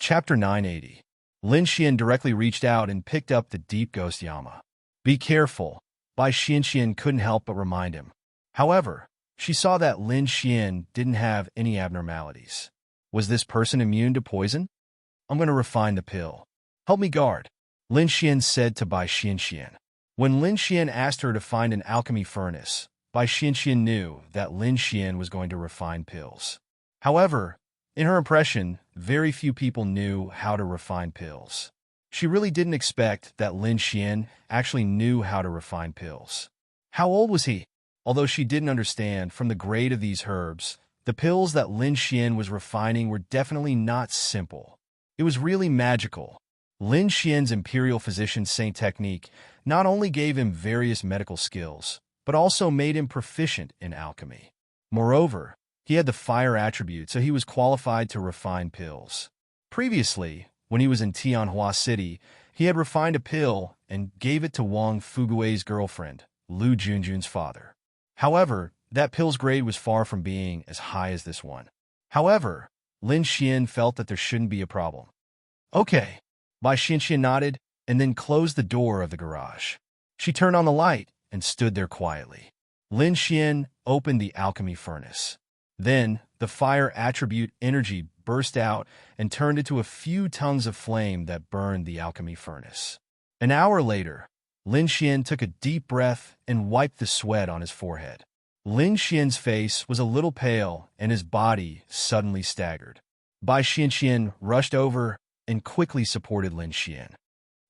Chapter 980. Lin Xian directly reached out and picked up the deep ghost Yama. Be careful, Bai Xianxian couldn't help but remind him. However, she saw that Lin Xian didn't have any abnormalities. Was this person immune to poison? I'm going to refine the pill. Help me guard, Lin Xian said to Bai Xianxian. When Lin Xian asked her to find an alchemy furnace, Bai Xianxian knew that Lin Xian was going to refine pills. However, in her impression, very few people knew how to refine pills. She really didn't expect that Lin Xian actually knew how to refine pills. How old was he? Although she didn't understand from the grade of these herbs, the pills that Lin Xian was refining were definitely not simple. It was really magical. Lin Xian's imperial physician saint technique not only gave him various medical skills, but also made him proficient in alchemy. Moreover, he had the fire attribute, so he was qualified to refine pills. Previously, when he was in Tianhua City, he had refined a pill and gave it to Wang Fugui's girlfriend, Lu Junjun's father. However, that pill's grade was far from being as high as this one. However, Lin Xian felt that there shouldn't be a problem. Okay, Bai Xianxian nodded and then closed the door of the garage. She turned on the light and stood there quietly. Lin Xian opened the alchemy furnace. Then, the fire attribute energy burst out and turned into a few tongues of flame that burned the alchemy furnace. An hour later, Lin Xian took a deep breath and wiped the sweat on his forehead. Lin Xian's face was a little pale and his body suddenly staggered. Bai Xianxian rushed over and quickly supported Lin Xian.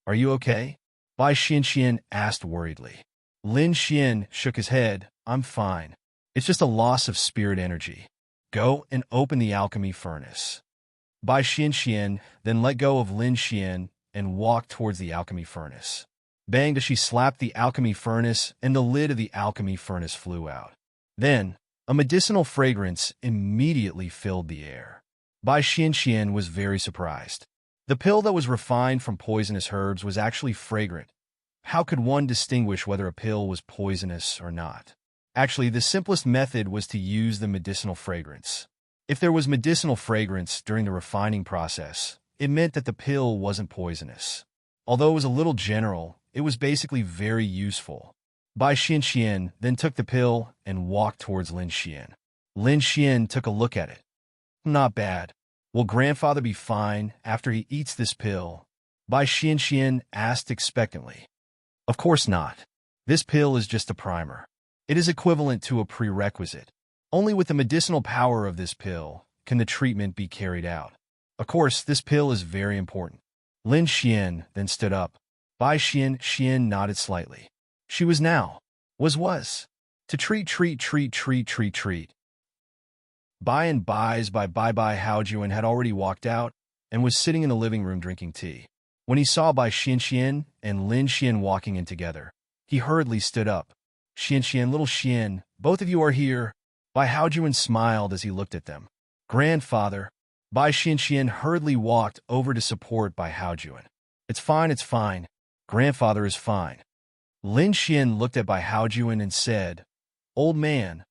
Are you okay? Bai Xianxian asked worriedly. Lin Xian shook his head. I'm fine. It's just a loss of spirit energy. Go and open the alchemy furnace. Bai Xianxian then let go of Lin Xian and walked towards the alchemy furnace. Bang, as she slapped the alchemy furnace and the lid of the alchemy furnace flew out. Then, a medicinal fragrance immediately filled the air. Bai Xianxian was very surprised. The pill that was refined from poisonous herbs was actually fragrant. How could one distinguish whether a pill was poisonous or not? Actually, the simplest method was to use the medicinal fragrance. If there was medicinal fragrance during the refining process, it meant that the pill wasn't poisonous. Although it was a little general, it was basically very useful. Bai Xianxian then took the pill and walked towards Lin Xian. Lin Xian took a look at it. Not bad. Will grandfather be fine after he eats this pill? Bai Xianxian asked expectantly. Of course not. This pill is just a primer. It is equivalent to a prerequisite. Only with the medicinal power of this pill can the treatment be carried out. Of course, this pill is very important. Lin Xian then stood up. Bai Xianxian nodded slightly. She was now. Was. To treat. Bai and Bai's Bai Haojuan had already walked out and was sitting in the living room drinking tea. When he saw Bai Xianxian and Lin Xian walking in together, he hurriedly stood up. Xianxian, little Xian, both of you are here. Bai Haojuan smiled as he looked at them. Grandfather. Bai Xianxian hurriedly walked over to support Bai Haojuan. It's fine. Grandfather is fine. Lin Xian looked at Bai Haojuan and said, Old man,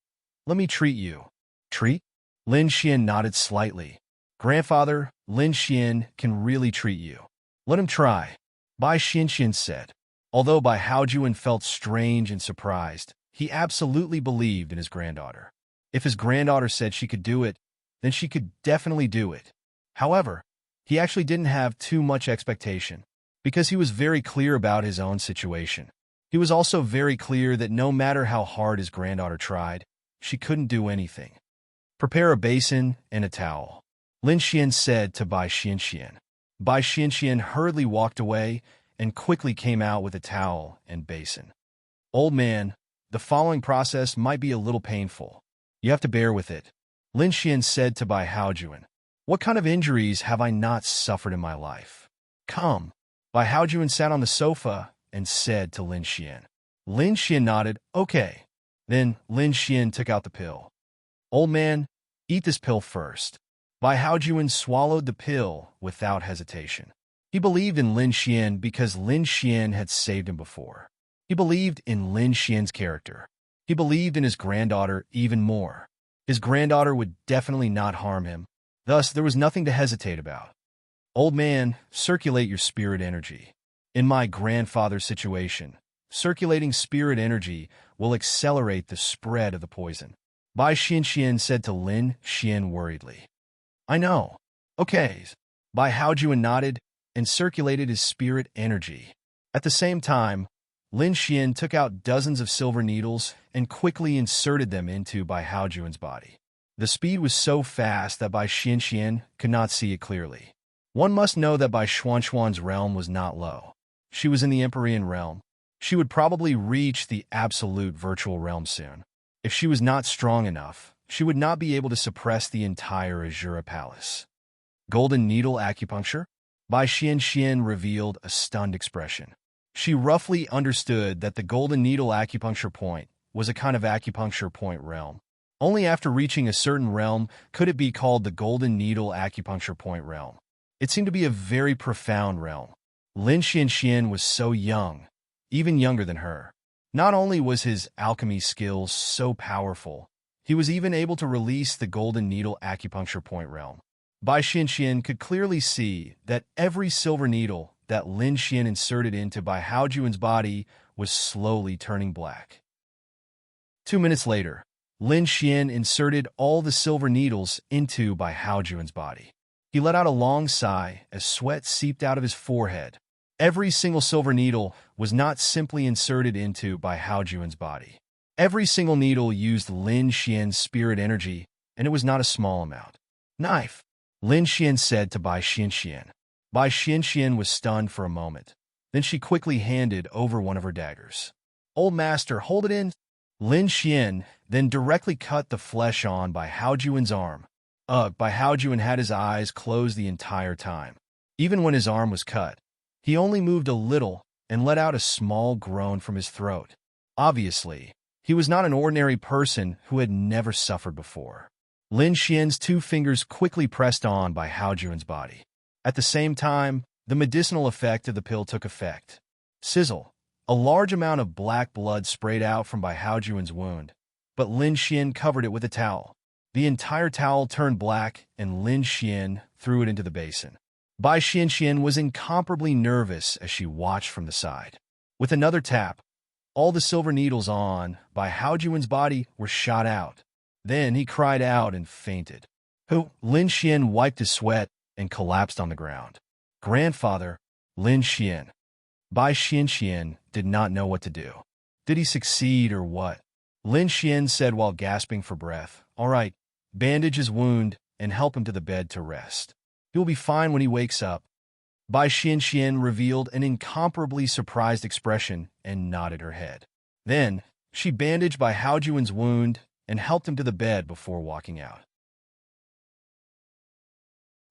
let me treat you. Treat? Lin Xian nodded slightly. Grandfather, Lin Xian can really treat you. Let him try, Bai Xianxian said. Although Bai Haojuan felt strange and surprised, he absolutely believed in his granddaughter. If his granddaughter said she could do it, then she could definitely do it. However, he actually didn't have too much expectation, because he was very clear about his own situation. He was also very clear that no matter how hard his granddaughter tried, she couldn't do anything. Prepare a basin and a towel, Lin Xian said to Bai Xianxian. Bai Xianxian hurriedly walked away and quickly came out with a towel and basin. Old man, the following process might be a little painful. You have to bear with it, Lin Xian said to Bai Haojuan. What kind of injuries have I not suffered in my life? Come. Bai Haojuan sat on the sofa and said to Lin Xian. Lin Xian nodded, okay. Then Lin Xian took out the pill. Old man, eat this pill first. Bai Haojuan swallowed the pill without hesitation. He believed in Lin Xian because Lin Xian had saved him before. He believed in Lin Xian's character. He believed in his granddaughter even more. His granddaughter would definitely not harm him. Thus, there was nothing to hesitate about. Old man, circulate your spirit energy. In my grandfather's situation, circulating spirit energy will accelerate the spread of the poison. Bai Xianxian said to Lin Xian worriedly. I know. Okay. Bai Haojuan nodded and circulated his spirit energy. At the same time, Lin Xian took out dozens of silver needles and quickly inserted them into Bai Haojuan's body. The speed was so fast that Bai Xianxian could not see it clearly. One must know that Bai Xuanxuan's realm was not low. She was in the Empyrean realm. She would probably reach the absolute virtual realm soon. If she was not strong enough, she would not be able to suppress the entire Azura Palace. Golden needle acupuncture? Bai Xianxian revealed a stunned expression. She roughly understood that the golden needle acupuncture point was a kind of acupuncture point realm. Only after reaching a certain realm could it be called the golden needle acupuncture point realm. It seemed to be a very profound realm. Lin Xianxian was so young, even younger than her. Not only was his alchemy skills so powerful, he was even able to release the golden needle acupuncture point realm. Bai Xianxian could clearly see that every silver needle that Lin Xian inserted into Bai Haojuan's body was slowly turning black. 2 minutes later, Lin Xian inserted all the silver needles into Bai Haojuan's body. He let out a long sigh as sweat seeped out of his forehead. Every single silver needle was not simply inserted into Bai Haojuan's body. Every single needle used Lin Xian's spirit energy, and it was not a small amount. Knife, Lin Xian said to Bai Xianxian. Bai Xianxian was stunned for a moment. Then she quickly handed over one of her daggers. Old master, hold it in. Lin Xian then directly cut the flesh on Bai Haojuan's arm. Bai Haojuan had his eyes closed the entire time. Even when his arm was cut, he only moved a little and let out a small groan from his throat. Obviously, he was not an ordinary person who had never suffered before. Lin Xian's 2 fingers quickly pressed on Bai Haojuan's body. At the same time, the medicinal effect of the pill took effect. Sizzle. A large amount of black blood sprayed out from Bai Haojuan's wound, but Lin Xian covered it with a towel. The entire towel turned black, and Lin Xian threw it into the basin. Bai Xianxian was incomparably nervous as she watched from the side. With another tap, all the silver needles on Bai Haojuan's body were shot out. Then he cried out and fainted. Lin Xian wiped his sweat and collapsed on the ground. Grandfather, Lin Xian. Bai Xianxian did not know what to do. Did he succeed or what? Lin Xian said while gasping for breath, All right, bandage his wound and help him to the bed to rest. He will be fine when he wakes up. Bai Xianxian revealed an incomparably surprised expression and nodded her head. Then, she bandaged Bai Haojuan's wound and helped him to the bed before walking out.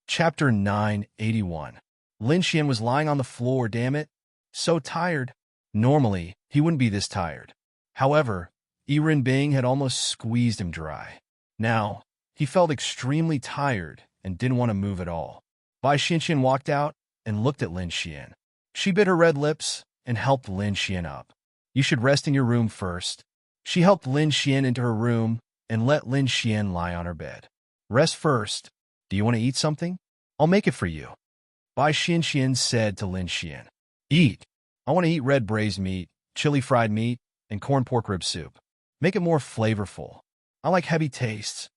Chapter 981. Lin Xian was lying on the floor, damn it. So tired. Normally, he wouldn't be this tired. However, Yiren Bing had almost squeezed him dry. Now, he felt extremely tired and didn't want to move at all. Bai Xianxian walked out and looked at Lin Xian. She bit her red lips and helped Lin Xian up. You should rest in your room first. She helped Lin Xian into her room and let Lin Xian lie on her bed. Rest first. Do you want to eat something? I'll make it for you. Bai Xianxian said to Lin Xian. Eat. I want to eat red braised meat, chili fried meat, and corn pork rib soup. Make it more flavorful. I like heavy tastes.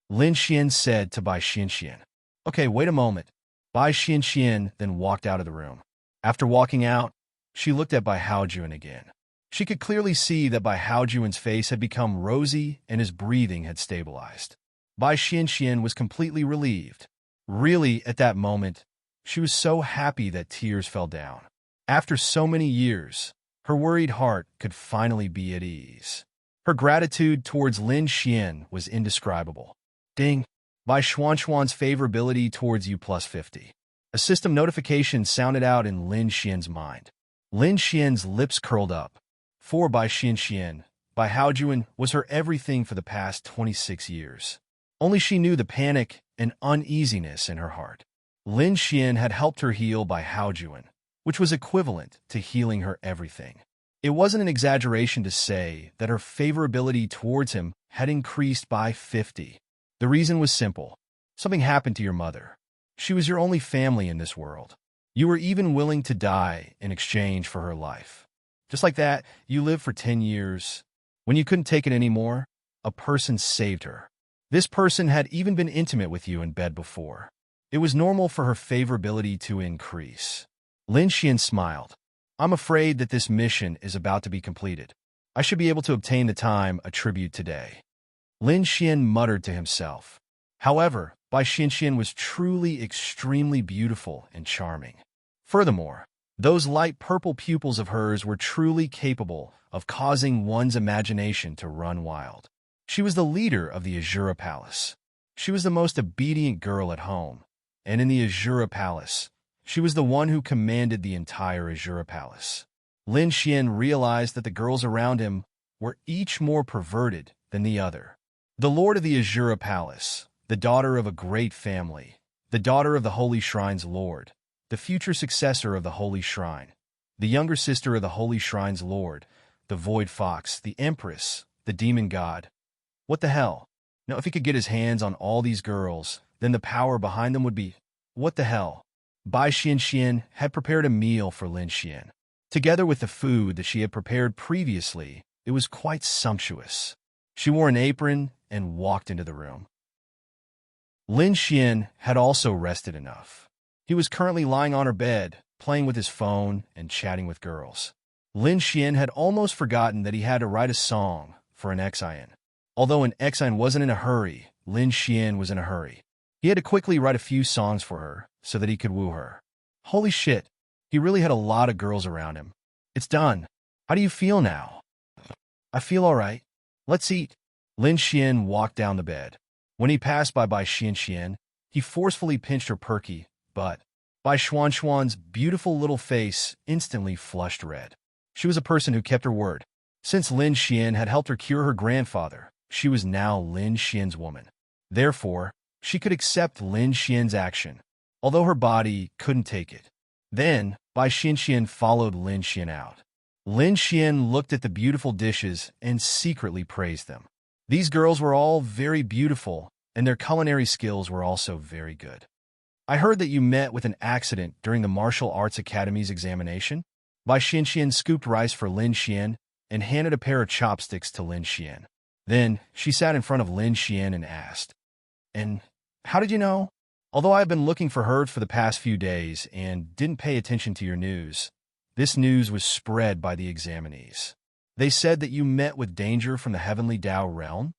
Lin Xian said to Bai Xianxian. Okay, wait a moment. Bai Xianxian then walked out of the room. After walking out, she looked at Bai Haojuan again. She could clearly see that Bai Haojuan's face had become rosy and his breathing had stabilized. Bai Xianxian was completely relieved. Really, at that moment, she was so happy that tears fell down. After so many years, her worried heart could finally be at ease. Her gratitude towards Lin Xian was indescribable. Ding! Bai Xuanxuan's favorability towards you plus 50. A system notification sounded out in Lin Xian's mind. Lin Xian's lips curled up. For Bai Xianxian, Bai Haojuan was her everything for the past 26 years. Only she knew the panic and uneasiness in her heart. Lin Xian had helped her heal Bai Haojuan, which was equivalent to healing her everything. It wasn't an exaggeration to say that her favorability towards him had increased by 50. The reason was simple. Something happened to your mother. She was your only family in this world. You were even willing to die in exchange for her life. Just like that, you lived for 10 years. When you couldn't take it anymore, a person saved her. This person had even been intimate with you in bed before. It was normal for her favorability to increase. Lin Xian smiled. I'm afraid that this mission is about to be completed. I should be able to obtain the time attribute today. Lin Xian muttered to himself. However, Bai Xianxian was truly extremely beautiful and charming. Furthermore, those light purple pupils of hers were truly capable of causing one's imagination to run wild. She was the leader of the Azura Palace. She was the most obedient girl at home, and in the Azura Palace, she was the one who commanded the entire Azura Palace. Lin Xian realized that the girls around him were each more perverted than the other. The lord of the Azura Palace, the daughter of a great family, the daughter of the Holy Shrine's lord, the future successor of the Holy Shrine, the younger sister of the Holy Shrine's lord, the Void Fox, the Empress, the Demon God. What the hell? Now, if he could get his hands on all these girls, then the power behind them would be... What the hell? Bai Xianxian had prepared a meal for Lin Xian. Together with the food that she had prepared previously, it was quite sumptuous. She wore an apron and walked into the room. Lin Xian had also rested enough. He was currently lying on her bed, playing with his phone and chatting with girls. Lin Xian had almost forgotten that he had to write a song for an Xian. Although an Xian wasn't in a hurry, Lin Xian was in a hurry. He had to quickly write a few songs for her so that he could woo her. Holy shit, he really had a lot of girls around him. It's done. How do you feel now? I feel all right. Let's eat. Lin Xian walked down the bed. When he passed by Bai Xianxian, he forcefully pinched her perky butt. Bai Xuanxuan's beautiful little face instantly flushed red. She was a person who kept her word. Since Lin Xian had helped her cure her grandfather, she was now Lin Xian's woman. Therefore, she could accept Lin Xian's action, although her body couldn't take it. Then, Bai Xianxian followed Lin Xian out. Lin Xian looked at the beautiful dishes and secretly praised them. These girls were all very beautiful, and their culinary skills were also very good. I heard that you met with an accident during the Martial Arts Academy's examination. Bai Xianxian scooped rice for Lin Xian and handed a pair of chopsticks to Lin Xian. Then, she sat in front of Lin Xian and asked, "And how did you know? Although I have been looking for her for the past few days and didn't pay attention to your news, this news was spread by the examinees. They said that you met with danger from the Heavenly Dao Realm?"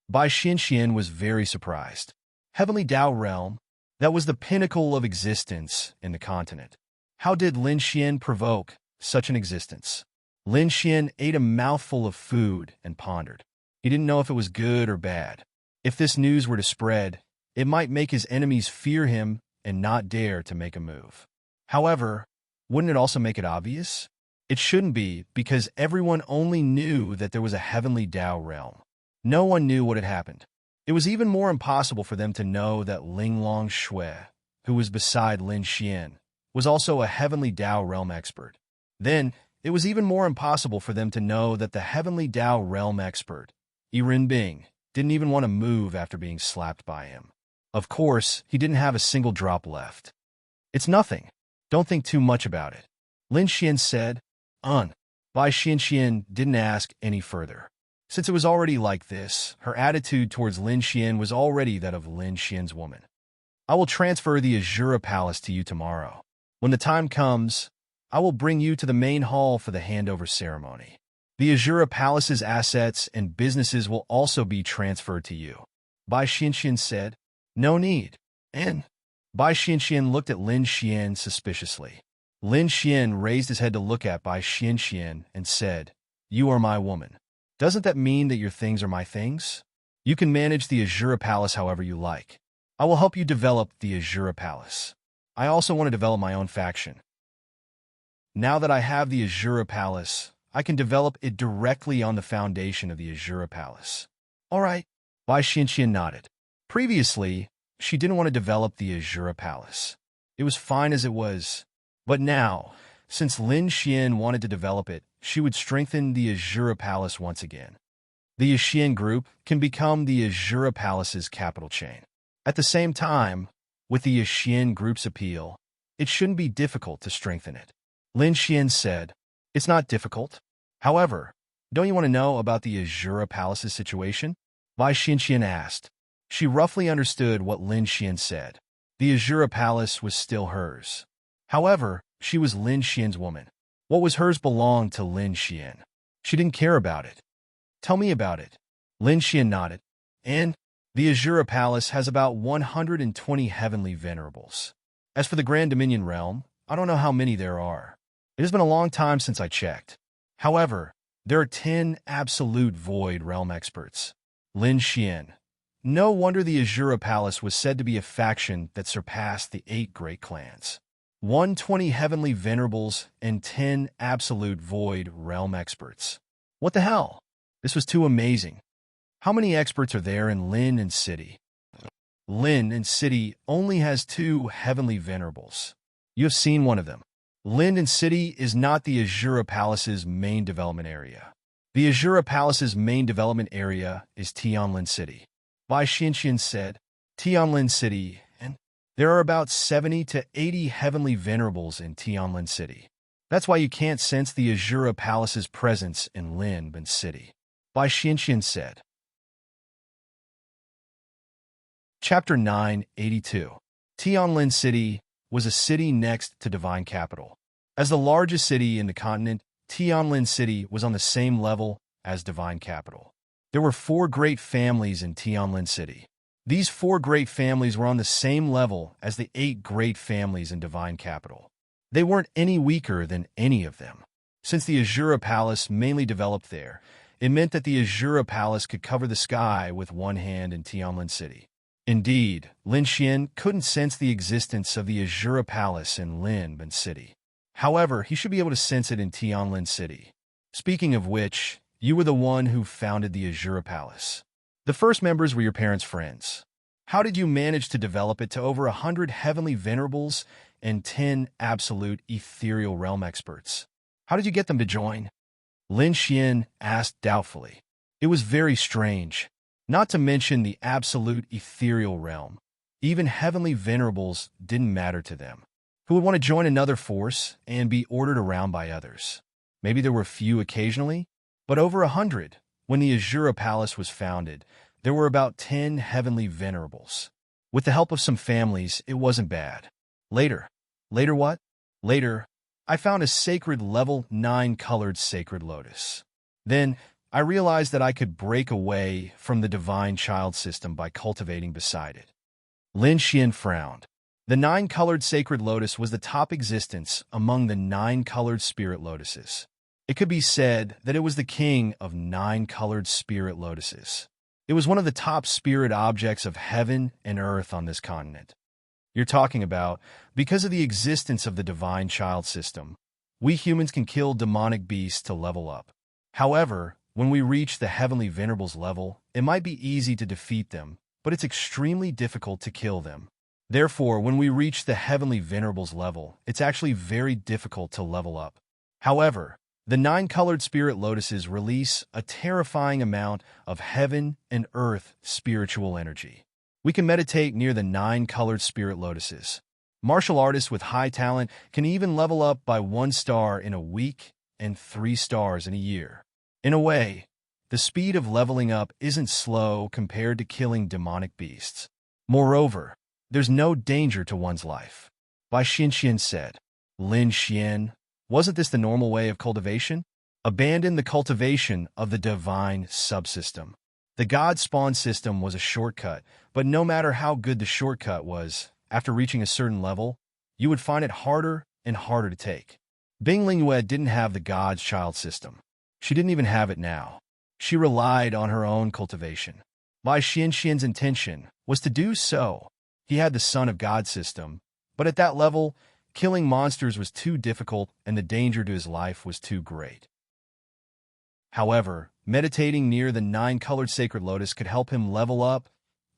Bai Xianxian was very surprised. Heavenly Dao Realm? That was the pinnacle of existence in the continent. How did Lin Xian provoke such an existence? Lin Xian ate a mouthful of food and pondered. He didn't know if it was good or bad. If this news were to spread, it might make his enemies fear him and not dare to make a move. However, wouldn't it also make it obvious? It shouldn't be, because everyone only knew that there was a Heavenly Dao Realm. No one knew what had happened. It was even more impossible for them to know that Linglong Shui, who was beside Lin Xian, was also a Heavenly Dao Realm expert. Then, it was even more impossible for them to know that the Heavenly Dao Realm expert, Yiren Bing, didn't even want to move after being slapped by him. Of course, he didn't have a single drop left. "It's nothing. Don't think too much about it," Lin Xian said. Bai Xianxian didn't ask any further. Since it was already like this, her attitude towards Lin Xian was already that of Lin Xian's woman. "I will transfer the Azura Palace to you tomorrow. When the time comes, I will bring you to the main hall for the handover ceremony. The Azura Palace's assets and businesses will also be transferred to you," Bai Xianxian said. "No need." And Bai Xianxian looked at Lin Xian suspiciously. Lin Xian raised his head to look at Bai Xianxian and said, "You are my woman. Doesn't that mean that your things are my things? You can manage the Azura Palace however you like. I will help you develop the Azura Palace. I also want to develop my own faction. Now that I have the Azura Palace, I can develop it directly on the foundation of the Azura Palace." "All right," Bai Xianxian nodded. Previously, she didn't want to develop the Azura Palace. It was fine as it was. But now, since Lin Xian wanted to develop it, she would strengthen the Azura Palace once again. The Yixian group can become the Azura Palace's capital chain. At the same time, With the Xian group's appeal, it shouldn't be difficult to strengthen it. Lin Xian said, "It's not difficult. However, don't you want to know about the Azura Palace's situation?" Bai Xianxian asked. She roughly understood what Lin Xian said. The Azura Palace was still hers. However, she was Lin Xian's woman. What was hers belonged to Lin Xian. She didn't care about it. "Tell me about it." Lin Xian nodded. "And the Azura Palace has about 120 heavenly venerables. As for the Grand Dominion realm, I don't know how many there are. It has been a long time since I checked. However, there are 10 absolute void realm experts." Lin Xian. No wonder the Azura Palace was said to be a faction that surpassed the 8 great clans. 120 heavenly venerables and 10 absolute void realm experts. What the hell? This was too amazing. How many experts are there in Lin and City? Lin and City only has 2 heavenly venerables. You have seen one of them. Lin and City is not the Azura Palace's main development area. The Azura Palace's main development area is Tianlin City. Bai Xianxian said, "Tianlin City, and there are about 70 to 80 heavenly venerables in Tianlin City. That's why you can't sense the Azura Palace's presence in Lin and City." Bai Xianxian said. Chapter 982. Tianlin City was a city next to Divine Capital. As the largest city in the continent, Tianlin City was on the same level as Divine Capital. There were 4 great families in Tianlin City. These 4 great families were on the same level as the 8 great families in Divine Capital. They weren't any weaker than any of them. Since the Azura Palace mainly developed there, it meant that the Azura Palace could cover the sky with one hand in Tianlin City. Indeed, Lin Xian couldn't sense the existence of the Azura Palace in Lin and City. However, he should be able to sense it in Tianlin City. Speaking of which, you were the one who founded the Azura Palace. The first members were your parents' friends. How did you manage to develop it to over 100 heavenly venerables and 10 absolute ethereal realm experts? How did you get them to join? Lin Xian asked doubtfully. It was very strange. Not to mention the absolute ethereal realm. Even heavenly venerables didn't matter to them. Who would want to join another force and be ordered around by others? Maybe there were few occasionally, but over 100. When the Azura Palace was founded, there were about 10 heavenly venerables. With the help of some families, it wasn't bad. Later what? Later, I found a sacred level 9 colored sacred lotus. Then, I realized that I could break away from the divine child system by cultivating beside it. Lin Xian frowned. The 9 colored sacred lotus was the top existence among the 9 colored spirit lotuses. It could be said that it was the king of 9 colored spirit lotuses. It was one of the top spirit objects of heaven and earth on this continent. You're talking about, because of the existence of the divine child system, we humans can kill demonic beasts to level up. However, when we reach the heavenly venerables level, it might be easy to defeat them, but it's extremely difficult to kill them. Therefore, when we reach the heavenly venerables level, it's actually very difficult to level up. However, the 9 colored spirit lotuses release a terrifying amount of heaven and earth spiritual energy. We can meditate near the 9 colored spirit lotuses. Martial artists with high talent can even level up by 1 star in a week and 3 stars in a year. In a way, the speed of leveling up isn't slow compared to killing demonic beasts. Moreover, there's no danger to one's life. Bai Xianxian said. Lin Xian, wasn't this the normal way of cultivation? Abandon the cultivation of the divine subsystem. The God spawn system was a shortcut, but no matter how good the shortcut was, after reaching a certain level, you would find it harder and harder to take. Bing Lingyue didn't have the God's child system. She didn't even have it now. She relied on her own cultivation. Bai Xianxian's intention was to do so. He had the Son of God system, but at that level, killing monsters was too difficult and the danger to his life was too great. However, meditating near the 9 colored sacred lotus could help him level up.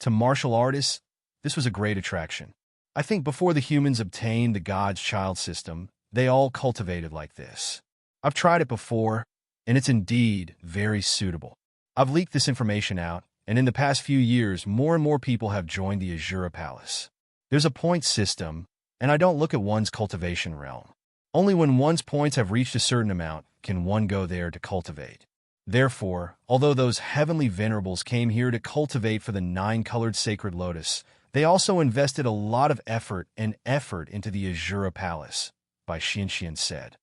To martial artists, this was a great attraction. I think before the humans obtained the God's child system, they all cultivated like this. I've tried it before, and it's indeed very suitable. I've leaked this information out, and in the past few years, more and more people have joined the Azura Palace. There's a point system, and I don't look at one's cultivation realm. Only when one's points have reached a certain amount can one go there to cultivate. Therefore, although those heavenly venerables came here to cultivate for the 9-colored sacred lotus, they also invested a lot of effort into the Azura Palace, Bai Xianxian said.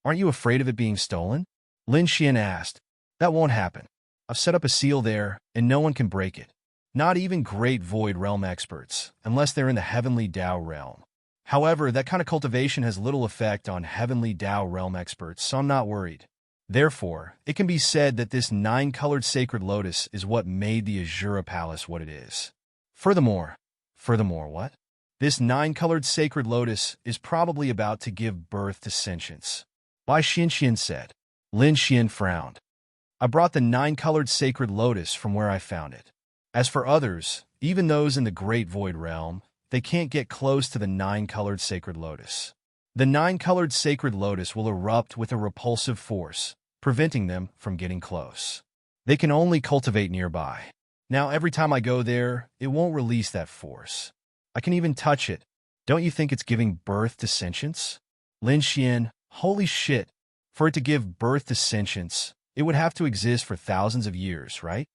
Aren't you afraid of it being stolen? Lin Xian asked. That won't happen. I've set up a seal there, and no one can break it. Not even Great Void Realm experts, unless they're in the Heavenly Dao Realm. However, that kind of cultivation has little effect on Heavenly Dao Realm experts, so I'm not worried. Therefore, it can be said that this 9-colored sacred lotus is what made the Azura Palace what it is. Furthermore, what? This 9-colored sacred lotus is probably about to give birth to sentience. Bai Xianxian said. Lin Xian frowned. I brought the 9-colored sacred lotus from where I found it. As for others, even those in the Great Void Realm, they can't get close to the 9-colored sacred lotus. The 9-colored sacred lotus will erupt with a repulsive force, preventing them from getting close. They can only cultivate nearby. Now, every time I go there, it won't release that force. I can even touch it. Don't you think it's giving birth to sentience? Lin Xian, holy shit. For it to give birth to sentience, it would have to exist for thousands of years, right?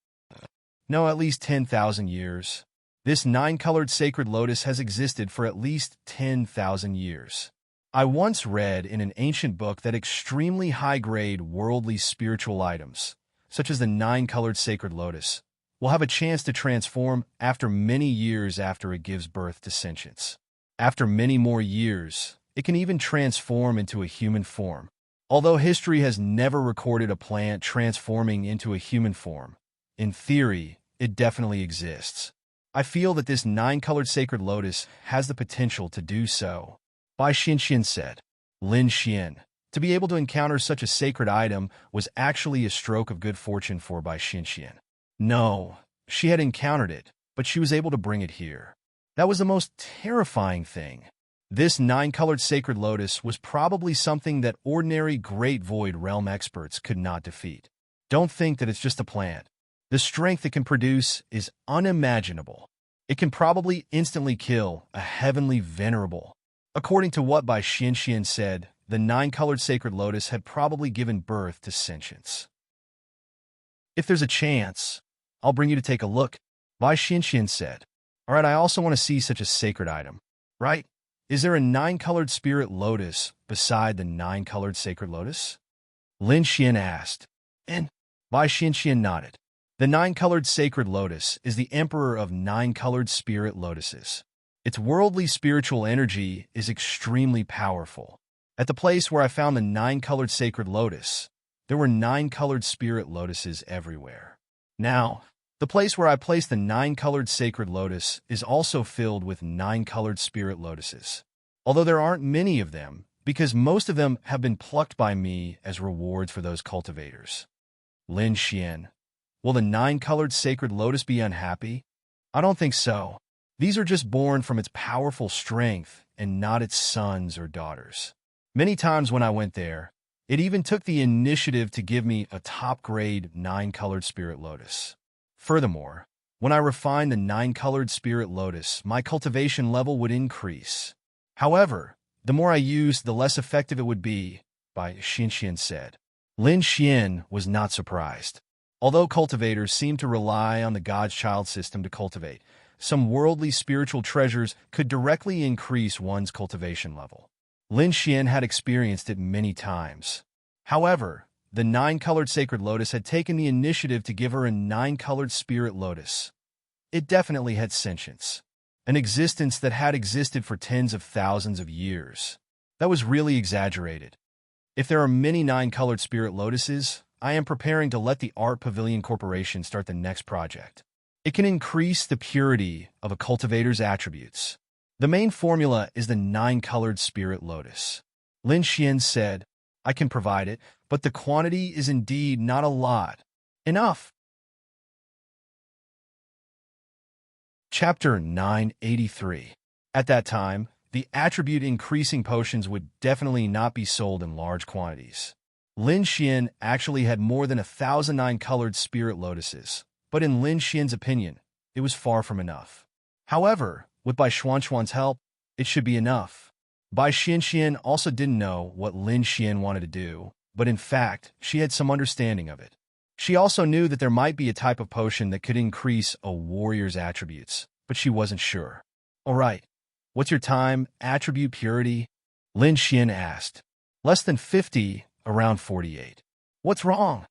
No, at least 10,000 years. This 9-colored sacred lotus has existed for at least 10,000 years. I once read in an ancient book that extremely high-grade worldly spiritual items, such as the 9-colored sacred lotus, will have a chance to transform after many years after it gives birth to sentience. After many more years, it can even transform into a human form. Although history has never recorded a plant transforming into a human form, in theory, it definitely exists. I feel that this 9-colored sacred lotus has the potential to do so. Bai Xianxian said. Lin Xian. To be able to encounter such a sacred item was actually a stroke of good fortune for Bai Xianxian. No, she had encountered it, but she was able to bring it here. That was the most terrifying thing. This 9-colored sacred lotus was probably something that ordinary Great Void Realm experts could not defeat. Don't think that it's just a plant. The strength it can produce is unimaginable. It can probably instantly kill a heavenly venerable. According to what Bai Xianxian said, the 9-colored sacred lotus had probably given birth to sentience. If there's a chance, I'll bring you to take a look, Bai Xianxian said. All right, I also want to see such a sacred item, right? Is there a 9-colored spirit lotus beside the 9-colored sacred lotus? Lin Xian asked. And Bai Xianxian nodded. The 9-colored sacred lotus is the emperor of 9-colored spirit lotuses. Its worldly spiritual energy is extremely powerful. At the place where I found the 9-colored sacred lotus, there were 9-colored spirit lotuses everywhere. Now, the place where I placed the 9-colored sacred lotus is also filled with 9-colored spirit lotuses. Although there aren't many of them, because most of them have been plucked by me as rewards for those cultivators. Lin Xian. Will the 9-colored sacred lotus be unhappy? I don't think so. These are just born from its powerful strength and not its sons or daughters. Many times when I went there, it even took the initiative to give me a top-grade 9-colored spirit lotus. Furthermore, when I refined the 9-colored spirit lotus, my cultivation level would increase. However, the more I used, the less effective it would be, Bai Xianxian said. Lin Xian was not surprised. Although cultivators seem to rely on the God's Child system to cultivate, some worldly spiritual treasures could directly increase one's cultivation level. Lin Xian had experienced it many times. However, the 9-colored sacred lotus had taken the initiative to give her a 9-colored spirit lotus. It definitely had sentience, an existence that had existed for tens of thousands of years. That was really exaggerated. If there are many 9-colored spirit lotuses, I am preparing to let the Art Pavilion Corporation start the next project. It can increase the purity of a cultivator's attributes. The main formula is the 9-colored spirit lotus. Lin Xian said, I can provide it, but the quantity is indeed not a lot. Enough. Chapter 983. At that time, the attribute-increasing potions would definitely not be sold in large quantities. Lin Xian actually had more than 1,000 9-colored spirit lotuses, but in Lin Xian's opinion, it was far from enough. However, With Bai Xuanxuan's help, it should be enough. Bai Xianxian also didn't know what Lin Xian wanted to do, but in fact, she had some understanding of it. She also knew that there might be a type of potion that could increase a warrior's attributes, but she wasn't sure. All right, what's your time, attribute purity? Lin Xian asked. Less than 50, around 48. What's wrong?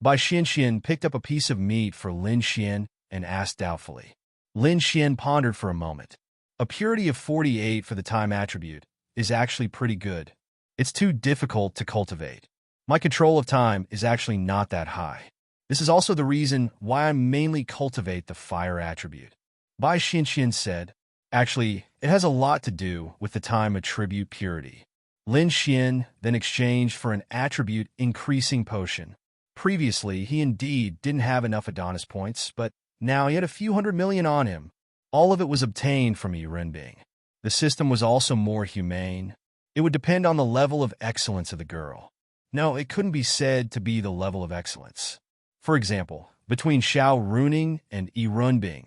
Bai Xianxian picked up a piece of meat for Lin Xian and asked doubtfully. Lin Xian pondered for a moment. A purity of 48 for the time attribute is actually pretty good. It's too difficult to cultivate. My control of time is actually not that high. This is also the reason why I mainly cultivate the fire attribute. Bai Xianxian said, actually, it has a lot to do with the time attribute purity. Lin Xian then exchanged for an attribute increasing potion. Previously, he indeed didn't have enough Adonis points, but now he had a few 100 million on him. All of it was obtained from Renbing. The system was also more humane. It would depend on the level of excellence of the girl. No, it couldn't be said to be the level of excellence. For example, between Xiao Runing and Renbing,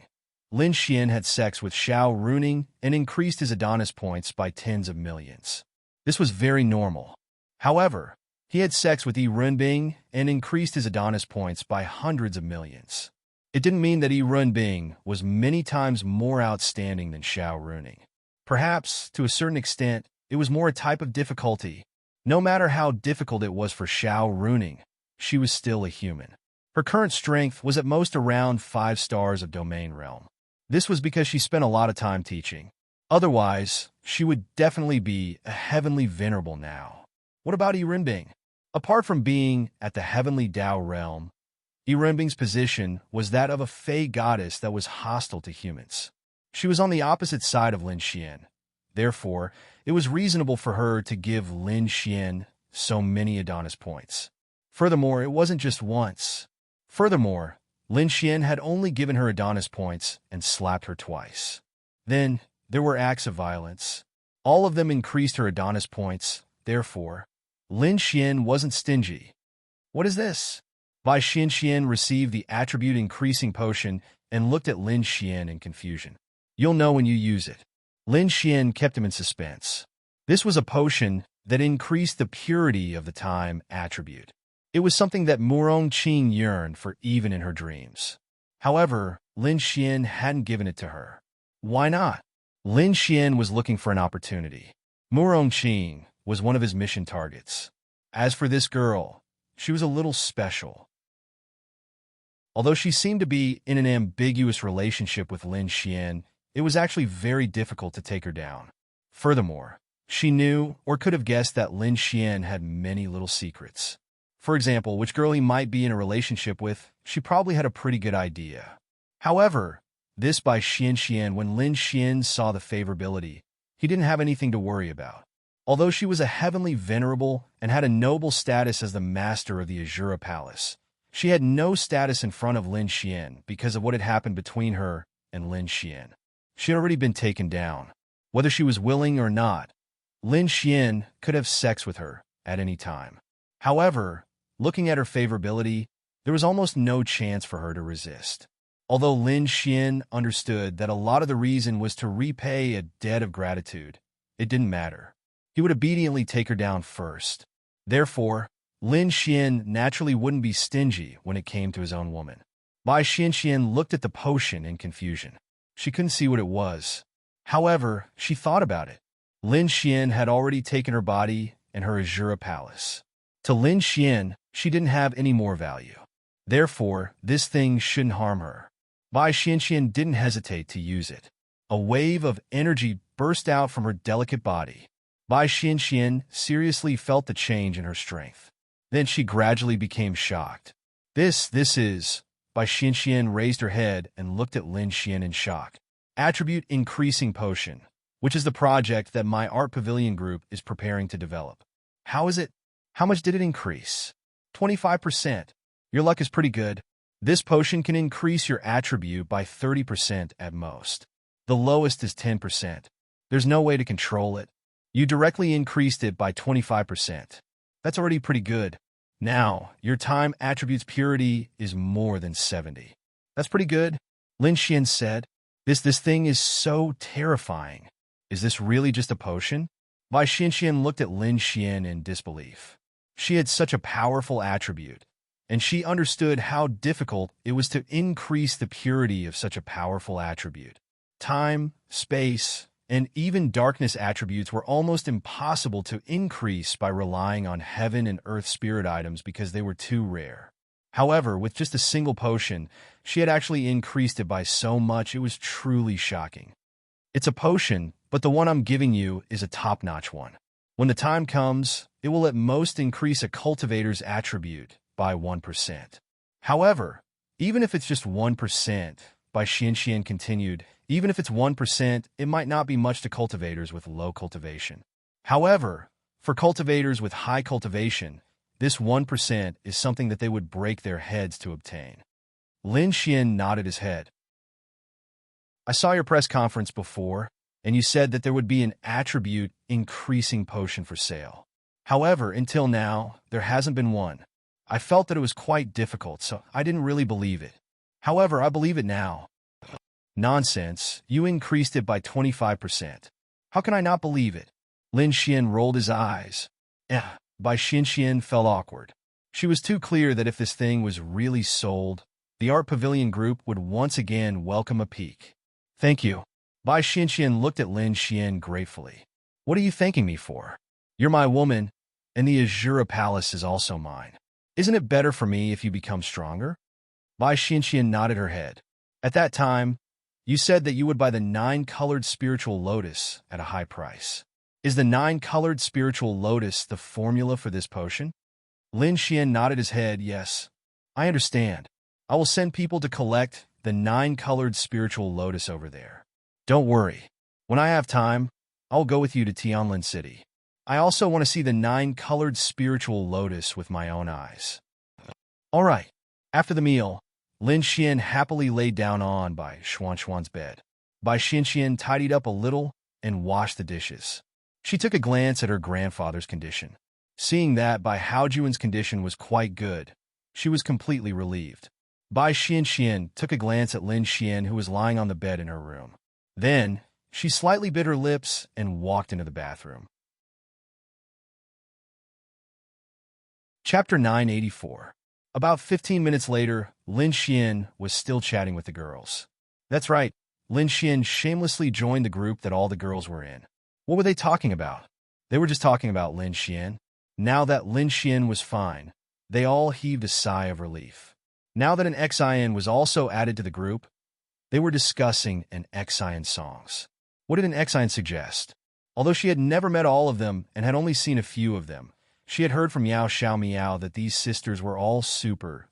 Lin Xian had sex with Xiao Runing and increased his Adonis points by tens of millions. This was very normal. However, he had sex with Renbing and increased his Adonis points by hundreds of millions. It didn't mean that Renbing was many times more outstanding than Xiao Runing. Perhaps, to a certain extent, it was more a type of difficulty. No matter how difficult it was for Xiao Runing, she was still a human. Her current strength was at most around 5 stars of domain realm. This was because she spent a lot of time teaching. Otherwise, she would definitely be a heavenly venerable now. What about Renbing? Apart from being at the heavenly Dao realm, Renbing's position was that of a fey goddess that was hostile to humans. She was on the opposite side of Lin Xian. Therefore, it was reasonable for her to give Lin Xian so many Adonis points. Furthermore, it wasn't just once. Furthermore, Lin Xian had only given her Adonis points and slapped her twice. Then, there were acts of violence. All of them increased her Adonis points. Therefore, Lin Xian wasn't stingy. What is this? Bai Xianxian received the attribute increasing potion and looked at Lin Xian in confusion. You'll know when you use it. Lin Xian kept him in suspense. This was a potion that increased the purity of the time attribute. It was something that Murong Qing yearned for even in her dreams. However, Lin Xian hadn't given it to her. Why not? Lin Xian was looking for an opportunity. Murong Qing was one of his mission targets. As for this girl, she was a little special. Although she seemed to be in an ambiguous relationship with Lin Xian, it was actually very difficult to take her down. Furthermore, she knew or could have guessed that Lin Xian had many little secrets. For example, which girl he might be in a relationship with, she probably had a pretty good idea. However, this by Xianxian, when Lin Xian saw the favorability, he didn't have anything to worry about. Although she was a heavenly venerable and had a noble status as the master of the Azura Palace, she had no status in front of Lin Xian because of what had happened between her and Lin Xian. She had already been taken down. Whether she was willing or not, Lin Xian could have sex with her at any time. However, looking at her favorability, there was almost no chance for her to resist. Although Lin Xian understood that a lot of the reason was to repay a debt of gratitude, it didn't matter. He would obediently take her down first. Therefore, Lin Xian naturally wouldn't be stingy when it came to his own woman. Bai Xianxian looked at the potion in confusion. She couldn't see what it was. However, she thought about it. Lin Xian had already taken her body and her Azura Palace. To Lin Xian, she didn't have any more value. Therefore, this thing shouldn't harm her. Bai Xianxian didn't hesitate to use it. A wave of energy burst out from her delicate body. Bai Xianxian seriously felt the change in her strength. Then she gradually became shocked. This is... Bai Xianxian raised her head and looked at Lin Xian in shock. Attribute Increasing Potion, which is the project that my Art Pavilion group is preparing to develop. How is it? How much did it increase? 25%. Your luck is pretty good. This potion can increase your attribute by 30% at most. The lowest is 10%. There's no way to control it. You directly increased it by 25%. That's already pretty good. Now, your time attribute's purity is more than 70. That's pretty good, Lin Xian said. This thing is so terrifying. Is this really just a potion? Bai Xianxian looked at Lin Xian in disbelief. She had such a powerful attribute, and she understood how difficult it was to increase the purity of such a powerful attribute. Time, space, and even darkness attributes were almost impossible to increase by relying on heaven and earth spirit items because they were too rare. However, with just a single potion, she had actually increased it by so much it was truly shocking. It's a potion, but the one I'm giving you is a top-notch one. When the time comes, it will at most increase a cultivator's attribute by 1%. However, even if it's just 1%, Bai Xianxian continued, even if it's 1%, it might not be much to cultivators with low cultivation. However, for cultivators with high cultivation, this 1% is something that they would break their heads to obtain. Lin Xian nodded his head. I saw your press conference before, and you said that there would be an attribute increasing potion for sale. However, until now, there hasn't been one. I felt that it was quite difficult, so I didn't really believe it. However, I believe it now. Nonsense, you increased it by 25%. How can I not believe it? Lin Xian rolled his eyes. Bai Xianxian felt awkward. She was too clear that if this thing was really sold, the Art Pavilion Group would once again welcome a peek. Thank you. Bai Xianxian looked at Lin Xian gratefully. What are you thanking me for? You're my woman, and the Azura Palace is also mine. Isn't it better for me if you become stronger? Bai Xianxian nodded her head. At that time, you said that you would buy the 9-colored spiritual lotus at a high price. Is the 9-colored spiritual lotus the formula for this potion? Lin Xian nodded his head, yes. I understand. I will send people to collect the 9-colored spiritual lotus over there. Don't worry. When I have time, I'll go with you to Tianlin City. I also want to see the 9-colored spiritual lotus with my own eyes. All right. After the meal, Lin Xian happily laid down on Bai Xuanxuan's bed. Bai Xianxian tidied up a little and washed the dishes. She took a glance at her grandfather's condition. Seeing that Bai Haojuan's condition was quite good, she was completely relieved. Bai Xianxian took a glance at Lin Xian, who was lying on the bed in her room. Then, she slightly bit her lips and walked into the bathroom. Chapter 984. About 15 minutes later, Lin Xian was still chatting with the girls. That's right, Lin Xian shamelessly joined the group that all the girls were in. What were they talking about? They were just talking about Lin Xian. Now that Lin Xian was fine, they all heaved a sigh of relief. Now that an Xian was also added to the group, they were discussing an Xian songs. What did an Xian suggest? Although she had never met all of them and had only seen a few of them, she had heard from Yao Xiao Miao that these sisters were all super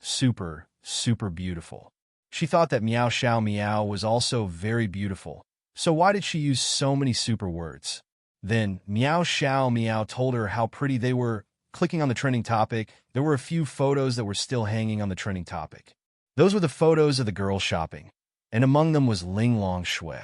beautiful. She thought that Miao Xiao Miao was also very beautiful, so why did she use so many super words? Then, Miao Xiao Miao told her how pretty they were. Clicking on the trending topic, there were a few photos that were still hanging on the trending topic. Those were the photos of the girls shopping, and among them was Ling Long Shui.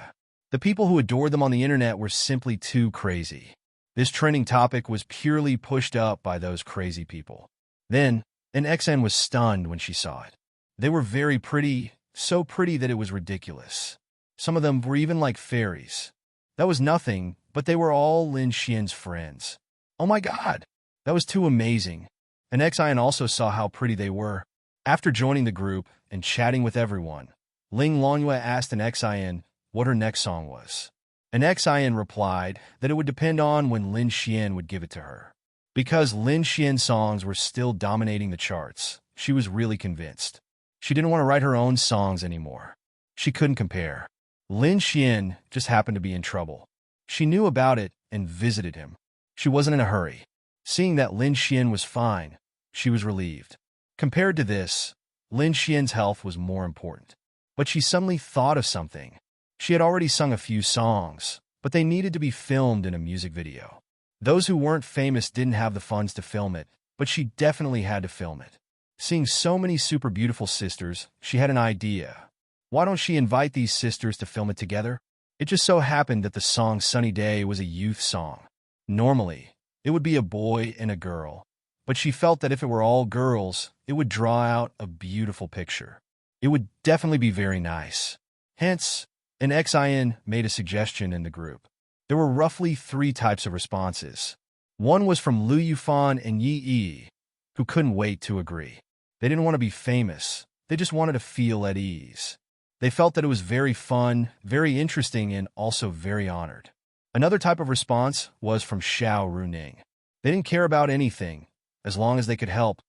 The people who adored them on the internet were simply too crazy. This trending topic was purely pushed up by those crazy people. Then, an XN was stunned when she saw it. They were very pretty, so pretty that it was ridiculous. Some of them were even like fairies. That was nothing, but they were all Lin Xian's friends. Oh my god! That was too amazing. An Xian also saw how pretty they were. After joining the group and chatting with everyone, Ling Longyue asked an Xian what her next song was. An Xian replied that it would depend on when Lin Xian would give it to her. Because Lin Xian's songs were still dominating the charts, she was really convinced. She didn't want to write her own songs anymore. She couldn't compare. Lin Xian just happened to be in trouble. She knew about it and visited him. She wasn't in a hurry. Seeing that Lin Xian was fine, she was relieved. Compared to this, Lin Xian's health was more important. But she suddenly thought of something. She had already sung a few songs, but they needed to be filmed in a music video. Those who weren't famous didn't have the funds to film it, but she definitely had to film it. Seeing so many super beautiful sisters, she had an idea. Why don't she invite these sisters to film it together? It just so happened that the song Sunny Day was a youth song. Normally, it would be a boy and a girl, but she felt that if it were all girls, it would draw out a beautiful picture. It would definitely be very nice. Hence, An Xin made a suggestion in the group. There were roughly 3 types of responses. One was from Lu Yufan and Yi Yi, who couldn't wait to agree. They didn't want to be famous. They just wanted to feel at ease. They felt that it was very fun, very interesting, and also very honored. Another type of response was from Xiao Runing. They didn't care about anything. As long as they could help,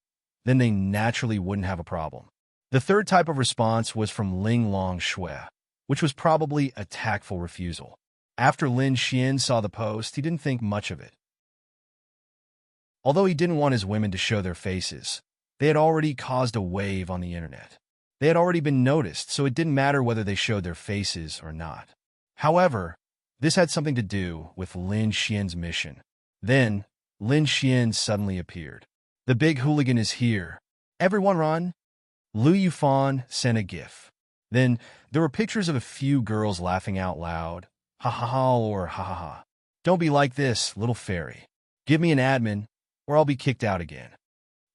then they naturally wouldn't have a problem. The third type of response was from Ling Long Shui, which was probably a tactful refusal. After Lin Xian saw the post, he didn't think much of it. Although he didn't want his women to show their faces, they had already caused a wave on the internet. They had already been noticed, so it didn't matter whether they showed their faces or not. However, this had something to do with Lin Xian's mission. Then, Lin Xian suddenly appeared. The big hooligan is here. Everyone run! Lu Yufan sent a gif. Then, there were pictures of a few girls laughing out loud. Ha ha ha or ha ha ha. Don't be like this, little fairy. Give me an admin, or I'll be kicked out again.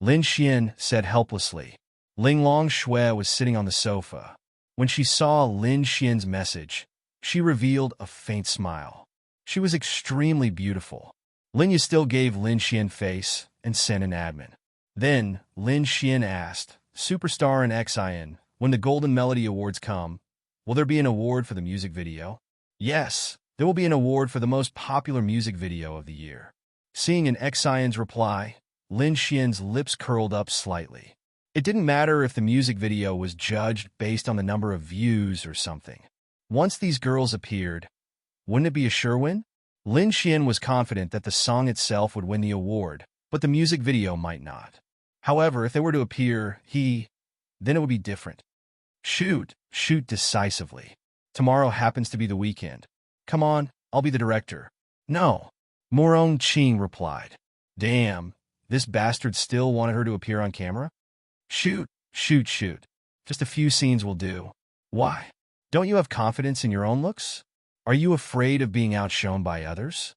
Lin Xian said helplessly. Ling Long Shui was sitting on the sofa. When she saw Lin Xian's message, she revealed a faint smile. She was extremely beautiful. Lin Yu still gave Lin Xian face and sent an admin. Then, Lin Xian asked, Superstar and Xin, when the Golden Melody Awards come, will there be an award for the music video? Yes, there will be an award for the most popular music video of the year. Seeing an Xion's reply, Lin Xian's lips curled up slightly. It didn't matter if the music video was judged based on the number of views or something. Once these girls appeared, wouldn't it be a sure win? Lin Xian was confident that the song itself would win the award, but the music video might not. However, if they were to appear, then it would be different. Shoot decisively. Tomorrow happens to be the weekend. Come on, I'll be the director. No. Morong Qing replied. Damn, this bastard still wanted her to appear on camera? Shoot. Just a few scenes will do. Why? Don't you have confidence in your own looks? Are you afraid of being outshone by others?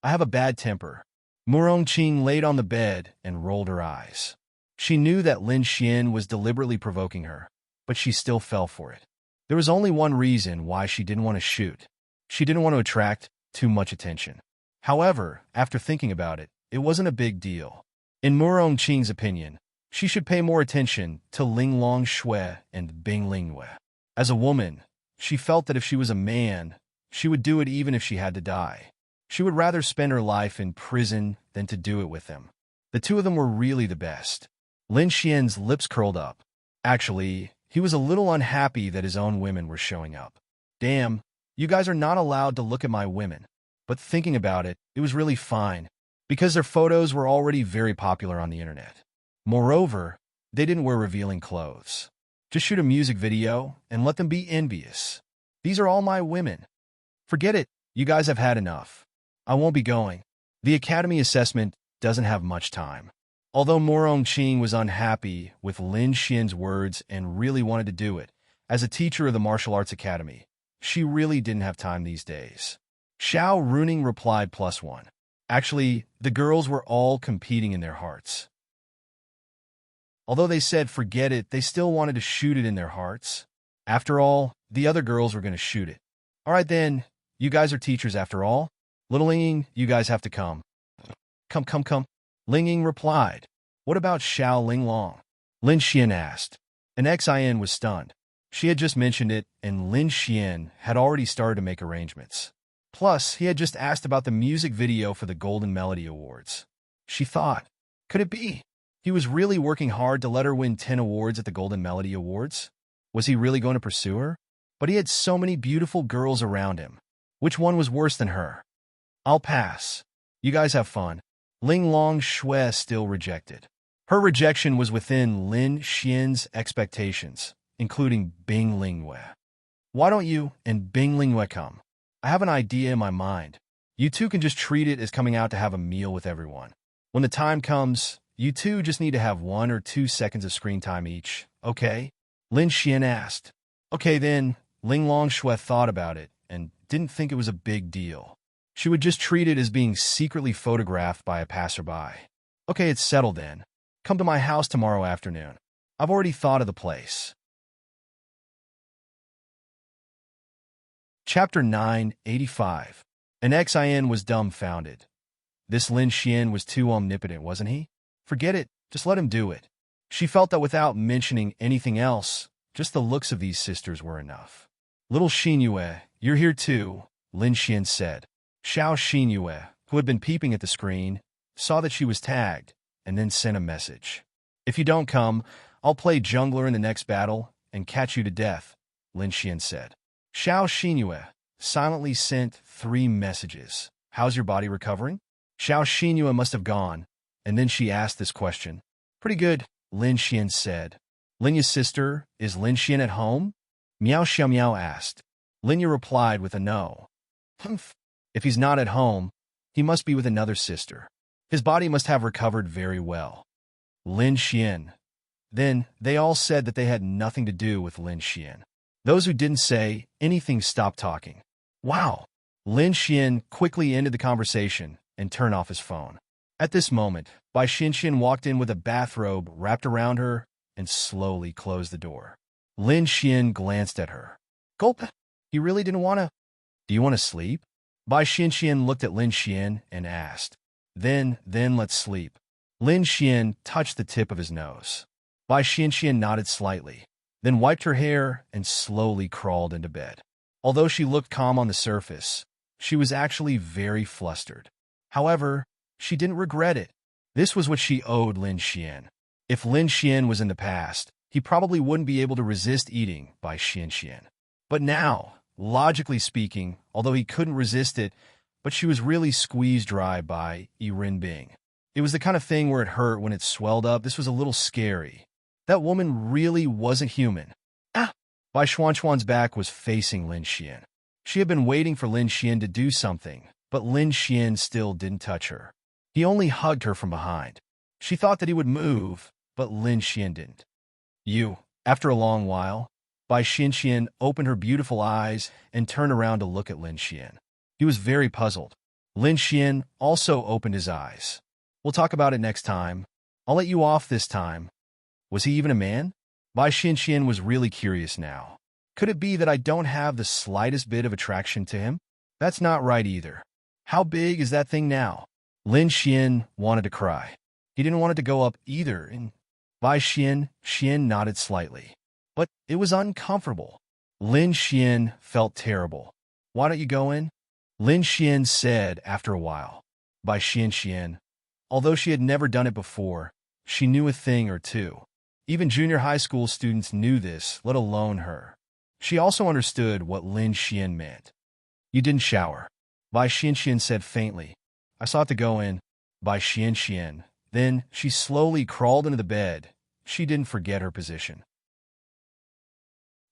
I have a bad temper. Morong Qing laid on the bed and rolled her eyes. She knew that Lin Xian was deliberately provoking her, but she still fell for it. There was only one reason why she didn't want to shoot. She didn't want to attract too much attention. However, after thinking about it, it wasn't a big deal. In Morong Qing's opinion, she should pay more attention to Ling Long Shui and Bing Lingwei. As a woman, she felt that if she was a man, she would do it even if she had to die. She would rather spend her life in prison than to do it with him. The two of them were really the best. Lin Xian's lips curled up. Actually, he was a little unhappy that his own women were showing up. Damn, you guys are not allowed to look at my women. But thinking about it, it was really fine, because their photos were already very popular on the internet. Moreover, they didn't wear revealing clothes. Just shoot a music video and let them be envious. These are all my women. Forget it, you guys have had enough. I won't be going. The academy assessment doesn't have much time. Although Morong Qing was unhappy with Lin Xian's words and really wanted to do it, as a teacher of the martial arts academy, she really didn't have time these days. Xiao Runing replied +1. Actually, the girls were all competing in their hearts. Although they said forget it, they still wanted to shoot it in their hearts. After all, the other girls were going to shoot it. All right then, you guys are teachers after all. Little Linging, you guys have to come. Come. Linging replied. What about Xiao Linglong? Lin Xian asked. An Xin was stunned. She had just mentioned it, and Lin Xian had already started to make arrangements. Plus, he had just asked about the music video for the Golden Melody Awards. She thought, could it be? He was really working hard to let her win 10 awards at the Golden Melody Awards? Was he really going to pursue her? But he had so many beautiful girls around him. Which one was worse than her? I'll pass. You guys have fun. Ling Long Shui still rejected. Her rejection was within Lin Xian's expectations, including Bing Lingwei. Why don't you and Bing Lingwei come? I have an idea in my mind. You two can just treat it as coming out to have a meal with everyone. When the time comes, you two just need to have 1 or 2 seconds of screen time each, okay? Lin Xian asked. Okay then, Ling Long Shui thought about it and didn't think it was a big deal. She would just treat it as being secretly photographed by a passerby. Okay, it's settled then. Come to my house tomorrow afternoon. I've already thought of the place. Chapter 985. An Xin was dumbfounded. This Lin Xian was too omnipotent, wasn't he? Forget it, just let him do it. She felt that without mentioning anything else, just the looks of these sisters were enough. Little Xinyue, you're here too, Lin Xian said. Xiao Xinyue, who had been peeping at the screen, saw that she was tagged, and then sent a message. If you don't come, I'll play jungler in the next battle and catch you to death, Lin Xian said. Xiao Xinyue silently sent 3 messages. How's your body recovering? Xiao Xinyue must have gone, and then she asked this question. Pretty good, Lin Xian said. Linya's sister, is Lin Xian at home? Miao Xiaomiao asked. Linya replied with a no. Humph. If he's not at home, he must be with another sister. His body must have recovered very well. Lin Xian. Then they all said that they had nothing to do with Lin Xian. Those who didn't say anything stopped talking. Wow. Lin Xian quickly ended the conversation and turned off his phone. At this moment, Bai Xianxian walked in with a bathrobe wrapped around her and slowly closed the door. Lin Xian glanced at her. Gulp. You really didn't want to? Do you want to sleep? Bai Xianxian looked at Lin Xian and asked. Then let's sleep. Lin Xian touched the tip of his nose. Bai Xianxian nodded slightly, then wiped her hair and slowly crawled into bed. Although she looked calm on the surface, she was actually very flustered. However, she didn't regret it. This was what she owed Lin Xian. If Lin Xian was in the past, he probably wouldn't be able to resist eating Bai Xianxian. But now, logically speaking, although he couldn't resist it, but she was really squeezed dry by Renbing. It was the kind of thing where it hurt when it swelled up. This was a little scary. That woman really wasn't human. Ah! Bai Xuanxuan's back was facing Lin Xian. She had been waiting for Lin Xian to do something, but Lin Xian still didn't touch her. He only hugged her from behind. She thought that he would move, but Lin Xian didn't. After a long while, Bai Xianxian opened her beautiful eyes and turned around to look at Lin Xian. He was very puzzled. Lin Xian also opened his eyes. We'll talk about it next time. I'll let you off this time. Was he even a man? Bai Xianxian was really curious now. Could it be that I don't have the slightest bit of attraction to him? That's not right either. How big is that thing now? Lin Xian wanted to cry. He didn't want it to go up either, and Bai Xian nodded slightly. But it was uncomfortable. Lin Xian felt terrible. Why don't you go in? Lin Xian said after a while. Bai Xianxian, although she had never done it before, she knew a thing or two. Even junior high school students knew this, let alone her. She also understood what Lin Xian meant. You didn't shower. Bai Xianxian said faintly. I sought to go in. Bai Xianxian. Then she slowly crawled into the bed. She didn't forget her position.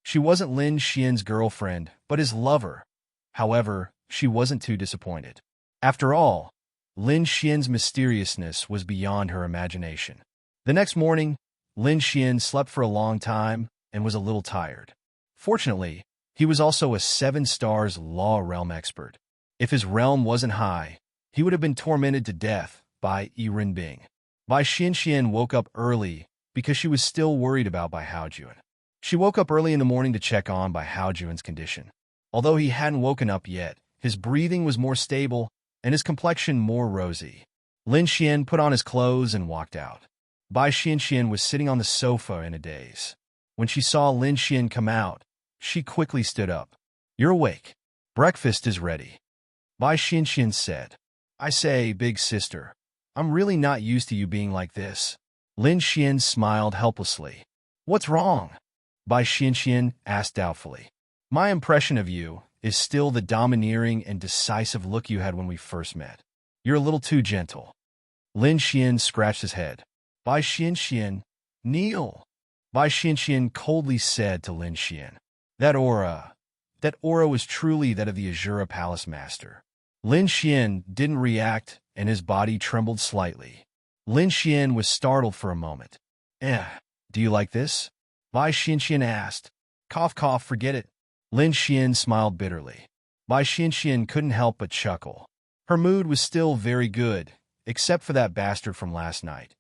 She wasn't Lin Xian's girlfriend, but his lover. However, she wasn't too disappointed. After all, Lin Xian's mysteriousness was beyond her imagination. The next morning, Lin Xian slept for a long time and was a little tired. Fortunately, he was also a 7 stars law realm expert. If his realm wasn't high, he would have been tormented to death by Renbing. Bai Xianxian woke up early because she was still worried about Bai Haojuan. She woke up early in the morning to check on Bai Haojuan's condition. Although he hadn't woken up yet, his breathing was more stable and his complexion more rosy. Lin Xian put on his clothes and walked out. Bai Xianxian was sitting on the sofa in a daze. When she saw Lin Xian come out, she quickly stood up. You're awake. Breakfast is ready. Bai Xianxian said. I say, big sister, I'm really not used to you being like this. Lin Xian smiled helplessly. What's wrong? Bai Xianxian asked doubtfully. My impression of you is still the domineering and decisive look you had when we first met. You're a little too gentle. Lin Xian scratched his head. Bai Xianxian, kneel. Bai Xianxian coldly said to Lin Xian. That aura was truly that of the Azura Palace Master. Lin Xian didn't react, and his body trembled slightly. Lin Xian was startled for a moment. Do you like this? Bai Xianxian asked. Cough, cough, forget it. Lin Xian smiled bitterly. Bai Xianxian couldn't help but chuckle. Her mood was still very good, except for that bastard from last night.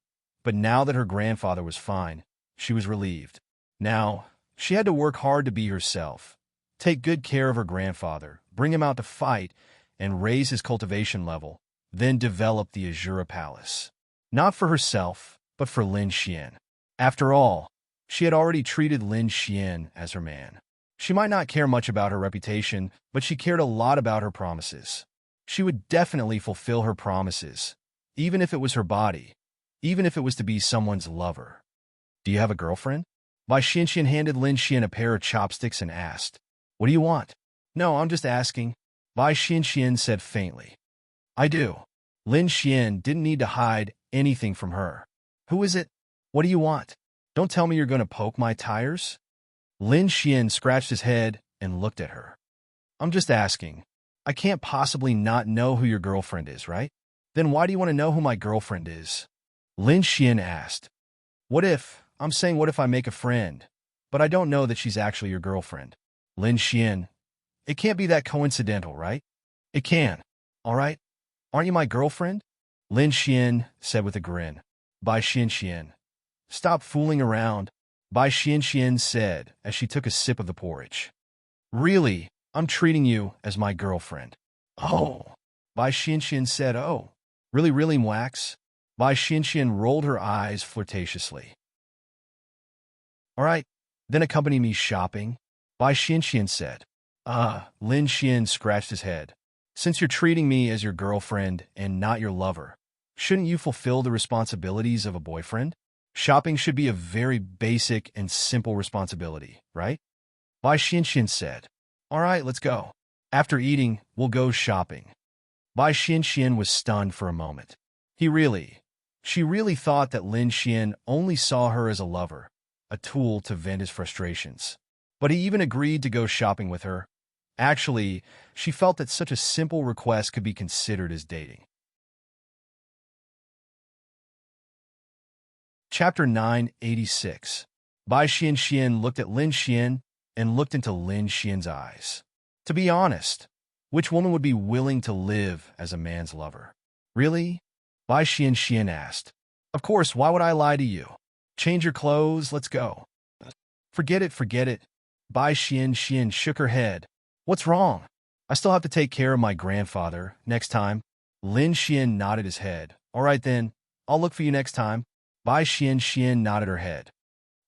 But now that her grandfather was fine, she was relieved. Now, she had to work hard to be herself. take good care of her grandfather, bring him out to fight, and raise his cultivation level, then develop the Azura Palace. Not for herself, but for Lin Xian. After all, she had already treated Lin Xian as her man. She might not care much about her reputation, but she cared a lot about her promises. She would definitely fulfill her promises, even if it was her body, even if it was to be someone's lover. Do you have a girlfriend? Bai Xianxian handed Lin Xian a pair of chopsticks and asked, What do you want? No, I'm just asking, Bai Xianxian said faintly. I do. Lin Xian didn't need to hide anything from her. Who is it? What do you want? Don't tell me you're going to poke my tires? Lin Xian scratched his head and looked at her. I'm just asking. I can't possibly not know who your girlfriend is, right? Then why do you want to know who my girlfriend is? Lin Xian asked. What if I make a friend, but I don't know that she's actually your girlfriend? Lin Xian, it can't be that coincidental, right? It can. All right? Aren't you my girlfriend? Lin Xian said with a grin. Bai Xianxian, stop fooling around, Bai Xianxian said as she took a sip of the porridge. Really, I'm treating you as my girlfriend. Oh, Bai Xianxian said, oh, really, Mwax? Bai Xianxian rolled her eyes flirtatiously. All right, then accompany me shopping, Bai Xianxian said. Lin Xian scratched his head. Since you're treating me as your girlfriend and not your lover, shouldn't you fulfill the responsibilities of a boyfriend? Shopping should be a very basic and simple responsibility, right? Bai Xianxian said. All right, let's go. After eating, we'll go shopping. Bai Xianxian was stunned for a moment. She really thought that Lin Xian only saw her as a lover, a tool to vent his frustrations. But he even agreed to go shopping with her. Actually, she felt that such a simple request could be considered as dating. Chapter 986. Bai Xianxian looked at Lin Xian and looked into Lin Xian's eyes. To be honest, which woman would be willing to live as a man's lover? Really? Bai Xianxian asked. Of course, why would I lie to you? Change your clothes, let's go. Forget it. Bai Xianxian shook her head. What's wrong? I still have to take care of my grandfather next time. Lin Xian nodded his head. All right then, I'll look for you next time. Bai Xianxian nodded her head.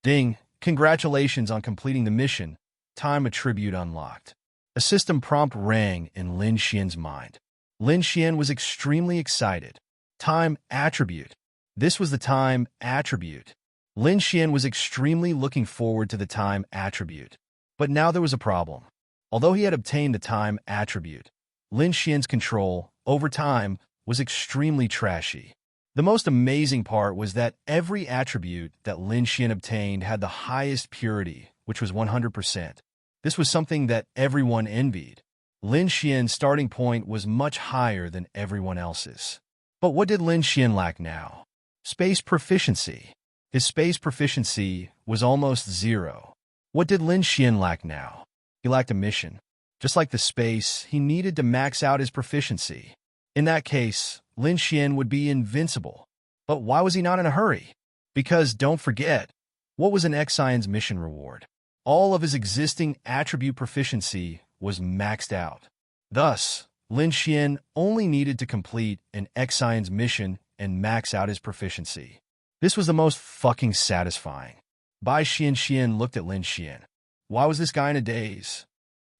Ding, congratulations on completing the mission. Time attribute unlocked. A system prompt rang in Lin Xian's mind. Lin Xian was extremely excited. Time attribute. This was the time attribute. Lin Xian was extremely looking forward to the time attribute. But now there was a problem. Although he had obtained the time attribute, Lin Xian's control over time was extremely trashy. The most amazing part was that every attribute that Lin Xian obtained had the highest purity, which was 100%. This was something that everyone envied. Lin Xian's starting point was much higher than everyone else's. But what did Lin Xian lack now? Space proficiency. His space proficiency was almost 0. What did Lin Xian lack now? He lacked a mission. Just like the space, he needed to max out his proficiency. In that case, Lin Xian would be invincible. But why was he not in a hurry? Because, don't forget, what was an Xian's mission reward? All of his existing attribute proficiency was maxed out. Thus, Lin Xian only needed to complete an Xian's mission and max out his proficiency. This was the most fucking satisfying. Bai Xianxian looked at Lin Xian. Why was this guy in a daze?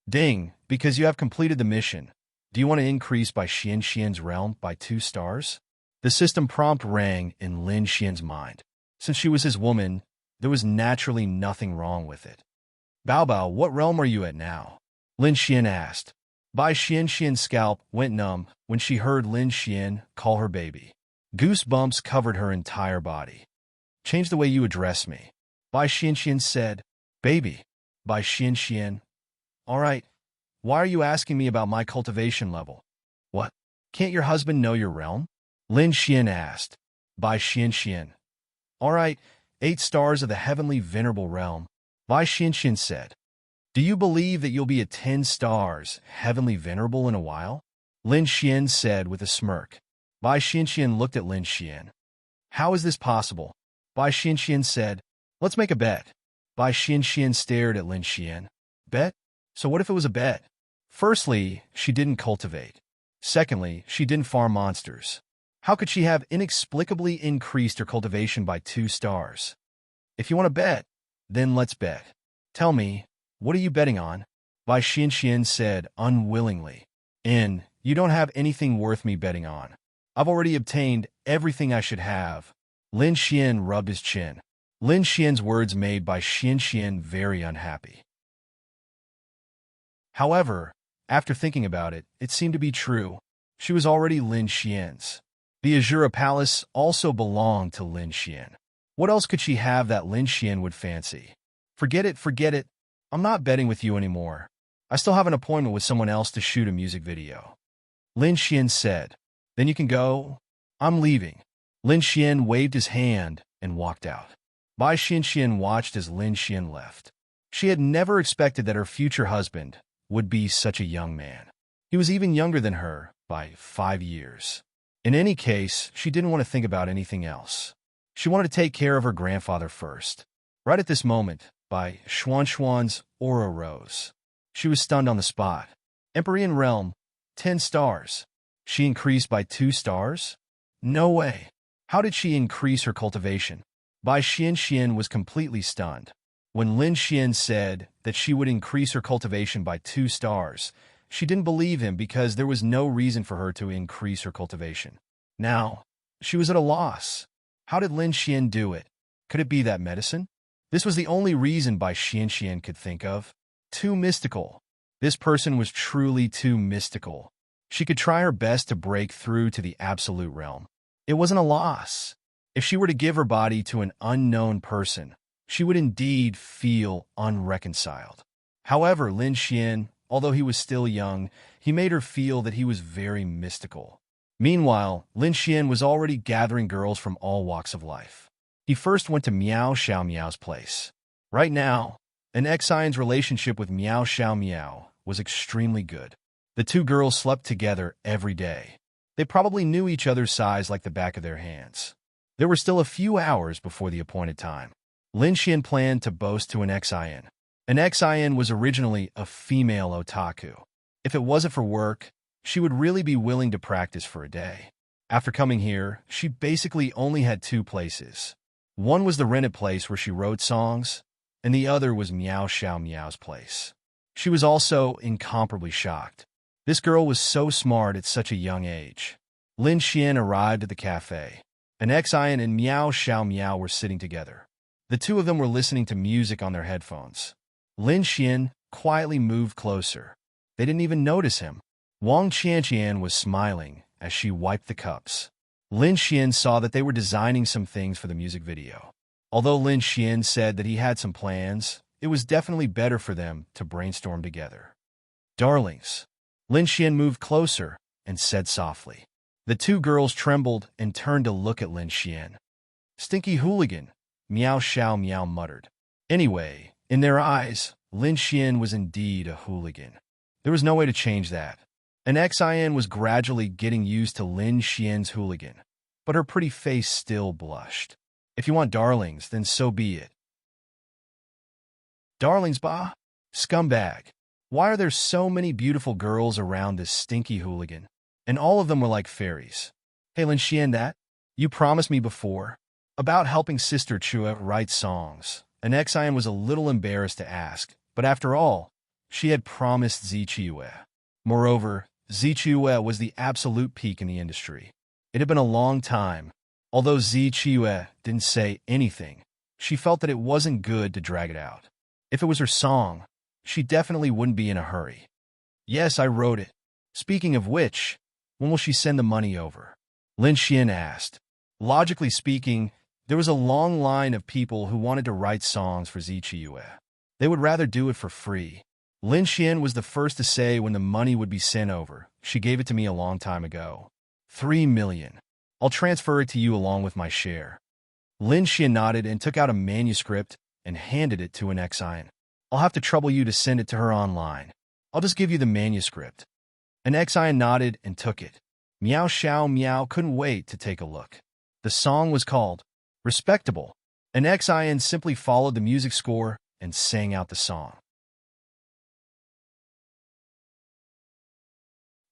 Ding, because you have completed the mission. Do you want to increase Bai Xianxian's realm by 2 stars? The system prompt rang in Lin Xian's mind. Since she was his woman, there was naturally nothing wrong with it. Bao, what realm are you at now? Lin Xian asked. Bai Xianxian's scalp went numb when she heard Lin Xian call her baby. Goosebumps covered her entire body. Change the way you address me. Bai Xianxian said. Baby. Bai Xianxian. All right. Why are you asking me about my cultivation level? What? Can't your husband know your realm? Lin Xian asked. Bai Xianxian. All right, 8 stars of the heavenly venerable realm. Bai Xianxian said. Do you believe that you'll be at 10 stars heavenly venerable in a while? Lin Xian said with a smirk. Bai Xianxian looked at Lin Xian. How is this possible? Bai Xianxian said. Let's make a bet. Bai Xianxian stared at Lin Xian. Bet? So what if it was a bet? Firstly, she didn't cultivate. Secondly, she didn't farm monsters. How could she have inexplicably increased her cultivation by 2 stars? If you want to bet, then let's bet. Tell me, what are you betting on? Bai Xianxian said unwillingly. You don't have anything worth me betting on. I've already obtained everything I should have. Lin Xian rubbed his chin. Lin Xian's words made Bai Xianxian very unhappy. However, after thinking about it, it seemed to be true. She was already Lin Xian's. The Azura Palace also belonged to Lin Xian. What else could she have that Lin Xian would fancy? Forget it, forget it. I'm not betting with you anymore. I still have an appointment with someone else to shoot a music video. Lin Xian said. Then you can go. I'm leaving. Lin Xian waved his hand and walked out. Bai Xianxian watched as Lin Xian left. She had never expected that her future husband would be such a young man. He was even younger than her by 5 years. In any case, she didn't want to think about anything else. She wanted to take care of her grandfather first. Right at this moment, Bai Xuanxuan's aura rose. She was stunned on the spot. Empyrean Realm, 10 stars. She increased by 2 stars? No way. How did she increase her cultivation? Bai Xianxian was completely stunned. When Lin Xian said that she would increase her cultivation by 2 stars, she didn't believe him because there was no reason for her to increase her cultivation. Now, she was at a loss. How did Lin Xian do it? Could it be that medicine? This was the only reason Bai Xianxian could think of. Too mystical. This person was truly too mystical. She could try her best to break through to the absolute realm. It wasn't a loss. If she were to give her body to an unknown person, she would indeed feel unreconciled. However, Lin Xian, although he was still young, he made her feel that he was very mystical. Meanwhile, Lin Xian was already gathering girls from all walks of life. He first went to Miao Xiao Miao's place. Right now, an Xian's relationship with Miao Xiao Miao was extremely good. The two girls slept together every day. They probably knew each other's size like the back of their hands. There were still a few hours before the appointed time. Lin Xian planned to boast to an Xian. An Xian was originally a female otaku. If it wasn't for work, she would really be willing to practice for a day. After coming here, she basically only had 2 places. One was the rented place where she wrote songs, and the other was Miao Xiao Miao's place. She was also incomparably shocked. This girl was so smart at such a young age. Lin Xian arrived at the cafe. An Xian and Miao Xiao Miao were sitting together. The two of them were listening to music on their headphones. Lin Xian quietly moved closer. They didn't even notice him. Wang Qianqian was smiling as she wiped the cups. Lin Xian saw that they were designing some things for the music video. Although Lin Xian said that he had some plans, it was definitely better for them to brainstorm together. Darlings. Lin Xian moved closer and said softly. The two girls trembled and turned to look at Lin Xian. Stinky hooligan, Miao Xiao Miao muttered. Anyway, in their eyes, Lin Xian was indeed a hooligan. There was no way to change that. An Xian was gradually getting used to Lin Xian's hooligan, but her pretty face still blushed. If you want darlings, then so be it. Darlings, bah? Scumbag. Why are there so many beautiful girls around this stinky hooligan? And all of them were like fairies. Hey Lin Xian, that? You promised me before about helping Sister Chua write songs. An Xian was a little embarrassed to ask, but after all, she had promised Zichue. Moreover, Zichue was the absolute peak in the industry. It had been a long time. Although Zichue didn't say anything, she felt that it wasn't good to drag it out. If it was her song, she definitely wouldn't be in a hurry. Yes, I wrote it. Speaking of which, when will she send the money over? Lin Xian asked. Logically speaking, there was a long line of people who wanted to write songs for Zichue. They would rather do it for free. Lin Xian was the first to say when the money would be sent over. She gave it to me a long time ago. 3 million. I'll transfer it to you along with my share. Lin Xian nodded and took out a manuscript and handed it to an Xian. I'll have to trouble you to send it to her online. I'll just give you the manuscript. An Xian nodded and took it. Miao Xiao Miao couldn't wait to take a look. The song was called Respectable. An Xian simply followed the music score and sang out the song.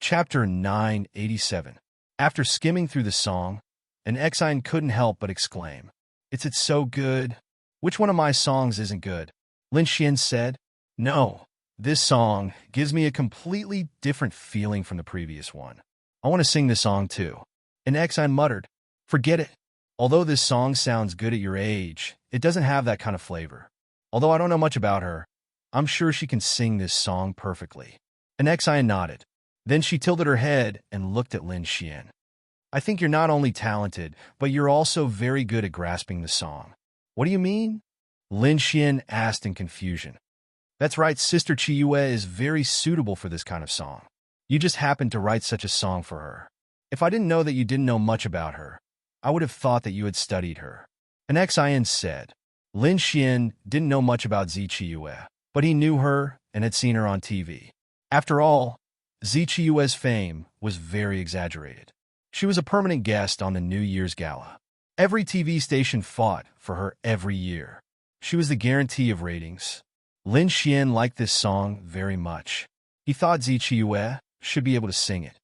Chapter 987. After skimming through the song, an Exine couldn't help but exclaim, It's so good. Which one of my songs isn't good? Lin Xian said. No, this song gives me a completely different feeling from the previous one. I want to sing this song too. An Exine muttered, Forget it. Although this song sounds good at your age, it doesn't have that kind of flavor. Although I don't know much about her, I'm sure she can sing this song perfectly. An Exine nodded. Then she tilted her head and looked at Lin Xian. I think you're not only talented, but you're also very good at grasping the song. What do you mean? Lin Xian asked in confusion. That's right, Sister Chiyue is very suitable for this kind of song. You just happened to write such a song for her. If I didn't know that you didn't know much about her, I would have thought that you had studied her. An Exine said. Lin Xian didn't know much about Zi Chiyue, but he knew her and had seen her on TV. After all, Zi Chiyue's fame was very exaggerated. She was a permanent guest on the New Year's Gala. Every TV station fought for her every year. She was the guarantee of ratings. Lin Xian liked this song very much. He thought Zi Chiyue should be able to sing it.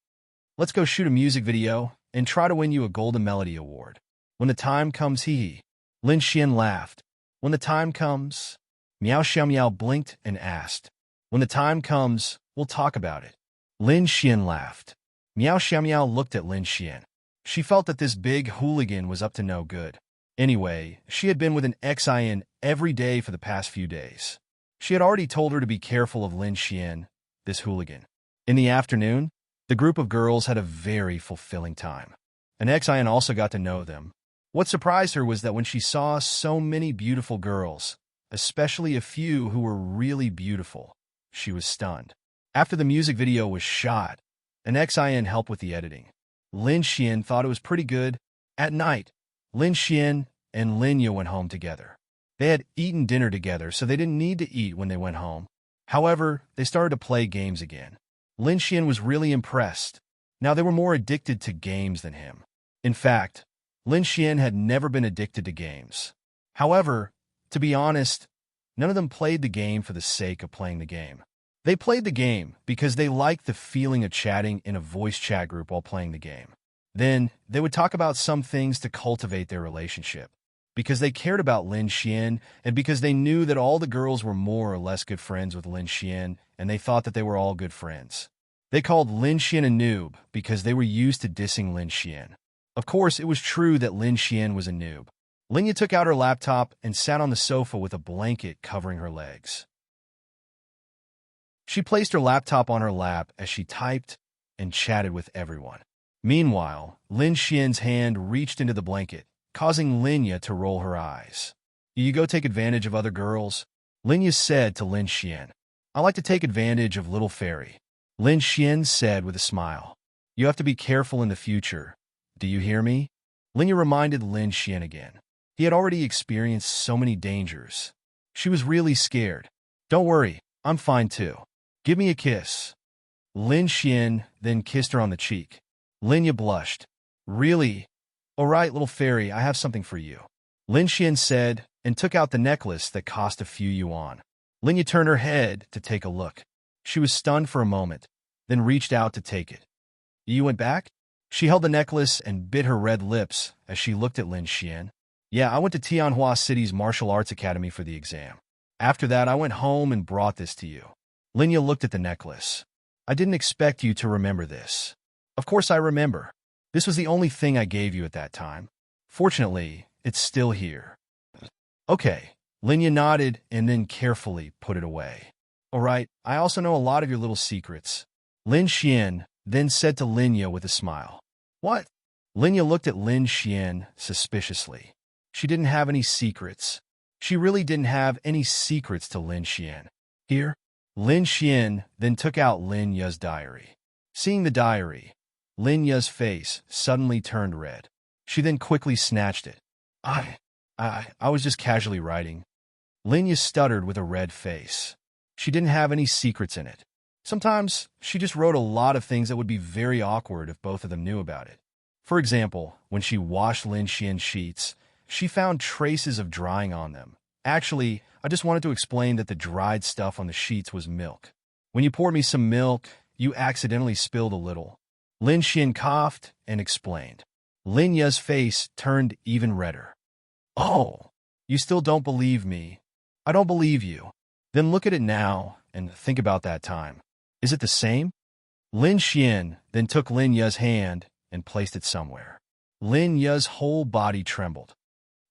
Let's go shoot a music video and try to win you a Golden Melody Award. When the time comes, hee. Lin Xian laughed. When the time comes, Miao Xiaomiao blinked and asked. When the time comes, we'll talk about it. Lin Xian laughed. Miao Xiaomiao looked at Lin Xian. She felt that this big hooligan was up to no good. Anyway, she had been with an Exine every day for the past few days. She had already told her to be careful of Lin Xian, this hooligan. In the afternoon, the group of girls had a very fulfilling time. An Exine also got to know them. What surprised her was that when she saw so many beautiful girls, especially a few who were really beautiful, she was stunned. After the music video was shot, an Exine helped with the editing. Lin Xian thought it was pretty good. At night, Lin Xian and Lin Ye went home together. They had eaten dinner together, so they didn't need to eat when they went home. However, they started to play games again. Lin Xian was really impressed. Now they were more addicted to games than him. In fact, Lin Xian had never been addicted to games. However, to be honest, none of them played the game for the sake of playing the game. They played the game because they liked the feeling of chatting in a voice chat group while playing the game. Then, they would talk about some things to cultivate their relationship. Because they cared about Lin Xian, and because they knew that all the girls were more or less good friends with Lin Xian, and they thought that they were all good friends. They called Lin Xian a noob because they were used to dissing Lin Xian. Of course, it was true that Lin Xian was a noob. Lin Ye took out her laptop and sat on the sofa with a blanket covering her legs. She placed her laptop on her lap as she typed and chatted with everyone. Meanwhile, Lin Xian's hand reached into the blanket, causing Lin Ye to roll her eyes. You go take advantage of other girls? Lin Ye said to Lin Xian. I like to take advantage of little fairy. Lin Xian said with a smile. You have to be careful in the future. Do you hear me? Lin Ye reminded Lin Xian again. He had already experienced so many dangers. She was really scared. Don't worry, I'm fine too. Give me a kiss. Lin Xian then kissed her on the cheek. Lin Ye blushed. Really? All right, little fairy, I have something for you. Lin Xian said, and took out the necklace that cost a few yuan. Lin Ye turned her head to take a look. She was stunned for a moment, then reached out to take it. You went back? She held the necklace and bit her red lips as she looked at Lin Xian. Yeah, I went to Tianhua City's martial arts academy for the exam. After that, I went home and brought this to you. Lin Ye looked at the necklace. I didn't expect you to remember this. Of course I remember. This was the only thing I gave you at that time. Fortunately, it's still here. Okay. Lin Ye nodded and then carefully put it away. All right, I also know a lot of your little secrets. Lin Xian then said to Lin Ye with a smile. What? Lin Ye looked at Lin Xian suspiciously. She didn't have any secrets. She really didn't have any secrets to Lin Xian. Here? Lin Xian then took out Lin Ye's diary. Seeing the diary, Lin Ye's face suddenly turned red. She then quickly snatched it. I was just casually writing. Lin Ye stuttered with a red face. She didn't have any secrets in it. Sometimes, she just wrote a lot of things that would be very awkward if both of them knew about it. For example, when she washed Lin Xian's sheets, she found traces of drying on them. Actually, I just wanted to explain that the dried stuff on the sheets was milk. When you poured me some milk, You accidentally spilled a little. Lin Xian coughed and explained. Lin Ya's face turned even redder. Oh, you still don't believe me. I don't believe you. Then look at it now and think about that time. Is it the same? Lin Xian then took Lin Ya's hand and placed it somewhere. Lin Ya's whole body trembled.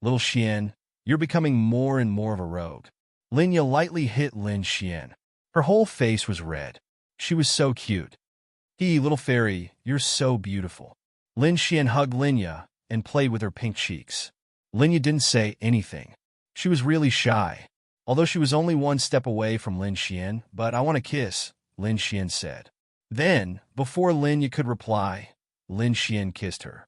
Little Xian, you're becoming more and more of a rogue. Lin Ya lightly hit Lin Xian. Her whole face was red. She was so cute. Little fairy, you're so beautiful. Lin Xian hugged Lin Ya and played with her pink cheeks. Lin Ya didn't say anything. She was really shy, although she was only one step away from Lin Xian. But I want to kiss, Lin Xian said. Then, before Lin Ya could reply, Lin Xian kissed her.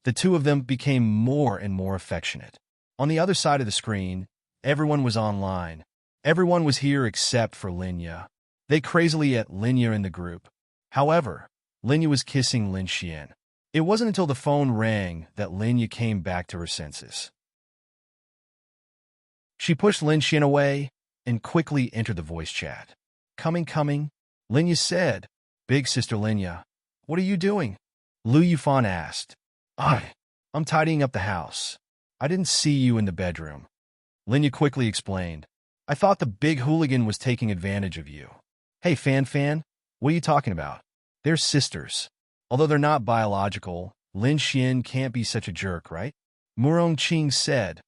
The two of them became more and more affectionate. On the other side of the screen, everyone was online. Everyone was here except for Lin Ya. They crazily at Lin Ya in the group. However, Lin Ya was kissing Lin Xian. It wasn't until the phone rang that Lin Ya came back to her senses. She pushed Lin Xian away and quickly entered the voice chat. Coming, Lin Ya said. Big sister Lin Ya, what are you doing? Lu Yufan asked. I'm tidying up the house. I didn't see you in the bedroom. Lin Ya quickly explained. I thought the big hooligan was taking advantage of you. Hey, Fan, what are you talking about? They're sisters. Although they're not biological, Lin Xian can't be such a jerk, right? Murong Qing said.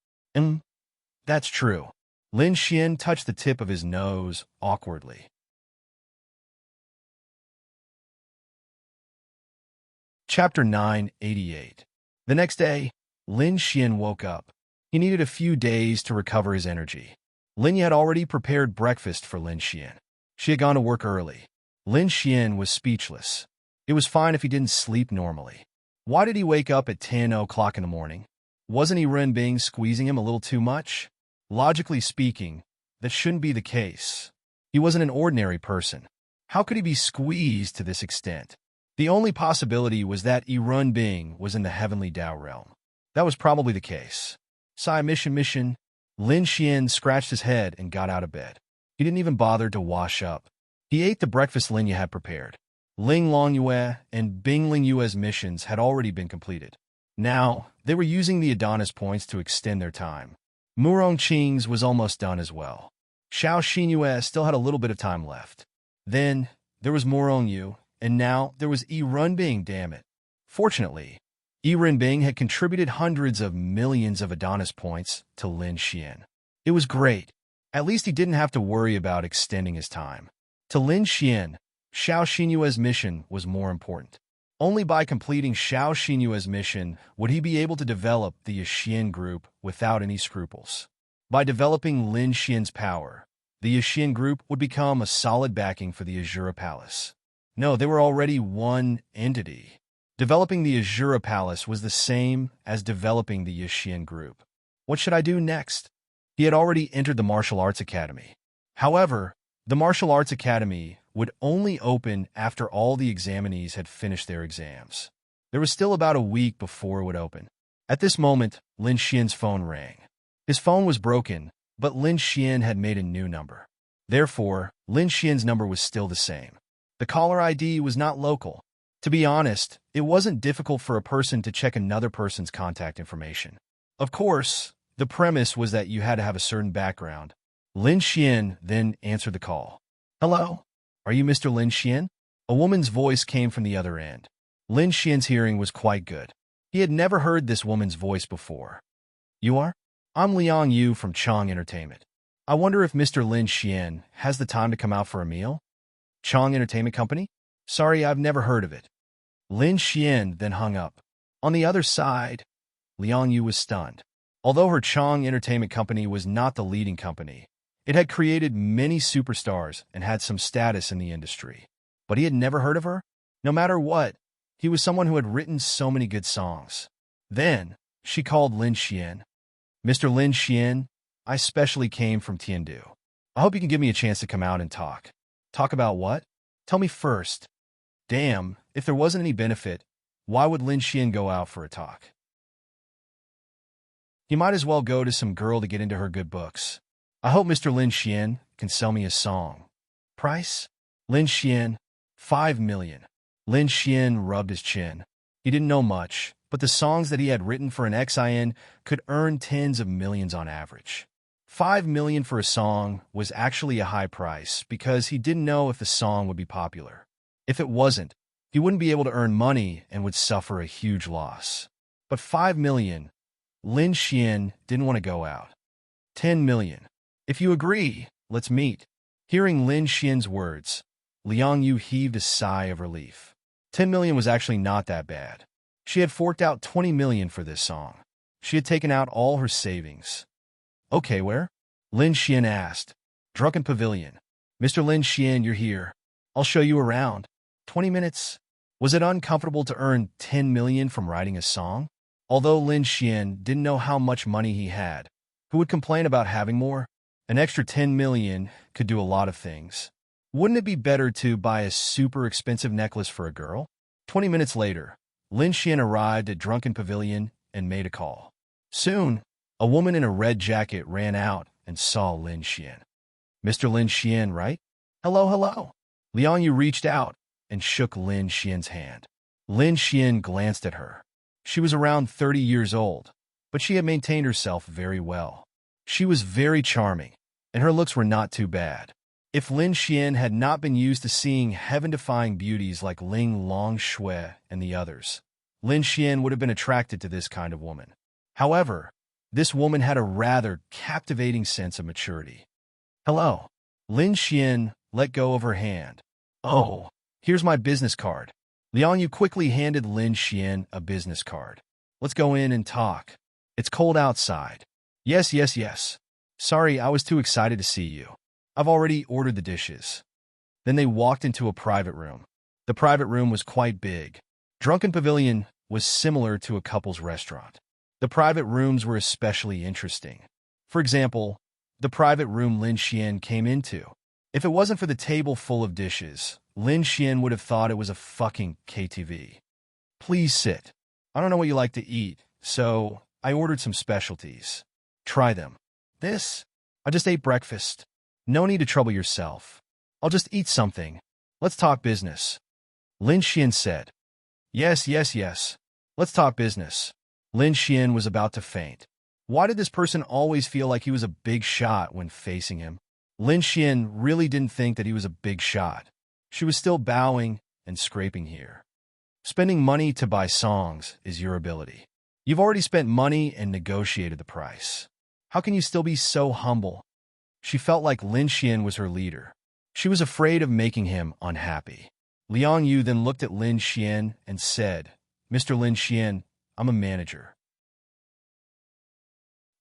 That's true. Lin Xian touched the tip of his nose awkwardly. Chapter 988. The next day, Lin Xian woke up. He needed a few days to recover his energy. Lin Ya had already prepared breakfast for Lin Xian. She had gone to work early. Lin Xian was speechless. It was fine if he didn't sleep normally. Why did he wake up at 10 o'clock in the morning? Wasn't Renbing squeezing him a little too much? Logically speaking, that shouldn't be the case. He wasn't an ordinary person. How could he be squeezed to this extent? The only possibility was that Renbing was in the heavenly Dao realm. That was probably the case. Sigh, mission. Lin Xian scratched his head and got out of bed. He didn't even bother to wash up. He ate the breakfast Lin Ya had prepared. Ling Longyue and Bing Ling Yue's missions had already been completed. Now, they were using the Adonis points to extend their time. Murong Qing's was almost done as well. Xiao Xinyue still had a little bit of time left. Then, there was Murong Yu, and now there was Renbing, damn it. Fortunately, Renbing had contributed hundreds of millions of Adonis points to Lin Xian. It was great. At least he didn't have to worry about extending his time. To Lin Xian, Xiao Xinyue's mission was more important. Only by completing Xiao Xinyue's mission would he be able to develop the Yixian group without any scruples. By developing Lin Xian's power, the Yixian group would become a solid backing for the Azura Palace. No, they were already one entity. Developing the Azura Palace was the same as developing the Yixian group. What should I do next? He had already entered the Martial Arts Academy. However, the Martial Arts Academy would only open after all the examinees had finished their exams. There was still about a week before it would open. At this moment, Lin Xian's phone rang. His phone was broken, but Lin Xian had made a new number. Therefore, Lin Xian's number was still the same. The caller ID was not local. To be honest, it wasn't difficult for a person to check another person's contact information. Of course, the premise was that you had to have a certain background. Lin Xian then answered the call. Hello? Are you Mr. Lin Xian? A woman's voice came from the other end. Lin Xian's hearing was quite good. He had never heard this woman's voice before. You are? I'm Liang Yu from Chong Entertainment. I wonder if Mr. Lin Xian has the time to come out for a meal? Chong Entertainment Company? Sorry, I've never heard of it. Lin Xian then hung up. On the other side, Liang Yu was stunned. Although her Chong Entertainment Company was not the leading company, it had created many superstars and had some status in the industry. But he had never heard of her? No matter what, he was someone who had written so many good songs. Then, she called Lin Xian. Mr. Lin Xian, I specially came from Tiandu. I hope you can give me a chance to come out and talk. Talk about what? Tell me first. Damn, if there wasn't any benefit, why would Lin Xian go out for a talk? He might as well go to some girl to get into her good books. I hope Mr. Lin Xian can sell me a song. Price? Lin Xian, 5 million. Lin Xian rubbed his chin. He didn't know much, but the songs that he had written for an XIN could earn tens of millions on average. 5 million for a song was actually a high price because he didn't know if the song would be popular. If it wasn't, he wouldn't be able to earn money and would suffer a huge loss. But 5 million, Lin Xian didn't want to go out. 10 million. If you agree, let's meet. Hearing Lin Xian's words, Liang Yu heaved a sigh of relief. 10 million was actually not that bad. She had forked out 20 million for this song. She had taken out all her savings. Okay, where? Lin Xian asked. Drunken Pavilion. Mr. Lin Xian, you're here. I'll show you around. 20 minutes? Was it uncomfortable to earn 10 million from writing a song? Although Lin Xian didn't know how much money he had, who would complain about having more? An extra 10 million could do a lot of things. Wouldn't it be better to buy a super expensive necklace for a girl? 20 minutes later, Lin Xian arrived at Drunken Pavilion and made a call. Soon, a woman in a red jacket ran out and saw Lin Xian. Mr. Lin Xian, right? Hello, hello. Liang Yu reached out and shook Lin Xian's hand. Lin Xian glanced at her. She was around 30 years old, but she had maintained herself very well. She was very charming, and her looks were not too bad. If Lin Xian had not been used to seeing heaven-defying beauties like Ling Longshui and the others, Lin Xian would have been attracted to this kind of woman. However, this woman had a rather captivating sense of maturity. Hello. Lin Xian let go of her hand. Oh, here's my business card. Liang Yu quickly handed Lin Xian a business card. Let's go in and talk. It's cold outside. Yes, yes, yes. Sorry, I was too excited to see you. I've already ordered the dishes. Then they walked into a private room. The private room was quite big. Drunken Pavilion was similar to a couple's restaurant. The private rooms were especially interesting. For example, the private room Lin Xian came into. If it wasn't for the table full of dishes, Lin Xian would have thought it was a fucking KTV. Please sit. I don't know what you like to eat, so I ordered some specialties. Try them. This? I just ate breakfast. No need to trouble yourself. I'll just eat something. Let's talk business. Lin Xian said. Yes, yes, yes. Let's talk business. Lin Xian was about to faint. Why did this person always feel like he was a big shot when facing him? Lin Xian really didn't think that he was a big shot. She was still bowing and scraping here. Spending money to buy songs is your ability. You've already spent money and negotiated the price. How can you still be so humble? She felt like Lin Xian was her leader. She was afraid of making him unhappy. Liang Yu then looked at Lin Xian and said, Mr. Lin Xian, I'm a manager.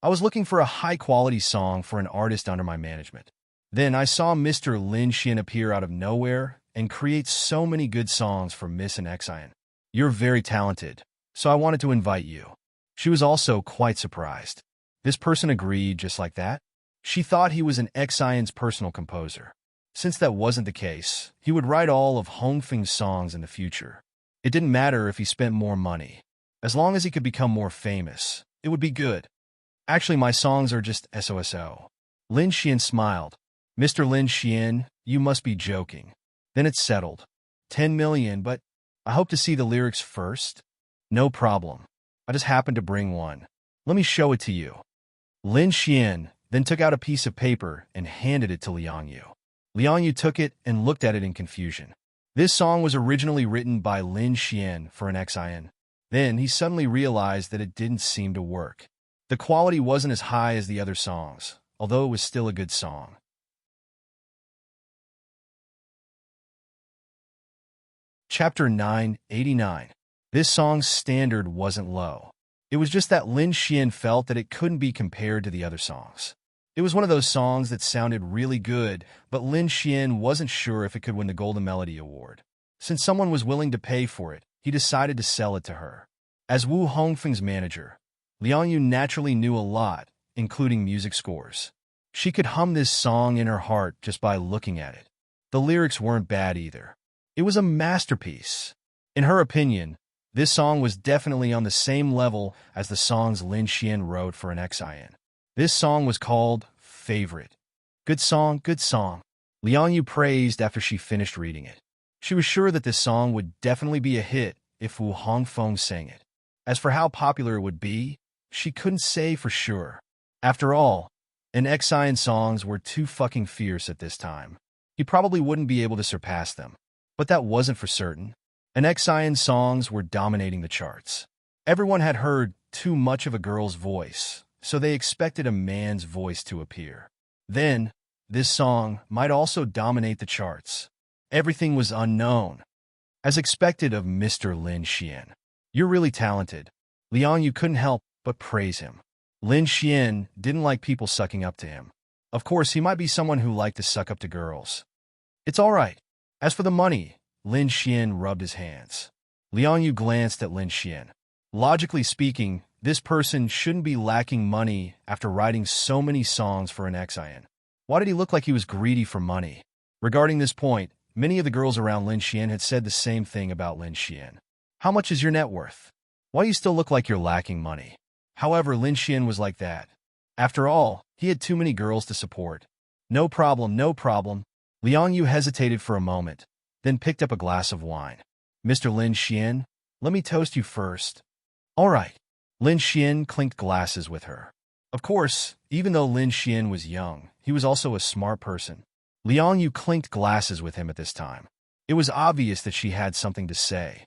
I was looking for a high-quality song for an artist under my management. Then I saw Mr. Lin Xian appear out of nowhere and create so many good songs for Miss and Xian. You're very talented, so I wanted to invite you. She was also quite surprised. This person agreed just like that? She thought he was an Xian's personal composer. Since that wasn't the case, he would write all of Hongfeng's songs in the future. It didn't matter if he spent more money. As long as he could become more famous, it would be good. Actually, my songs are just SOSO. Lin Xian smiled. Mr. Lin Xian, you must be joking. Then it's settled. 10 million, but I hope to see the lyrics first. No problem. I just happened to bring one. Let me show it to you. Lin Xian then took out a piece of paper and handed it to Liang Yu. Liang Yu took it and looked at it in confusion. This song was originally written by Lin Xian for an Xian. Then he suddenly realized that it didn't seem to work. The quality wasn't as high as the other songs, although it was still a good song. Chapter 989. This song's standard wasn't low. It was just that Lin Xian felt that it couldn't be compared to the other songs. It was one of those songs that sounded really good, but Lin Xian wasn't sure if it could win the Golden Melody Award. Since someone was willing to pay for it, he decided to sell it to her. As Wu Hongfeng's manager, Liang Yu naturally knew a lot, including music scores. She could hum this song in her heart just by looking at it. The lyrics weren't bad either. It was a masterpiece. In her opinion, this song was definitely on the same level as the songs Lin Xian wrote for an Xian. This song was called Favorite. Good song, good song. Liang Yu praised after she finished reading it. She was sure that this song would definitely be a hit if Wu Hongfeng sang it. As for how popular it would be, she couldn't say for sure. After all, Xian songs were too fucking fierce at this time. He probably wouldn't be able to surpass them. But that wasn't for certain. Xian songs were dominating the charts. Everyone had heard too much of a girl's voice, so they expected a man's voice to appear. Then, this song might also dominate the charts. Everything was unknown. As expected of Mr. Lin Xian. You're really talented. Liang Yu couldn't help but praise him. Lin Xian didn't like people sucking up to him. Of course, he might be someone who liked to suck up to girls. It's all right. As for the money, Lin Xian rubbed his hands. Liang Yu glanced at Lin Xian. Logically speaking, this person shouldn't be lacking money after writing so many songs for Xian. Why did he look like he was greedy for money? Regarding this point, many of the girls around Lin Xian had said the same thing about Lin Xian. How much is your net worth? Why do you still look like you're lacking money? However, Lin Xian was like that. After all, he had too many girls to support. No problem, no problem. Liang Yu hesitated for a moment, then picked up a glass of wine. Mr. Lin Xian, let me toast you first. All right. Lin Xian clinked glasses with her. Of course, even though Lin Xian was young, he was also a smart person. Liang Yu clinked glasses with him at this time. It was obvious that she had something to say.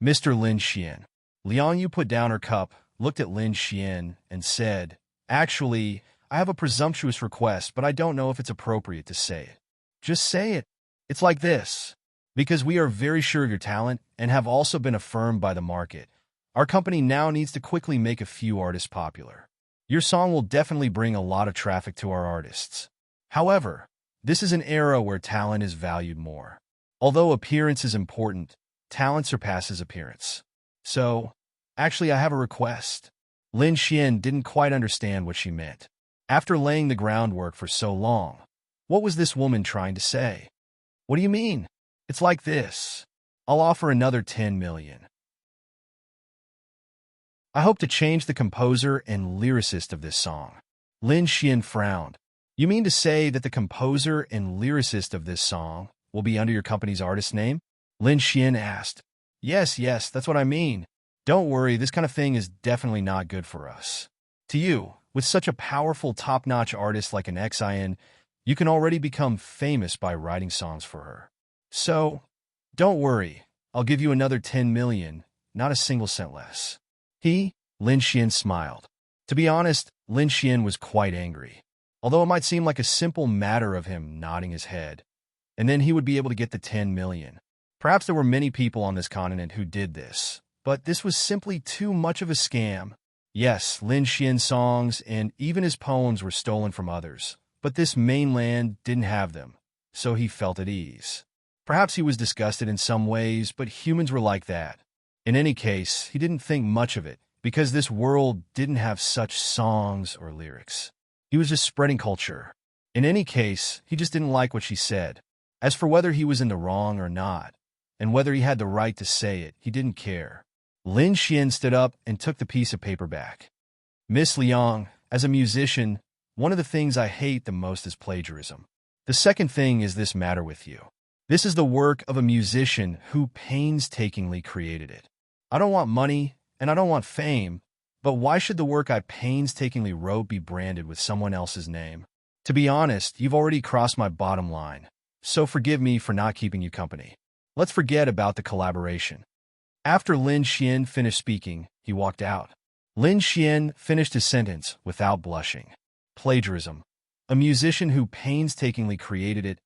Mr. Lin Xian. Liang Yu put down her cup, looked at Lin Xian, and said, Actually, I have a presumptuous request, but I don't know if it's appropriate to say it. Just say it. It's like this. Because we are very sure of your talent and have also been affirmed by the market, our company now needs to quickly make a few artists popular. Your song will definitely bring a lot of traffic to our artists. However, this is an era where talent is valued more. Although appearance is important, talent surpasses appearance. So, actually I have a request. Lin Xian didn't quite understand what she meant. After laying the groundwork for so long, what was this woman trying to say? What do you mean? It's like this. I'll offer another 10 million. I hope to change the composer and lyricist of this song. Lin Xian frowned. You mean to say that the composer and lyricist of this song will be under your company's artist name? Lin Xian asked. Yes, that's what I mean. Don't worry, this kind of thing is definitely not good for us. To you, with such a powerful top-notch artist like an Xian, you can already become famous by writing songs for her. So, don't worry, I'll give you another 10 million, not a single cent less. Lin Xian smiled. To be honest, Lin Xian was quite angry. Although it might seem like a simple matter of him nodding his head, and then he would be able to get the 10 million. Perhaps there were many people on this continent who did this, but this was simply too much of a scam. Yes, Lin Xian's songs and even his poems were stolen from others, but this mainland didn't have them, so he felt at ease. Perhaps he was disgusted in some ways, but humans were like that. In any case, he didn't think much of it, because this world didn't have such songs or lyrics. He was just spreading culture. In any case, he just didn't like what she said. As for whether he was in the wrong or not, and whether he had the right to say it, he didn't care. Lin Xian stood up and took the piece of paper back. Miss Liang, as a musician, one of the things I hate the most is plagiarism. The second thing is this matter with you. This is the work of a musician who painstakingly created it. I don't want money, and I don't want fame, but why should the work I painstakingly wrote be branded with someone else's name? To be honest, you've already crossed my bottom line, so forgive me for not keeping you company. Let's forget about the collaboration. After Lin Xian finished speaking, he walked out. Lin Xian finished his sentence without blushing. Plagiarism. A musician who painstakingly created it.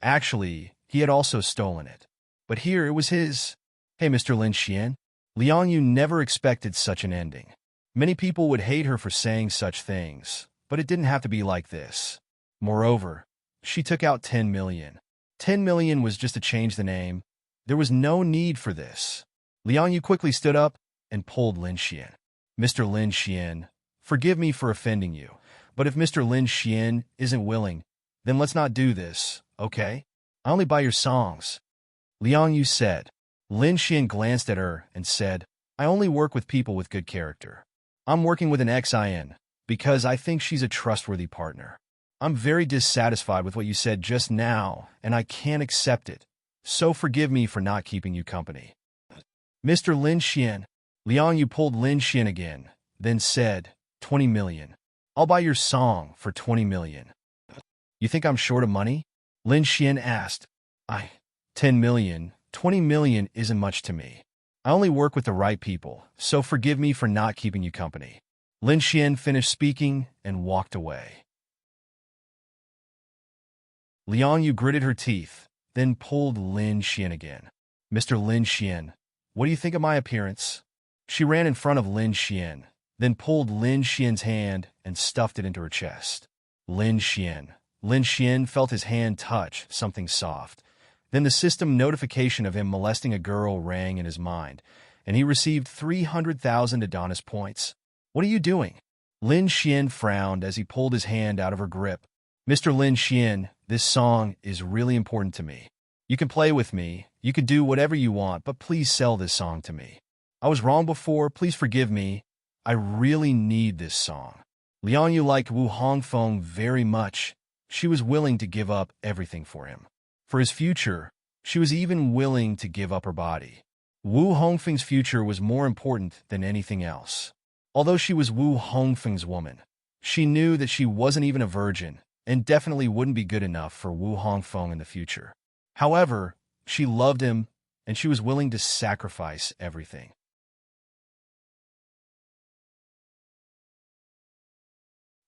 Actually, he had also stolen it. But here it was his. Hey, Mr. Lin Xian. Liang Yu never expected such an ending. Many people would hate her for saying such things, but it didn't have to be like this. Moreover, she took out 10 million. 10 million was just to change the name. There was no need for this. Liang Yu quickly stood up and pulled Lin Xian. Mr. Lin Xian, forgive me for offending you, but if Mr. Lin Xian isn't willing, then let's not do this, okay? I only buy your songs. Liang Yu said. Lin Xian glanced at her and said, I only work with people with good character. I'm working with an Xian because I think she's a trustworthy partner. I'm very dissatisfied with what you said just now, and I can't accept it. so forgive me for not keeping you company. Mr. Lin Xian. Liang Yu pulled Lin Xian again, then said, 20 million. I'll buy your song for 20 million. You think I'm short of money? Lin Xian asked. 10 million, 20 million isn't much to me. I only work with the right people, so forgive me for not keeping you company. Lin Xian finished speaking and walked away. Liang Yu gritted her teeth, then pulled Lin Xian again. Mr. Lin Xian, what do you think of my appearance? She ran in front of Lin Xian, then pulled Lin Xian's hand and stuffed it into her chest. Lin Xian. Lin Xian felt his hand touch something soft. Then the system notification of him molesting a girl rang in his mind, and he received 300,000 Adonis points. What are you doing? Lin Xian frowned as he pulled his hand out of her grip. Mr. Lin Xian, this song is really important to me. You can play with me, you can do whatever you want, but please sell this song to me. I was wrong before, please forgive me. I really need this song. Liang Yu liked Wu Hongfeng very much. She was willing to give up everything for him. For his future, she was even willing to give up her body. Wu Hongfeng's future was more important than anything else. Although she was Wu Hongfeng's woman, she knew that she wasn't even a virgin and definitely wouldn't be good enough for Wu Hongfeng in the future. However, she loved him, and she was willing to sacrifice everything.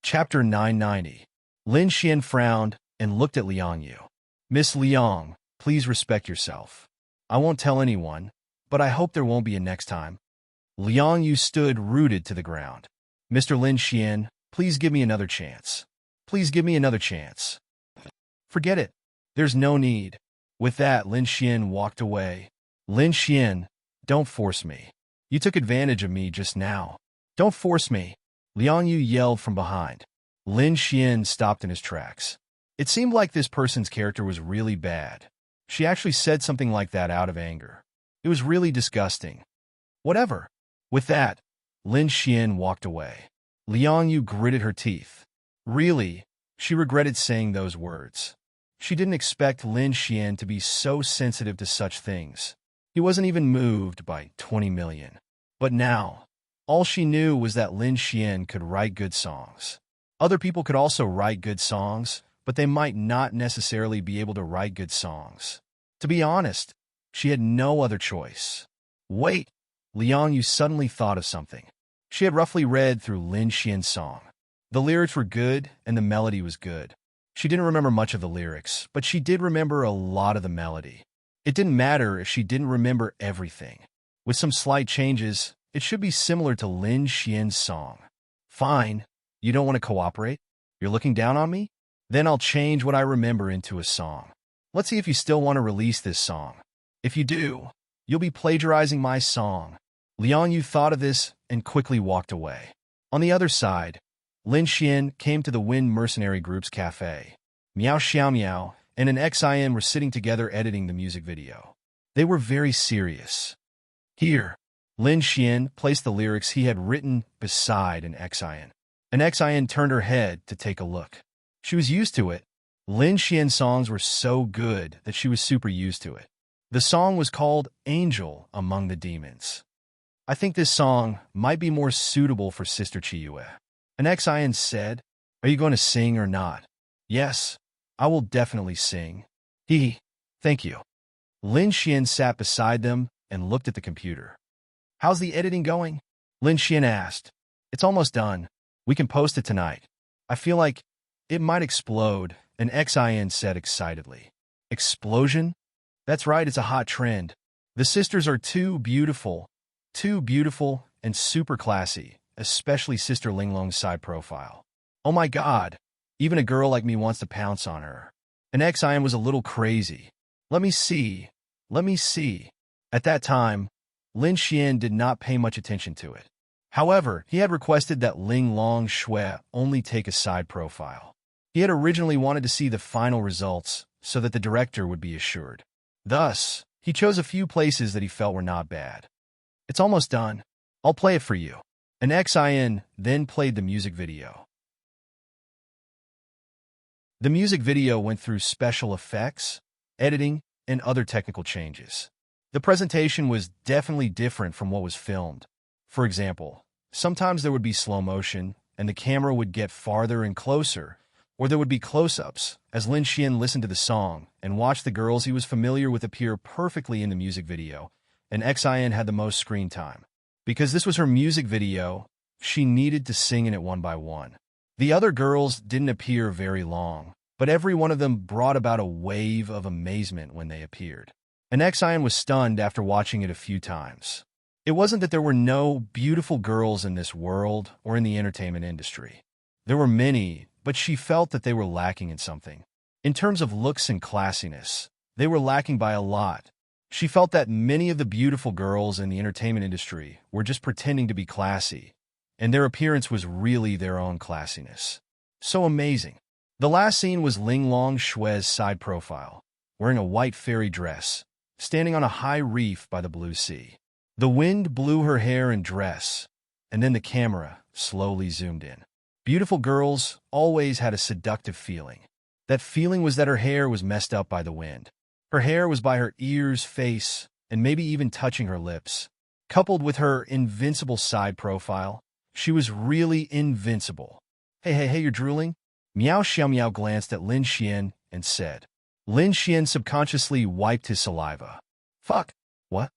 Chapter 990. Lin Xian frowned and looked at Liang Yu. Miss Liang, please respect yourself. I won't tell anyone, but I hope there won't be a next time. Liang Yu stood rooted to the ground. Mr. Lin Xian, please give me another chance. Please give me another chance. Forget it. There's no need. With that, Lin Xian walked away. Lin Xian, don't force me. You took advantage of me just now. Don't force me. Liang Yu yelled from behind. Lin Xian stopped in his tracks. It seemed like this person's character was really bad. She actually said something like that out of anger. It was really disgusting. Whatever. With that, Lin Xian walked away. Liang Yu gritted her teeth. Really, she regretted saying those words. She didn't expect Lin Xian to be so sensitive to such things. He wasn't even moved by 20 million. But now, all she knew was that Lin Xian could write good songs. Other people could also write good songs, but they might not necessarily be able to write good songs. To be honest, she had no other choice. Wait, Liang Yu suddenly thought of something. She had roughly read through Lin Xian's song. The lyrics were good, and the melody was good. She didn't remember much of the lyrics, but she did remember a lot of the melody. It didn't matter if she didn't remember everything. With some slight changes, it should be similar to Lin Xian's song. Fine, you don't want to cooperate? You're looking down on me? Then I'll change what I remember into a song. Let's see if you still want to release this song. If you do, you'll be plagiarizing my song. Liang Yu thought of this and quickly walked away. On the other side, Lin Xian came to the Wind Mercenary Group's cafe. Miao Xiaomiao and an XIN were sitting together editing the music video. They were very serious. Here, Lin Xian placed the lyrics he had written beside an XIN. An XIN turned her head to take a look. She was used to it. Lin Xian's songs were so good that she was super used to it. The song was called Angel Among the Demons. I think this song might be more suitable for Sister Chiyue. An XIN said, are you going to sing or not? Yes, I will definitely sing. Thank you. Lin Xian sat beside them and looked at the computer. How's the editing going? Lin Xian asked. It's almost done. We can post it tonight. I feel like it might explode, an XIN said excitedly. Explosion? That's right, it's a hot trend. The sisters are too beautiful and super classy, especially Sister Linglong's side profile. Oh my god, even a girl like me wants to pounce on her. An XIN was a little crazy. Let me see. At that time, Lin Xian did not pay much attention to it. However, he had requested that Linglong Shui only take a side profile. He had originally wanted to see the final results so that the director would be assured. Thus, he chose a few places that he felt were not bad. It's almost done. I'll play it for you. An XIN then played the music video. The music video went through special effects, editing, and other technical changes. The presentation was definitely different from what was filmed. For example, sometimes there would be slow motion, and the camera would get farther and closer, or there would be close-ups, as Lin Xian listened to the song and watched the girls he was familiar with appear perfectly in the music video, and Xin had the most screen time. Because this was her music video, she needed to sing in it one by one. The other girls didn't appear very long, but every one of them brought about a wave of amazement when they appeared. And Xin was stunned after watching it a few times. It wasn't that there were no beautiful girls in this world or in the entertainment industry. There were many, but she felt that they were lacking in something. In terms of looks and classiness, they were lacking by a lot. She felt that many of the beautiful girls in the entertainment industry were just pretending to be classy, and their appearance was really their own classiness. So amazing. The last scene was Ling Long Shue's side profile, wearing a white fairy dress, standing on a high reef by the blue sea. The wind blew her hair and dress, and then the camera slowly zoomed in. Beautiful girls always had a seductive feeling. That feeling was that her hair was messed up by the wind. Her hair was by her ears, face, and maybe even touching her lips. Coupled with her invincible side profile, she was really invincible. Hey, you're drooling? Miao Xiaomiao glanced at Lin Xian and said. Lin Xian subconsciously wiped his saliva. Fuck. What?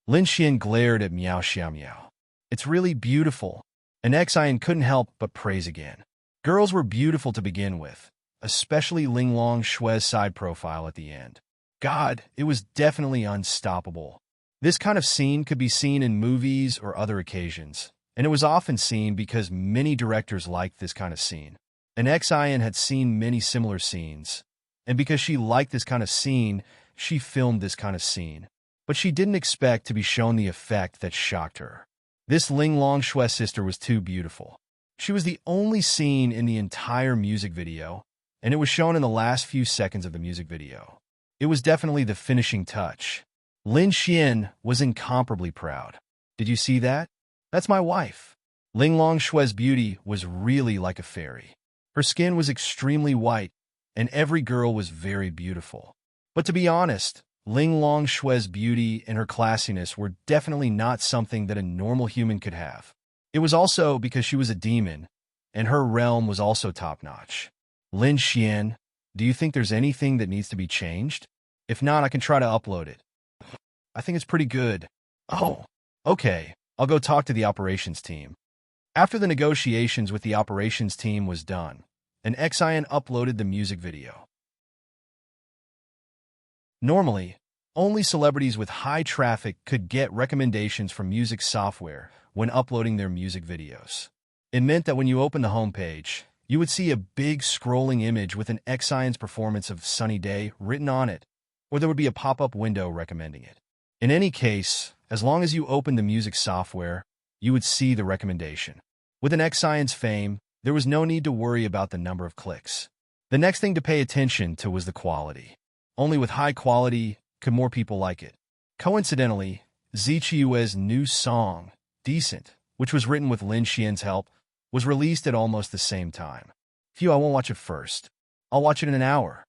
Lin Xian glared at Miao Xiaomiao. It's really beautiful. And Xin couldn't help but praise again. Girls were beautiful to begin with, especially Ling Long Shue's side profile at the end. God, it was definitely unstoppable. This kind of scene could be seen in movies or other occasions, and it was often seen because many directors liked this kind of scene. And Xin had seen many similar scenes, and because she liked this kind of scene, she filmed this kind of scene. But she didn't expect to be shown the effect that shocked her. This Ling Long Shue sister was too beautiful. She was the only scene in the entire music video, and it was shown in the last few seconds of the music video. It was definitely the finishing touch. Lin Xian was incomparably proud. Did you see that? That's my wife. Ling Long Shue's beauty was really like a fairy. Her skin was extremely white, and every girl was very beautiful. But to be honest, Ling Long Shue's beauty and her classiness were definitely not something that a normal human could have. It was also because she was a demon, and her realm was also top-notch. Lin Xian, do you think there's anything that needs to be changed? If not, I can try to upload it. I think it's pretty good. Oh, okay. I'll go talk to the operations team. After the negotiations with the operations team was done, and Xin uploaded the music video. Normally, only celebrities with high traffic could get recommendations from music software when uploading their music videos. It meant that when you open the homepage, you would see a big scrolling image with an Xion's performance of Sunny Day written on it, or there would be a pop-up window recommending it. In any case, as long as you opened the music software, you would see the recommendation. With an Xion's fame, there was no need to worry about the number of clicks. The next thing to pay attention to was the quality. Only with high quality could more people like it. Coincidentally, Zichiyue's new song, Decent, which was written with Lin Xian's help, was released at almost the same time. Phew, I won't watch it first. I'll watch it in an hour.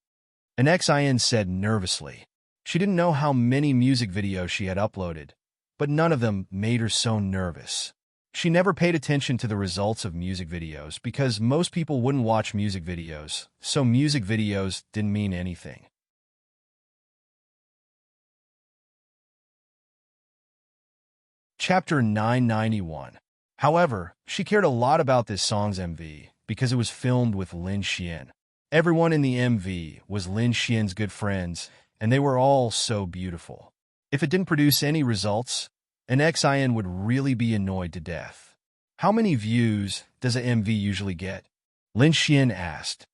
And Xin said nervously. She didn't know how many music videos she had uploaded, but none of them made her so nervous. She never paid attention to the results of music videos because most people wouldn't watch music videos, so music videos didn't mean anything. Chapter 991. However, she cared a lot about this song's MV because it was filmed with Lin Xian. Everyone in the MV was Lin Xian's good friends, and they were all so beautiful. If it didn't produce any results, an Xin would really be annoyed to death. How many views does an MV usually get? Lin Xian asked.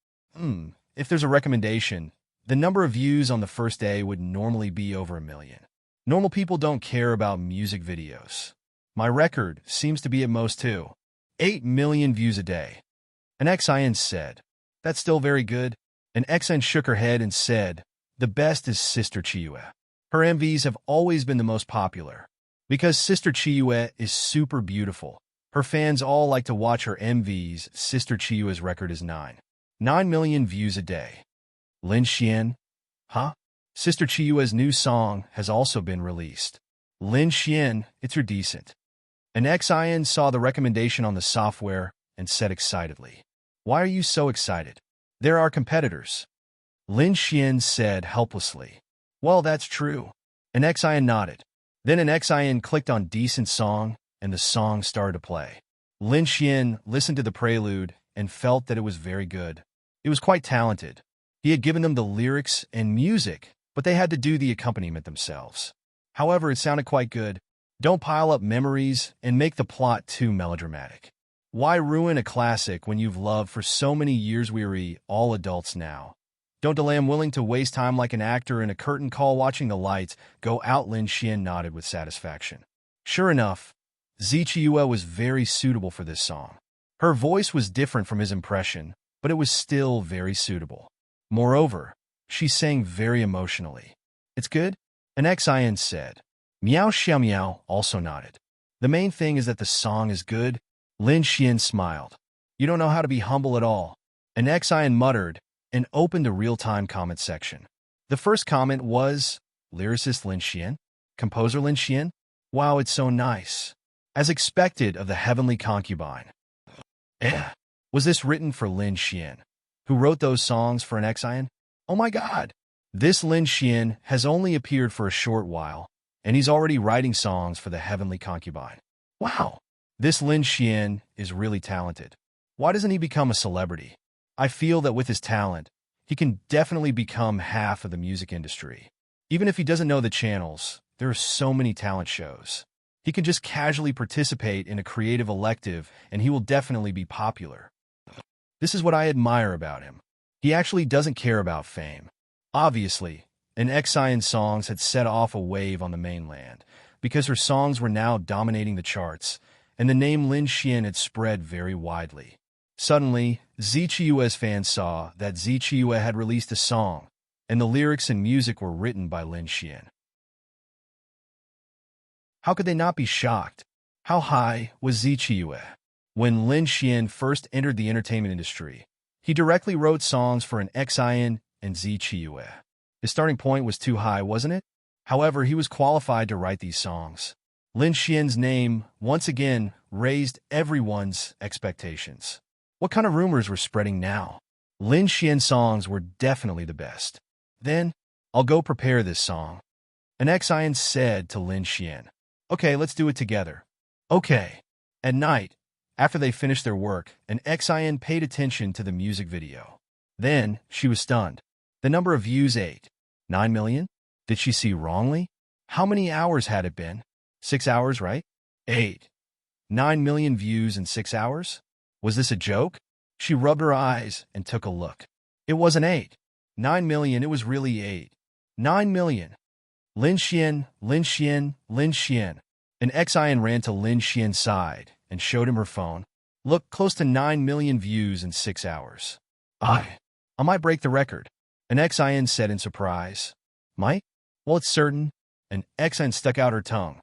If there's a recommendation, the number of views on the first day would normally be over 1 million. Normal people don't care about music videos. My record seems to be at most 8 million views a day. An Xin said, that's still very good. An Xin shook her head and said, the best is Sister Chiyue. Her MVs have always been the most popular. Because Sister Chiyue is super beautiful, her fans all like to watch her MVs. Sister Chiyue's record is 9 million views a day. Lin Xian? Huh? Sister Chiyue's new song has also been released. Lin Xian, it's her decent. An Xian saw the recommendation on the software and said excitedly, "Why are you so excited? There are competitors." Lin Xian said helplessly, "Well, that's true." An Xian nodded. Then an Xian clicked on decent song and the song started to play. Lin Xian listened to the prelude and felt that it was very good. It was quite talented. He had given them the lyrics and music, but they had to do the accompaniment themselves. However, it sounded quite good. Don't pile up memories and make the plot too melodramatic. Why ruin a classic when you've loved for so many years? Weary, all adults now. Don't delay. I'm willing to waste time like an actor in a curtain call watching the lights go out. Lin Xian nodded with satisfaction. Sure enough, Zichiyue was very suitable for this song. Her voice was different from his impression, but it was still very suitable. Moreover, she sang very emotionally. It's good? An Xian said. Miao Xiao Miao also nodded. The main thing is that the song is good. Lin Xian smiled. You don't know how to be humble at all. An Xian muttered and opened a real-time comment section. The first comment was, lyricist Lin Xian? Composer Lin Xian? Wow, it's so nice. As expected of the heavenly concubine. Was this written for Lin Xian, who wrote those songs for an Xian? Oh my god! This Lin Xian has only appeared for a short while, and he's already writing songs for the heavenly concubine. Wow! This Lin Xian is really talented. Why doesn't he become a celebrity? I feel that with his talent, he can definitely become half of the music industry. Even if he doesn't know the channels, there are so many talent shows. He can just casually participate in a creative elective and he will definitely be popular. This is what I admire about him. He actually doesn't care about fame. Obviously, an Xian songs had set off a wave on the mainland because her songs were now dominating the charts and the name Lin Xian had spread very widely. Suddenly, Zichiyue's fans saw that Zichiyue had released a song, and the lyrics and music were written by Lin Xian. How could they not be shocked? How high was Zichiyue? When Lin Xian first entered the entertainment industry, he directly wrote songs for an Xian and Zichiyue. His starting point was too high, wasn't it? However, he was qualified to write these songs. Lin Xian's name, once again, raised everyone's expectations. What kind of rumors were spreading now? Lin Xian's songs were definitely the best. Then, I'll go prepare this song. An Xian said to Lin Xian. Okay, let's do it together. Okay. At night, after they finished their work, an Xian paid attention to the music video. Then, she was stunned. The number of views 9 million? Did she see wrongly? How many hours had it been? 6 hours, right? 9 million views in 6 hours? Was this a joke? She rubbed her eyes and took a look. It wasn't 9 million, it was really 9 million. Lin Xian, Lin Xian, Lin Xian. An Xian ran to Lin Xian's side and showed him her phone. Look, close to 9 million views in 6 hours. I might break the record. An Xian said in surprise. Might? Well, it's certain. An Xian stuck out her tongue.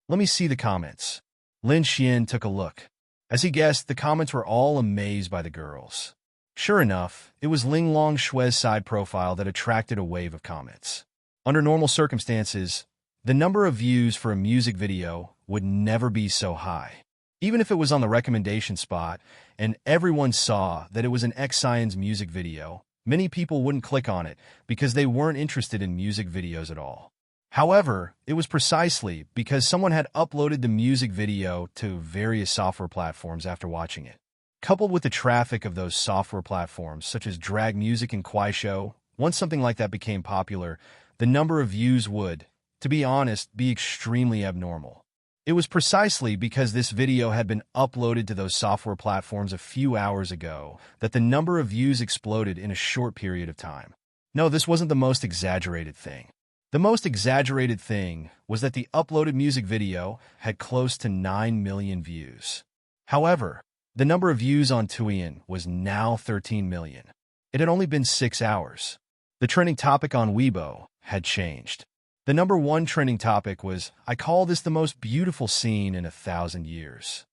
Let me see the comments. Lin Xian took a look. As he guessed, the comments were all amazed by the girls. Sure enough, it was Ling Long Shui's side profile that attracted a wave of comments. Under normal circumstances, the number of views for a music video would never be so high. Even if it was on the recommendation spot and everyone saw that it was an Xian's music video, many people wouldn't click on it because they weren't interested in music videos at all. However, it was precisely because someone had uploaded the music video to various software platforms after watching it. Coupled with the traffic of those software platforms, such as Drag Music and Kuaishou, once something like that became popular, the number of views would, to be honest, be extremely abnormal. It was precisely because this video had been uploaded to those software platforms a few hours ago that the number of views exploded in a short period of time. No, this wasn't the most exaggerated thing. The most exaggerated thing was that the uploaded music video had close to 9 million views. However, the number of views on Douyin was now 13 million. It had only been 6 hours. The trending topic on Weibo had changed. The number one trending topic was, I call this the most beautiful scene in 1,000 years.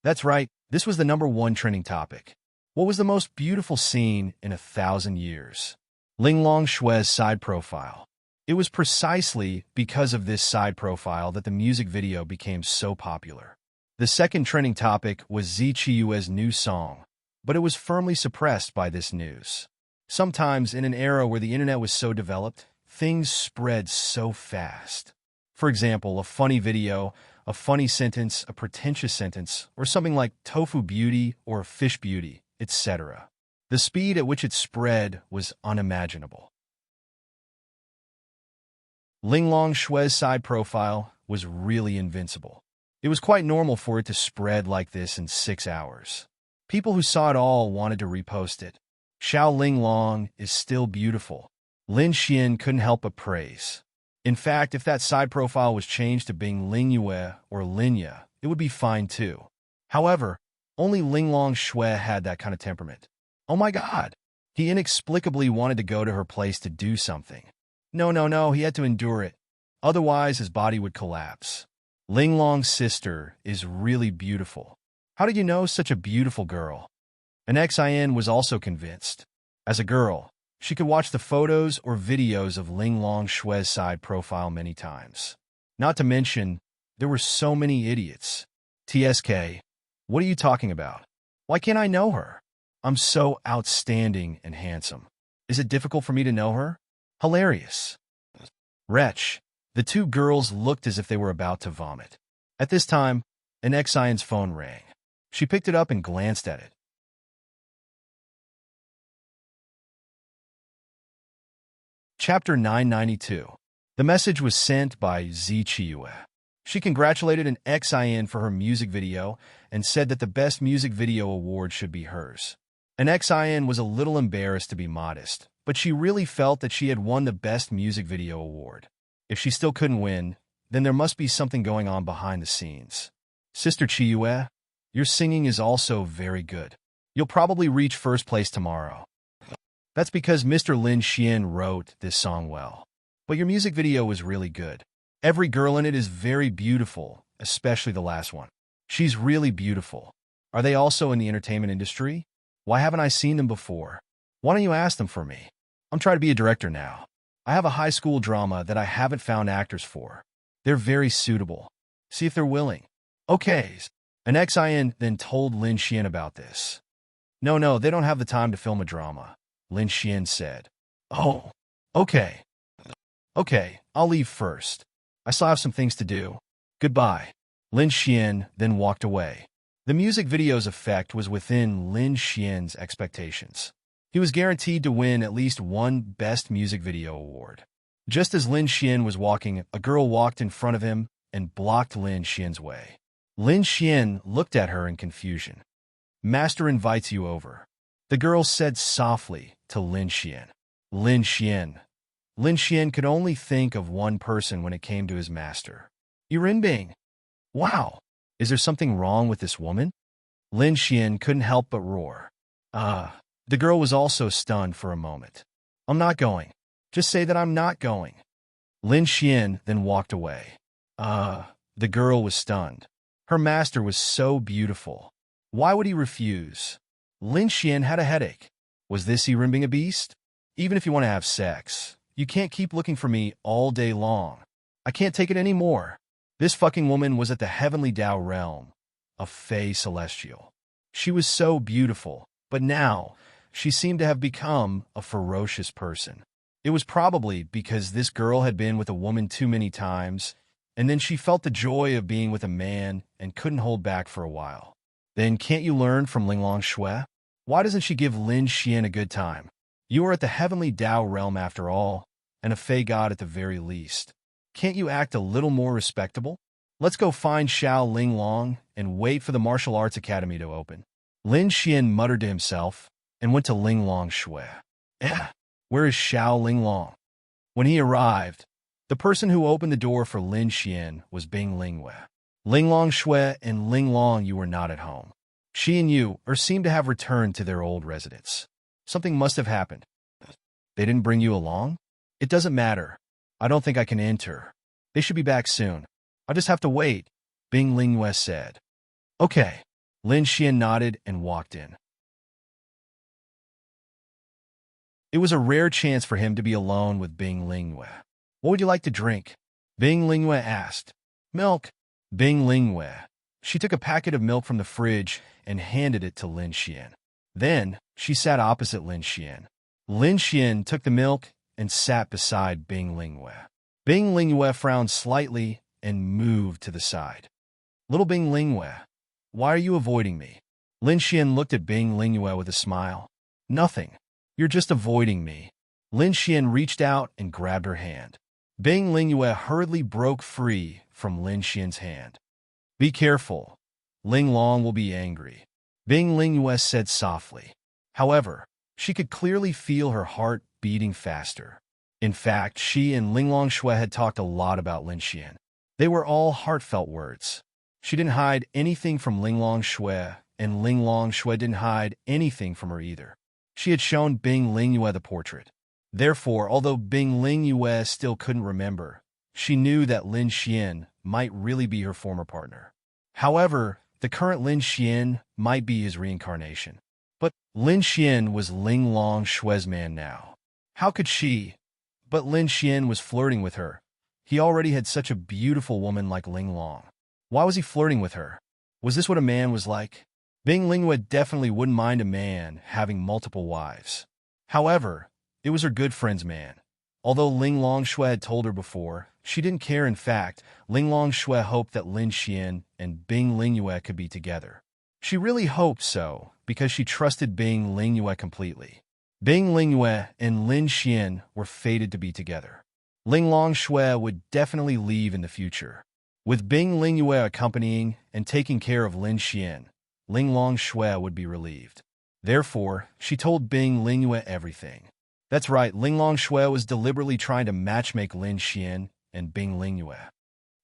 That's right, this was the number one trending topic. What was the most beautiful scene in 1,000 years? Ling Long Shui's side profile. It was precisely because of this side profile that the music video became so popular. The second trending topic was Zichiyue's new song, but it was firmly suppressed by this news. Sometimes, in an era where the internet was so developed, things spread so fast. For example, a funny video, a funny sentence, a pretentious sentence, or something like tofu beauty or fish beauty, etc. The speed at which it spread was unimaginable. Linglong Shue's side profile was really invincible. It was quite normal for it to spread like this in 6 hours. People who saw it all wanted to repost it. Xiao Linglong is still beautiful. Lin Xian couldn't help but praise. In fact, if that side profile was changed to being Lingyue or Linya, it would be fine too. However, only Linglong Shui had that kind of temperament. Oh my god! He inexplicably wanted to go to her place to do something. No, he had to endure it. Otherwise, his body would collapse. Linglong's sister is really beautiful. How did you know such a beautiful girl? And Xin was also convinced. As a girl, she could watch the photos or videos of Linglong Shue's side profile many times. Not to mention, there were so many idiots. TSK, what are you talking about? Why can't I know her? I'm so outstanding and handsome. Is it difficult for me to know her? Hilarious. Wretch. The two girls looked as if they were about to vomit. At this time, Xion's phone rang. She picked it up and glanced at it. Chapter 992. The message was sent by Zichiyue. She congratulated an Xion for her music video and said that the Best Music Video award should be hers. An Xion was a little embarrassed to be modest, but she really felt that she had won the Best Music Video award. If she still couldn't win, then there must be something going on behind the scenes. Sister Chiyue, your singing is also very good. You'll probably reach first place tomorrow. That's because Mr. Lin Xian wrote this song well. But your music video was really good. Every girl in it is very beautiful, especially the last one. She's really beautiful. Are they also in the entertainment industry? Why haven't I seen them before? Why don't you ask them for me? I'm trying to be a director now. I have a high school drama that I haven't found actors for. They're very suitable. See if they're willing. Okay. An Xian then told Lin Xian about this. No, they don't have the time to film a drama, Lin Xian said. Oh, okay. Okay, I'll leave first. I still have some things to do. Goodbye. Lin Xian then walked away. The music video's effect was within Lin Xian's expectations. He was guaranteed to win at least one Best Music Video award. Just as Lin Xian was walking, a girl walked in front of him and blocked Lin Xian's way. Lin Xian looked at her in confusion. Master invites you over, the girl said softly to Lin Xian. Lin Xian. Lin Xian could only think of one person when it came to his master. Yurinbing. Wow, is there something wrong with this woman? Lin Xian couldn't help but roar. The girl was also stunned for a moment. I'm not going. Just say that I'm not going. Lin Xian then walked away. The girl was stunned. Her master was so beautiful. Why would he refuse? Lin Xian had a headache. Was this Yurinbing a beast? Even if you want to have sex, you can't keep looking for me all day long. I can't take it anymore. This fucking woman was at the heavenly Tao realm, a Fey celestial. She was so beautiful, but now she seemed to have become a ferocious person. It was probably because this girl had been with a woman too many times, and then she felt the joy of being with a man and couldn't hold back for a while. Then can't you learn from Linglong Shui? Why doesn't she give Lin Xian a good time? You are at the heavenly Tao realm after all, and a Fey god at the very least. Can't you act a little more respectable? Let's go find Xiao Linglong and wait for the martial arts academy to open. Lin Xian muttered to himself and went to Linglong Shui. Where is Xiao Linglong? When he arrived, the person who opened the door for Lin Xian was Bing Lingwei. Linglong Shui and Linglong, you were not at home. She and you seem to have returned to their old residence. Something must have happened. They didn't bring you along? It doesn't matter. I don't think I can enter. They should be back soon. I'll just have to wait, Bing Lingwei said. Okay. Lin Xian nodded and walked in. It was a rare chance for him to be alone with Bing Lingwei. What would you like to drink? Bing Lingyue asked. Milk. Bing Lingyue. She took a packet of milk from the fridge and handed it to Lin Xian. Then, she sat opposite Lin Xian. Lin Xian took the milk and sat beside Bing Lingyue. Bing Lingyue frowned slightly and moved to the side. Little Bing Lingyue, why are you avoiding me? Lin Xian looked at Bing Lingyue with a smile. Nothing. You're just avoiding me. Lin Xian reached out and grabbed her hand. Bing Lingyue hurriedly broke free from Lin Xian's hand. Be careful. Ling Long will be angry, Bing Lingyue said softly. However, she could clearly feel her heart beating faster. In fact, she and Ling Longshui had talked a lot about Lin Xian. They were all heartfelt words. She didn't hide anything from Ling Longshui, and Ling Longshui didn't hide anything from her either. She had shown Bing Lingyue the portrait. Therefore, although Bing Lingyue still couldn't remember, she knew that Lin Xian might really be her former partner. However, the current Lin Xian might be his reincarnation. But Lin Xian was Ling Longshui's man now. How could she? But Lin Xian was flirting with her. He already had such a beautiful woman like Ling Long. Why was he flirting with her? Was this what a man was like? Bing Lingyue definitely wouldn't mind a man having multiple wives. However, it was her good friend's man. Although Ling Longshui had told her before, she didn't care. In fact, Ling Longshui hoped that Lin Xian and Bing Lingyue could be together. She really hoped so, because she trusted Bing Lingyue completely. Bing Lingyue and Lin Xian were fated to be together. Ling Longshui would definitely leave in the future. With Bing Lingyue accompanying and taking care of Lin Xian, Ling Longshui would be relieved. Therefore, she told Bing Lingyue everything. That's right, Ling Longshui was deliberately trying to matchmake Lin Xian and Bing Lingyue.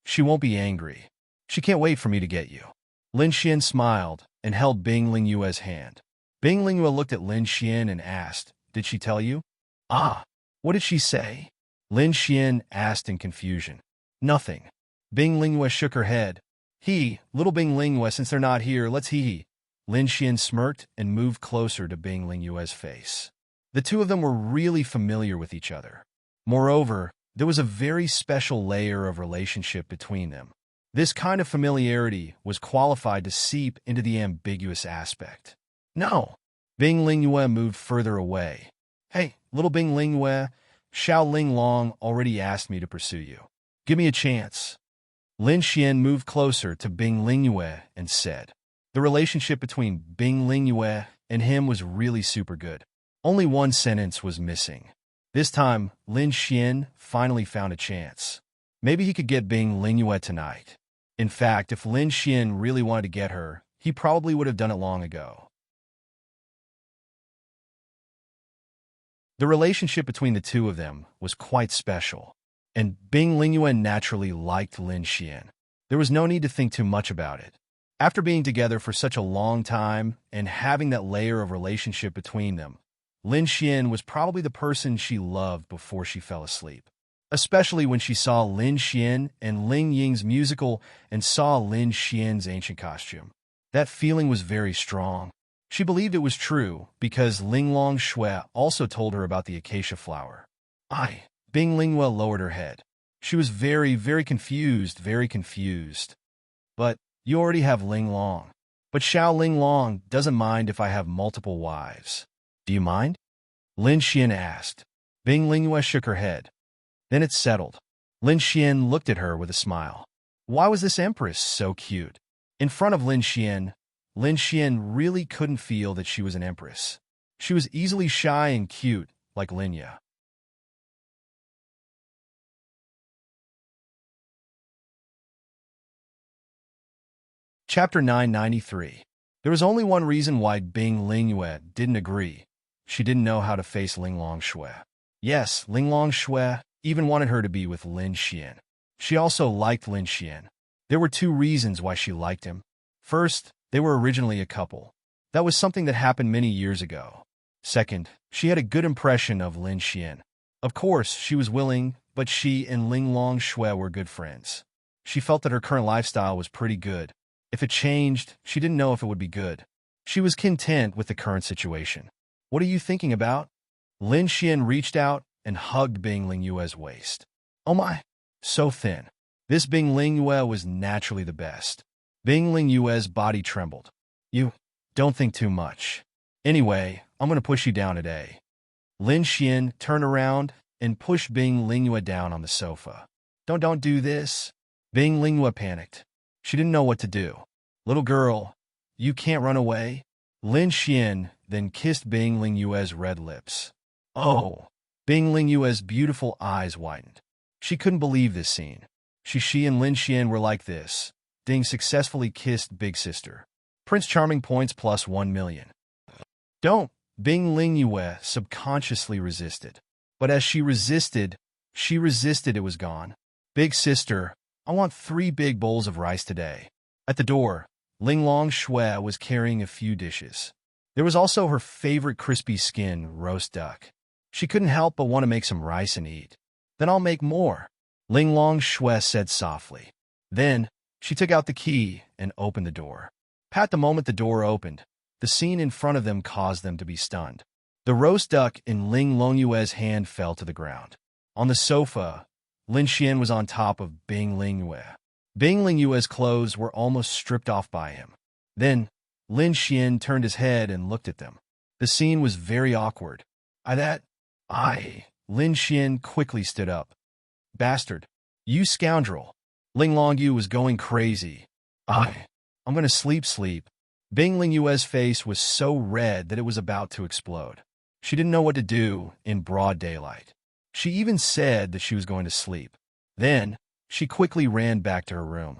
She won't be angry. She can't wait for me to get you. Lin Xian smiled and held Bing Lingyue's hand. Bing Lingyue looked at Lin Xian and asked, Did she tell you? Ah, what did she say? Lin Xian asked in confusion. Nothing. Bing Lingyue shook her head. Little Bing Lingyue, since they're not here, let's he. Lin Xian smirked and moved closer to Bing Lingyue's face. The two of them were really familiar with each other. Moreover, there was a very special layer of relationship between them. This kind of familiarity was qualified to seep into the ambiguous aspect. No. Bing Lingyue moved further away. Hey, little Bing Lingyue, Xiao Ling Long already asked me to pursue you. Give me a chance. Lin Xian moved closer to Bing Lingyue and said. The relationship between Bing Lingyue and him was really super good. Only one sentence was missing. This time, Lin Xian finally found a chance. Maybe he could get Bing Lingyue tonight. In fact, if Lin Xian really wanted to get her, he probably would have done it long ago. The relationship between the two of them was quite special, and Bing Lingyue naturally liked Lin Xian. There was no need to think too much about it. After being together for such a long time and having that layer of relationship between them, Lin Xian was probably the person she loved before she fell asleep. Especially when she saw Lin Xian and Ling Ying's musical and saw Lin Xian's ancient costume. That feeling was very strong. She believed it was true because Ling Longshui also told her about the acacia flower. Bing Lingyue lowered her head. She was very, very confused. But you already have Ling Long. But Xiao Ling Long doesn't mind if I have multiple wives. Do you mind? Lin Xian asked. Bing Lingyue shook her head. Then it's settled. Lin Xian looked at her with a smile. Why was this empress so cute? In front of Lin Xian really couldn't feel that she was an empress. She was easily shy and cute, like Linya. Chapter 993. There was only one reason why Bing Lingyue didn't agree. She didn't know how to face Ling Longshui. Yes, Ling Longshui even wanted her to be with Lin Xian. She also liked Lin Xian. There were two reasons why she liked him. First, they were originally a couple. That was something that happened many years ago. Second, she had a good impression of Lin Xian. Of course, she was willing, but she and Ling Longshui were good friends. She felt that her current lifestyle was pretty good. If it changed, she didn't know if it would be good. She was content with the current situation. What are you thinking about? Lin Xian reached out and hugged Bing Lingyue's waist. Oh my, so thin. This Bing Ling Yue was naturally the best. Bing Ling Yue's body trembled. You don't think too much. Anyway, I'm going to push you down today. Lin Xian turned around and pushed Bing Ling Yue down on the sofa. Don't do this. Bing Ling Yue panicked. She didn't know what to do. Little girl, you can't run away. Lin Xian then kissed Bing Ling Yue's red lips. Oh, Bing Ling Yue's beautiful eyes widened. She couldn't believe this scene. She and Lin Xian were like this. Ding successfully kissed Big Sister. Prince Charming points plus 1 million. Don't. Bing Ling Yue subconsciously resisted. But as she resisted, it was gone. Big Sister, I want 3 big bowls of rice today. At the door, Ling Long Shui was carrying a few dishes. There was also her favorite crispy skin roast duck. She couldn't help but want to make some rice and eat. Then I'll make more, Ling Long Shui said softly. Then, she took out the key and opened the door. At the moment the door opened, the scene in front of them caused them to be stunned. The roast duck in Ling Long Yue's hand fell to the ground. On the sofa, Lin Xian was on top of Bing Ling Yue. Bing Ling Yue's clothes were almost stripped off by him. Then, Lin Xian turned his head and looked at them. The scene was very awkward. Lin Xian quickly stood up. Bastard. You scoundrel. Ling Long Yu was going crazy. I'm going to sleep. Bing Ling Yue's face was so red that it was about to explode. She didn't know what to do in broad daylight. She even said that she was going to sleep. Then, she quickly ran back to her room.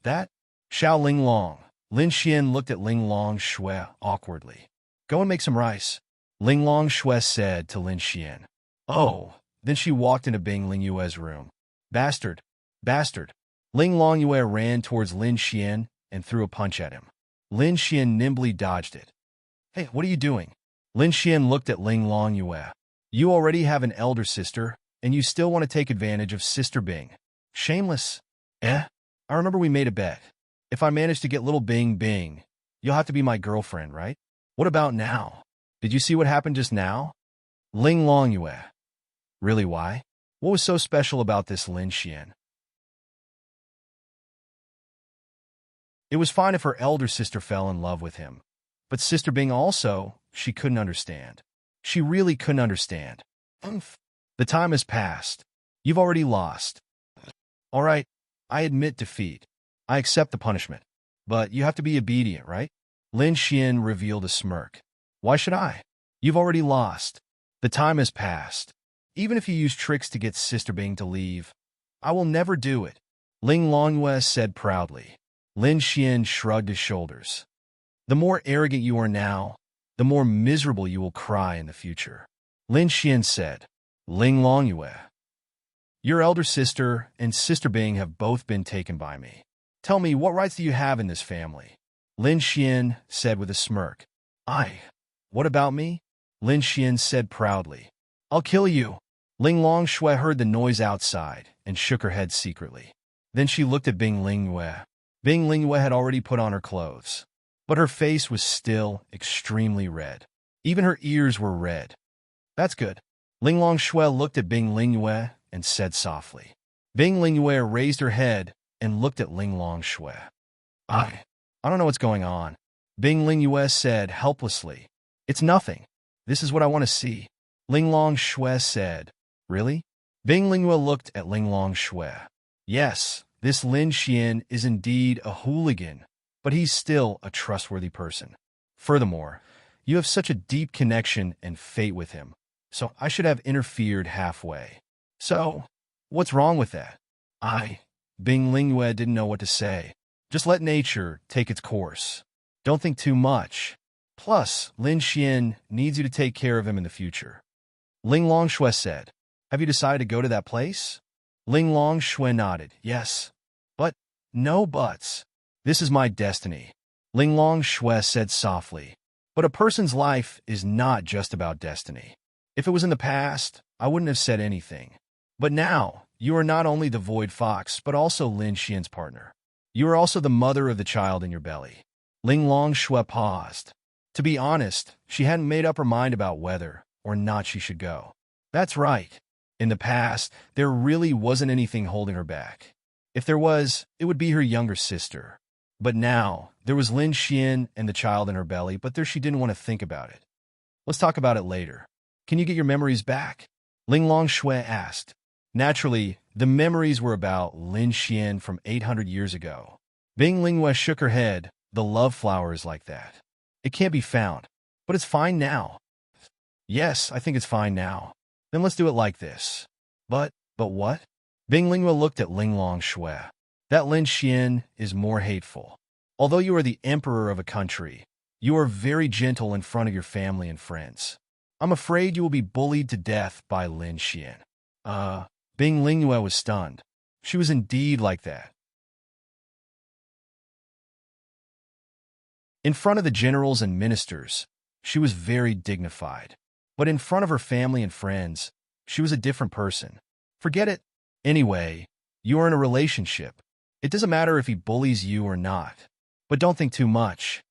That? Xiao Ling Long. Lin Xian looked at Ling Long Shui awkwardly. Go and make some rice, Ling Long Shui said to Lin Xian. Oh, then she walked into Bing Ling Yue's room. Bastard. Ling Long Yue ran towards Lin Xian and threw a punch at him. Lin Xian nimbly dodged it. Hey, what are you doing? Lin Xian looked at Ling Long Yue. You already have an elder sister, and you still want to take advantage of Sister Bing. Shameless. I remember we made a bet. If I manage to get little Bing, you'll have to be my girlfriend, right? What about now? Did you see what happened just now? Ling Long Yue. Really, why? What was so special about this Lin Xian? It was fine if her elder sister fell in love with him. But Sister Bing also, she couldn't understand. She really couldn't understand. The time has passed. You've already lost. All right, I admit defeat. I accept the punishment. But you have to be obedient, right? Lin Xian revealed a smirk. Why should I? You've already lost. The time has passed. Even if you use tricks to get Sister Bing to leave, I will never do it, Ling Longyue said proudly. Lin Xian shrugged his shoulders. The more arrogant you are now, the more miserable you will cry in the future. Lin Xian said, Ling Longyue, your elder sister and Sister Bing have both been taken by me. Tell me, what rights do you have in this family? Lin Xian said with a smirk. What about me? Lin Xian said proudly. I'll kill you. Ling Long Shui heard the noise outside and shook her head secretly. Then she looked at Bing Ling Yue. Bing Ling Yue had already put on her clothes, but her face was still extremely red. Even her ears were red. That's good. Ling Long Shui looked at Bing Ling Yue and said softly. Bing Ling Yue raised her head and looked at Ling Long Shui. I don't know what's going on, Bing Ling Yue said helplessly. It's nothing. This is what I want to see. Ling Long Shui said. Really? Bing Ling Yue looked at Ling Long Shui. Yes, this Lin Xian is indeed a hooligan, but he's still a trustworthy person. Furthermore, you have such a deep connection and fate with him, so I should have interfered halfway. So, what's wrong with that? Bing Ling Yue didn't know what to say. Just let nature take its course. Don't think too much. Plus, Lin Xian needs you to take care of him in the future. Ling Long Shui said, have you decided to go to that place? Ling Long Shui nodded, yes. But, no buts. This is my destiny. Ling Long Shui said softly. But a person's life is not just about destiny. If it was in the past, I wouldn't have said anything. But now, you are not only the Void Fox, but also Lin Xian's partner. You are also the mother of the child in your belly. Ling Long Shui paused. To be honest, she hadn't made up her mind about whether or not she should go. That's right. In the past, there really wasn't anything holding her back. If there was, it would be her younger sister. But now, there was Lin Xian and the child in her belly, but there she didn't want to think about it. Let's talk about it later. Can you get your memories back? Ling Longshui asked. Naturally, the memories were about Lin Xian from 800 years ago. Bing Lingyue shook her head. The love flower is like that. It can't be found. But it's fine now. Yes, I think it's fine now. Then let's do it like this. But what? Bing Lingyue looked at Ling Longshui. That Lin Xian is more hateful. Although you are the emperor of a country, you are very gentle in front of your family and friends. I'm afraid you will be bullied to death by Lin Xian. Bing Lingyue was stunned. She was indeed like that. In front of the generals and ministers, she was very dignified. But in front of her family and friends, she was a different person. Forget it. Anyway, you are in a relationship. It doesn't matter if he bullies you or not. But don't think too much.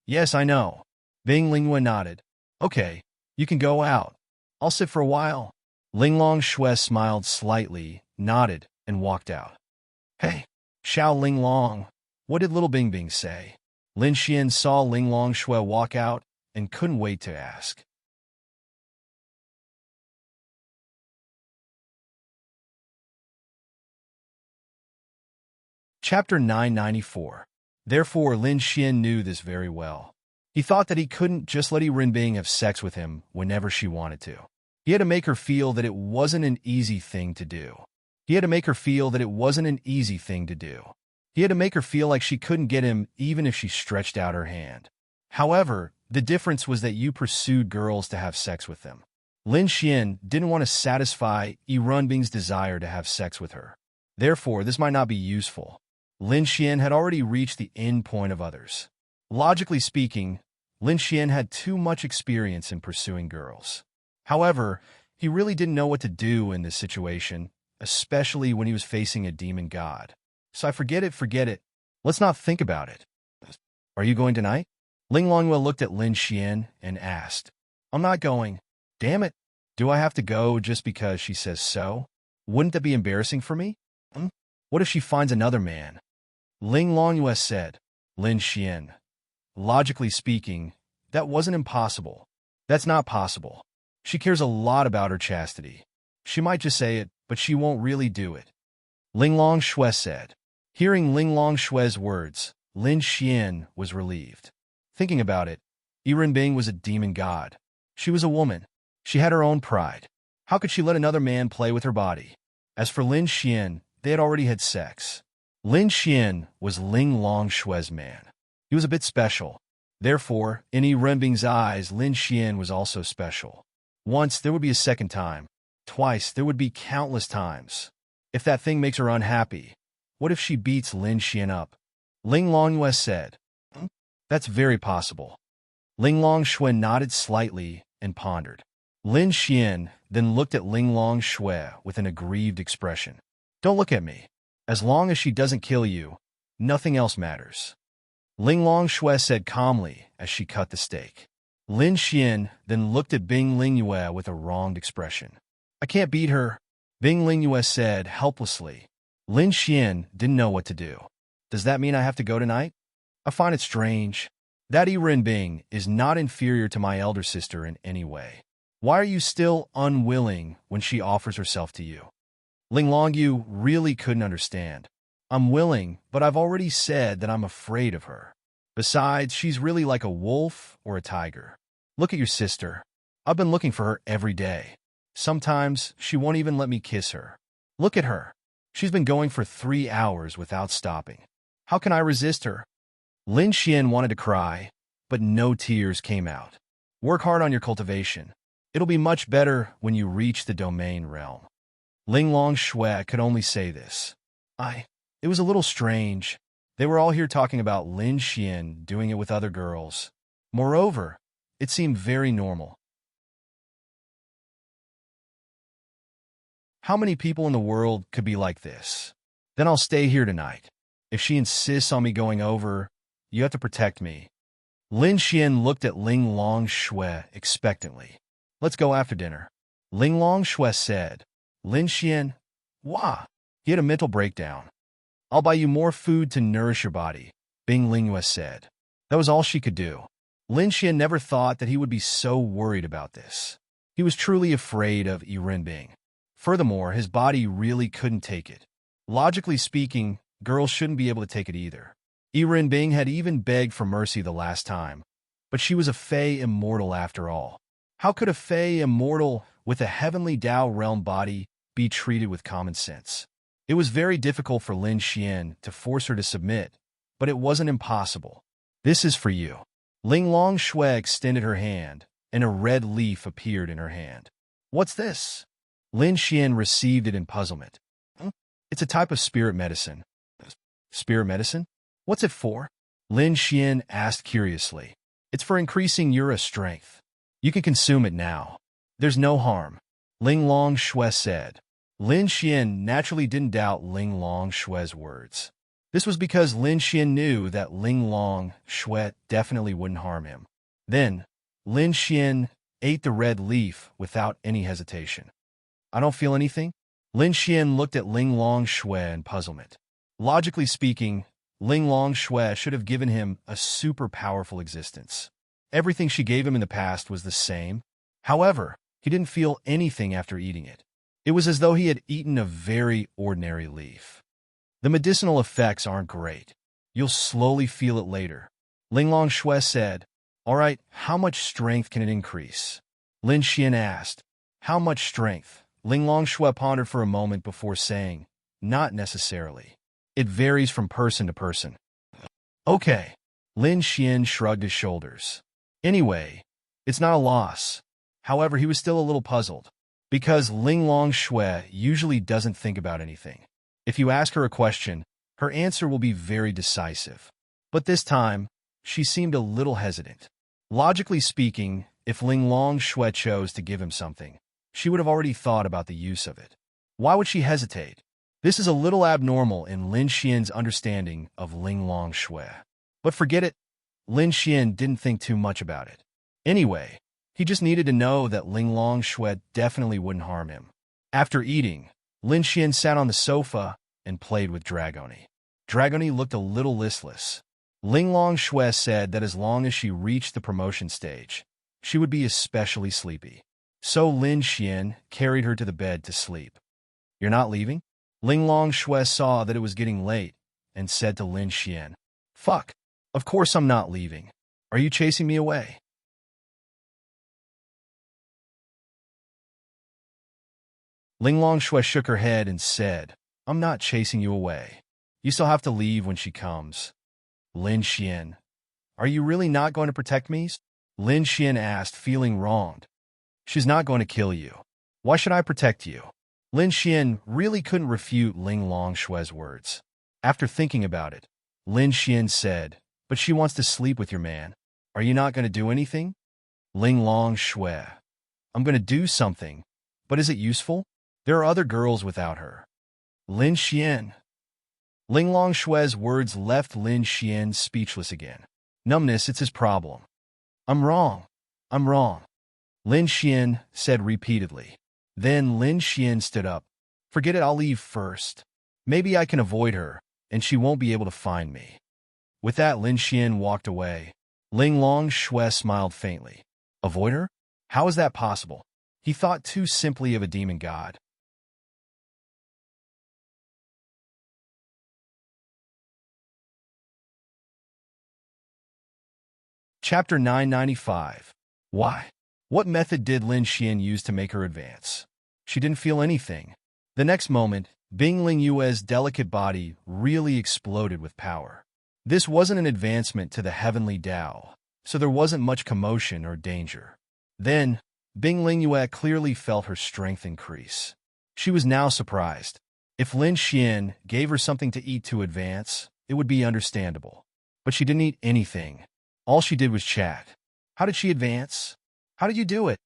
Yes, I know. Bing Lingyue nodded. Okay, you can go out. I'll sit for a while. Ling Longshui smiled slightly, nodded, and walked out. Hey, Xiao Ling Long, what did little Bing Bing say? Lin Xian saw Ling Longshui walk out and couldn't wait to ask. Chapter 994. Therefore, Lin Xian knew this very well. He thought that he couldn't just let Bing have sex with him whenever she wanted to. He had to make her feel that it wasn't an easy thing to do. He had to make her feel that it wasn't an easy thing to do. He had to make her feel like she couldn't get him even if she stretched out her hand. However, the difference was that you pursued girls to have sex with them. Lin Xian didn't want to satisfy Bing's desire to have sex with her. Therefore, this might not be useful. Lin Xian had already reached the end point of others. Logically speaking, Lin Xian had too much experience in pursuing girls. However, he really didn't know what to do in this situation, especially when he was facing a demon god. So forget it. Let's not think about it. Are you going tonight? Ling Longyue looked at Lin Xian and asked. I'm not going. Damn it. Do I have to go just because she says so? Wouldn't that be embarrassing for me? What if she finds another man? Ling Longyue said. Lin Xian. Logically speaking, that wasn't impossible. That's not possible. She cares a lot about her chastity. She might just say it, but she won't really do it. Ling Longshui said. Hearing Ling Longshui's words, Lin Xian was relieved. Thinking about it, Bing was a demon god. She was a woman. She had her own pride. How could she let another man play with her body? As for Lin Xian, they had already had sex. Lin Xian was Ling Longshui's man. He was a bit special. Therefore, in Bing's eyes, Lin Xian was also special. Once, there would be a second time. Twice, there would be countless times. If that thing makes her unhappy, what if she beats Lin Xian up? Ling Longyue said. That's very possible. Ling Longshui nodded slightly and pondered. Lin Xian then looked at Ling Longshui with an aggrieved expression. Don't look at me. As long as she doesn't kill you, nothing else matters. Ling Longshui said calmly as she cut the steak. Lin Xian then looked at Bing Lingyue with a wronged expression. I can't beat her, Bing Lingyue said helplessly. Lin Xian didn't know what to do. Does that mean I have to go tonight? I find it strange. That Bing is not inferior to my elder sister in any way. Why are you still unwilling when she offers herself to you? Ling Longyu really couldn't understand. I'm willing, but I've already said that I'm afraid of her. Besides, she's really like a wolf or a tiger. Look at your sister. I've been looking for her every day. Sometimes she won't even let me kiss her. Look at her. She's been going for 3 hours without stopping. How can I resist her? Lin Xian wanted to cry, but no tears came out. Work hard on your cultivation. It'll be much better when you reach the domain realm. Ling Longshui could only say this. It was a little strange. They were all here talking about Lin Xian doing it with other girls. Moreover, it seemed very normal. How many people in the world could be like this? Then I'll stay here tonight. If she insists on me going over, you have to protect me. Lin Xian looked at Ling Longshui expectantly. Let's go after dinner. Ling Longshui said. Lin Xian, wah. He had a mental breakdown. I'll buy you more food to nourish your body, Bing Lingyue said. That was all she could do. Lin Xian never thought that he would be so worried about this. He was truly afraid of Yi Renbing. Furthermore, his body really couldn't take it. Logically speaking, girls shouldn't be able to take it either. Yi Renbing had even begged for mercy the last time, but she was a Fey immortal after all. How could a Fey immortal with a heavenly Tao realm body be treated with common sense? It was very difficult for Lin Xian to force her to submit, but it wasn't impossible. This is for you. Ling Longshui extended her hand, and a red leaf appeared in her hand. What's this? Lin Xian received it in puzzlement. It's a type of spirit medicine. Spirit medicine? What's it for? Lin Xian asked curiously. It's for increasing your strength. You can consume it now. There's no harm. Ling Longshui said. Lin Xian naturally didn't doubt Ling Longshui's words. This was because Lin Xian knew that Ling Longshui definitely wouldn't harm him. Then, Lin Xian ate the red leaf without any hesitation. I don't feel anything? Lin Xian looked at Ling Longshui in puzzlement. Logically speaking, Ling Longshui should have given him a super powerful existence. Everything she gave him in the past was the same. However, he didn't feel anything after eating it. It was as though he had eaten a very ordinary leaf. The medicinal effects aren't great. You'll slowly feel it later. Ling Longshui said. All right, how much strength can it increase? Lin Xian asked. How much strength? Ling Longshui pondered for a moment before saying, not necessarily. It varies from person to person. Okay. Lin Xian shrugged his shoulders. Anyway, it's not a loss. However, he was still a little puzzled, because Ling Longshui usually doesn't think about anything. If you ask her a question, her answer will be very decisive. But this time, she seemed a little hesitant. Logically speaking, if Ling Longshui chose to give him something, she would have already thought about the use of it. Why would she hesitate? This is a little abnormal in Lin Xian's understanding of Ling Longshui. But forget it, Lin Xian didn't think too much about it. Anyway, he just needed to know that Ling Longshui definitely wouldn't harm him. After eating, Lin Xian sat on the sofa and played with Dragoni. Dragoni looked a little listless. Ling Longshui said that as long as she reached the promotion stage, she would be especially sleepy. So Lin Xian carried her to the bed to sleep. You're not leaving? Ling Longshui saw that it was getting late and said to Lin Xian, Fuck, of course I'm not leaving. Are you chasing me away? Ling Longshui shook her head and said, I'm not chasing you away. You still have to leave when she comes. Lin Xian, are you really not going to protect me? Lin Xian asked, feeling wronged. She's not going to kill you. Why should I protect you? Lin Xian really couldn't refute Ling Longshui's words. After thinking about it, Lin Xian said, But she wants to sleep with your man. Are you not going to do anything? Ling Longshui, I'm going to do something, but is it useful? There are other girls without her. Lin Xian. Ling Longshui's words left Lin Xian speechless again. Numbness, it's his problem. I'm wrong. I'm wrong. Lin Xian said repeatedly. Then Lin Xian stood up. Forget it, I'll leave first. Maybe I can avoid her, and she won't be able to find me. With that, Lin Xian walked away. Ling Longshui smiled faintly. Avoid her? How is that possible? He thought too simply of a demon god. Chapter 995. Why? What method did Lin Xian use to make her advance? She didn't feel anything. The next moment, Bing Lingyue's delicate body really exploded with power. This wasn't an advancement to the heavenly Tao, so there wasn't much commotion or danger. Then, Bing Lingyue clearly felt her strength increase. She was now surprised. If Lin Xian gave her something to eat to advance, it would be understandable. But she didn't eat anything. All she did was chat. How did she advance? How did you do it?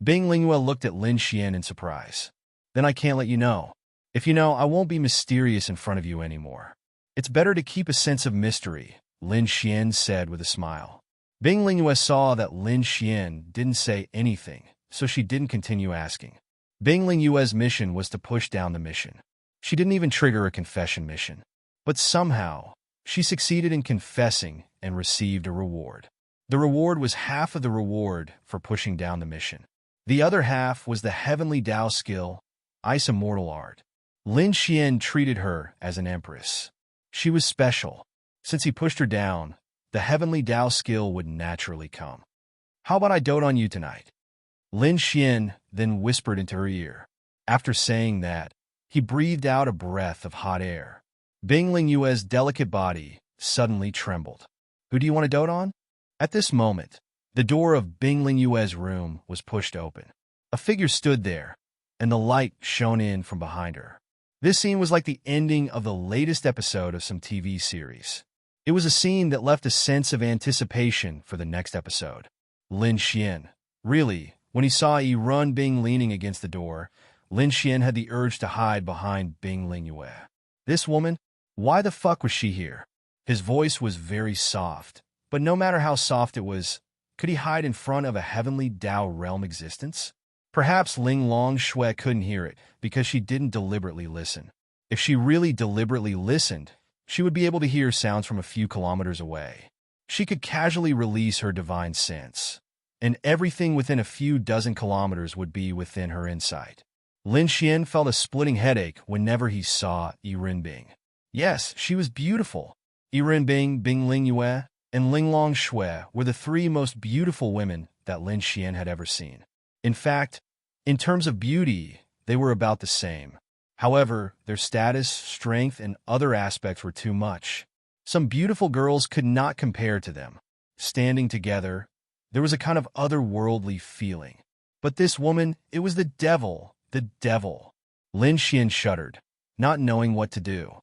Bing Lingyue looked at Lin Xian in surprise. Then I can't let you know. If you know, I won't be mysterious in front of you anymore. It's better to keep a sense of mystery, Lin Xian said with a smile. Bing Lingyue saw that Lin Xian didn't say anything, so she didn't continue asking. Bing Lingyue's mission was to push down the mission. She didn't even trigger a confession mission. But somehow, she succeeded in confessing and received a reward. The reward was half of the reward for pushing down the mission. The other half was the heavenly Tao skill, Ice Immortal Art. Lin Xian treated her as an empress. She was special. Since he pushed her down, the heavenly Tao skill would naturally come. How about I dote on you tonight? Lin Xian then whispered into her ear. After saying that, he breathed out a breath of hot air. Bing Lingyue's delicate body suddenly trembled. Who do you want to dote on? At this moment, the door of Bing Lingyue's room was pushed open. A figure stood there, and the light shone in from behind her. This scene was like the ending of the latest episode of some TV series. It was a scene that left a sense of anticipation for the next episode. Lin Xian. Really, when he saw Yi Bing leaning against the door, Lin Xian had the urge to hide behind Bing Lingyue. This woman? Why the fuck was she here? His voice was very soft, but no matter how soft it was, could he hide in front of a heavenly Tao realm existence? Perhaps Ling Long Shui couldn't hear it because she didn't deliberately listen. If she really deliberately listened, she would be able to hear sounds from a few kilometers away. She could casually release her divine sense, and everything within a few dozen kilometers would be within her insight. Lin Xian felt a splitting headache whenever he saw Yi Bing. Yes, she was beautiful. Yi Bing, Bing Lingyue, and Ling Long Shui were the three most beautiful women that Lin Xian had ever seen. In fact, in terms of beauty, they were about the same. However, their status, strength, and other aspects were too much. Some beautiful girls could not compare to them. Standing together, there was a kind of otherworldly feeling. But this woman, it was the devil. The devil. Lin Xian shuddered, not knowing what to do.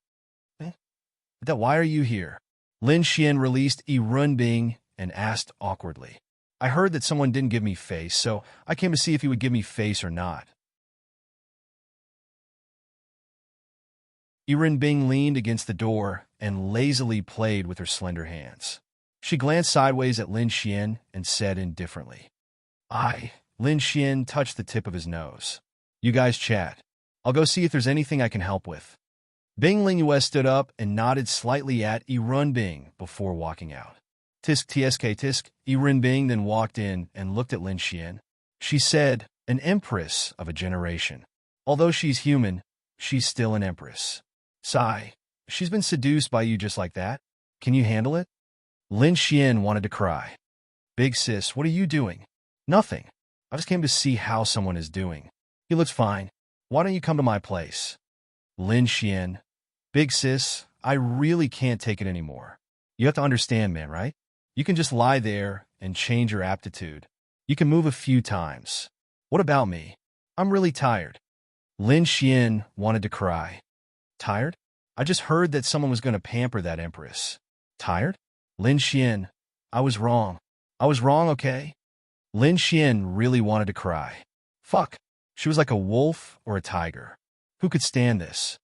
Why are you here? Lin Xian released Yi Bing and asked awkwardly. I heard that someone didn't give me face, so I came to see if he would give me face or not. Yi Bing leaned against the door and lazily played with her slender hands. She glanced sideways at Lin Xian and said indifferently, Lin Xian touched the tip of his nose. You guys chat. I'll go see if there's anything I can help with. Bing Lingyue stood up and nodded slightly at Yi Bing before walking out. Tisk tsk tisk, Yi Bing then walked in and looked at Lin Xian. She said, an empress of a generation. Although she's human, she's still an empress. Sigh. She's been seduced by you just like that? Can you handle it? Lin Xian wanted to cry. Big sis, what are you doing? Nothing. I just came to see how someone is doing. He looks fine. Why don't you come to my place? Lin Xian. Big sis, I really can't take it anymore. You have to understand, man, right? You can just lie there and change your aptitude. You can move a few times. What about me? I'm really tired. Lin Xian wanted to cry. Tired? I just heard that someone was going to pamper that empress. Tired? Lin Xian, I was wrong. I was wrong, okay? Lin Xian really wanted to cry. Fuck. She was like a wolf or a tiger. Who could stand this?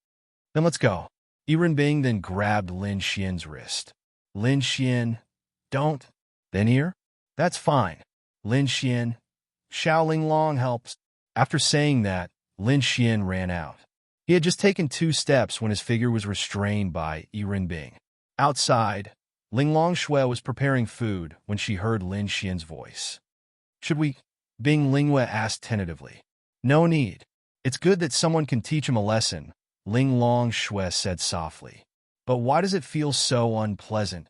Then let's go. Yi Bing then grabbed Lin Xian's wrist. Lin Xian, don't. Then here? That's fine. Lin Xian. Xiaoling Long helps. After saying that, Lin Xian ran out. He had just taken 2 steps when his figure was restrained by Yi Bing. Outside, Ling Long Shui was preparing food when she heard Lin Xian's voice. Should we? Bing Lingyue asked tentatively. No need. It's good that someone can teach him a lesson, Ling Long Shui said softly. But why does it feel so unpleasant?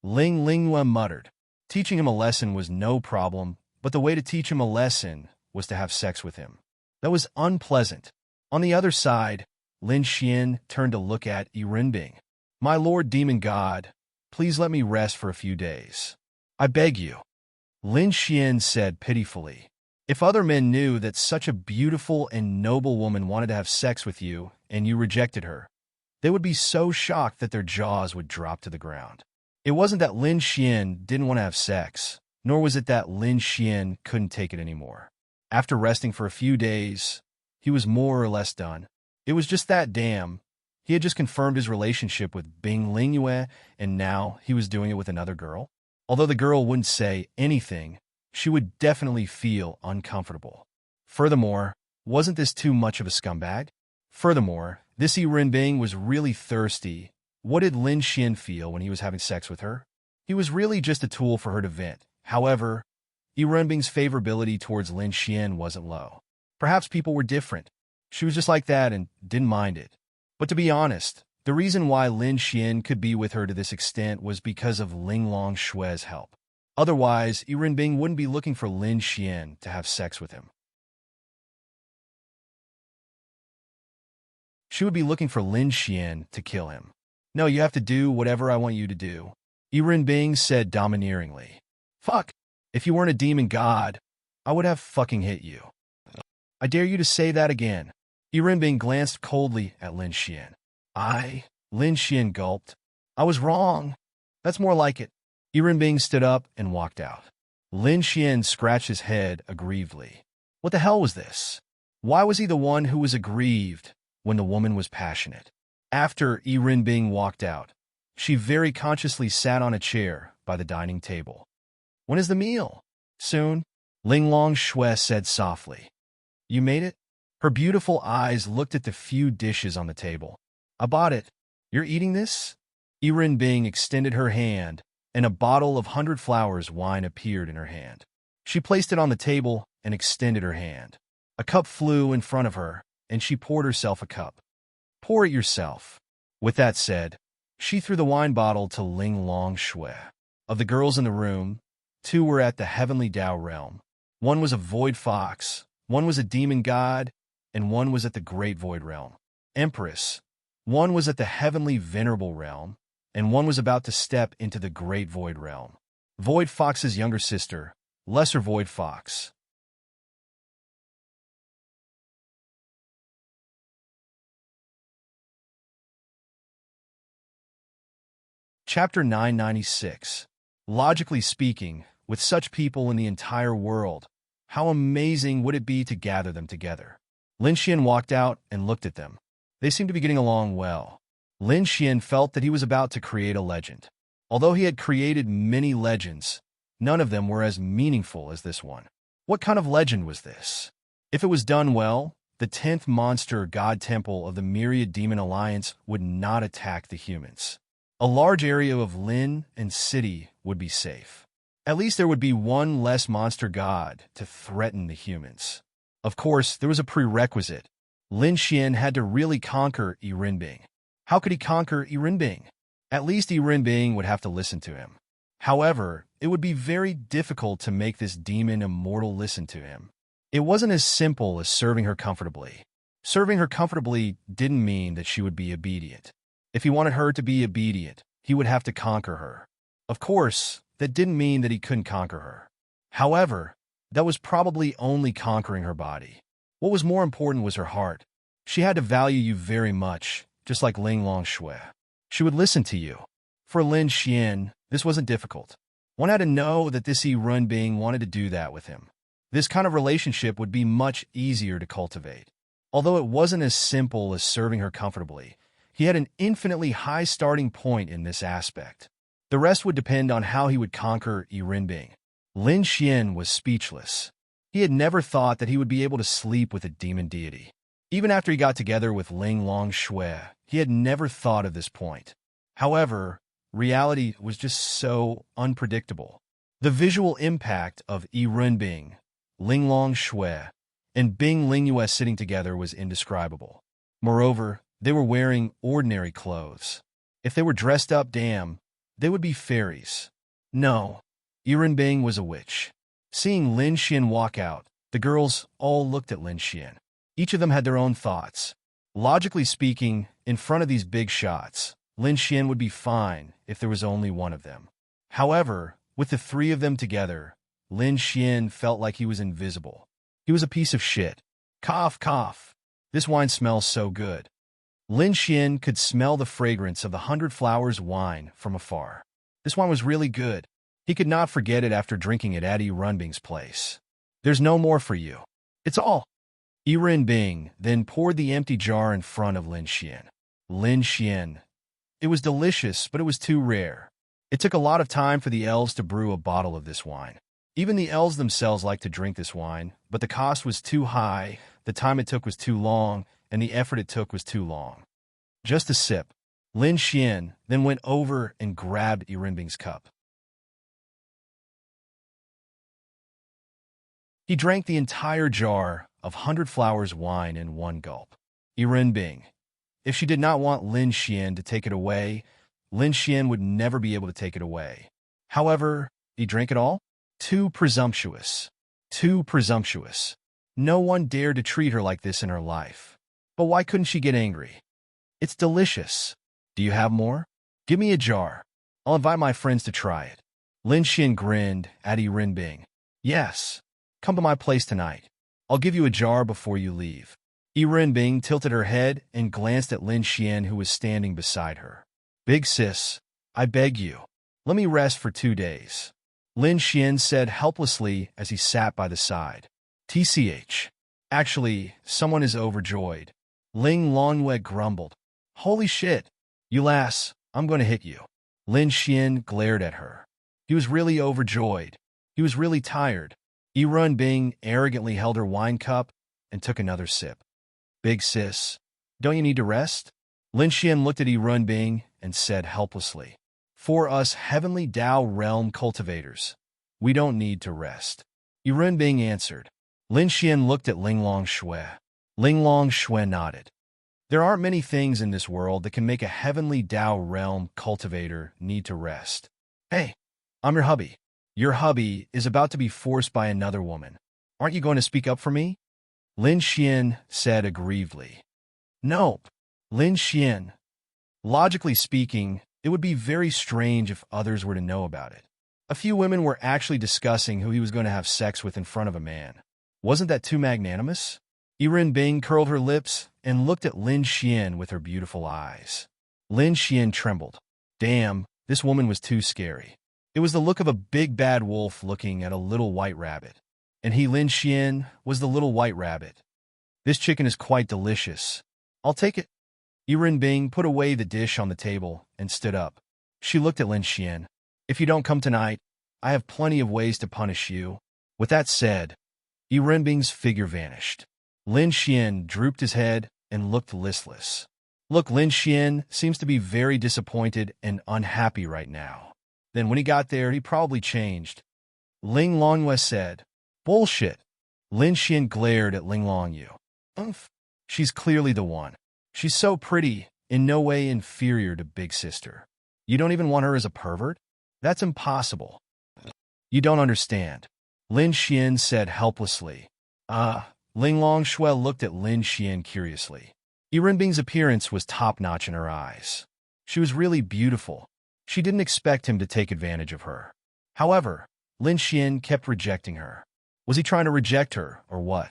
Ling Lingyue muttered. Teaching him a lesson was no problem, but the way to teach him a lesson was to have sex with him. That was unpleasant. On the other side, Lin Xian turned to look at Yi Bing. My lord demon god, please let me rest for a few days. I beg you. Lin Xian said pitifully. If other men knew that such a beautiful and noble woman wanted to have sex with you and you rejected her, they would be so shocked that their jaws would drop to the ground. It wasn't that Lin Xian didn't want to have sex, nor was it that Lin Xian couldn't take it anymore. After resting for a few days, he was more or less done. It was just that he had just confirmed his relationship with Bing Lingyue, and now he was doing it with another girl. Although the girl wouldn't say anything, she would definitely feel uncomfortable. Furthermore, Wasn't this too much of a scumbag? Furthermore, this Yi Renbing was really thirsty. What did Lin Xian feel when he was having sex with her? He was really just a tool for her to vent. However, Yi Renbing's favorability towards Lin Xian wasn't low. Perhaps people were different. She was just like that and didn't mind it. But to be honest, the reason why Lin Xian could be with her to this extent was because of Ling Long Shue's help. Otherwise, Yi Renbing wouldn't be looking for Lin Xian to have sex with him. She would be looking for Lin Xian to kill him. No, you have to do whatever I want you to do, Yi Renbing said domineeringly. Fuck. If you weren't a demon god, I would have fucking hit you. I dare you to say that again. Yi Renbing glanced coldly at Lin Xian. Lin Xian gulped. I was wrong. That's more like it. Yi Renbing stood up and walked out. Lin Xian scratched his head aggrievedly. What the hell was this? Why was he the one who was aggrieved when the woman was passionate? After Yi Renbing walked out, she very consciously sat on a chair by the dining table. When is the meal? Soon, Ling Long Shue said softly. You made it? Her beautiful eyes looked at the few dishes on the table. I bought it. You're eating this? Yi Renbing extended her hand, and a bottle of 100 Flowers wine appeared in her hand. She placed it on the table and extended her hand. A cup flew in front of her, and she poured herself a cup. Pour it yourself. With that said, she threw the wine bottle to Ling Long Shue. Of the girls in the room, 2 were at the Heavenly Tao realm. One was a void fox, one was a demon god, and one was at the Great Void realm. Empress. One was at the Heavenly Venerable realm, and one was about to step into the Great Void realm. Void Fox's younger sister, Lesser Void Fox. Chapter 996. Logically speaking, with such people in the entire world, how amazing would it be to gather them together? Lin Xian walked out and looked at them. They seemed to be getting along well. Lin Xian felt that he was about to create a legend. Although he had created many legends, none of them were as meaningful as this one. What kind of legend was this? If it was done well, the 10th monster god temple of the Myriad Demon Alliance would not attack the humans. A large area of Lin and City would be safe. At least there would be one less monster god to threaten the humans. Of course, there was a prerequisite. Lin Xian had to really conquer Yi Renbing. How could he conquer Yi Renbing? At least Yi Renbing would have to listen to him. However, it would be very difficult to make this demon immortal listen to him. It wasn't as simple as serving her comfortably. Serving her comfortably didn't mean that she would be obedient. If he wanted her to be obedient, he would have to conquer her. Of course, that didn't mean that he couldn't conquer her. However, that was probably only conquering her body. What was more important was her heart. She had to value you very much, just like Ling Long Shue. She would listen to you. For Lin Xian, this wasn't difficult. One had to know that this Yi Renbing wanted to do that with him. This kind of relationship would be much easier to cultivate. Although it wasn't as simple as serving her comfortably, he had an infinitely high starting point in this aspect. The rest would depend on how he would conquer Yi Renbing. Lin Xian was speechless. He had never thought that he would be able to sleep with a demon deity. Even after he got together with Ling Long Shue, he had never thought of this point. However, reality was just so unpredictable. The visual impact of Yi Renbing, Ling Long Shue, and Bing Lingyue sitting together was indescribable. Moreover, they were wearing ordinary clothes. If they were dressed up, damn, they would be fairies. No, Yi Renbing was a witch. Seeing Lin Xian walk out, the girls all looked at Lin Xian. Each of them had their own thoughts. Logically speaking, in front of these big shots, Lin Xian would be fine if there was only one of them. However, with the 3 of them together, Lin Xian felt like he was invisible. He was a piece of shit. Cough, cough. This wine smells so good. Lin Xian could smell the fragrance of the 100 Flowers wine from afar. This wine was really good. He could not forget it after drinking it at Yi Renbing's place. There's no more for you. It's all. Yi Renbing then poured the empty jar in front of Lin Xian. Lin Xian. It was delicious, but it was too rare. It took a lot of time for the elves to brew a bottle of this wine. Even the elves themselves liked to drink this wine, but the cost was too high. the time it took was too long, and the effort it took was too long. Just a sip. Lin Xian then went over and grabbed Yirenbing's cup. He drank the entire jar of 100 Flowers wine in one gulp. Yirenbing, if she did not want Lin Xian to take it away, Lin Xian would never be able to take it away. However, he drank it all? Too presumptuous. Too presumptuous. No one dared to treat her like this in her life. But why couldn't she get angry? It's delicious. Do you have more? Give me a jar. I'll invite my friends to try it. Lin Xian grinned at Yirenbing. Yes. Come to my place tonight. I'll give you a jar before you leave. Yirenbing tilted her head and glanced at Lin Xian, who was standing beside her. Big sis, I beg you, let me rest for 2 days. Lin Xian said helplessly as he sat by the side. TCH. Actually, someone is overjoyed. Ling Longwei grumbled. Holy shit. You lass, I'm going to hit you. Lin Xian glared at her. He was really overjoyed. He was really tired. Yirenbing arrogantly held her wine cup and took another sip. Big sis, don't you need to rest? Lin Xian looked at Yirenbing and said helplessly. For us Heavenly Dao Realm cultivators, we don't need to rest. Yirenbing answered. Lin Xian looked at Ling Longshui. Ling Longshui nodded. There aren't many things in this world that can make a Heavenly Dao Realm cultivator need to rest. Hey, I'm your hubby. Your hubby is about to be forced by another woman. Aren't you going to speak up for me? Lin Xian said aggrievedly. Nope. Lin Xian. Logically speaking, it would be very strange if others were to know about it. A few women were actually discussing who he was going to have sex with in front of a man. Wasn't that too magnanimous? Yirenbing curled her lips and looked at Lin Xian with her beautiful eyes. Lin Xian trembled. Damn, this woman was too scary. It was the look of a big bad wolf looking at a little white rabbit. And he, Lin Xian, was the little white rabbit. This chicken is quite delicious. I'll take it. Yirenbing put away the dish on the table and stood up. She looked at Lin Xian. If you don't come tonight, I have plenty of ways to punish you. With that said, Yirenbing's figure vanished. Lin Xian drooped his head and looked listless. Look, Lin Xian seems to be very disappointed and unhappy right now. Then when he got there, he probably changed. Ling Longwei said. Bullshit. Lin Xian glared at Ling Longyu. Umph. She's clearly the one. She's so pretty, in no way inferior to Big Sister. You don't even want her as a pervert? That's impossible. You don't understand. Lin Xian said helplessly. Ling Longshui looked at Lin Xian curiously. Yirenbing's appearance was top-notch in her eyes. She was really beautiful. She didn't expect him to take advantage of her. However, Lin Xian kept rejecting her. Was he trying to reject her, or what?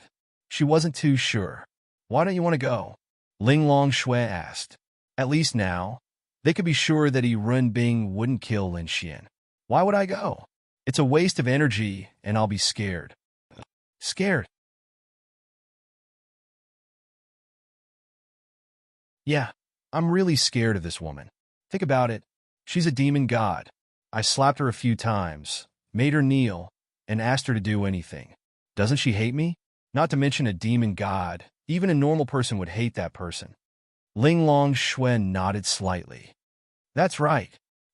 She wasn't too sure. Why don't you want to go? Ling Longshui asked. At least now, they could be sure that Yirenbing wouldn't kill Lin Xian. Why would I go? It's a waste of energy, and I'll be scared. Scared? Yeah, I'm really scared of this woman. Think about it. She's a demon god. I slapped her a few times, made her kneel, and asked her to do anything. Doesn't she hate me? Not to mention a demon god. Even a normal person would hate that person. Ling Longshui nodded slightly. That's right.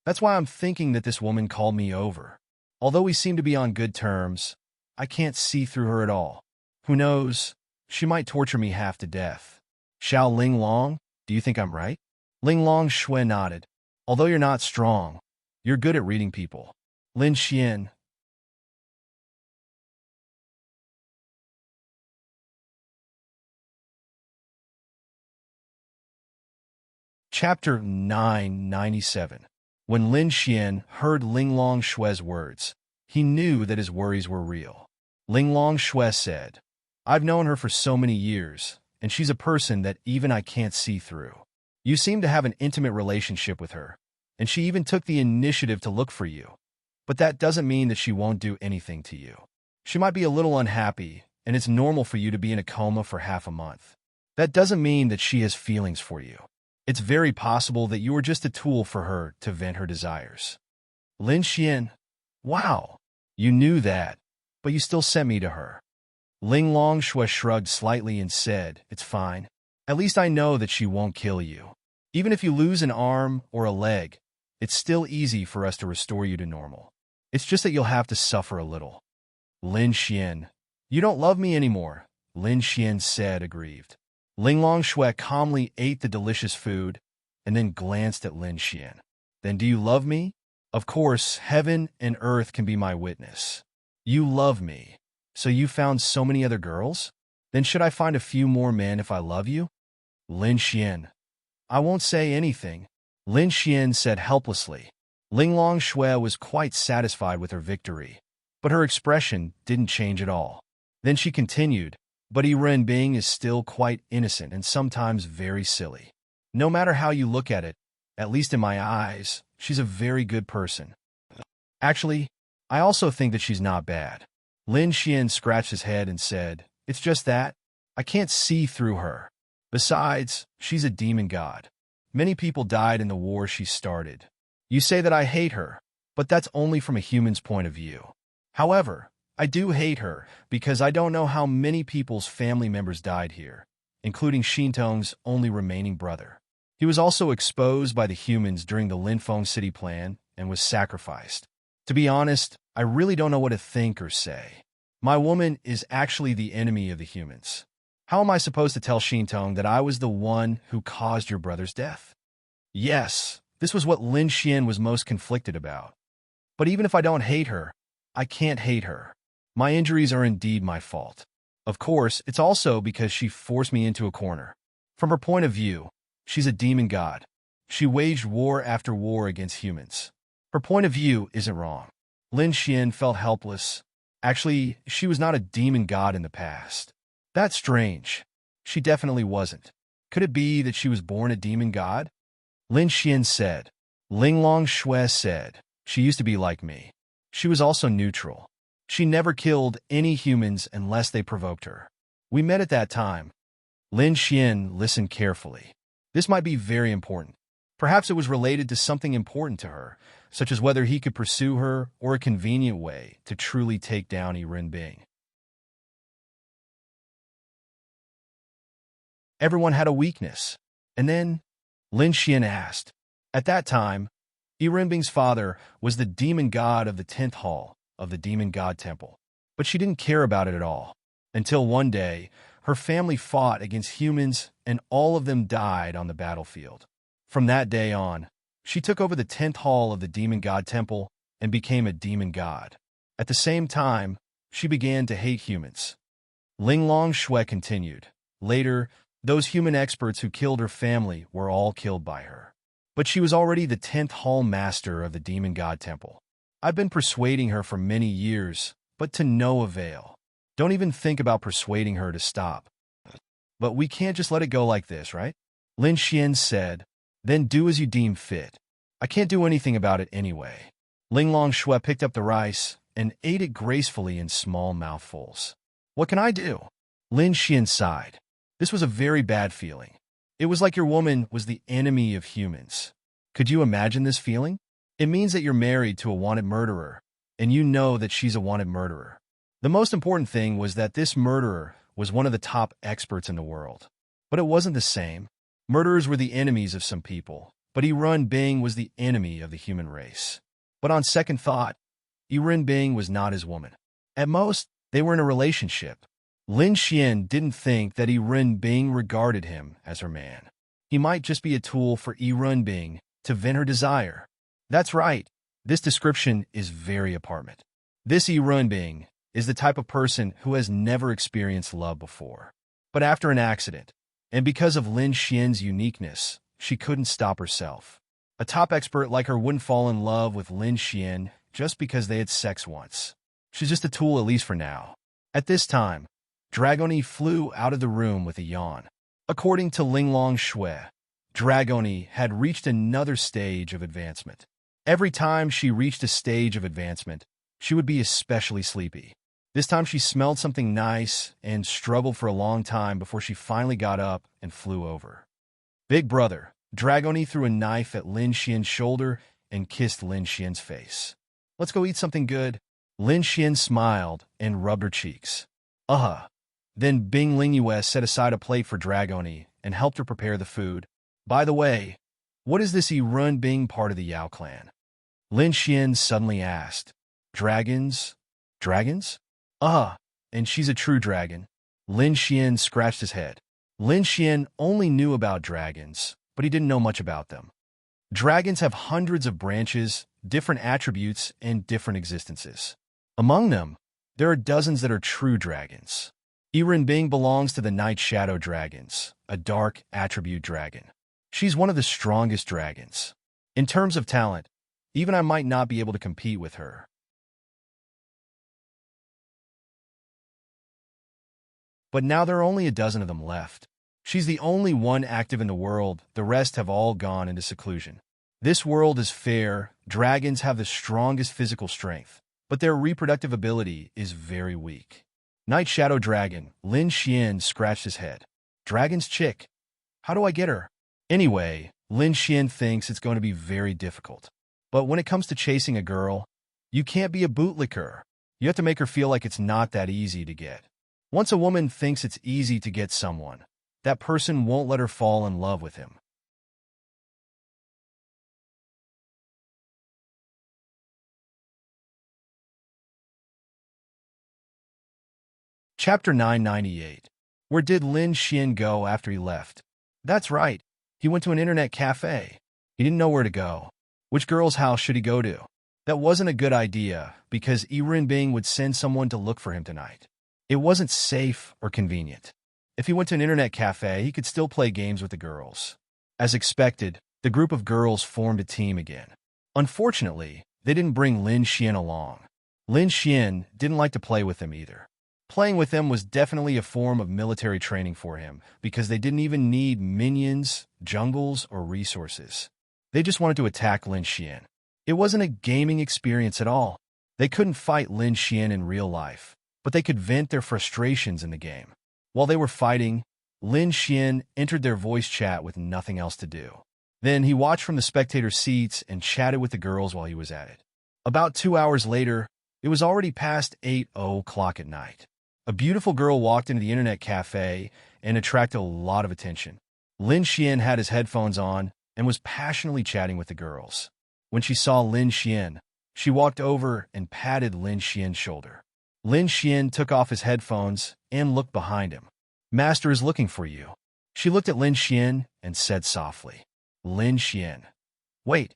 That's why I'm thinking that this woman called me over. Although we seem to be on good terms, I can't see through her at all. Who knows? She might torture me half to death. Xiao Ling Long, do you think I'm right? Ling Longshui nodded. Although you're not strong, you're good at reading people. Lin Xian. Chapter 997. When Lin Xian heard Ling Longshui's words, he knew that his worries were real. Ling Longshui said, I've known her for so many years, and she's a person that even I can't see through. You seem to have an intimate relationship with her, and she even took the initiative to look for you. But that doesn't mean that she won't do anything to you. She might be a little unhappy, and it's normal for you to be in a coma for half a month. That doesn't mean that she has feelings for you. It's very possible that you are just a tool for her to vent her desires. Lin Xian, wow, you knew that, but you still sent me to her. Ling Longshui shrugged slightly and said, "It's fine. At least I know that she won't kill you. Even if you lose an arm or a leg, it's still easy for us to restore you to normal. It's just that you'll have to suffer a little." Lin Xian, "You don't love me anymore," Lin Xian said, aggrieved. Ling Longshui calmly ate the delicious food and then glanced at Lin Xian. "Then do you love me? Of course, heaven and earth can be my witness. You love me. So you found so many other girls? Then should I find a few more men if I love you?" Lin Xian, "I won't say anything," Lin Xian said helplessly. Ling Longshui was quite satisfied with her victory, but her expression didn't change at all. Then she continued, "But Yi Renbing is still quite innocent and sometimes very silly. No matter how you look at it, at least in my eyes, she's a very good person. Actually, I also think that she's not bad." Lin Xian scratched his head and said, "It's just that I can't see through her. Besides, she's a demon god. Many people died in the war she started. You say that I hate her, but that's only from a human's point of view. However, I do hate her because I don't know how many people's family members died here, including Xintong's only remaining brother. He was also exposed by the humans during the Linfeng city plan and was sacrificed. To be honest, I really don't know what to think or say. My woman is actually the enemy of the humans. How am I supposed to tell Xintong that I was the one who caused your brother's death?" Yes, this was what Lin Xian was most conflicted about. "But even if I don't hate her, I can't hate her. My injuries are indeed my fault. Of course, it's also because she forced me into a corner. From her point of view, she's a demon god. She waged war after war against humans. Her point of view isn't wrong." Lin Xian felt helpless. Actually, she was not a demon god in the past. That's strange. She definitely wasn't. Could it be that she was born a demon god? Lin Xian said. Ling Longshui said, "She used to be like me. She was also neutral. She never killed any humans unless they provoked her. We met at that time." Lin Xian listened carefully. This might be very important. Perhaps it was related to something important to her, such as whether he could pursue her or a convenient way to truly take down Yi Renbing. Everyone had a weakness. And then, Lin Xian asked. At that time, Yi Renbing's father was the demon god of the 10th hall of the demon god temple. But she didn't care about it at all. Until one day, her family fought against humans and all of them died on the battlefield. From that day on, she took over the 10th hall of the demon god temple and became a demon god. At the same time, she began to hate humans. Ling Longshui continued. Later, those human experts who killed her family were all killed by her. But she was already the 10th hall master of the demon god temple. I've been persuading her for many years, but to no avail. Don't even think about persuading her to stop. But we can't just let it go like this, right? Lin Xian said. Then do as you deem fit. I can't do anything about it anyway. Ling Longshui picked up the rice and ate it gracefully in small mouthfuls. What can I do? Lin Xian sighed. This was a very bad feeling. It was like your woman was the enemy of humans. Could you imagine this feeling? It means that you're married to a wanted murderer, and you know that she's a wanted murderer. The most important thing was that this murderer was one of the top experts in the world. But it wasn't the same. Murderers were the enemies of some people, but Yi Renbing was the enemy of the human race. But on second thought, Yi Renbing was not his woman. At most, they were in a relationship. Lin Xian didn't think that Yi Renbing regarded him as her man. He might just be a tool for Yi Renbing to vent her desire. That's right. This description is very apartment. This Yi Renbing is the type of person who has never experienced love before. But after an accident, and because of Lin Xian's uniqueness, she couldn't stop herself. A top expert like her wouldn't fall in love with Lin Xian just because they had sex once. She's just a tool, at least for now. At this time, Dragoni flew out of the room with a yawn. According to Ling Longshui, Dragoni had reached another stage of advancement. Every time she reached a stage of advancement, she would be especially sleepy. This time she smelled something nice and struggled for a long time before she finally got up and flew over. Big brother, Dragoni threw a knife at Lin Xian's shoulder and kissed Lin Xian's face. Let's go eat something good. Lin Xian smiled and rubbed her cheeks. Then Bing Lingyue set aside a plate for Dragoni and helped her prepare the food. By the way, what is this Irun Bing part of the Yao clan? Lin Xian suddenly asked. Dragons? Dragons? And she's a true dragon. Lin Xian scratched his head. Lin Xian only knew about dragons, but he didn't know much about them. Dragons have hundreds of branches, different attributes, and different existences. Among them, there are dozens that are true dragons. Irun Bing belongs to the Night Shadow Dragons, a dark attribute dragon. She's one of the strongest dragons. In terms of talent, even I might not be able to compete with her. But now there are only a dozen of them left. She's the only one active in the world, the rest have all gone into seclusion. This world is fair, dragons have the strongest physical strength, but their reproductive ability is very weak. Night Shadow Dragon, Lin Xian scratched his head. Dragon's chick. How do I get her? Anyway, Lin Xian thinks it's going to be very difficult. But when it comes to chasing a girl, you can't be a bootlicker. You have to make her feel like it's not that easy to get. Once a woman thinks it's easy to get someone, that person won't let her fall in love with him. Chapter 998. Where did Lin Xian go after he left? That's right. He went to an internet cafe. He didn't know where to go. Which girl's house should he go to? That wasn't a good idea, because Irun Bing would send someone to look for him tonight. It wasn't safe or convenient. If he went to an internet cafe, he could still play games with the girls. As expected, the group of girls formed a team again. Unfortunately, they didn't bring Lin Xian along. Lin Xian didn't like to play with them either. Playing with them was definitely a form of military training for him, because they didn't even need minions, jungles, or resources. They just wanted to attack Lin Xian. It wasn't a gaming experience at all. They couldn't fight Lin Xian in real life, but they could vent their frustrations in the game. While they were fighting, Lin Xian entered their voice chat with nothing else to do. Then he watched from the spectator seats and chatted with the girls while he was at it. About 2 hours later, it was already past 8:00 at night. A beautiful girl walked into the internet cafe and attracted a lot of attention. Lin Xian had his headphones on and was passionately chatting with the girls. When she saw Lin Xian, she walked over and patted Lin Xian's shoulder. Lin Xian took off his headphones and looked behind him. Master is looking for you. She looked at Lin Xian and said softly, Lin Xian. Wait,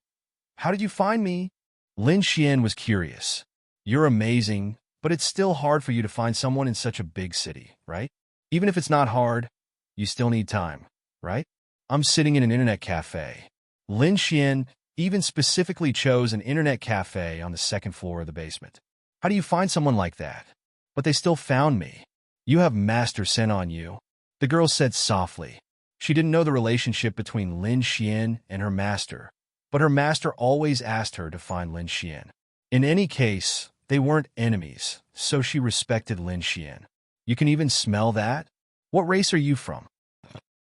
how did you find me? Lin Xian was curious. You're amazing, but it's still hard for you to find someone in such a big city, right? Even if it's not hard, you still need time, right? I'm sitting in an internet cafe. Lin Xian even specifically chose an internet cafe on the second floor of the basement. How do you find someone like that? But they still found me. You have master sent on you, the girl said softly. She didn't know the relationship between Lin Xian and her master, but her master always asked her to find Lin Xian. In any case, they weren't enemies, so she respected Lin Xian. You can even smell that? What race are you from?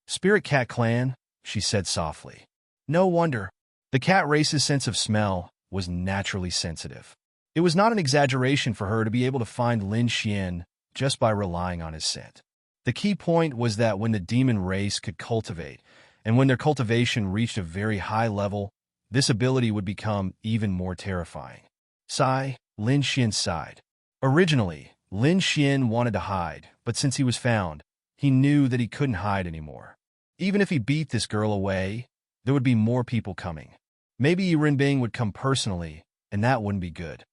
Spirit Cat Clan, she said softly. No wonder. The cat race's sense of smell was naturally sensitive. It was not an exaggeration for her to be able to find Lin Xian just by relying on his scent. The key point was that when the demon race could cultivate, and when their cultivation reached a very high level, this ability would become even more terrifying. Sigh, Lin Xian sighed. Originally, Lin Xian wanted to hide, but since he was found, he knew that he couldn't hide anymore. Even if he beat this girl away, there would be more people coming. Maybe Irun Bing would come personally, and that wouldn't be good.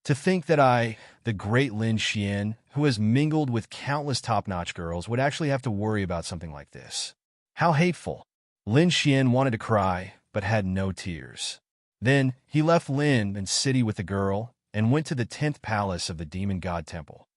To think that I, the great Lin Xian, who has mingled with countless top-notch girls, would actually have to worry about something like this. How hateful. Lin Xian wanted to cry, but had no tears. Then, he left Lin and city with the girl and went to the 10th palace of the demon god temple.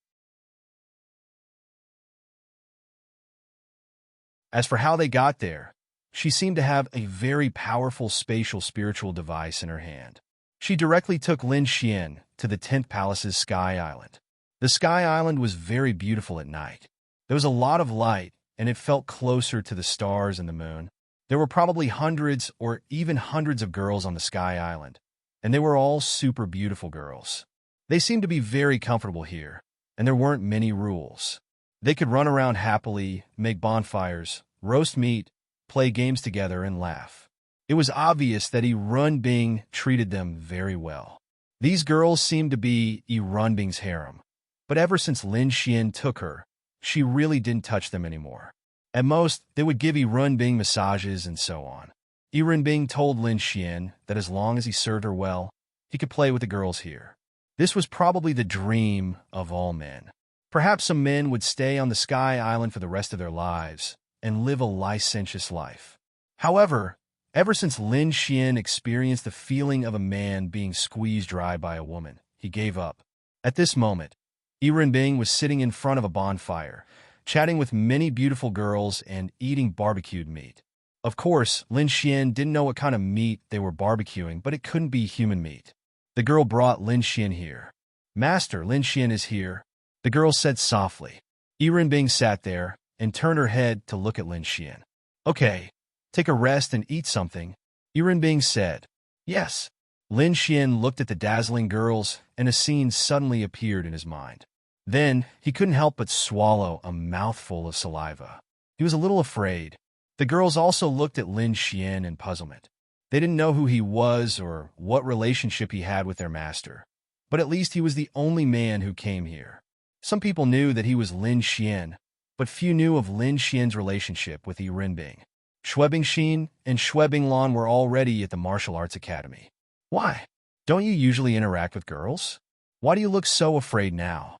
As for how they got there, she seemed to have a very powerful spatial spiritual device in her hand. She directly took Lin Xian to the 10th palace's Sky Island. The Sky Island was very beautiful at night. There was a lot of light, and it felt closer to the stars and the moon. There were probably hundreds or even hundreds of girls on the Sky Island, and they were all super beautiful girls. They seemed to be very comfortable here. and there weren't many rules. They could run around happily, make bonfires, roast meat, play games together, and laugh. It was obvious that Irunbing treated them very well. These girls seemed to be Irunbing's harem, but ever since Lin Xian took her, she really didn't touch them anymore. At most, they would give Irunbing massages and so on. Irunbing told Lin Xian that as long as he served her well, he could play with the girls here. This was probably the dream of all men. Perhaps some men would stay on the Sky Island for the rest of their lives and live a licentious life. However, ever since Lin Xian experienced the feeling of a man being squeezed dry by a woman, he gave up. At this moment, Irunbing was sitting in front of a bonfire, chatting with many beautiful girls and eating barbecued meat. Of course, Lin Xian didn't know what kind of meat they were barbecuing, but it couldn't be human meat. The girl brought Lin Xian here. "Master, Lin Xian is here," the girl said softly. Irunbing sat there and turned her head to look at Lin Xian. "Okay, take a rest and eat something," Irunbing said. "Yes." Lin Xian looked at the dazzling girls, and a scene suddenly appeared in his mind. Then, he couldn't help but swallow a mouthful of saliva. He was a little afraid. The girls also looked at Lin Xian in puzzlement. They didn't know who he was or what relationship he had with their master. But at least he was the only man who came here. Some people knew that he was Lin Xian, but few knew of Lin Xian's relationship with Irunbing. Xuebingxin and Xuebinglan were already at the martial arts academy. "Why? Don't you usually interact with girls? Why do you look so afraid now?"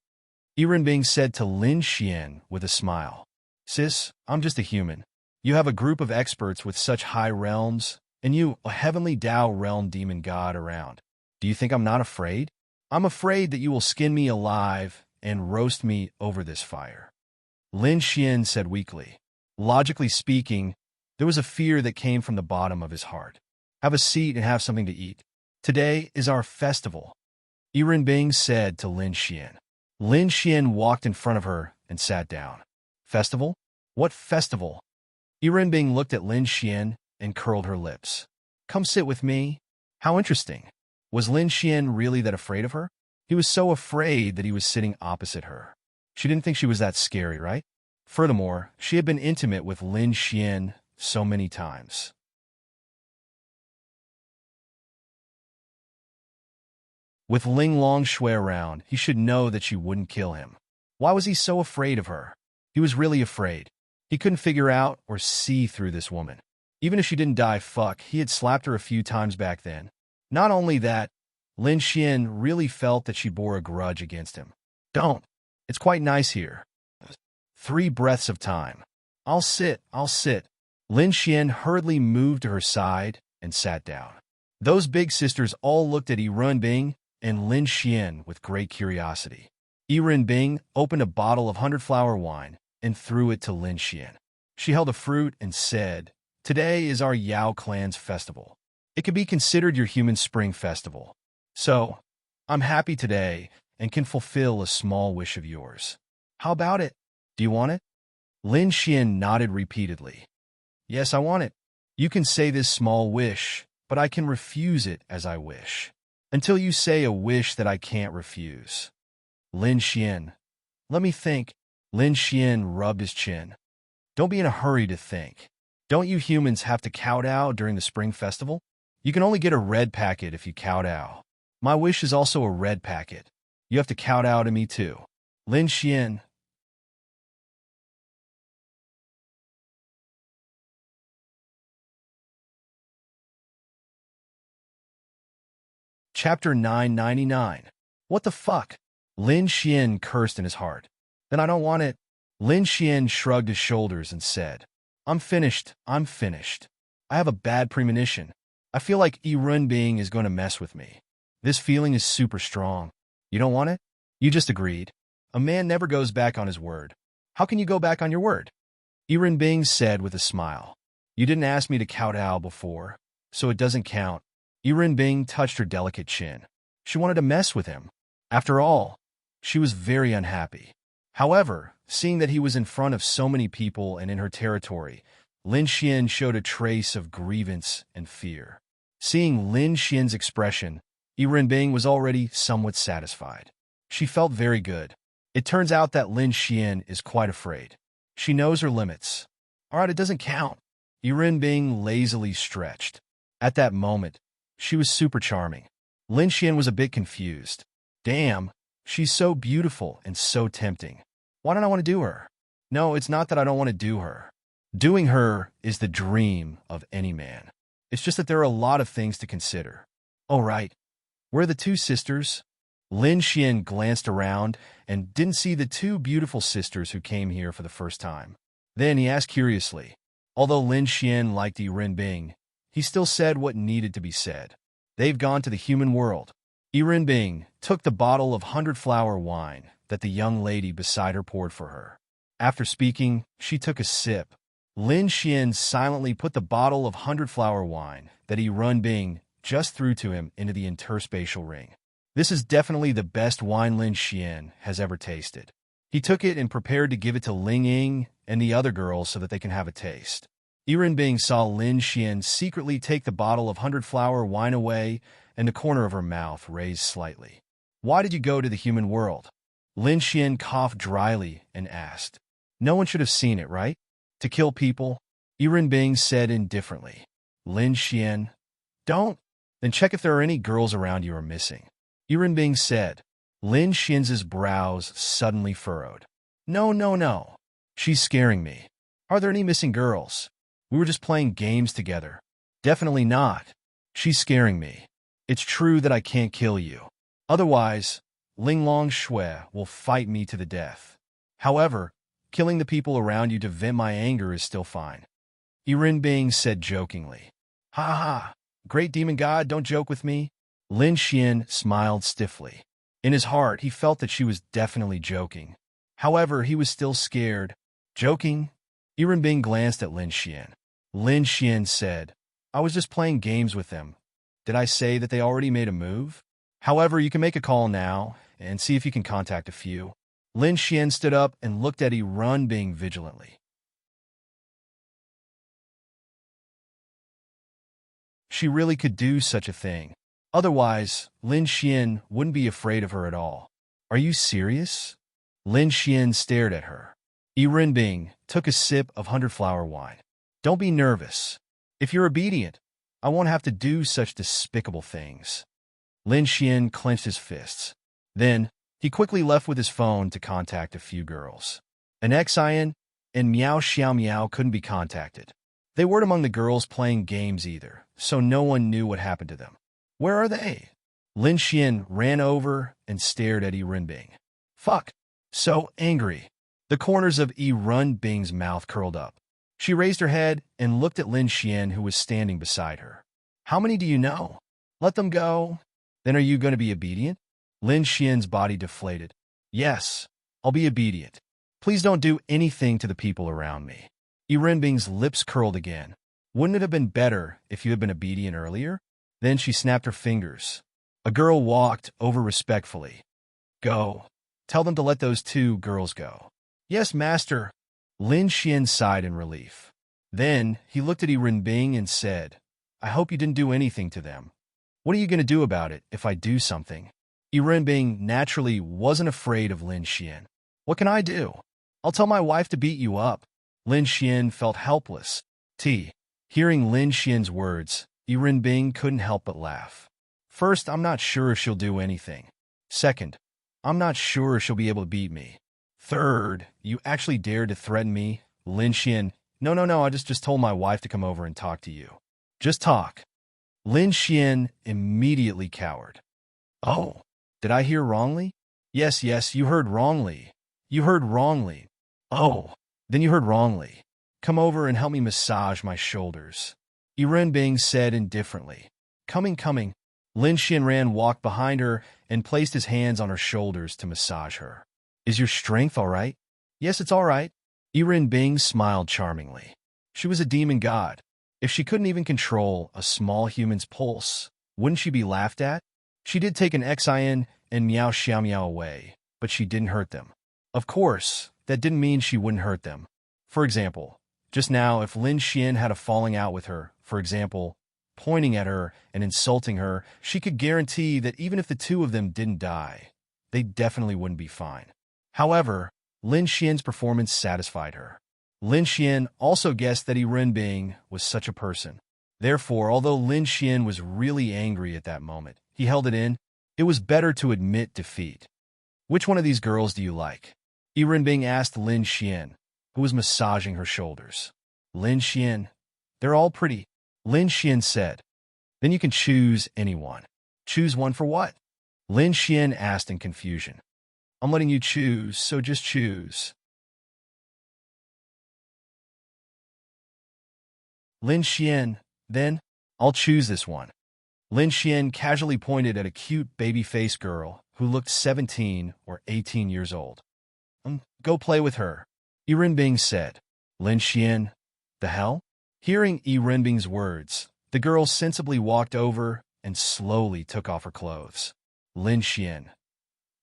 Irunbing said to Lin Xian with a smile. "Sis, I'm just a human. You have a group of experts with such high realms, and you, a heavenly Tao realm demon god, around. Do you think I'm not afraid? I'm afraid that you will skin me alive and roast me over this fire." Lin Xian said weakly. Logically speaking, there was a fear that came from the bottom of his heart. "Have a seat and have something to eat. Today is our festival," Irunbing said to Lin Xian. Lin Xian walked in front of her and sat down. "Festival? What festival?" Irunbing looked at Lin Xian and curled her lips. "Come sit with me." How interesting. Was Lin Xian really that afraid of her? He was so afraid that he was sitting opposite her. She didn't think she was that scary, right? Furthermore, she had been intimate with Lin Xian so many times. With Ling Longshui around, he should know that she wouldn't kill him. Why was he so afraid of her? He was really afraid. He couldn't figure out or see through this woman. Even if she didn't die, he had slapped her a few times back then. Not only that, Lin Xian really felt that she bore a grudge against him. "Don't. It's quite nice here." 3 breaths of time. I'll sit. Lin Xian hurriedly moved to her side and sat down. Those big sisters all looked at Irunbing and Lin Xian with great curiosity. Irunbing opened a bottle of 100-flower wine and threw it to Lin Xian. She held a fruit and said, "Today is our Yao clan's festival. It could be considered your human spring festival. So, I'm happy today and can fulfill a small wish of yours. How about it? Do you want it?" Lin Xian nodded repeatedly. "Yes, I want it. You can say this small wish, but I can refuse it as I wish. Until you say a wish that I can't refuse." Lin Xian. "Let me think." Lin Xian rubbed his chin. "Don't be in a hurry to think. Don't you humans have to kowtow during the spring festival? You can only get a red packet if you kowtow. My wish is also a red packet. You have to kowtow to me too." Lin Xian. Chapter 999. What the fuck? Lin Xian cursed in his heart. "Then I don't want it." Lin Xian shrugged his shoulders and said, I'm finished. I have a bad premonition. I feel like Irunbing is going to mess with me. This feeling is super strong. You don't want it? You just agreed. A man never goes back on his word. How can you go back on your word? Irunbing said with a smile. You didn't ask me to kowtow before, so it doesn't count. Irunbing touched her delicate chin. She wanted to mess with him. After all, she was very unhappy. However, seeing that he was in front of so many people and in her territory, Lin Xian showed a trace of grievance and fear. Seeing Lin Xian's expression, Irunbing was already somewhat satisfied. She felt very good. It turns out that Lin Xian is quite afraid. She knows her limits. All right, it doesn't count. Yiren Bing lazily stretched. At that moment, she was super charming. Lin Xian was a bit confused. Damn, she's so beautiful and so tempting. Why don't I want to do her? No, it's not that I don't want to do her. Doing her is the dream of any man. It's just that there are a lot of things to consider. Oh, right. Where are the two sisters? Lin Xian glanced around and didn't see the two beautiful sisters who came here for the first time. Then he asked curiously. Although Lin Xian liked Yiren Bing, he still said what needed to be said. They've gone to the human world. Yiren Bing took the bottle of 100-flower wine that the young lady beside her poured for her. After speaking, she took a sip. Lin Xian silently put the bottle of 100-flower wine that Yiren Bing just threw to him into the interspatial ring. This is definitely the best wine Lin Xian has ever tasted. He took it and prepared to give it to Ling Ying and the other girls so that they can have a taste. Yiren Bing saw Lin Xian secretly take the bottle of 100-flower wine away, and the corner of her mouth raised slightly. Why did you go to the human world? Lin Xian coughed dryly and asked. No one should have seen it, right? To kill people? Yiren Bing said indifferently. Lin Xian, don't? Then check if there are any girls around you are missing. Yiren Bing said. Lin Xian's brows suddenly furrowed. No. She's scaring me. Are there any missing girls? We were just playing games together. Definitely not. She's scaring me. It's true that I can't kill you. Otherwise, Ling Long Shui will fight me to the death. However, killing the people around you to vent my anger is still fine. Yiren Bing said jokingly. Ha ha, great demon god, don't joke with me. Lin Xian smiled stiffly. In his heart, he felt that she was definitely joking. However, he was still scared. Joking? Yiren Bing glanced at Lin Xian. Lin Xian said, I was just playing games with them. Did I say that they already made a move? However, you can make a call now and see if you can contact a few. Lin Xian stood up and looked at Yiren Bing vigilantly. She really could do such a thing. Otherwise, Lin Xian wouldn't be afraid of her at all. Are you serious? Lin Xian stared at her. Yiren Bing took a sip of 100-flower wine. Don't be nervous. If you're obedient, I won't have to do such despicable things. Lin Xian clenched his fists. Then, he quickly left with his phone to contact a few girls. An Xian and Miao Xiao Miao couldn't be contacted. They weren't among the girls playing games either, so no one knew what happened to them. Where are they? Lin Xian ran over and stared at Yiren Bing. Fuck. So angry. The corners of Yiren Bing's mouth curled up. She raised her head and looked at Lin Xian, who was standing beside her. How many do you know? Let them go. Then are you going to be obedient? Lin Xian's body deflated. Yes, I'll be obedient. Please don't do anything to the people around me. Yiren Bing's lips curled again. Wouldn't it have been better if you had been obedient earlier? Then she snapped her fingers. A girl walked over respectfully. Go. Tell them to let those two girls go. Yes, master. Lin Xian sighed in relief. Then he looked at Yiren Bing and said, I hope you didn't do anything to them. What are you going to do about it if I do something? Yiren Bing naturally wasn't afraid of Lin Xian. What can I do? I'll tell my wife to beat you up. Lin Xian felt helpless. Hearing Lin Xian's words, Yiren Bing couldn't help but laugh. First, I'm not sure if she'll do anything. Second, I'm not sure if she'll be able to beat me. Third, you actually dared to threaten me? Lin Xian, no, I just told my wife to come over and talk to you. Just talk. Lin Xian immediately cowered. Oh, did I hear wrongly? Yes, you heard wrongly. You heard wrongly. Oh, then you heard wrongly. Come over and help me massage my shoulders. Yiren Bing said indifferently. Coming. Lin Xian walked behind her and placed his hands on her shoulders to massage her. Is your strength all right? Yes, it's all right. Yiren Bing smiled charmingly. She was a demon god. If she couldn't even control a small human's pulse, wouldn't she be laughed at? She did take an Xian and Miao Xiao Miao away, but she didn't hurt them. Of course, that didn't mean she wouldn't hurt them. For example, just now if Lin Xian had a falling out with her, for example, pointing at her and insulting her, she could guarantee that even if the two of them didn't die, they definitely wouldn't be fine. However, Lin Xian's performance satisfied her. Lin Xian also guessed that Yi Renbing was such a person. Therefore, although Lin Xian was really angry at that moment, he held it in. It was better to admit defeat. Which one of these girls do you like? Yi Renbing asked Lin Xian, who was massaging her shoulders. Lin Xian, they're all pretty. Lin Xian said. Then you can choose anyone. Choose one for what? Lin Xian asked in confusion. I'm letting you choose, so just choose. Lin Xian, then, I'll choose this one. Lin Xian casually pointed at a cute baby-faced girl who looked 17 or 18 years old. Go play with her, Yi Renbing said. Lin Xian, the hell? Hearing Yi Renbing's words, the girl sensibly walked over and slowly took off her clothes. Lin Xian,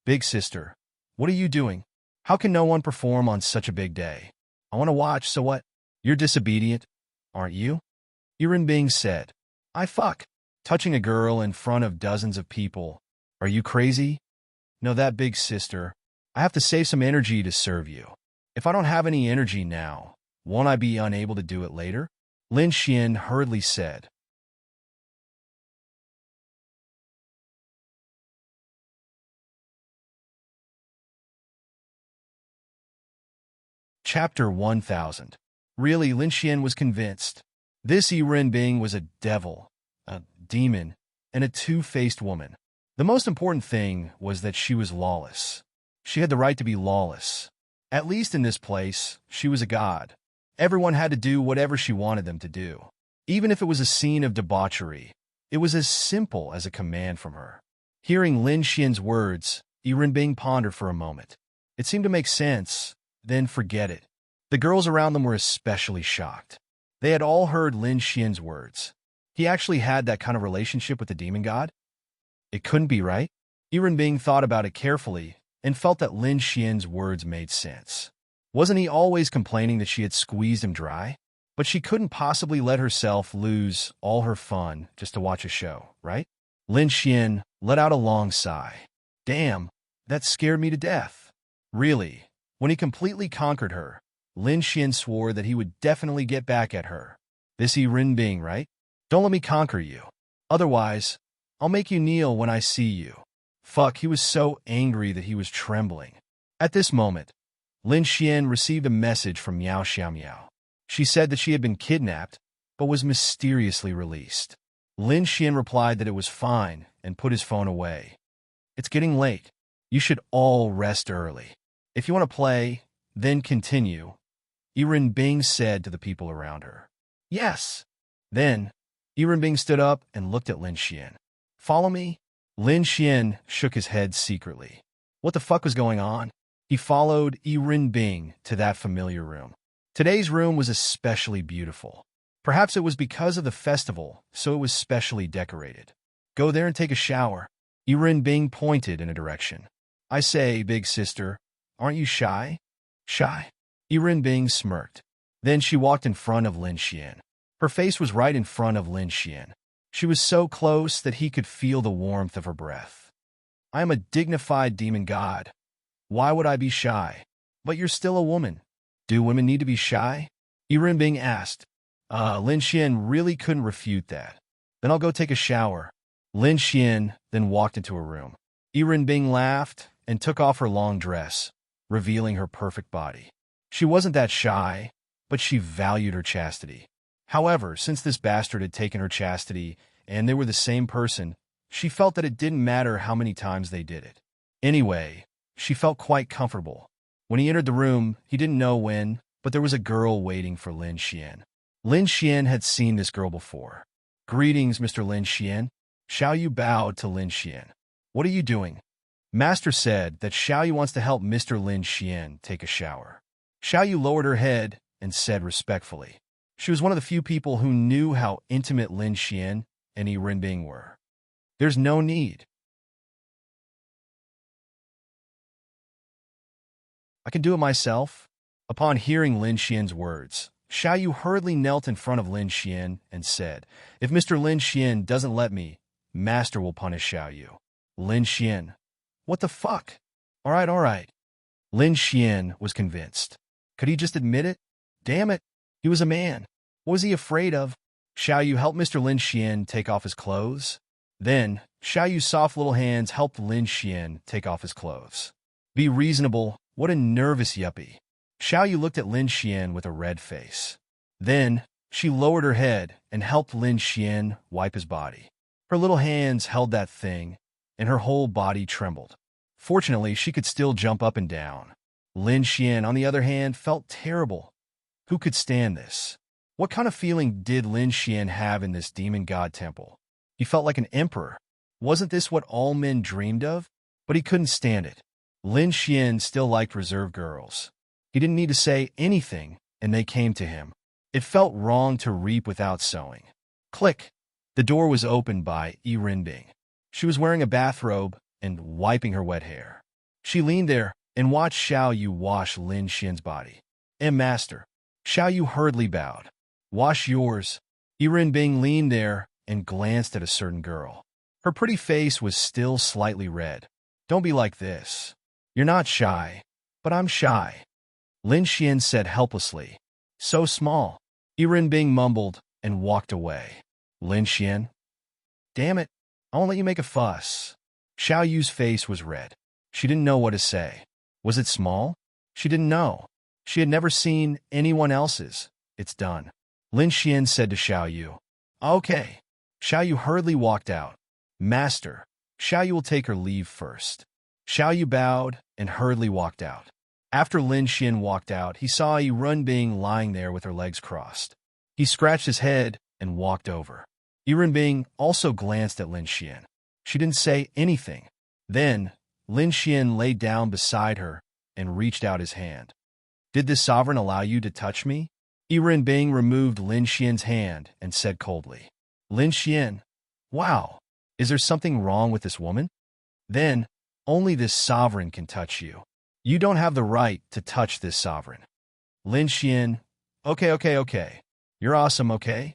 big sister, what are you doing? How can no one perform on such a big day? I want to watch, so what? You're disobedient, aren't you? Yi Renbing said. I fuck. Touching a girl in front of dozens of people. Are you crazy? No, that big sister. I have to save some energy to serve you. If I don't have any energy now, won't I be unable to do it later? Lin Xian hurriedly said. Chapter 1000. Really, Lin Xian was convinced. This Yi Renbing was a devil, a demon, and a two-faced woman. The most important thing was that she was lawless. She had the right to be lawless. At least in this place, she was a god. Everyone had to do whatever she wanted them to do. Even if it was a scene of debauchery, it was as simple as a command from her. Hearing Lin Xian's words, Yi Renbing pondered for a moment. It seemed to make sense, then forget it. The girls around them were especially shocked. They had all heard Lin Xian's words. He actually had that kind of relationship with the demon god? It couldn't be right. Yi Renbing thought about it carefully and felt that Lin Xian's words made sense. Wasn't he always complaining that she had squeezed him dry? But she couldn't possibly let herself lose all her fun just to watch a show, right? Lin Xian let out a long sigh. Damn, that scared me to death. Really, when he completely conquered her, Lin Xian swore that he would definitely get back at her. This Yi Renbing, right? Don't let me conquer you. Otherwise, I'll make you kneel when I see you. Fuck, he was so angry that he was trembling. At this moment, Lin Xian received a message from Miao Xiaomiao. She said that she had been kidnapped, but was mysteriously released. Lin Xian replied that it was fine and put his phone away. It's getting late. You should all rest early. If you want to play, then continue, Yi Renbing said to the people around her. Yes. Then, Yi Renbing stood up and looked at Lin Xian. Follow me? Lin Xian shook his head secretly. What the fuck was going on? He followed Yi Renbing to that familiar room. Today's room was especially beautiful. Perhaps it was because of the festival, so it was specially decorated. Go there and take a shower. Yi Renbing pointed in a direction. I say, big sister, aren't you shy? Shy? Yi Renbing smirked. Then she walked in front of Lin Xian. Her face was right in front of Lin Xian. She was so close that he could feel the warmth of her breath. I am a dignified demon god. Why would I be shy? But you're still a woman. Do women need to be shy? Yi Renbing asked. Lin Xian really couldn't refute that. Then I'll go take a shower. Lin Xian then walked into a room. Yi Renbing laughed and took off her long dress, revealing her perfect body. She wasn't that shy, but she valued her chastity. However, since this bastard had taken her chastity and they were the same person, she felt that it didn't matter how many times they did it. Anyway, she felt quite comfortable. When he entered the room, he didn't know when, but there was a girl waiting for Lin Xian. Lin Xian had seen this girl before. Greetings, Mr. Lin Xian. Xiao Yu bowed to Lin Xian. What are you doing? Master said that Xiao Yu wants to help Mr. Lin Xian take a shower. Xiao Yu lowered her head and said respectfully. She was one of the few people who knew how intimate Lin Xian and Yi Renbing were. There's no need. I can do it myself. Upon hearing Lin Xian's words, Xiao Yu hurriedly knelt in front of Lin Xian and said, If Mr. Lin Xian doesn't let me, Master will punish Xiao Yu. Lin Xian. What the fuck? All right. Lin Xian was convinced. Could he just admit it? Damn it, he was a man. What was he afraid of? Xiao Yu helped Mr. Lin Xian take off his clothes. Then, Xiao Yu's soft little hands helped Lin Xian take off his clothes. Be reasonable, what a nervous yuppie. Xiao Yu looked at Lin Xian with a red face. Then, she lowered her head and helped Lin Xian wipe his body. Her little hands held that thing, and her whole body trembled. Fortunately, she could still jump up and down. Lin Xian, on the other hand, felt terrible. Who could stand this? What kind of feeling did Lin Xian have in this demon god temple? He felt like an emperor. Wasn't this what all men dreamed of? But he couldn't stand it. Lin Xian still liked reserved girls. He didn't need to say anything, and they came to him. It felt wrong to reap without sowing. Click! The door was opened by Yi Renbing. She was wearing a bathrobe and wiping her wet hair. She leaned there and watched Xiao Yu wash Lin Xian's body. Master. Xiao Yu hurriedly bowed. Wash yours. Yi Renbing leaned there and glanced at a certain girl. Her pretty face was still slightly red. Don't be like this. You're not shy, but I'm shy. Lin Xian said helplessly. So small. Yi Renbing mumbled and walked away. Lin Xian? Damn it, I won't let you make a fuss. Xiao Yu's face was red. She didn't know what to say. Was it small? She didn't know. She had never seen anyone else's. It's done. Lin Xian said to Xiao Yu. Okay. Xiao Yu hurriedly walked out. Master, Xiao Yu will take her leave first. Xiao Yu bowed and hurriedly walked out. After Lin Xian walked out, he saw Yi Renbing lying there with her legs crossed. He scratched his head and walked over. Yi Renbing also glanced at Lin Xian. She didn't say anything. Then, Lin Xian lay down beside her and reached out his hand. Did this sovereign allow you to touch me? Yi Renbing removed Lin Xian's hand and said coldly. Lin Xian, wow, is there something wrong with this woman? Then, only this sovereign can touch you. You don't have the right to touch this sovereign. Lin Xian, okay. You're awesome, okay?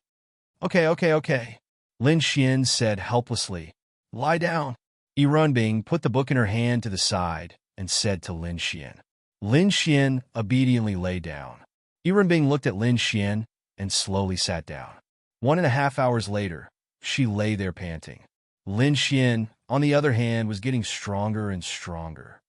Okay. Lin Xian said helplessly. Lie down. Yi Renbing put the book in her hand to the side and said to Lin Xian. Lin Xian obediently lay down. Yi Renbing looked at Lin Xian and slowly sat down. 1.5 hours later, she lay there panting. Lin Xian, on the other hand, was getting stronger and stronger.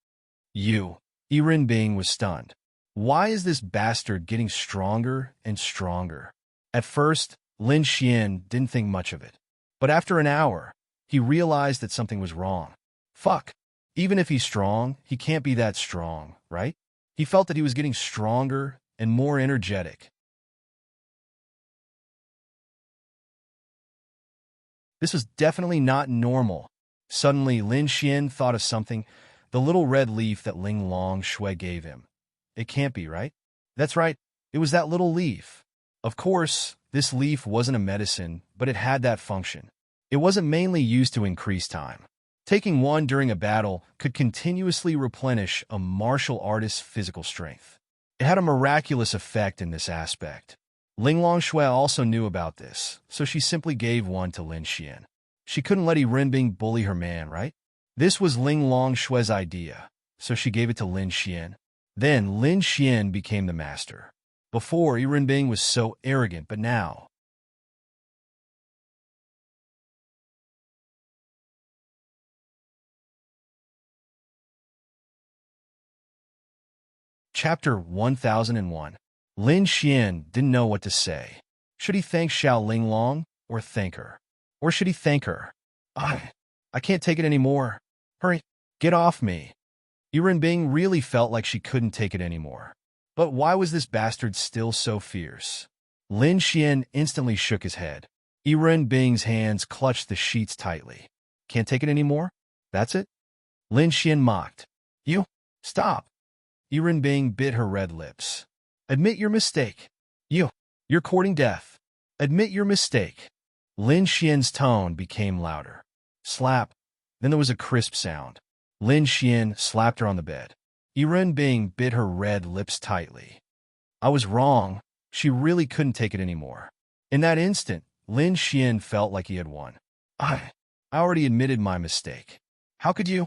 Yi Renbing was stunned. Why is this bastard getting stronger and stronger? At first, Lin Xian didn't think much of it. But after an hour, he realized that something was wrong. Fuck. Even if he's strong, he can't be that strong, right? He felt that he was getting stronger and more energetic. This was definitely not normal. Suddenly, Lin Xian thought of something, the little red leaf that Ling Long Shui gave him. It can't be, right? That's right, it was that little leaf. Of course, this leaf wasn't a medicine, but it had that function. It wasn't mainly used to increase time. Taking one during a battle could continuously replenish a martial artist's physical strength. It had a miraculous effect in this aspect. Ling Long Shui also knew about this, so she simply gave one to Lin Xian. She couldn't let Yi Renbing bully her man, right? This was Ling Long Shui's idea, so she gave it to Lin Xian. Then Lin Xian became the master. Before, Yi Renbing was so arrogant, but now... Chapter 1001. Lin Xian didn't know what to say. Should he thank Xiao Ling Long or thank her? Or should he thank her? I can't take it anymore. Hurry, get off me. Yi Renbing really felt like she couldn't take it anymore. But why was this bastard still so fierce? Lin Xian instantly shook his head. Yi Renbing's hands clutched the sheets tightly. Can't take it anymore? That's it? Lin Xian mocked. You? Stop. Yi Renbing bit her red lips. Admit your mistake. You're courting death. Admit your mistake. Lin Xian's tone became louder. Slap. Then there was a crisp sound. Lin Xian slapped her on the bed. Yi Renbing bit her red lips tightly. I was wrong. She really couldn't take it anymore. In that instant, Lin Xian felt like he had won. I already admitted my mistake. How could you?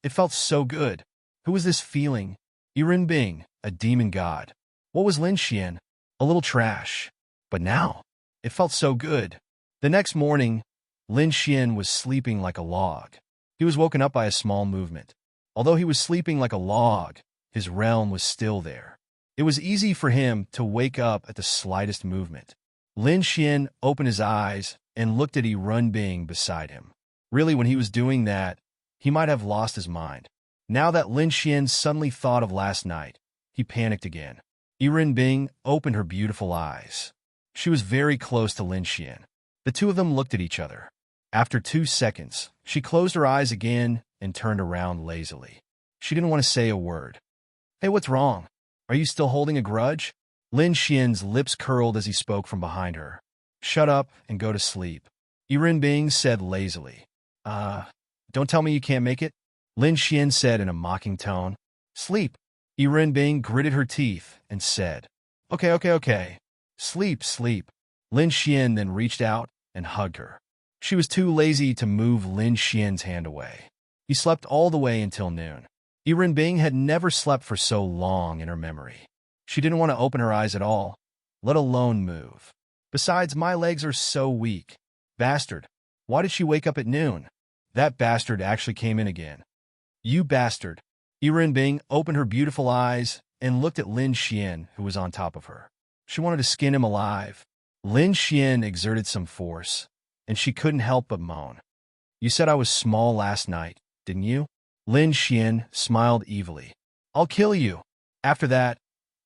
It felt so good. Who was this feeling? Yiren Bing, a demon god. What was Lin Xian? A little trash. But now, it felt so good. The next morning, Lin Xian was sleeping like a log. He was woken up by a small movement. Although he was sleeping like a log, his realm was still there. It was easy for him to wake up at the slightest movement. Lin Xian opened his eyes and looked at Yiren Bing beside him. Really, when he was doing that, he might have lost his mind. Now that Lin Xian suddenly thought of last night, he panicked again. Yiren Bing opened her beautiful eyes. She was very close to Lin Xian. The two of them looked at each other. After 2 seconds, she closed her eyes again and turned around lazily. She didn't want to say a word. Hey, what's wrong? Are you still holding a grudge? Lin Xian's lips curled as he spoke from behind her. Shut up and go to sleep. Yiren Bing said lazily. Don't tell me you can't make it? Lin Xian said in a mocking tone. Sleep. Yiren Bing gritted her teeth and said, Okay. Sleep, sleep. Lin Xian then reached out and hugged her. She was too lazy to move Lin Xian's hand away. He slept all the way until noon. Yiren Bing had never slept for so long in her memory. She didn't want to open her eyes at all, let alone move. Besides, my legs are so weak. Bastard. Why did she wake up at noon? That bastard actually came in again. You bastard. Yiren Bing opened her beautiful eyes and looked at Lin Xian, who was on top of her. She wanted to skin him alive. Lin Xian exerted some force, and she couldn't help but moan. You said I was small last night, didn't you? Lin Xian smiled evilly. I'll kill you. After that,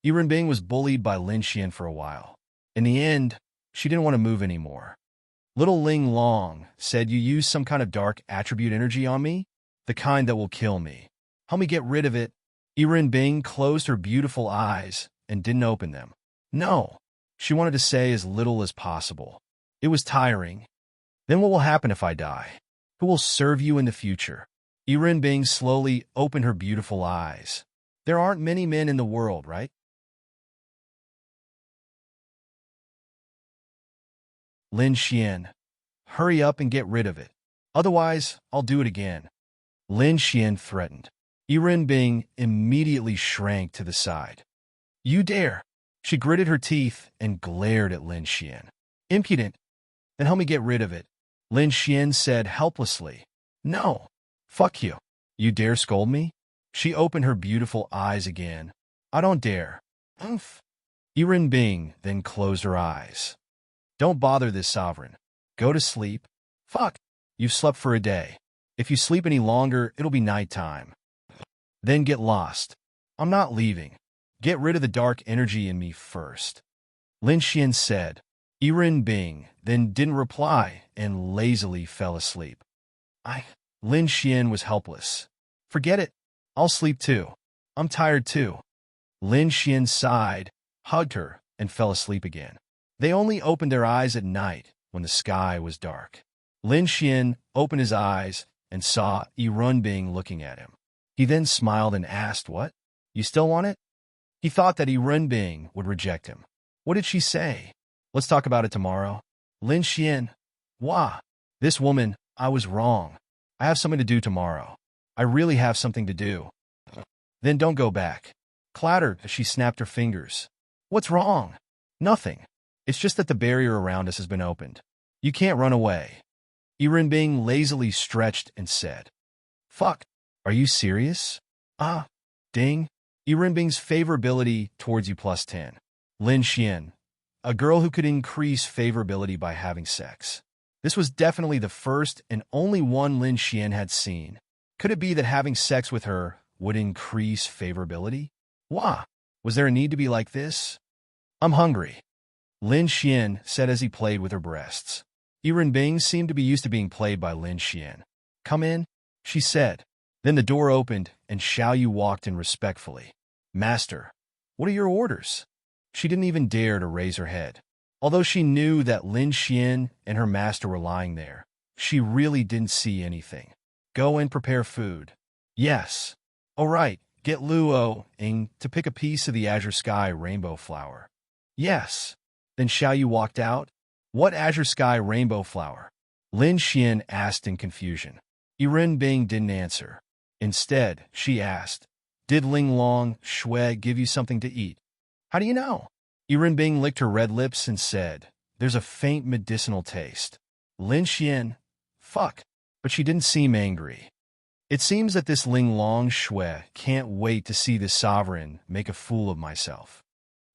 Yiren Bing was bullied by Lin Xian for a while. In the end, she didn't want to move anymore. Little Ling Long said you used some kind of dark attribute energy on me? The kind that will kill me. Help me get rid of it. Yiren Bing closed her beautiful eyes and didn't open them. No. She wanted to say as little as possible. It was tiring. Then what will happen if I die? Who will serve you in the future? Yiren Bing slowly opened her beautiful eyes. There aren't many men in the world, right? Lin Xian, hurry up and get rid of it. Otherwise, I'll do it again. Lin Xian threatened. Yiren Bing immediately shrank to the side. You dare! She gritted her teeth and glared at Lin Xian. Impudent! Then help me get rid of it. Lin Xian said helplessly. No! Fuck you. You dare scold me? She opened her beautiful eyes again. I don't dare. Oomph. Yiren Bing then closed her eyes. Don't bother this sovereign. Go to sleep. Fuck. You've slept for a day. If you sleep any longer, it'll be nighttime. Then get lost. I'm not leaving. Get rid of the dark energy in me first. Lin Xian said. Yiren Bing then didn't reply and lazily fell asleep. Lin Xian was helpless. Forget it. I'll sleep too. I'm tired too. Lin Xian sighed, hugged her, and fell asleep again. They only opened their eyes at night when the sky was dark. Lin Xian opened his eyes and saw Yiren Bing looking at him. He then smiled and asked, What? You still want it? He thought that Yiren Bing would reject him. What did she say? Let's talk about it tomorrow. Lin Xian. Wah. This woman, I was wrong. I have something to do tomorrow. I really have something to do. Then don't go back. Clattered as she snapped her fingers. What's wrong? Nothing. It's just that the barrier around us has been opened. You can't run away. Yiren Bing lazily stretched and said, Fuck. Are you serious? Ding. Yiren Bing's favorability towards you +10. Lin Xian. A girl who could increase favorability by having sex. This was definitely the first and only one Lin Xian had seen. Could it be that having sex with her would increase favorability? Wah! Was there a need to be like this? I'm hungry. Lin Xian said as he played with her breasts. Yiren Bing seemed to be used to being played by Lin Xian. Come in, she said. Then the door opened and Xiao Yu walked in respectfully. Master, what are your orders? She didn't even dare to raise her head. Although she knew that Lin Xian and her master were lying there, she really didn't see anything. Go and prepare food. Yes. All right, get Luo Ing to pick a piece of the azure sky rainbow flower. Yes. Then Xiao Yu walked out. What azure sky rainbow flower? Lin Xian asked in confusion. Yiren Bing didn't answer. Instead, she asked, Did Ling Long Shui give you something to eat? How do you know? Bing licked her red lips and said, there's a faint medicinal taste. Lin Xian, fuck. But she didn't seem angry. It seems that this Ling Long Shui can't wait to see the sovereign make a fool of myself.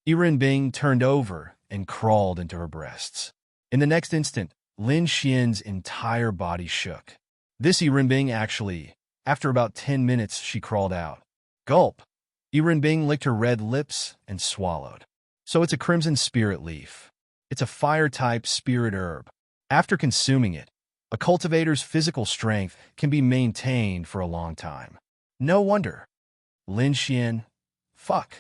Bing turned over and crawled into her breasts. In the next instant, Lin Xian's entire body shook. This Bing actually, after about 10 minutes, she crawled out. Gulp. Bing licked her red lips and swallowed. So it's a crimson spirit leaf. It's a fire-type spirit herb. After consuming it, a cultivator's physical strength can be maintained for a long time. No wonder. Lin Xian, fuck.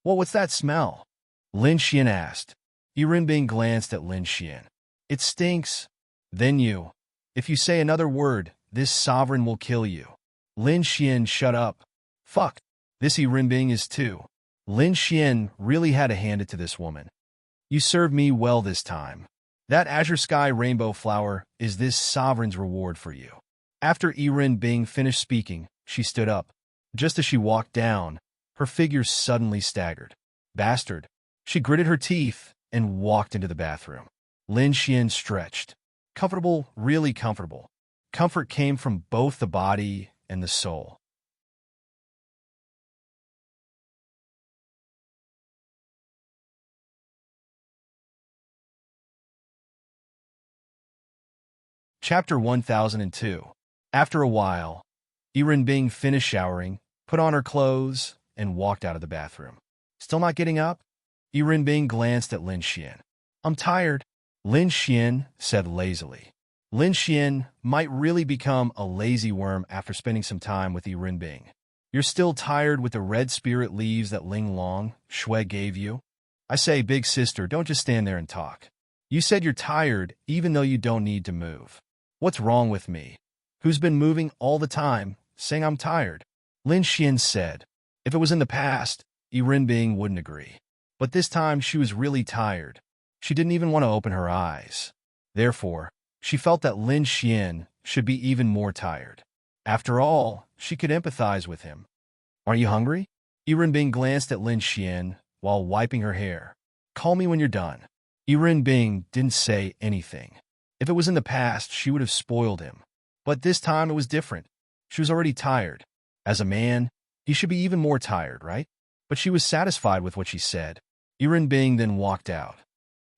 Well, what's that smell? Lin Xian asked. Bing glanced at Lin Xian. It stinks. Then you. If you say another word, this sovereign will kill you. Lin Xian, shut up. Fuck. This Bing is too. Lin Xian really had to hand it to this woman. You served me well this time. That azure sky rainbow flower is this sovereign's reward for you. After Bing finished speaking, she stood up. Just as she walked down, her figure suddenly staggered. Bastard. She gritted her teeth and walked into the bathroom. Lin Xian stretched. Comfortable, really comfortable. Comfort came from both the body and the soul. Chapter 1002. After a while, Bing finished showering, put on her clothes, and walked out of the bathroom. Still not getting up? Bing glanced at Lin Xian. I'm tired. Lin Xian said lazily. Lin Xian might really become a lazy worm after spending some time with Bing. You're still tired with the red spirit leaves that Ling Long Shui gave you? I say, big sister, don't just stand there and talk. You said you're tired even though you don't need to move. What's wrong with me? Who's been moving all the time, saying I'm tired? Lin Xian said. If it was in the past, Bing wouldn't agree. But this time she was really tired. She didn't even want to open her eyes. Therefore, she felt that Lin Xian should be even more tired. After all, she could empathize with him. Are you hungry? Bing glanced at Lin Xian while wiping her hair. Call me when you're done. Bing didn't say anything. If it was in the past, she would have spoiled him. But this time it was different. She was already tired. As a man, he should be even more tired, right? But she was satisfied with what she said. Bing then walked out.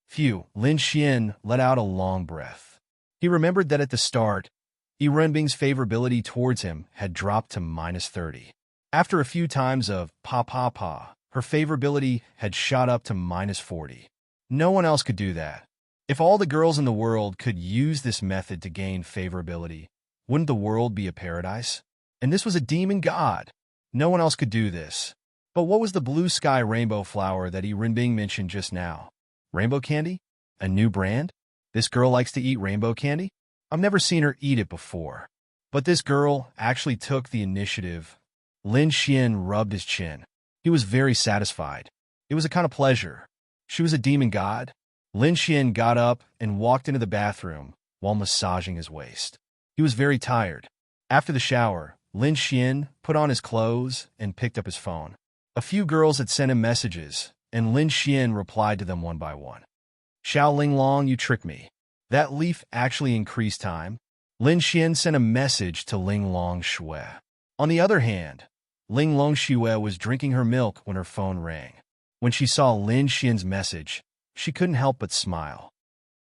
Phew, Lin Xian let out a long breath. He remembered that at the start, Bing's favorability towards him had dropped to -30. After a few times of pa, her favorability had shot up to -40. No one else could do that. If all the girls in the world could use this method to gain favorability, wouldn't the world be a paradise? And this was a demon god. No one else could do this. But what was the blue sky rainbow flower that Bing mentioned just now? Rainbow candy? A new brand? This girl likes to eat rainbow candy? I've never seen her eat it before. But this girl actually took the initiative. Lin Xian rubbed his chin. He was very satisfied. It was a kind of pleasure. She was a demon god. Lin Xian got up and walked into the bathroom while massaging his waist. He was very tired. After the shower, Lin Xian put on his clothes and picked up his phone. A few girls had sent him messages, and Lin Xian replied to them one by one. Xiao Ling Long, you tricked me. That leaf actually increased time. Lin Xian sent a message to Ling Long Shui. On the other hand, Ling Long Shui was drinking her milk when her phone rang. When she saw Lin Xian's message, she couldn't help but smile.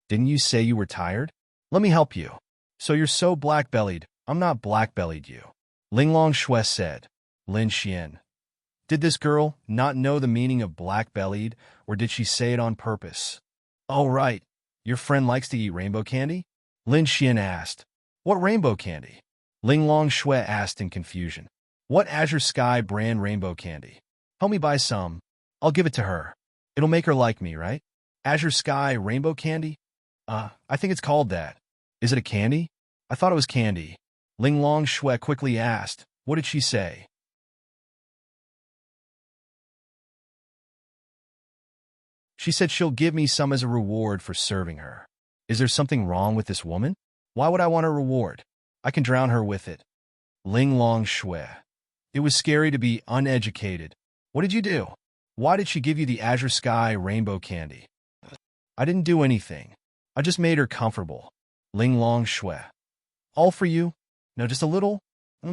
Didn't you say you were tired? Let me help you. So you're so black-bellied. I'm not black-bellied you. Ling Long Shui said. Lin Xian. Did this girl not know the meaning of black-bellied, or did she say it on purpose? Oh, right. Your friend likes to eat rainbow candy? Lin Xian asked. What rainbow candy? Ling Long Shui asked in confusion. What Azure Sky brand rainbow candy? Help me buy some. I'll give it to her. It'll make her like me, right? Azure Sky rainbow candy? I think it's called that. Is it a candy? I thought it was candy. Ling Long Shui quickly asked. What did she say? She said she'll give me some as a reward for serving her. Is there something wrong with this woman? Why would I want a reward? I can drown her with it. Ling Long Shui. It was scary to be uneducated. What did you do? Why did she give you the azure sky rainbow candy? I didn't do anything. I just made her comfortable. Ling Long Shui. All for you? No, just a little?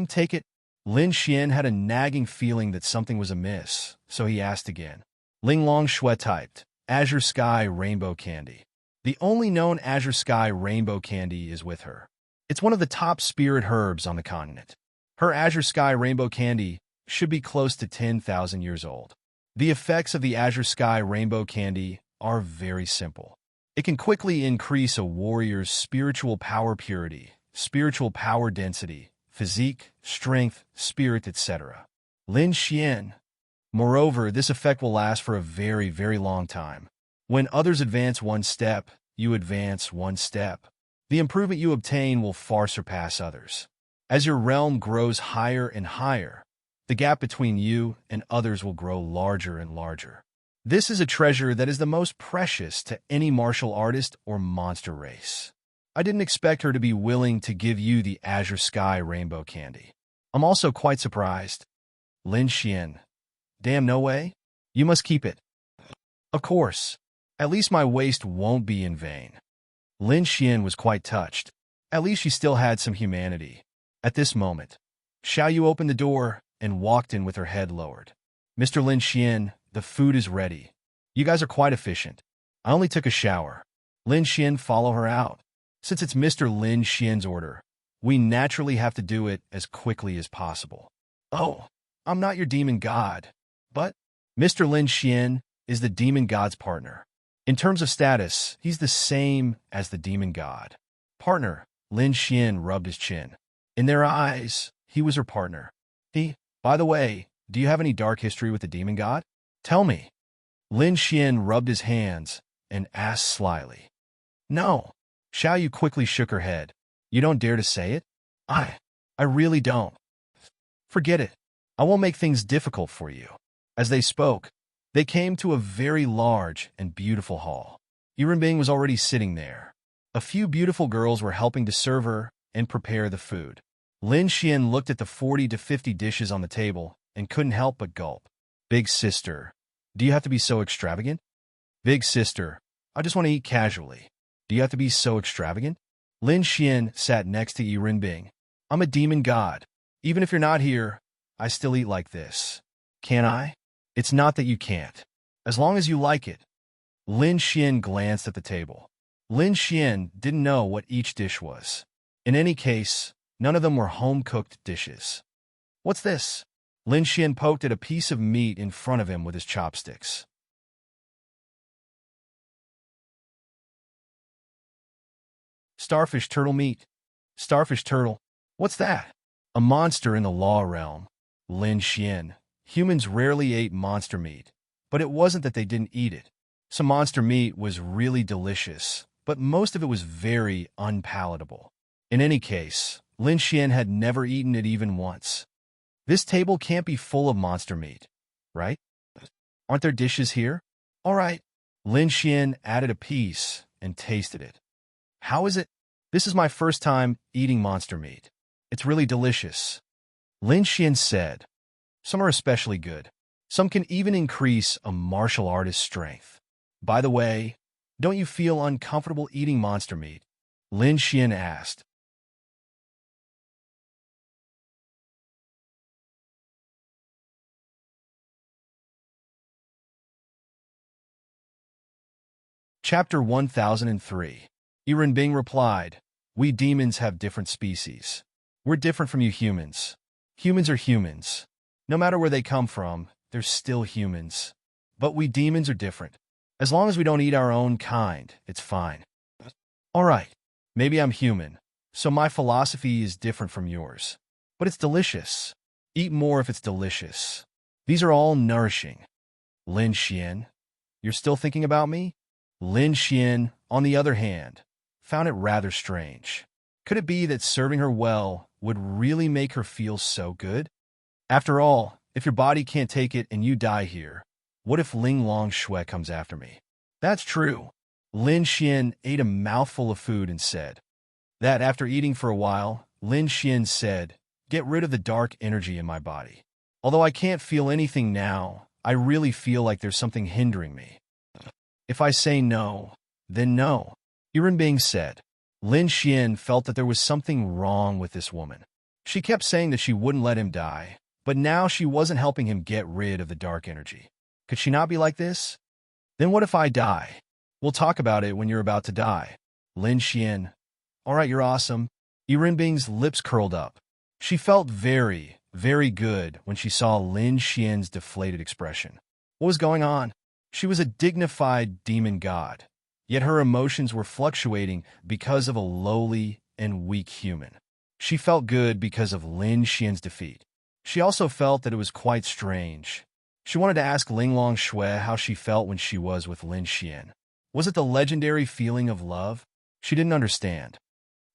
Take it. Lin Xian had a nagging feeling that something was amiss, so he asked again. Ling Long Shui typed, Azure Sky Rainbow Candy. The only known Azure Sky Rainbow Candy is with her. It's one of the top spirit herbs on the continent. Her Azure Sky Rainbow Candy should be close to 10,000 years old. The effects of the Azure Sky Rainbow Candy are very simple. It can quickly increase a warrior's spiritual power purity, spiritual power density, physique, strength, spirit, etc. Lin Xian. Moreover, this effect will last for a very, very long time. When others advance one step, you advance one step. The improvement you obtain will far surpass others. As your realm grows higher and higher, the gap between you and others will grow larger and larger. This is a treasure that is the most precious to any martial artist or monster race. I didn't expect her to be willing to give you the Azure Sky Rainbow Candy. I'm also quite surprised. Lin Xian. Damn, no way? You must keep it. Of course. At least my waste won't be in vain. Lin Xian was quite touched. At least she still had some humanity. At this moment, Xiao Yu opened the door and walked in with her head lowered. Mr. Lin Xian, the food is ready. You guys are quite efficient. I only took a shower. Lin Xian, follow her out. Since it's Mr. Lin Xian's order, we naturally have to do it as quickly as possible. Oh, I'm not your demon god, but Mr. Lin Xian is the demon god's partner. In terms of status, he's the same as the demon god. Partner, Lin Xian rubbed his chin. In their eyes, he was her partner. By the way, do you have any dark history with the demon god? Tell me. Lin Xian rubbed his hands and asked slyly. No. Xiao Yu quickly shook her head. You don't dare to say it? I really don't. Forget it. I won't make things difficult for you. As they spoke, they came to a very large and beautiful hall. Yurenbing was already sitting there. A few beautiful girls were helping to serve her and prepare the food. Lin Xian looked at the 40 to 50 dishes on the table and couldn't help but gulp. Big sister, do you have to be so extravagant? Big sister, I just want to eat casually. Do you have to be so extravagant? Lin Xian sat next to Yurenbing. I'm a demon god. Even if you're not here, I still eat like this. Can I? It's not that you can't. As long as you like it. Lin Xian glanced at the table. Lin Xian didn't know what each dish was. In any case, none of them were home-cooked dishes. What's this? Lin Xian poked at a piece of meat in front of him with his chopsticks. Starfish turtle meat. Starfish turtle. What's that? A monster in the law realm. Lin Xian. Humans rarely ate monster meat, but it wasn't that they didn't eat it. Some monster meat was really delicious, but most of it was very unpalatable. In any case, Lin Xian had never eaten it even once. This table can't be full of monster meat, right? Aren't there dishes here? All right. Lin Xian added a piece and tasted it. How is it? This is my first time eating monster meat. It's really delicious. Lin Xian said. Some are especially good. Some can even increase a martial artist's strength. By the way, don't you feel uncomfortable eating monster meat? Lin Xian asked. Chapter 1003. Yurenbing replied, We demons have different species. We're different from you humans. Humans are humans. No matter where they come from, they're still humans. But we demons are different. As long as we don't eat our own kind, it's fine. All right, maybe I'm human, so my philosophy is different from yours. But it's delicious. Eat more if it's delicious. These are all nourishing. Lin Xian, you're still thinking about me? Lin Xian, on the other hand, found it rather strange. Could it be that serving her well would really make her feel so good? After all, if your body can't take it and you die here, what if Ling Long Shui comes after me? That's true. Lin Xian ate a mouthful of food and said, That after eating for a while, Lin Xian said, "Get rid of the dark energy in my body. Although I can't feel anything now, I really feel like there's something hindering me. If I say no, then no," Bing said. Lin Xian felt that there was something wrong with this woman. She kept saying that she wouldn't let him die, but now she wasn't helping him get rid of the dark energy. Could she not be like this? "Then what if I die?" "We'll talk about it when you're about to die." Lin Xian. "All right, you're awesome." Bing's lips curled up. She felt very, very good when she saw Lin Xian's deflated expression. What was going on? She was a dignified demon god, yet her emotions were fluctuating because of a lowly and weak human. She felt good because of Lin Xian's defeat. She also felt that it was quite strange. She wanted to ask Linglong Shui how she felt when she was with Lin Xian. Was it the legendary feeling of love? She didn't understand.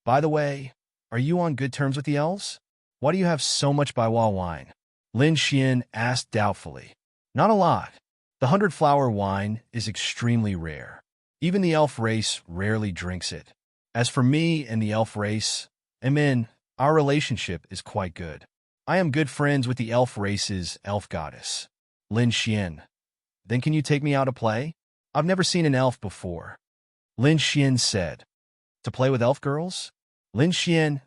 "By the way, are you on good terms with the elves? Why do you have so much Baiwa wine?" Lin Xian asked doubtfully. "Not a lot. The 100-flower wine is extremely rare. Even the elf race rarely drinks it. As for me and the elf race, our relationship is quite good. I am good friends with the elf race's elf goddess." Lin Xian. "Then can you take me out to play? I've never seen an elf before." Lin Xian said. "To play with elf girls?" Lin Xian.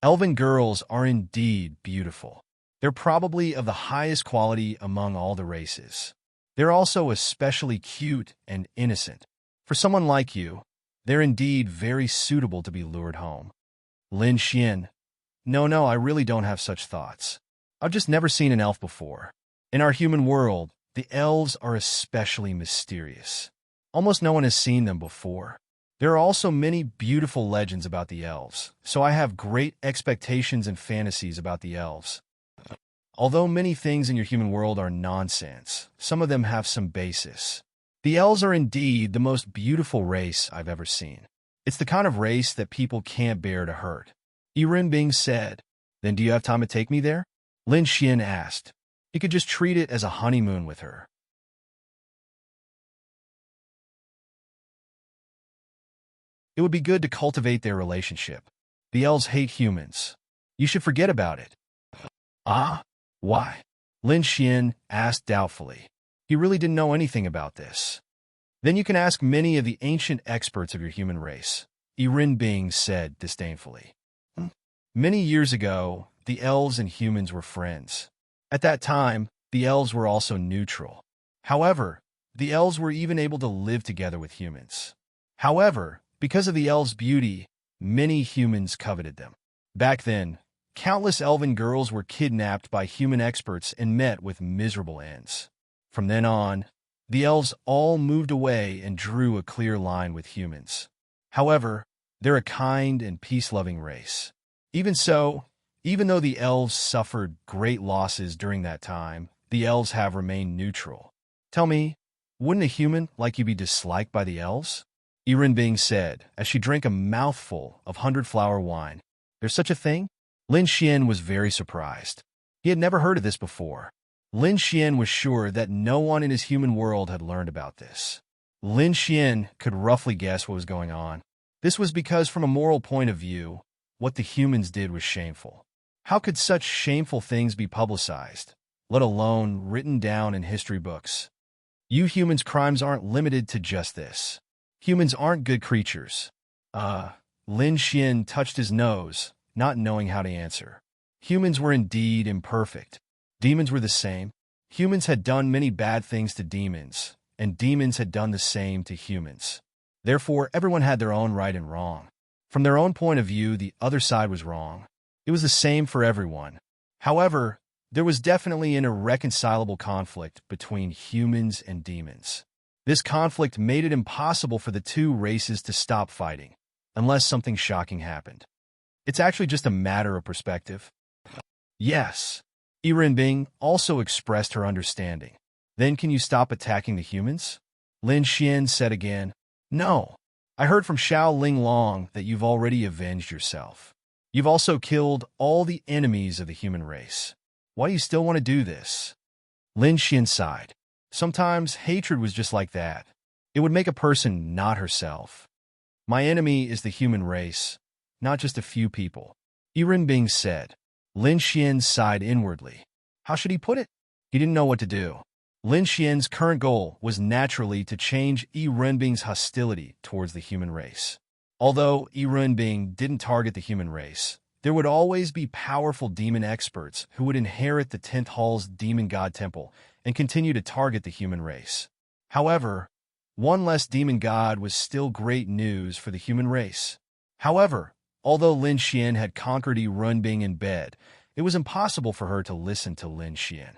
Elven girls are indeed beautiful. They're probably of the highest quality among all the races. They're also especially cute and innocent. For someone like you, they're indeed very suitable to be lured home." Lin Xian. No, I really don't have such thoughts. I've just never seen an elf before. In our human world, the elves are especially mysterious. Almost no one has seen them before. There are also many beautiful legends about the elves, so I have great expectations and fantasies about the elves. Although many things in your human world are nonsense, some of them have some basis. The elves are indeed the most beautiful race I've ever seen. It's the kind of race that people can't bear to hurt. Bing said. "Then do you have time to take me there?" Lin Xian asked. He could just treat it as a honeymoon with her. It would be good to cultivate their relationship. The elves hate humans. You should forget about it. "Ah? Why?" Lin Xian asked doubtfully. He really didn't know anything about this. "Then you can ask many of the ancient experts of your human race," Bing said disdainfully. Many years ago, the elves and humans were friends. At that time, the elves were also neutral. However, the elves were even able to live together with humans. However, because of the elves' beauty, many humans coveted them. Back then, countless elven girls were kidnapped by human experts and met with miserable ends. From then on, the elves all moved away and drew a clear line with humans. However, they're a kind and peace-loving race. Even so, even though the elves suffered great losses during that time, the elves have remained neutral. Tell me, wouldn't a human like you be disliked by the elves? Bing said, as she drank a mouthful of 100-flower wine. There's such a thing? Lin Xian was very surprised. He had never heard of this before. Lin Xian was sure that no one in his human world had learned about this. Lin Xian could roughly guess what was going on. This was because, from a moral point of view, what the humans did was shameful. How could such shameful things be publicized, let alone written down in history books? You humans' crimes aren't limited to just this. Humans aren't good creatures. Lin Xian touched his nose, not knowing how to answer. Humans were indeed imperfect. Demons were the same. Humans had done many bad things to demons, and demons had done the same to humans. Therefore, everyone had their own right and wrong. From their own point of view, the other side was wrong. It was the same for everyone. However, there was definitely an irreconcilable conflict between humans and demons. This conflict made it impossible for the two races to stop fighting, unless something shocking happened. It's actually just a matter of perspective. Yes. Bing also expressed her understanding. Then can you stop attacking the humans? Lin Xian said again. No. I heard from Xiao Linglong that you've already avenged yourself. You've also killed all the enemies of the human race. Why do you still want to do this? Lin Xian sighed. Sometimes hatred was just like that. It would make a person not herself. My enemy is the human race. not just a few people. Renbing said. Lin Xian sighed inwardly. How should he put it? He didn't know what to do. Lin Xian's current goal was naturally to change Renbing's hostility towards the human race. Although Renbing didn't target the human race, there would always be powerful demon experts who would inherit the 10th Hall's demon god temple and continue to target the human race. However, one less demon god was still great news for the human race. However, although Lin Xian had conquered Renbing in bed, it was impossible for her to listen to Lin Xian.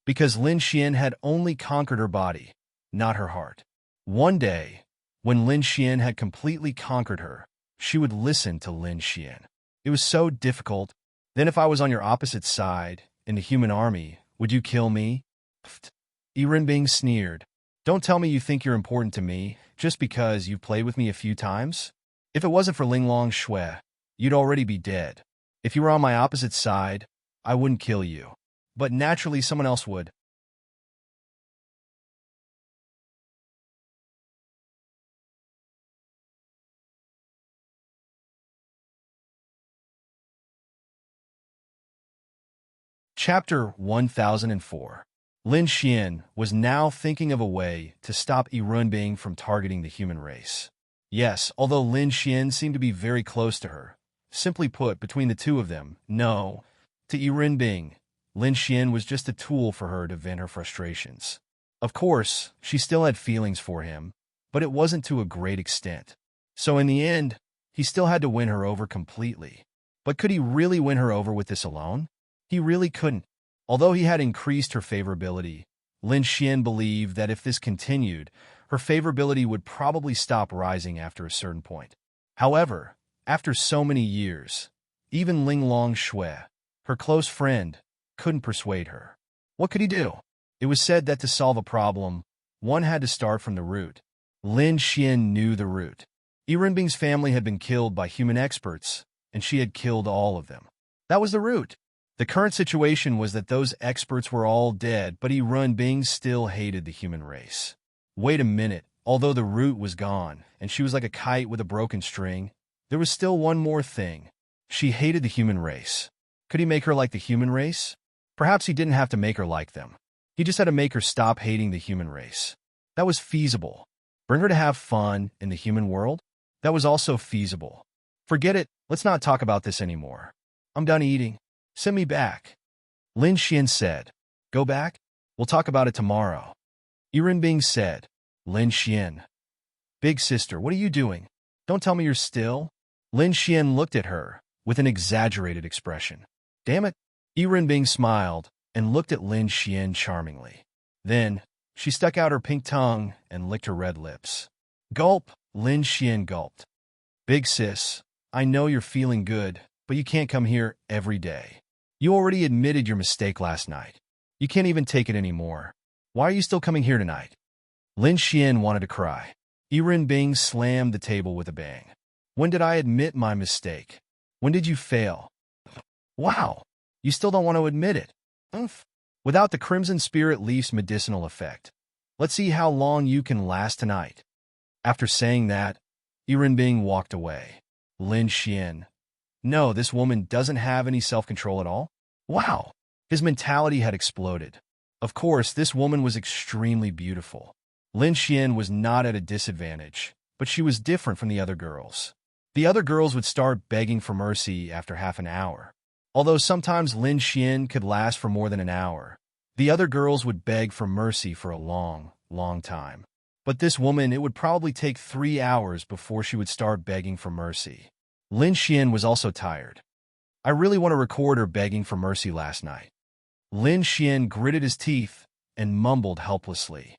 Because Lin Xian had only conquered her body, not her heart. One day, when Lin Xian had completely conquered her, she would listen to Lin Xian. It was so difficult. Then if I was on your opposite side, in the human army, would you kill me? Renbing sneered. Don't tell me you think you're important to me just because you've played with me a few times. If it wasn't for Linglong Shui, you'd already be dead. If you were on my opposite side, I wouldn't kill you. But naturally someone else would. Chapter 1004. Lin Xian was now thinking of a way to stop Renbing from targeting the human race. Yes, although Lin Xian seemed to be very close to her. Simply put, between the two of them, no. To Renbing, Lin Xian was just a tool for her to vent her frustrations. Of course, she still had feelings for him, but it wasn't to a great extent. So in the end, he still had to win her over completely. But could he really win her over with this alone? He really couldn't. Although he had increased her favorability, Lin Xian believed that if this continued, her favorability would probably stop rising after a certain point. However, after so many years, even Linglong Shui, her close friend, couldn't persuade her. What could he do? It was said that to solve a problem, one had to start from the root. Lin Xian knew the root. Renbing's family had been killed by human experts, and she had killed all of them. That was the root. The current situation was that those experts were all dead, but Renbing still hated the human race. Wait a minute, although the root was gone, and she was like a kite with a broken string, there was still one more thing. She hated the human race. Could he make her like the human race? Perhaps he didn't have to make her like them. He just had to make her stop hating the human race. That was feasible. Bring her to have fun in the human world? That was also feasible. Forget it, let's not talk about this anymore. I'm done eating. Send me back. Lin Xian said. Go back? We'll talk about it tomorrow. Renbing said. Lin Xian. Big sister, what are you doing? Don't tell me you're still. Lin Xian looked at her with an exaggerated expression. Damn it. Renbing smiled and looked at Lin Xian charmingly. Then, she stuck out her pink tongue and licked her red lips. Gulp, Lin Xian gulped. Big sis, I know you're feeling good, but you can't come here every day. You already admitted your mistake last night. You can't even take it anymore. Why are you still coming here tonight? Lin Xian wanted to cry. Renbing slammed the table with a bang. When did I admit my mistake? When did you fail? Wow, you still don't want to admit it. Without the Crimson Spirit Leaf's medicinal effect. Let's see how long you can last tonight. After saying that, Renbing walked away. Lin Xian. No, this woman doesn't have any self-control at all? Wow! His mentality had exploded. Of course, this woman was extremely beautiful. Lin Xian was not at a disadvantage, but she was different from the other girls. The other girls would start begging for mercy after half an hour. Although sometimes Lin Xian could last for more than an hour, the other girls would beg for mercy for a long, long time. But this woman, it would probably take 3 hours before she would start begging for mercy. Lin Xian was also tired. I really want to record her begging for mercy last night. Lin Xian gritted his teeth and mumbled helplessly.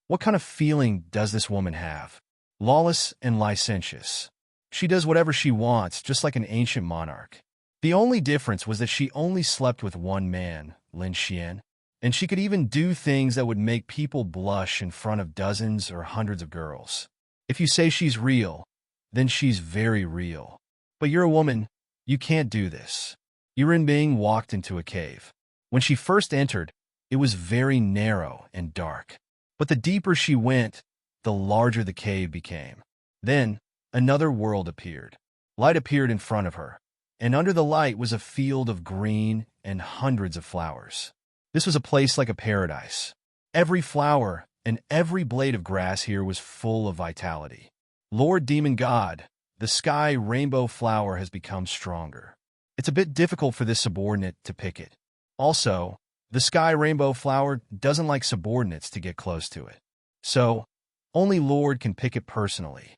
What kind of feeling does this woman have? Lawless and licentious. She does whatever she wants, just like an ancient monarch. The only difference was that she only slept with one man, Lin Xian, and she could even do things that would make people blush in front of dozens or hundreds of girls. If you say she's real, then she's very real. But you're a woman, you can't do this. Renbing walked into a cave. When she first entered, it was very narrow and dark. But the deeper she went, the larger the cave became. Then, another world appeared. Light appeared in front of her, and under the light was a field of green and hundreds of flowers. This was a place like a paradise. Every flower and every blade of grass here was full of vitality. Lord Demon God, the sky rainbow flower has become stronger. It's a bit difficult for this subordinate to pick it. Also, the sky rainbow flower doesn't like subordinates to get close to it. So, only Lord can pick it personally.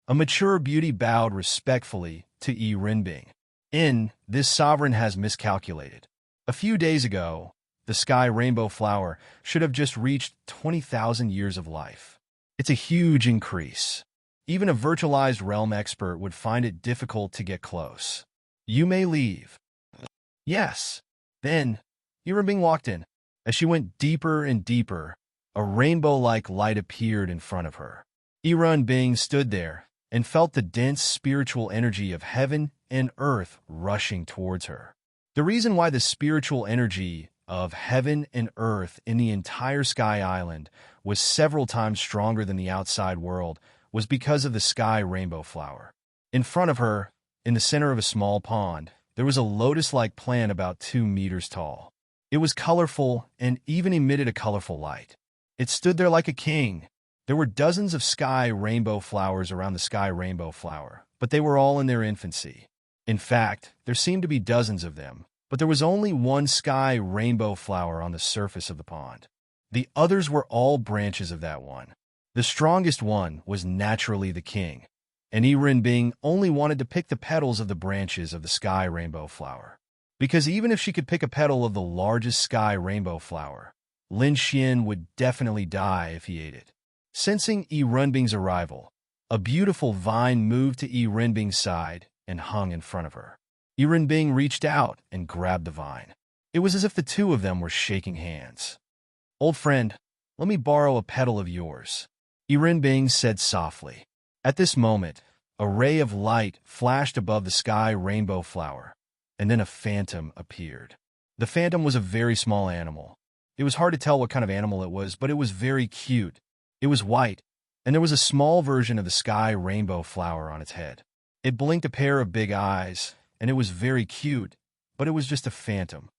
A mature beauty bowed respectfully to Yi Renbing. This sovereign has miscalculated. A few days ago, the sky rainbow flower should have just reached 20,000 years of life. It's a huge increase. Even a virtualized realm expert would find it difficult to get close. You may leave. Yes. Then, Yi Renbing walked in. As she went deeper and deeper, a rainbow-like light appeared in front of her. Yi Renbing stood there and felt the dense spiritual energy of heaven and earth rushing towards her. The reason why the spiritual energy of heaven and earth in the entire Sky Island was several times stronger than the outside world was because of the sky rainbow flower. In front of her, in the center of a small pond, there was a lotus-like plant about 2 meters tall. It was colorful and even emitted a colorful light. It stood there like a king. There were dozens of sky rainbow flowers around the sky rainbow flower, but they were all in their infancy. In fact, there seemed to be dozens of them, but there was only one sky rainbow flower on the surface of the pond. The others were all branches of that one. The strongest one was naturally the king, and Yi Renbing only wanted to pick the petals of the branches of the sky rainbow flower. Because even if she could pick a petal of the largest sky rainbow flower, Lin Xian would definitely die if he ate it. Sensing Yi Renbing's arrival, a beautiful vine moved to Yi Renbing's side and hung in front of her. Yi Renbing reached out and grabbed the vine. It was as if the two of them were shaking hands. "Old friend, let me borrow a petal of yours," Yi Renbing said softly. At this moment, a ray of light flashed above the sky rainbow flower, and then a phantom appeared. The phantom was a very small animal. It was hard to tell what kind of animal it was, but it was very cute. It was white, and there was a small version of the sky rainbow flower on its head. It blinked a pair of big eyes, and it was very cute, but it was just a phantom.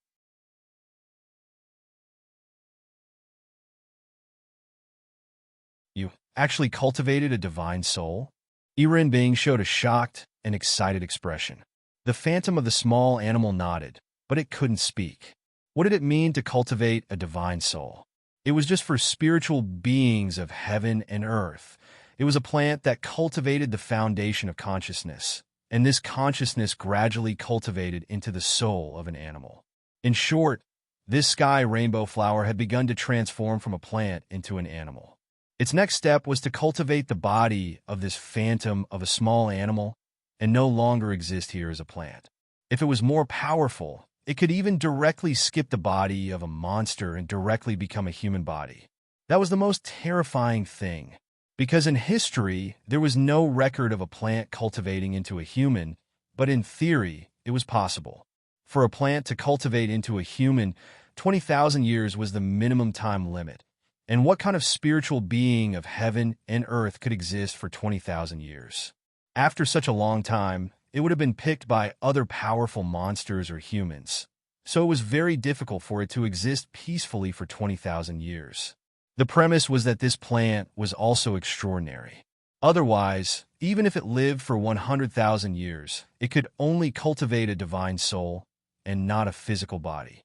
"You actually cultivated a divine soul?" Yi Renbing showed a shocked and excited expression. The phantom of the small animal nodded, but it couldn't speak. What did it mean to cultivate a divine soul? It was just for spiritual beings of heaven and earth. It was a plant that cultivated the foundation of consciousness, and this consciousness gradually cultivated into the soul of an animal. In short, this sky rainbow flower had begun to transform from a plant into an animal. Its next step was to cultivate the body of this phantom of a small animal and no longer exist here as a plant. If it was more powerful, it could even directly skip the body of a monster and directly become a human body. That was the most terrifying thing, because in history, there was no record of a plant cultivating into a human, but in theory, it was possible. For a plant to cultivate into a human, 20,000 years was the minimum time limit. And what kind of spiritual being of heaven and earth could exist for 20,000 years? After such a long time, it would have been picked by other powerful monsters or humans. So it was very difficult for it to exist peacefully for 20,000 years. The premise was that this plant was also extraordinary. Otherwise, even if it lived for 100,000 years, it could only cultivate a divine soul and not a physical body.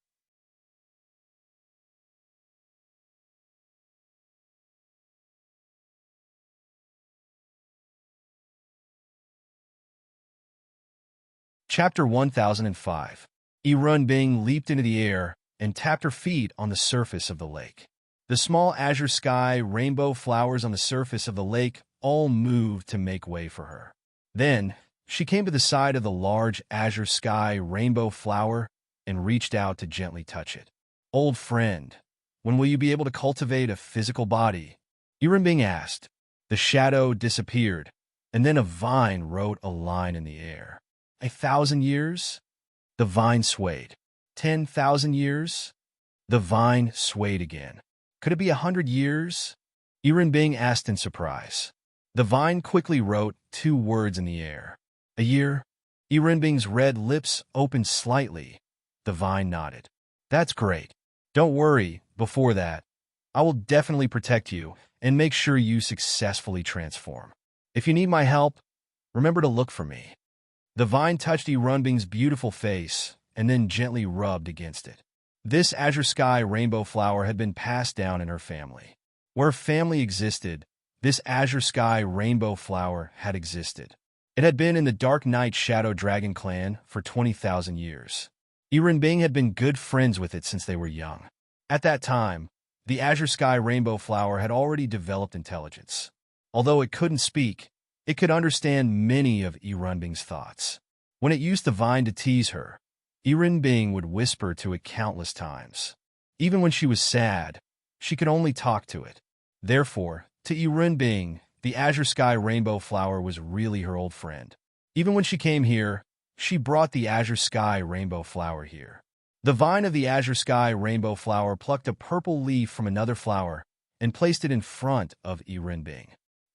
Chapter 1005. Yi Renbing leaped into the air and tapped her feet on the surface of the lake. The small azure sky rainbow flowers on the surface of the lake all moved to make way for her. Then, she came to the side of the large azure sky rainbow flower and reached out to gently touch it. "Old friend, when will you be able to cultivate a physical body?" Yi Renbing asked. The shadow disappeared, and then a vine wrote a line in the air. 1,000 years? The vine swayed. 10,000 years? The vine swayed again. Could it be 100 years? Bing asked in surprise. The vine quickly wrote 2 words in the air. A year? Bing's red lips opened slightly. The vine nodded. That's great. Don't worry, before that, I will definitely protect you and make sure you successfully transform. If you need my help, remember to look for me. The vine touched Bing's beautiful face and then gently rubbed against it. This azure sky rainbow flower had been passed down in her family. Where family existed, this azure sky rainbow flower had existed. It had been in the Dark Knight Shadow Dragon clan for 20,000 years. Bing had been good friends with it since they were young. At that time, the azure sky rainbow flower had already developed intelligence. Although it couldn't speak, it could understand many of Bing's thoughts. When it used the vine to tease her, Bing would whisper to it countless times. Even when she was sad, she could only talk to it. Therefore, to Bing, the azure sky rainbow flower was really her old friend. Even when she came here, she brought the azure sky rainbow flower here. The vine of the azure sky rainbow flower plucked a purple leaf from another flower and placed it in front of Bing.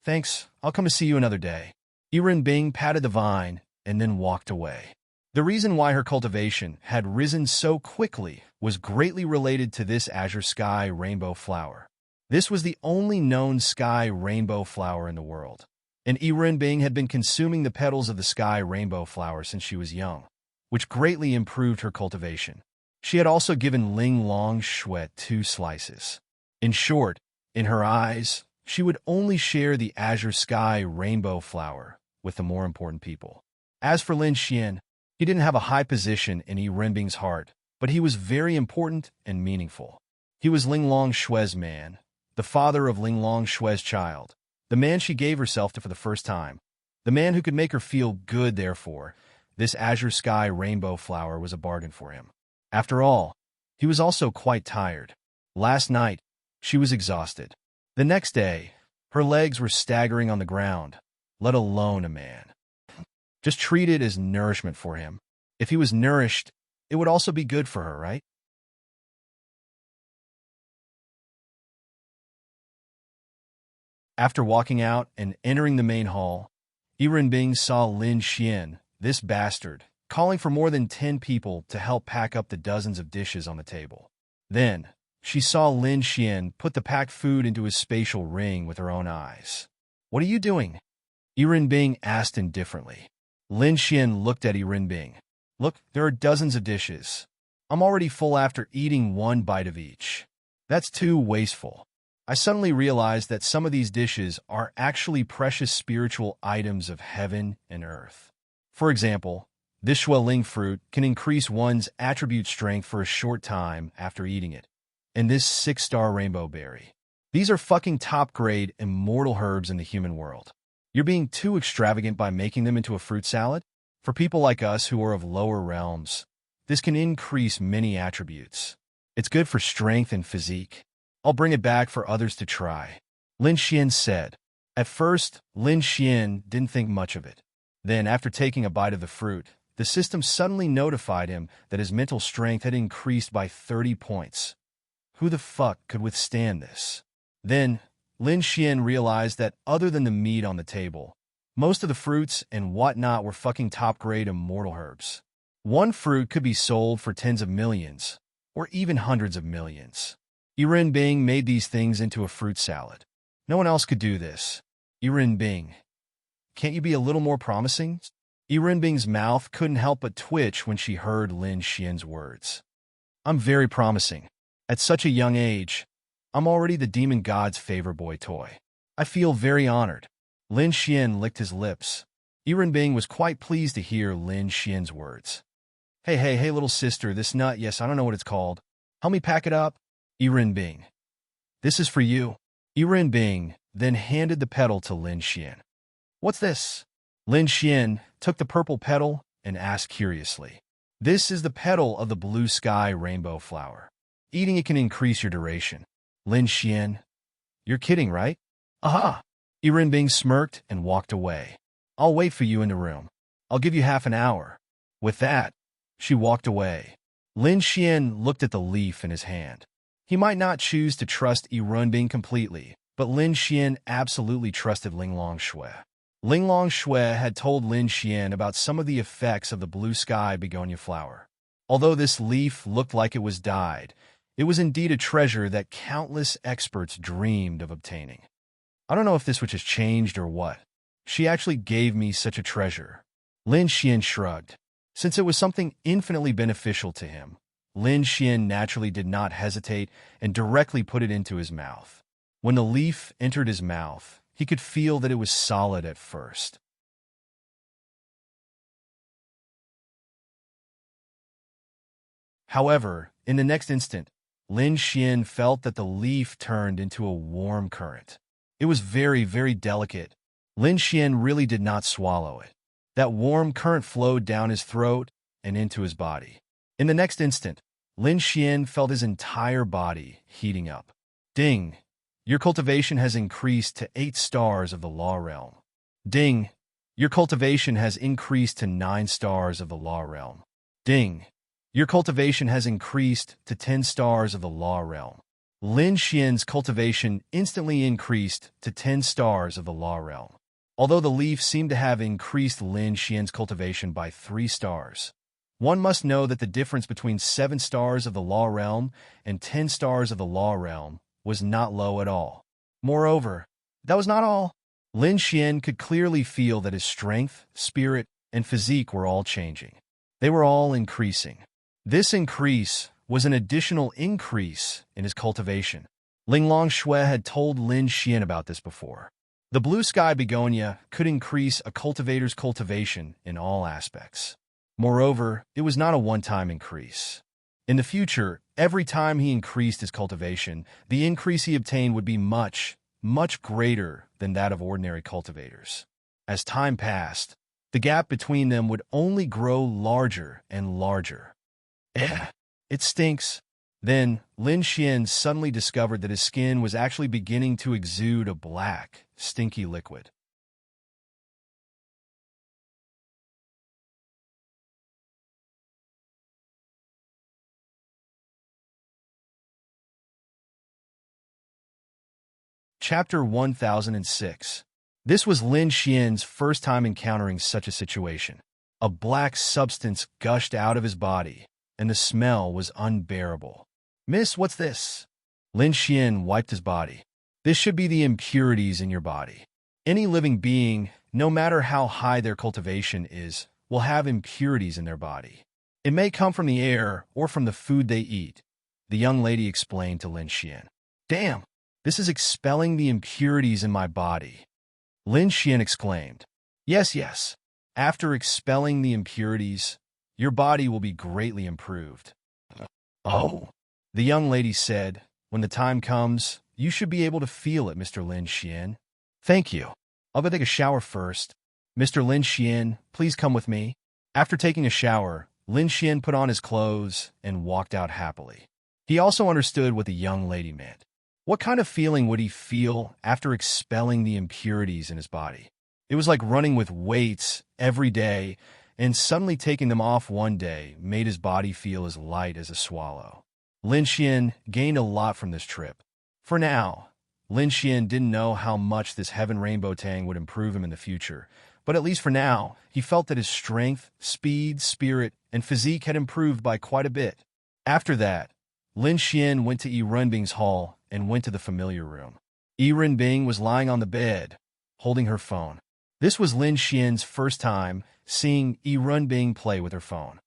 Thanks, I'll come to see you another day. Bing patted the vine and then walked away. The reason why her cultivation had risen so quickly was greatly related to this azure sky rainbow flower. This was the only known sky rainbow flower in the world, and Bing had been consuming the petals of the sky rainbow flower since she was young, which greatly improved her cultivation. She had also given Ling Long Shuet 2 slices. In short, in her eyes, she would only share the azure sky rainbow flower with the more important people. As for Lin Xian, he didn't have a high position in Bing's heart, but he was very important and meaningful. He was Ling Long Shue's man, the father of Ling Long Shue's child, the man she gave herself to for the first time, the man who could make her feel good. Therefore, this azure sky rainbow flower was a bargain for him. After all, he was also quite tired. Last night, she was exhausted. The next day, her legs were staggering on the ground, let alone a man. Just treat it as nourishment for him. If he was nourished, it would also be good for her, right? After walking out and entering the main hall, Bing saw Lin Xian, this bastard, calling for more than 10 people to help pack up the dozens of dishes on the table. Then, she saw Lin Xian put the packed food into his spatial ring with her own eyes. What are you doing? Bing asked indifferently. Lin Xian looked at Bing. Look, there are dozens of dishes. I'm already full after eating 1 bite of each. That's too wasteful. I suddenly realized that some of these dishes are actually precious spiritual items of heaven and earth. For example, this Xueling fruit can increase one's attribute strength for a short time after eating it. And this 6-star rainbow berry. These are fucking top-grade immortal herbs in the human world. You're being too extravagant by making them into a fruit salad? For people like us who are of lower realms, this can increase many attributes. It's good for strength and physique. I'll bring it back for others to try, Lin Xian said. At first, Lin Xian didn't think much of it. Then, after taking a bite of the fruit, the system suddenly notified him that his mental strength had increased by 30 points. Who the fuck could withstand this? Then, Lin Xian realized that other than the meat on the table, most of the fruits and whatnot were fucking top-grade immortal herbs. One fruit could be sold for tens of millions, or even hundreds of millions. Bing made these things into a fruit salad. No one else could do this. Bing, can't you be a little more promising? Bing's mouth couldn't help but twitch when she heard Lin Xian's words. I'm very promising. At such a young age, I'm already the demon god's favorite boy toy. I feel very honored. Lin Xian licked his lips. Bing was quite pleased to hear Lin Xian's words. Hey, little sister, this nut, yes, I don't know what it's called. Help me pack it up. Bing. This is for you. Bing then handed the petal to Lin Xian. What's this? Lin Xian took the purple petal and asked curiously. This is the petal of the blue sky rainbow flower. Eating it can increase your duration. Lin Xian, you're kidding, right? Aha! Bing smirked and walked away. I'll wait for you in the room. I'll give you half an hour. With that, she walked away. Lin Xian looked at the leaf in his hand. He might not choose to trust Yi Runbing completely, but Lin Xian absolutely trusted Ling Longshui. Ling Longshui had told Lin Xian about some of the effects of the blue sky begonia flower. Although this leaf looked like it was dyed, it was indeed a treasure that countless experts dreamed of obtaining. I don't know if this which has changed or what. She actually gave me such a treasure. Lin Xian shrugged. Since it was something infinitely beneficial to him, Lin Xian naturally did not hesitate and directly put it into his mouth. When the leaf entered his mouth, he could feel that it was solid at first. However, in the next instant, Lin Xian felt that the leaf turned into a warm current. It was very, very delicate. Lin Xian really did not swallow it. That warm current flowed down his throat and into his body. In the next instant, Lin Xian felt his entire body heating up. Ding! Your cultivation has increased to 8 stars of the Law Realm. Ding! Your cultivation has increased to 9 stars of the Law Realm. Ding! Your cultivation has increased to 10 stars of the Law Realm. Lin Xian's cultivation instantly increased to 10 stars of the Law Realm. Although the leaf seemed to have increased Lin Xian's cultivation by 3 stars, one must know that the difference between 7 stars of the Law Realm and 10 stars of the Law Realm was not low at all. Moreover, that was not all. Lin Xian could clearly feel that his strength, spirit, and physique were all changing. They were all increasing. This increase was an additional increase in his cultivation. Ling Longshui had told Lin Xian about this before. The blue sky begonia could increase a cultivator's cultivation in all aspects. Moreover, it was not a one-time increase. In the future, every time he increased his cultivation, the increase he obtained would be much, much greater than that of ordinary cultivators. As time passed, the gap between them would only grow larger and larger. It stinks. Then, Lin Xian suddenly discovered that his skin was actually beginning to exude a black, stinky liquid. Chapter 1006. This was Lin Xian's first time encountering such a situation. A black substance gushed out of his body, and the smell was unbearable. "Miss, what's this?" Lin Xian wiped his body. "This should be the impurities in your body. Any living being, no matter how high their cultivation is, will have impurities in their body. It may come from the air or from the food they eat," the young lady explained to Lin Xian. "Damn, this is expelling the impurities in my body," Lin Xian exclaimed. Yes, yes. After expelling the impurities, your body will be greatly improved." "Oh," the young lady said, "when the time comes, you should be able to feel it, Mr. Lin Xian." "Thank you. I'll go take a shower first. Mr. Lin Xian, please come with me." After taking a shower, Lin Xian put on his clothes and walked out happily. He also understood what the young lady meant. What kind of feeling would he feel after expelling the impurities in his body? It was like running with weights every day, and suddenly taking them off one day made his body feel as light as a swallow. Lin Xian gained a lot from this trip. For now, Lin Xian didn't know how much this Heaven Rainbow Tang would improve him in the future, but at least for now, he felt that his strength, speed, spirit, and physique had improved by quite a bit. After that, Lin Xian went to Yi Runbing's hall and went to the familiar room. Yi Runbing was lying on the bed, holding her phone. This was Lin Xian's first time seeing Yi Runbing play with her phone.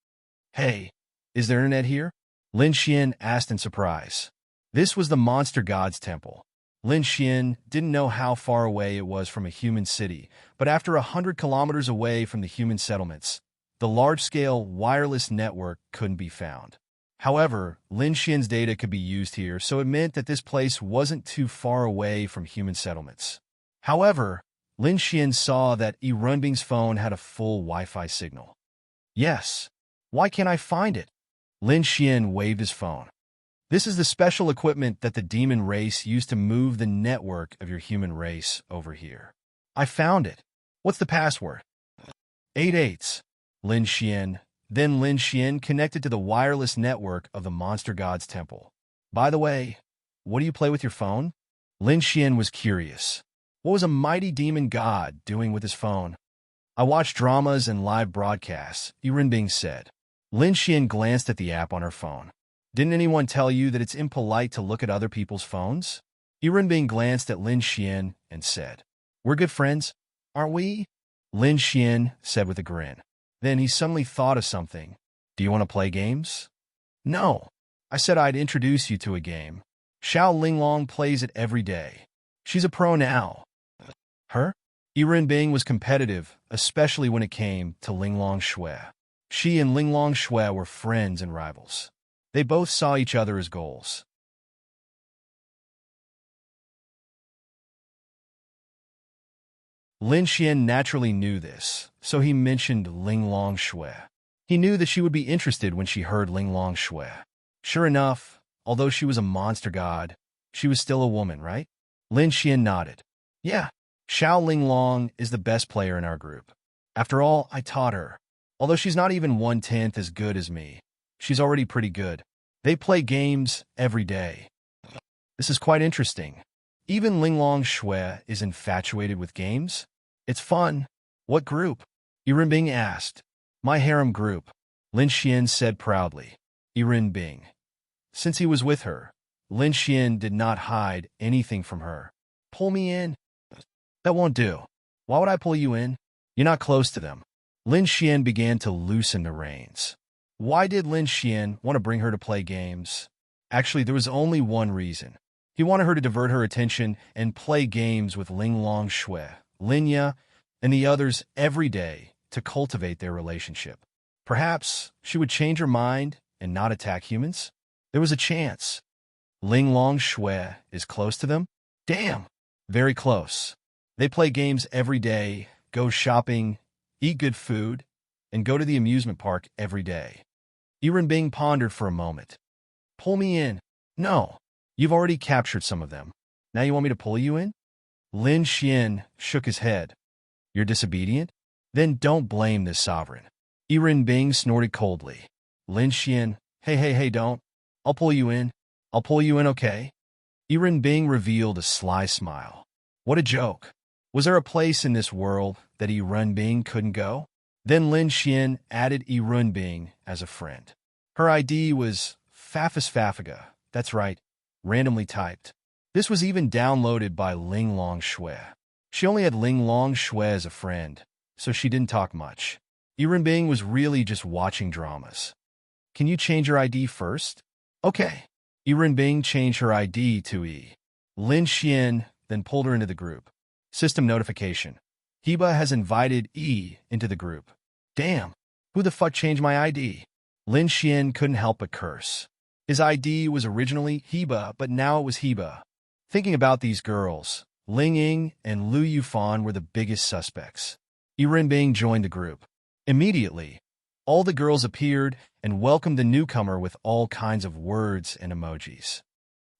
"Hey, is there internet here?" Lin Xian asked in surprise. This was the Monster God's temple. Lin Xian didn't know how far away it was from a human city, but after 100 kilometers away from the human settlements, the large-scale wireless network couldn't be found. However, Lin Xian's data could be used here, so it meant that this place wasn't too far away from human settlements. However, Lin Xian saw that Yi Runbing's phone had a full Wi-Fi signal. "Yes. Why can't I find it?" Lin Xian waved his phone. "This is the special equipment that the demon race used to move the network of your human race over here. I found it. What's the password?" 8 8s. Lin Xian, Then Lin Xian connected to the wireless network of the monster god's temple. By the way, what do you play with your phone? Lin Xian was curious. What was a mighty demon god doing with his phone? I watch dramas and live broadcasts, Yurenbing said. Lin Xian glanced at the app on her phone. Didn't anyone tell you that it's impolite to look at other people's phones? Yurenbing glanced at Lin Xian and said, We're good friends, aren't we? Lin Xian said with a grin. Then he suddenly thought of something. Do you want to play games? No. I said I'd introduce you to a game. Xiao Linglong plays it every day. She's a pro now. Her? Yurenbing was competitive, especially when it came to Linglong Shui. She and Linglong Shui were friends and rivals. They both saw each other as goals. Lin Xian naturally knew this, so he mentioned Linglong Shui. He knew that she would be interested when she heard Linglong Shui. Sure enough, although she was a monster god, she was still a woman, right? Lin Xian nodded. Yeah, Xiao Linglong is the best player in our group. After all, I taught her. Although she's not even 1/10 as good as me, she's already pretty good. They play games every day. This is quite interesting. Even Linglong Shui is infatuated with games? It's fun. What group? Yurenbing asked. My harem group, Lin Xian said proudly. Yurenbing. Since he was with her, Lin Xian did not hide anything from her. Pull me in? That won't do. Why would I pull you in? You're not close to them. Lin Xian began to loosen the reins. Why did Lin Xian want to bring her to play games? Actually, there was only one reason. He wanted her to divert her attention and play games with Linglong Shui, Linya, and the others every day to cultivate their relationship. Perhaps she would change her mind and not attack humans? There was a chance. Linglong Shui is close to them? Damn, very close. They play games every day, go shopping, eat good food, and go to the amusement park every day. Yurenbing pondered for a moment. Pull me in. No, you've already captured some of them. Now you want me to pull you in? Lin Xian shook his head. You're disobedient? Then don't blame this sovereign. Yurenbing snorted coldly. Lin Xian, hey, don't. I'll pull you in. I'll pull you in, okay? Yurenbing revealed a sly smile. What a joke. Was there a place in this world that Yurenbing couldn't go? Then Lin Xian added Yurenbing as a friend. Her ID was Fafis. That's right, randomly typed. This was even downloaded by Linglong Shui. She only had Linglong Shui as a friend, so she didn't talk much. Yurenbing was really just watching dramas. Can you change your ID first? Okay. Yurenbing changed her ID to E. Lin Xian then pulled her into the group. System notification. Heba has invited E into the group. Damn, who the fuck changed my ID? Lin Xian couldn't help but curse. His ID was originally Heba, but now it was Heba. Thinking about these girls, Ling Ying and Lu Yufan were the biggest suspects. Yurenbing joined the group. Immediately, all the girls appeared and welcomed the newcomer with all kinds of words and emojis.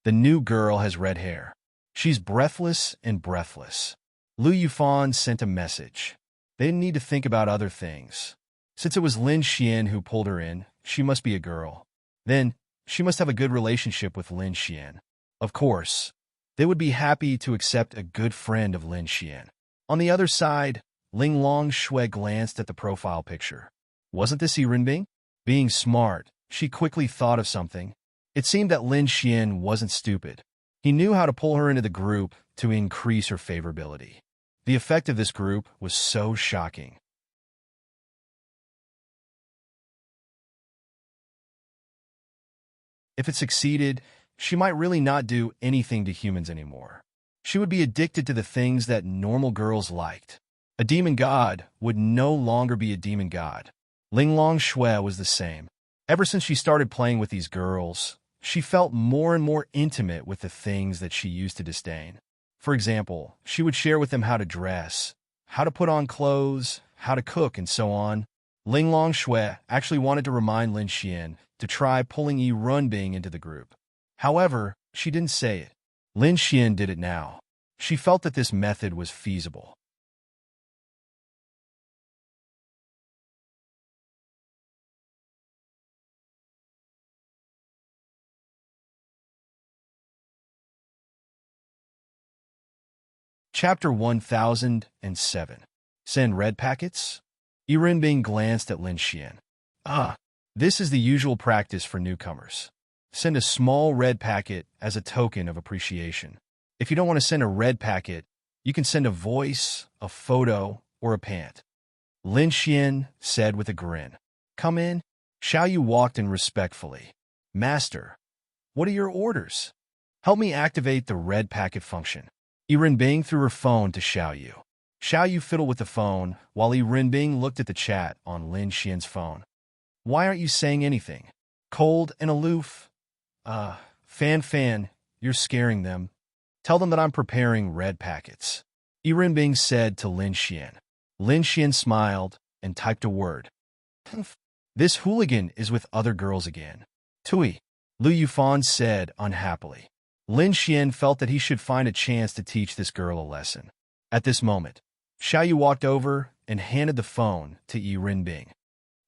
The new girl has red hair. She's breathless and breathless. Lu Yufan sent a message. They didn't need to think about other things. Since it was Lin Xian who pulled her in, she must be a girl. Then, she must have a good relationship with Lin Xian. Of course, they would be happy to accept a good friend of Lin Xian. On the other side, Linglong Shui glanced at the profile picture. Wasn't this Yurenbing? Being smart, she quickly thought of something. It seemed that Lin Xian wasn't stupid. He knew how to pull her into the group to increase her favorability. The effect of this group was so shocking. If it succeeded, she might really not do anything to humans anymore. She would be addicted to the things that normal girls liked. A demon god would no longer be a demon god. Linglong Shui was the same. Ever since she started playing with these girls, she felt more and more intimate with the things that she used to disdain. For example, she would share with them how to dress, how to put on clothes, how to cook, and so on. Linglong Shui actually wanted to remind Lin Xian to try pulling Yurenbing into the group. However, she didn't say it. Lin Xian did it now. She felt that this method was feasible. Chapter 1007. Send red packets? Yirenbing glanced at Lin Xian. This is the usual practice for newcomers. Send a small red packet as a token of appreciation. If you don't want to send a red packet, you can send a voice, a photo, or a pant. Lin Xian said with a grin. Come in. Xiao Yu walked in respectfully. Master, what are your orders? Help me activate the red packet function. Yirenbing threw her phone to Xiao Yu. Xiao Yu fiddled with the phone while Yirenbing looked at the chat on Lin Xian's phone. Why aren't you saying anything? Cold and aloof. Fan, you're scaring them. Tell them that I'm preparing red packets. Yirenbing said to Lin Xian. Lin Xian smiled and typed a word. This hooligan is with other girls again. Tui, Lu Yufan said unhappily. Lin Xian felt that he should find a chance to teach this girl a lesson. At this moment, Xiao Yu walked over and handed the phone to Yirenbing.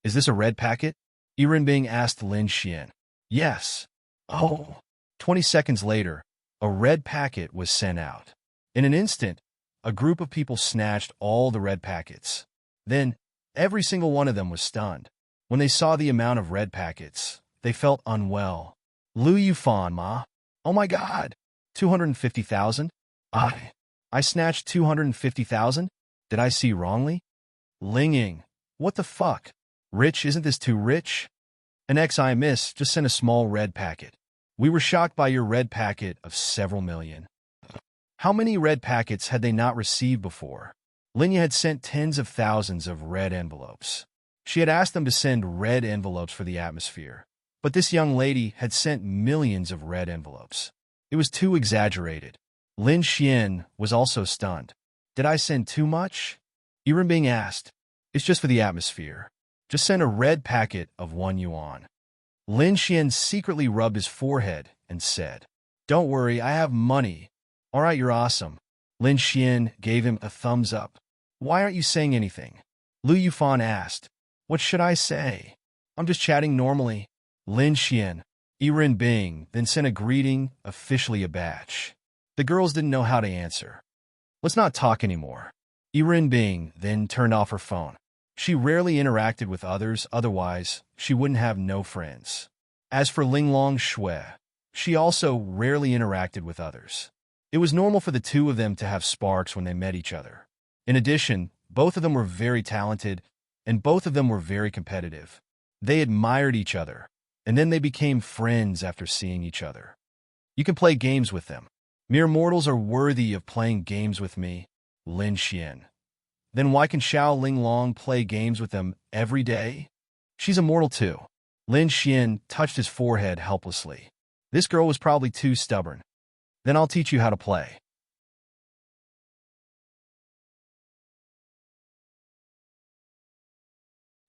Is this a red packet? Yirenbing asked Lin Xian. Yes. 20 seconds later, a red packet was sent out. In an instant, a group of people snatched all the red packets. Then, every single one of them was stunned. When they saw the amount of red packets, they felt unwell. Lu Yufan, ma. Oh my god. 250,000? I snatched 250,000? Did I see wrongly? Ling Ying. What the fuck? Rich, isn't this too rich? An I miss, just sent a small red packet. We were shocked by your red packet of several million. How many red packets had they not received before? Linya had sent tens of thousands of red envelopes. She had asked them to send red envelopes for the atmosphere. But this young lady had sent millions of red envelopes. It was too exaggerated. Lin Xian was also stunned. Did I send too much? Yirenbing asked. It's just for the atmosphere. Just send a red packet of 1 yuan. Lin Xian secretly rubbed his forehead and said, Don't worry, I have money. All right, you're awesome. Lin Xian gave him a thumbs up. Why aren't you saying anything? Lu Yufan asked. What should I say? I'm just chatting normally. Lin Xian, Yirenbing then sent a greeting, officially a batch. The girls didn't know how to answer. Let's not talk anymore. Yirenbing then turned off her phone. She rarely interacted with others, otherwise she wouldn't have no friends. As for Linglong Shui, she also rarely interacted with others. It was normal for the two of them to have sparks when they met each other. In addition, both of them were very talented, and both of them were very competitive. They admired each other, and then they became friends after seeing each other. You can play games with them. Mere mortals are worthy of playing games with me, Lin Xian. Then why can Xiao Linglong play games with them every day? She's immortal too. Lin Xian touched his forehead helplessly. This girl was probably too stubborn. Then I'll teach you how to play.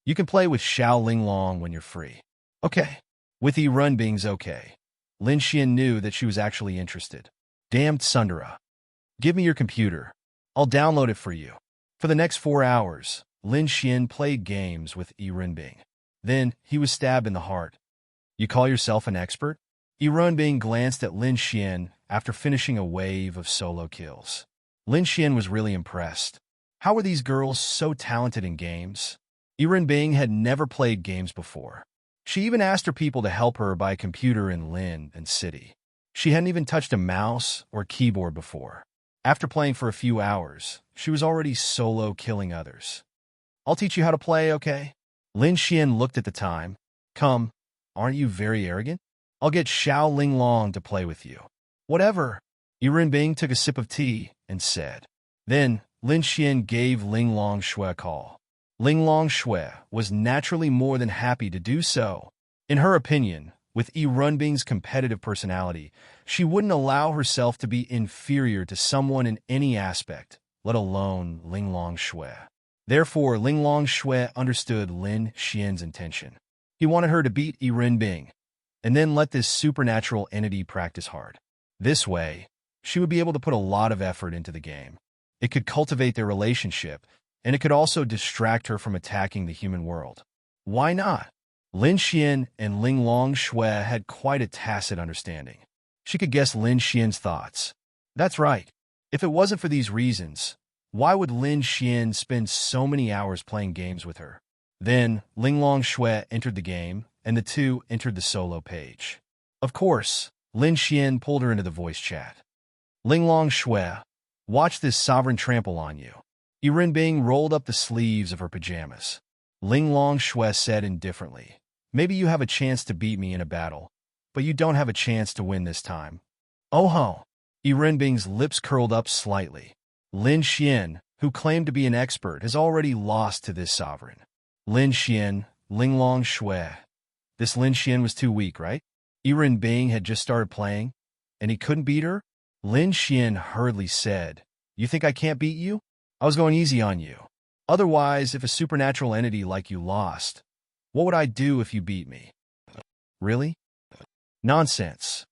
You can play with Xiao Linglong when you're free. Okay. With Yirenbing's okay. Lin Xian knew that she was actually interested. Damned Sundara. Give me your computer. I'll download it for you. For the next 4 hours, Lin Xian played games with Yirenbing. Then he was stabbed in the heart. You call yourself an expert? Yirenbing glanced at Lin Xian after finishing a wave of solo kills. Lin Xian was really impressed. How were these girls so talented in games? Yirenbing had never played games before. She even asked her people to help her buy a computer in Lin and City. She hadn't even touched a mouse or keyboard before. After playing for a few hours, she was already solo killing others. I'll teach you how to play, okay? Lin Xian looked at the time. Come, aren't you very arrogant? I'll get Xiao Linglong to play with you. Whatever. Yirenbing took a sip of tea and said. Then, Lin Xian gave Linglong Shui a call. Linglong Shui was naturally more than happy to do so. In her opinion, with Yirenbing's competitive personality, she wouldn't allow herself to be inferior to someone in any aspect, let alone Linglong Shui. Therefore, Linglong Shui understood Lin Xian's intention. He wanted her to beat Yirenbing, and then let this supernatural entity practice hard. This way, she would be able to put a lot of effort into the game. It could cultivate their relationship, and it could also distract her from attacking the human world. Why not? Lin Xian and Linglong Shui had quite a tacit understanding. She could guess Lin Xian's thoughts. That's right. If it wasn't for these reasons, why would Lin Xian spend so many hours playing games with her? Then, Linglong Shui entered the game, and the two entered the solo page. Of course, Lin Xian pulled her into the voice chat. Linglong Shui, watch this sovereign trample on you. Yiren Bing rolled up the sleeves of her pajamas. Linglong Shui said indifferently, maybe you have a chance to beat me in a battle, but you don't have a chance to win this time. Oh ho! Yiren Bing's lips curled up slightly. Lin Xian, who claimed to be an expert, has already lost to this sovereign. Lin Xian, Linglong Shui. This Lin Xian was too weak, right? Yiren Bing had just started playing, and he couldn't beat her? Lin Xian hurriedly said, you think I can't beat you? I was going easy on you. Otherwise, if a supernatural entity like you lost, what would I do if you beat me? Really? Nonsense.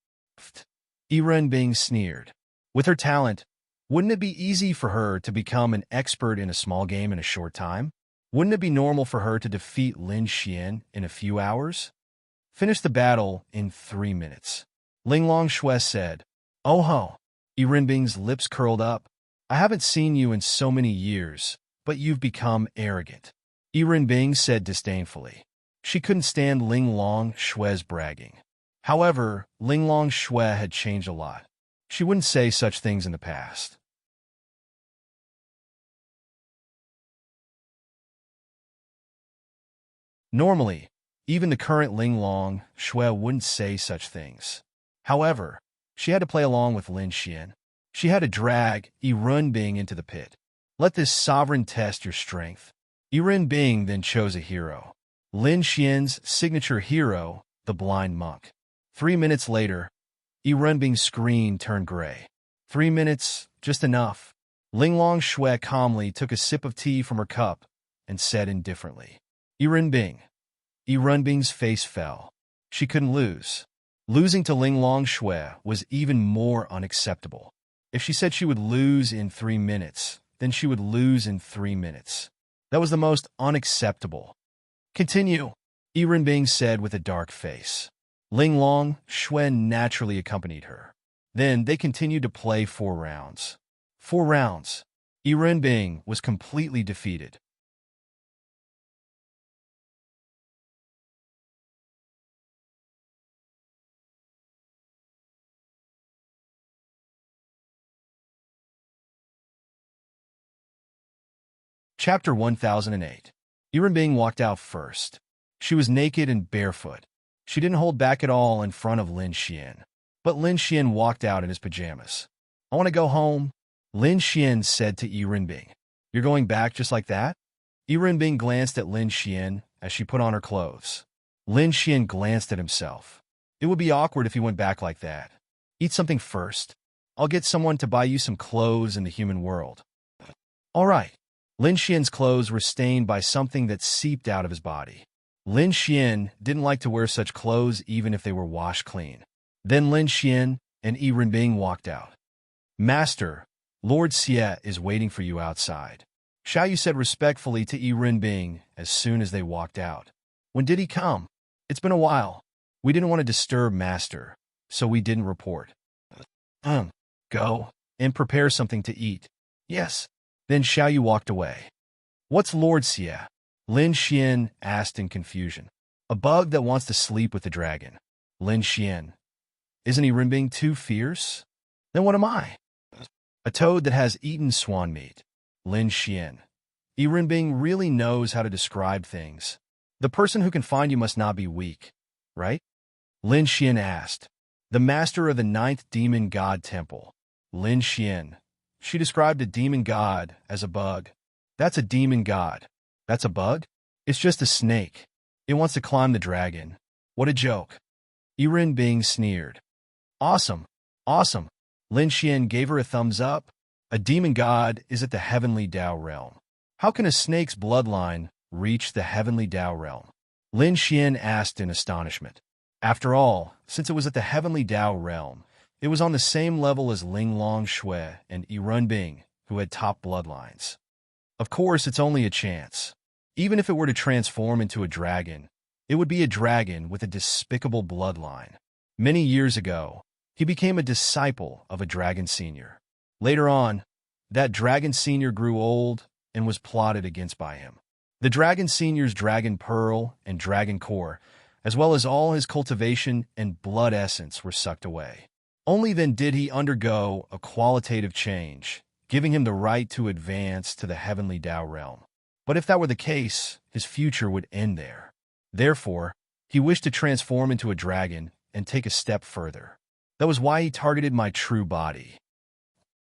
Yiren Bing sneered. With her talent, wouldn't it be easy for her to become an expert in a small game in a short time? Wouldn't it be normal for her to defeat Lin Xian in a few hours? Finish the battle in 3 minutes. Linglong Shui said. Oh ho! Yiren Bing's lips curled up. I haven't seen you in so many years, but you've become arrogant. Yiren Bing said disdainfully. She couldn't stand Linglong Shui's bragging. However, Linglong Shui had changed a lot. She wouldn't say such things in the past. Normally, even the current Linglong Shui wouldn't say such things. However, she had to play along with Lin Xian. She had to drag Yiren Bing into the pit. Let this sovereign test your strength. Yiren Bing then chose a hero. Lin Xian's signature hero, the blind monk. 3 minutes later, Yiren Bing's screen turned gray. 3 minutes, just enough. Linglong Shui calmly took a sip of tea from her cup and said indifferently, Yiren Bing. Yiren Bing's face fell. She couldn't lose. Losing to Linglong Shui was even more unacceptable. If she said she would lose in 3 minutes, then she would lose in 3 minutes. That was the most unacceptable. Continue, Yiren Bing said with a dark face. Linglong Shui naturally accompanied her. Then they continued to play 4 rounds. 4 rounds. Yiren Bing was completely defeated. Chapter 1008. Yiren Bing walked out first. She was naked and barefoot. She didn't hold back at all in front of Lin Xian. But Lin Xian walked out in his pajamas. I want to go home, Lin Xian said to Yiren Bing. You're going back just like that? Yiren Bing glanced at Lin Xian as she put on her clothes. Lin Xian glanced at himself. It would be awkward if he went back like that. Eat something first. I'll get someone to buy you some clothes in the human world. All right. Lin Xian's clothes were stained by something that seeped out of his body. Lin Xian didn't like to wear such clothes even if they were washed clean. Then Lin Xian and Yiren Bing walked out. Master, Lord Xie is waiting for you outside. Xiaoyu said respectfully to Yiren Bing as soon as they walked out. When did he come? It's been a while. We didn't want to disturb Master, so we didn't report. Go and prepare something to eat. Yes. Then Xiaoyu walked away. What's Lord Xie? Lin Xian asked in confusion. A bug that wants to sleep with the dragon. Lin Xian. Isn't Yiren Bing too fierce? Then what am I? A toad that has eaten swan meat. Lin Xian. Yiren Bing really knows how to describe things. The person who can find you must not be weak, right? Lin Xian asked. The master of the 9th demon god temple. Lin Xian. She described a demon god as a bug. That's a demon god. That's a bug? It's just a snake. It wants to climb the dragon. What a joke. Yiren Bing sneered. Awesome. Awesome. Lin Xian gave her a thumbs up. A demon god is at the heavenly Dao realm. How can a snake's bloodline reach the heavenly Dao realm? Lin Xian asked in astonishment. After all, since it was at the heavenly Dao realm, it was on the same level as Linglong Shui and Yiren Bing, who had top bloodlines. Of course, it's only a chance. Even if it were to transform into a dragon, it would be a dragon with a despicable bloodline. Many years ago, he became a disciple of a dragon senior. Later on, that dragon senior grew old and was plotted against by him. The dragon senior's dragon pearl and dragon core, as well as all his cultivation and blood essence, were sucked away. Only then did he undergo a qualitative change, giving him the right to advance to the heavenly Tao realm. But if that were the case, his future would end there. Therefore, he wished to transform into a dragon and take a step further. That was why he targeted my true body.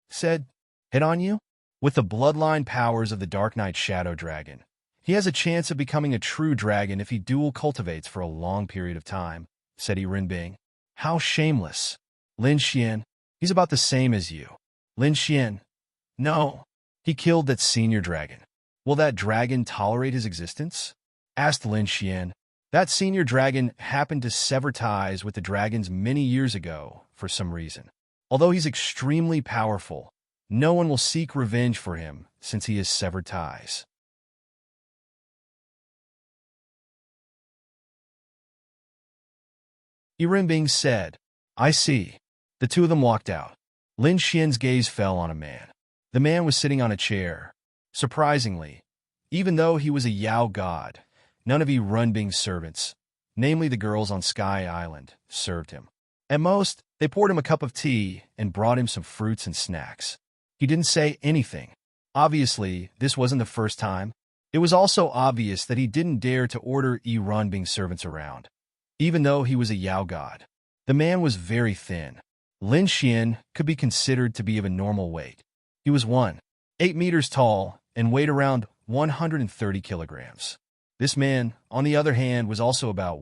Said, "Hit on you?" With the bloodline powers of the Dark Knight Shadow Dragon, he has a chance of becoming a true dragon if he dual cultivates for a long period of time, said Renbing. How shameless. Lin Xian, he's about the same as you. Lin Xian, no. He killed that senior dragon. Will that dragon tolerate his existence? Asked Lin Xian. That senior dragon happened to sever ties with the dragons many years ago for some reason. Although he's extremely powerful, no one will seek revenge for him since he has severed ties. Renbing said, I see. The two of them walked out. Lin Xian's gaze fell on a man. The man was sitting on a chair. Surprisingly, even though he was a Yao god, none of Renbing's servants, namely the girls on Sky Island, served him. At most, they poured him a cup of tea and brought him some fruits and snacks. He didn't say anything. Obviously, this wasn't the first time. It was also obvious that he didn't dare to order Renbing's servants around, even though he was a Yao god. The man was very thin. Lin Xian could be considered to be of a normal weight. He was 8 meters tall and weighed around 130 kilograms. This man, on the other hand, was also about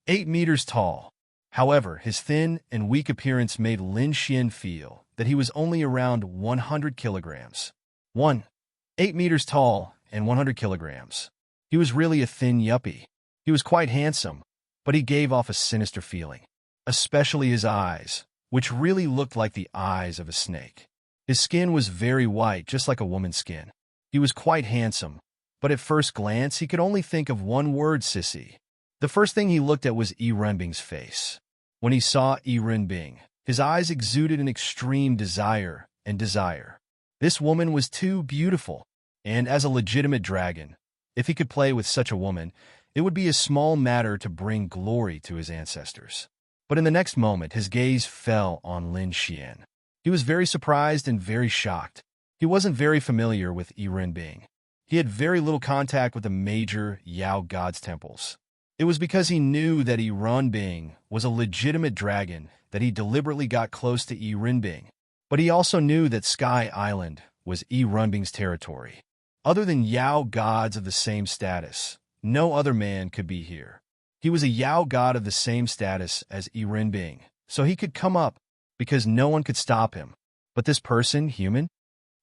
8 meters tall. However, his thin and weak appearance made Lin Xian feel that he was only around 100 kilograms. 8 meters tall and 100 kilograms. He was really a thin yuppie. He was quite handsome, but he gave off a sinister feeling, especially his eyes, which really looked like the eyes of a snake. His skin was very white, just like a woman's skin. He was quite handsome, but at first glance he could only think of one word, sissy. The first thing he looked at was Renbing's face. When he saw Renbing, his eyes exuded an extreme desire and desire. This woman was too beautiful, and as a legitimate dragon, if he could play with such a woman, it would be a small matter to bring glory to his ancestors. But in the next moment, his gaze fell on Lin Xian. He was very surprised and very shocked. He wasn't very familiar with Renbing. He had very little contact with the major Yao gods' temples. It was because he knew that Renbing was a legitimate dragon that he deliberately got close to Renbing. But he also knew that Sky Island was Renbing's territory. Other than Yao gods of the same status, no other man could be here. He was a Yao god of the same status as Renbing, so he could come up because no one could stop him. But this person, human?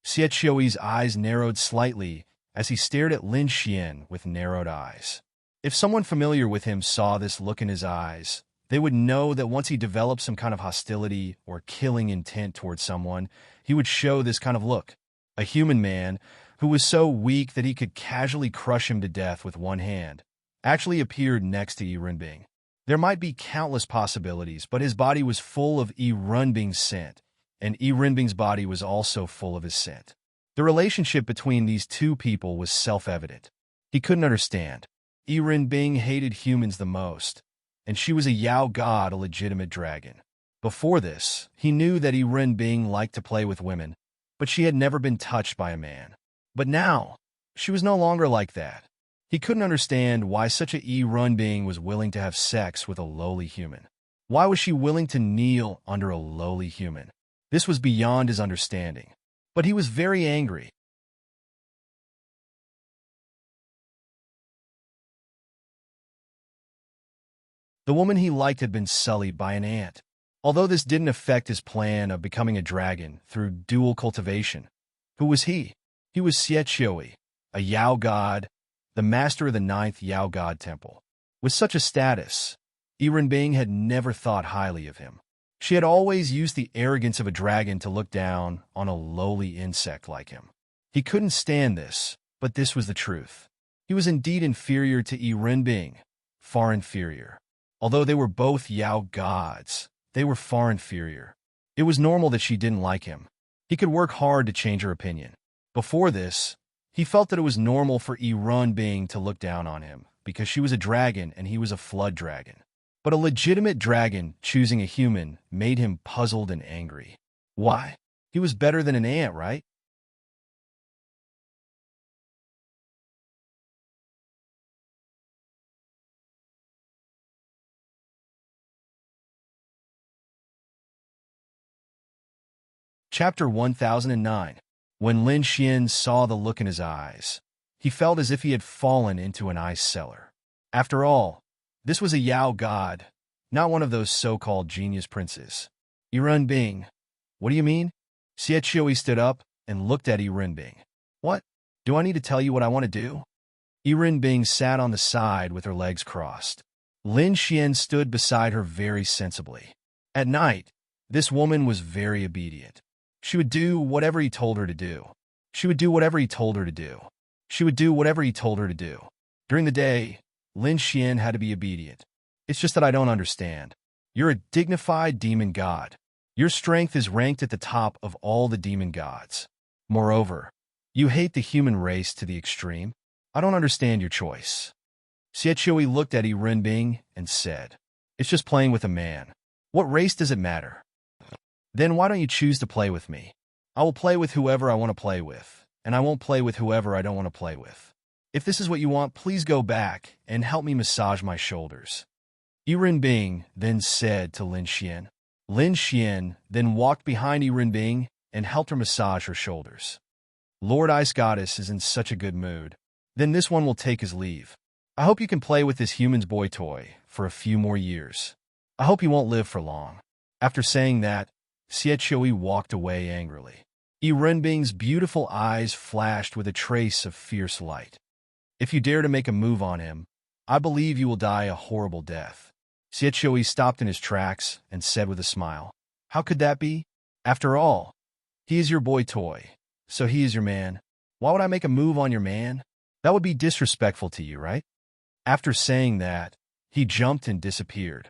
Xiaoqi's eyes narrowed slightly as he stared at Lin Xian with narrowed eyes. If someone familiar with him saw this look in his eyes, they would know that once he developed some kind of hostility or killing intent towards someone, he would show this kind of look. A human man who was so weak that he could casually crush him to death with one hand actually appeared next to Renbing. There might be countless possibilities, but his body was full of Renbing's scent, and Renbing's body was also full of his scent. The relationship between these two people was self-evident. He couldn't understand. Renbing hated humans the most, and she was a Yao god, a legitimate dragon. Before this, he knew that Renbing liked to play with women, but she had never been touched by a man. But now, she was no longer like that. He couldn't understand why such a Renbing was willing to have sex with a lowly human. Why was she willing to kneel under a lowly human? This was beyond his understanding. But he was very angry. The woman he liked had been sullied by an ant. Although this didn't affect his plan of becoming a dragon through dual cultivation. Who was he? He was Xiaoqi, a Yao god, the master of the 9th Yao god temple. With such a status, Renbing had never thought highly of him. She had always used the arrogance of a dragon to look down on a lowly insect like him. He couldn't stand this, but this was the truth. He was indeed inferior to Renbing, far inferior. Although they were both Yao gods, they were far inferior. It was normal that she didn't like him. He could work hard to change her opinion. Before this, he felt that it was normal for Rendezvous to look down on him because she was a dragon and he was a flood dragon. But a legitimate dragon choosing a human made him puzzled and angry. Why? He was better than an ant, right? Chapter 1009. When Lin Xian saw the look in his eyes, he felt as if he had fallen into an ice cellar. After all, this was a Yao god, not one of those so-called genius princes. Bing, what do you mean? Xie stood up and looked at Bing. What? Do I need to tell you what I want to do? Bing sat on the side with her legs crossed. Lin Xian stood beside her very sensibly. At night, this woman was very obedient. She would do whatever he told her to do. She would do whatever he told her to do. She would do whatever he told her to do. During the day, Lin Xian had to be obedient. It's just that I don't understand. You're a dignified demon god. Your strength is ranked at the top of all the demon gods. Moreover, you hate the human race to the extreme. I don't understand your choice. Xie looked at Bing and said, It's just playing with a man. What race does it matter? Then why don't you choose to play with me? I will play with whoever I want to play with, and I won't play with whoever I don't want to play with. If this is what you want, please go back and help me massage my shoulders. Bing then said to Lin Xian. Lin Xian then walked behind Bing and helped her massage her shoulders. Lord Ice Goddess is in such a good mood. Then this one will take his leave. I hope you can play with this human's boy toy for a few more years. I hope you won't live for long. After saying that, Xie walked away angrily. Bing's beautiful eyes flashed with a trace of fierce light. If you dare to make a move on him, I believe you will die a horrible death. Xie stopped in his tracks and said with a smile, How could that be? After all, he is your boy toy, so he is your man. Why would I make a move on your man? That would be disrespectful to you, right? After saying that, he jumped and disappeared.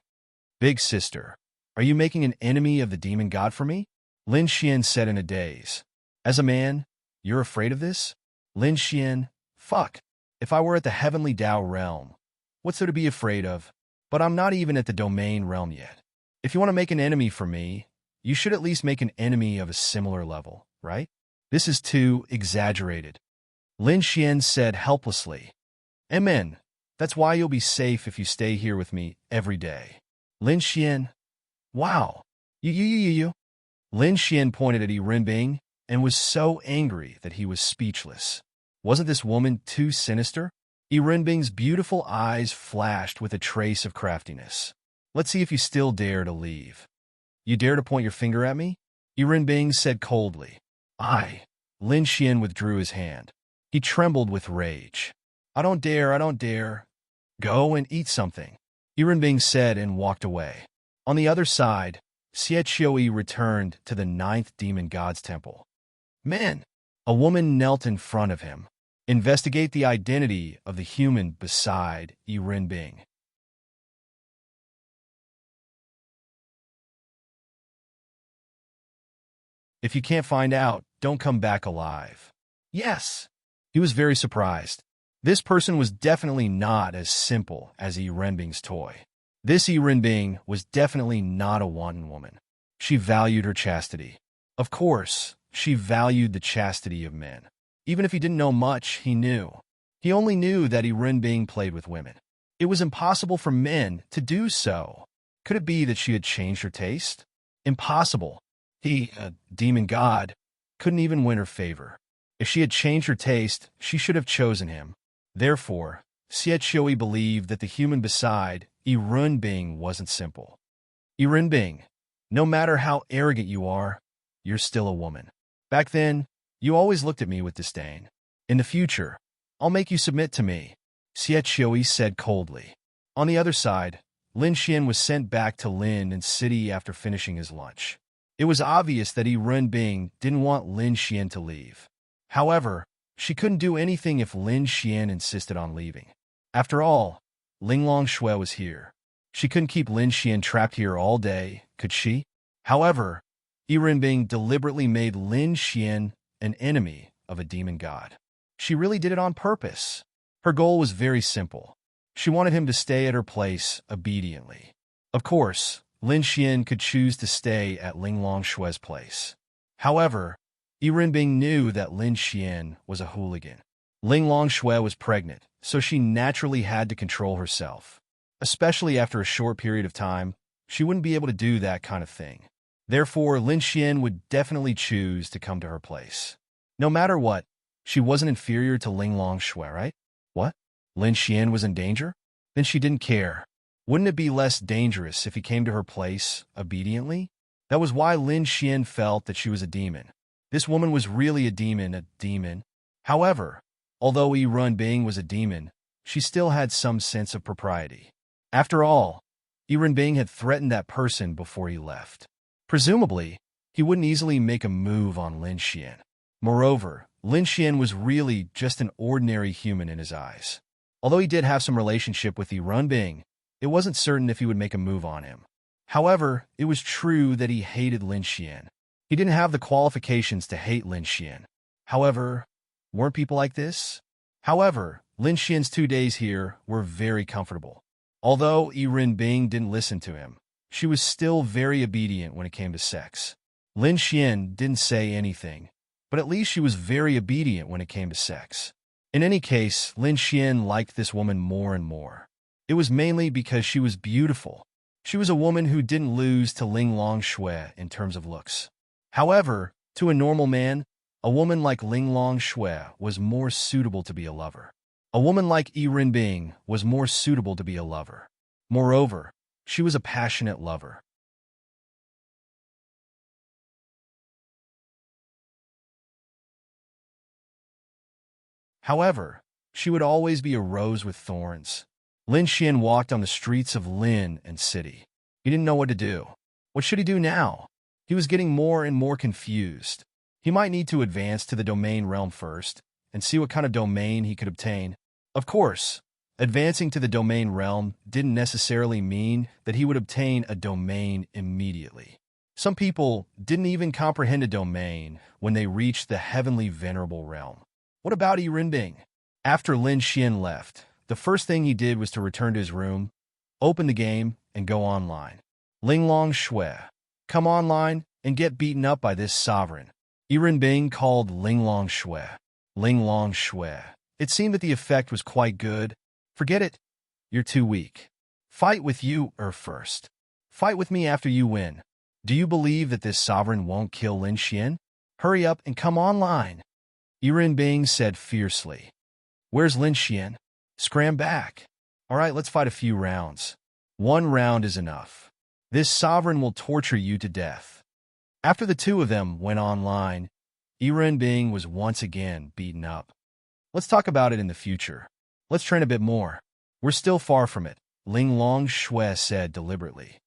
Big sister, are you making an enemy of the demon god for me? Lin Xian said in a daze. As a man, you're afraid of this? Lin Xian, fuck. If I were at the heavenly Tao realm, what's there to be afraid of? But I'm not even at the domain realm yet. If you want to make an enemy for me, you should at least make an enemy of a similar level, right? This is too exaggerated. Lin Xian said helplessly. Amen. That's why you'll be safe if you stay here with me every day. Lin Xian. Wow. You. Lin Xian pointed at Bing and was so angry that he was speechless. Wasn't this woman too sinister? Bing's beautiful eyes flashed with a trace of craftiness. Let's see if you still dare to leave. You dare to point your finger at me? Bing said coldly. Lin Xian withdrew his hand. He trembled with rage. I don't dare. Go and eat something. Bing said and walked away. On the other side, Xie returned to the 9th demon god's temple. Man! A woman knelt in front of him. Investigate the identity of the human beside Bing. If you can't find out, don't come back alive. Yes! He was very surprised. This person was definitely not as simple as Bing's toy. This Bing was definitely not a wanton woman. She valued her chastity. Of course, she valued the chastity of men. Even if he didn't know much, he knew. He only knew that Bing played with women. It was impossible for men to do so. Could it be that she had changed her taste? Impossible. He, a demon god, couldn't even win her favor. If she had changed her taste, she should have chosen him. Therefore, Xie believed that the human beside Bing wasn't simple. Bing, no matter how arrogant you are, you're still a woman. Back then, you always looked at me with disdain. In the future, I'll make you submit to me, Xie said coldly. On the other side, Lin Xian was sent back to Lin and City after finishing his lunch. It was obvious that Bing didn't want Lin Xian to leave. However, she couldn't do anything if Lin Xian insisted on leaving. After all, Linglong Shui was here. She couldn't keep Lin Xian trapped here all day, could she? However, Yi Renbing deliberately made Lin Xian an enemy of a demon god. She really did it on purpose. Her goal was very simple. She wanted him to stay at her place obediently. Of course, Lin Xian could choose to stay at Ling Longshue's place. However, Yi Renbing knew that Lin Xian was a hooligan. Ling Longshue was pregnant, so she naturally had to control herself. Especially after a short period of time, she wouldn't be able to do that kind of thing. Therefore, Lin Xian would definitely choose to come to her place. No matter what, she wasn't inferior to Ling Longshue, right? What? Lin Xian was in danger? Then she didn't care. Wouldn't it be less dangerous if he came to her place obediently? That was why Lin Xian felt that she was a demon. This woman was really a demon. However, although Yi Renbing was a demon, she still had some sense of propriety. After all, Yi Renbing had threatened that person before he left. Presumably, he wouldn't easily make a move on Lin Xian. Moreover, Lin Xian was really just an ordinary human in his eyes. Although he did have some relationship with Yi Renbing, it wasn't certain if he would make a move on him. However, it was true that he hated Lin Xian. He didn't have the qualifications to hate Lin Xian. However, weren't people like this? However, Lin Xian's 2 days here were very comfortable. Although Yi Renbing didn't listen to him, she was still very obedient when it came to sex. Lin Xian didn't say anything, but at least she was very obedient when it came to sex. In any case, Lin Xian liked this woman more and more. It was mainly because she was beautiful. She was a woman who didn't lose to Ling Longshue in terms of looks. However, to a normal man, a woman like Ling Longshue was more suitable to be a lover. A woman like Yi Renbing was more suitable to be a lover. Moreover, she was a passionate lover. However, she would always be a rose with thorns. Lin Xian walked on the streets of Lin and city. He didn't know what to do. What should he do now? He was getting more and more confused. He might need to advance to the domain realm first and see what kind of domain he could obtain. Of course, advancing to the domain realm didn't necessarily mean that he would obtain a domain immediately. Some people didn't even comprehend a domain when they reached the heavenly venerable realm. What about Yi Renbing? After Lin Xian left, the first thing he did was to return to his room, open the game, and go online. Ling Longshue, come online and get beaten up by this sovereign. Yi Renbing called Ling Longshue. Ling Longshue. It seemed that the effect was quite good. Forget it. You're too weak. Fight with you first. Fight with me after you win. Do you believe that this sovereign won't kill Lin Xian? Hurry up and come online. Yi Renbing said fiercely. Where's Lin Xian? Scram back. All right, let's fight a few rounds. 1 round is enough. This sovereign will torture you to death. After the two of them went online, Yi Renbing was once again beaten up. Let's talk about it in the future. Let's train a bit more. We're still far from it, Ling Longshue said deliberately.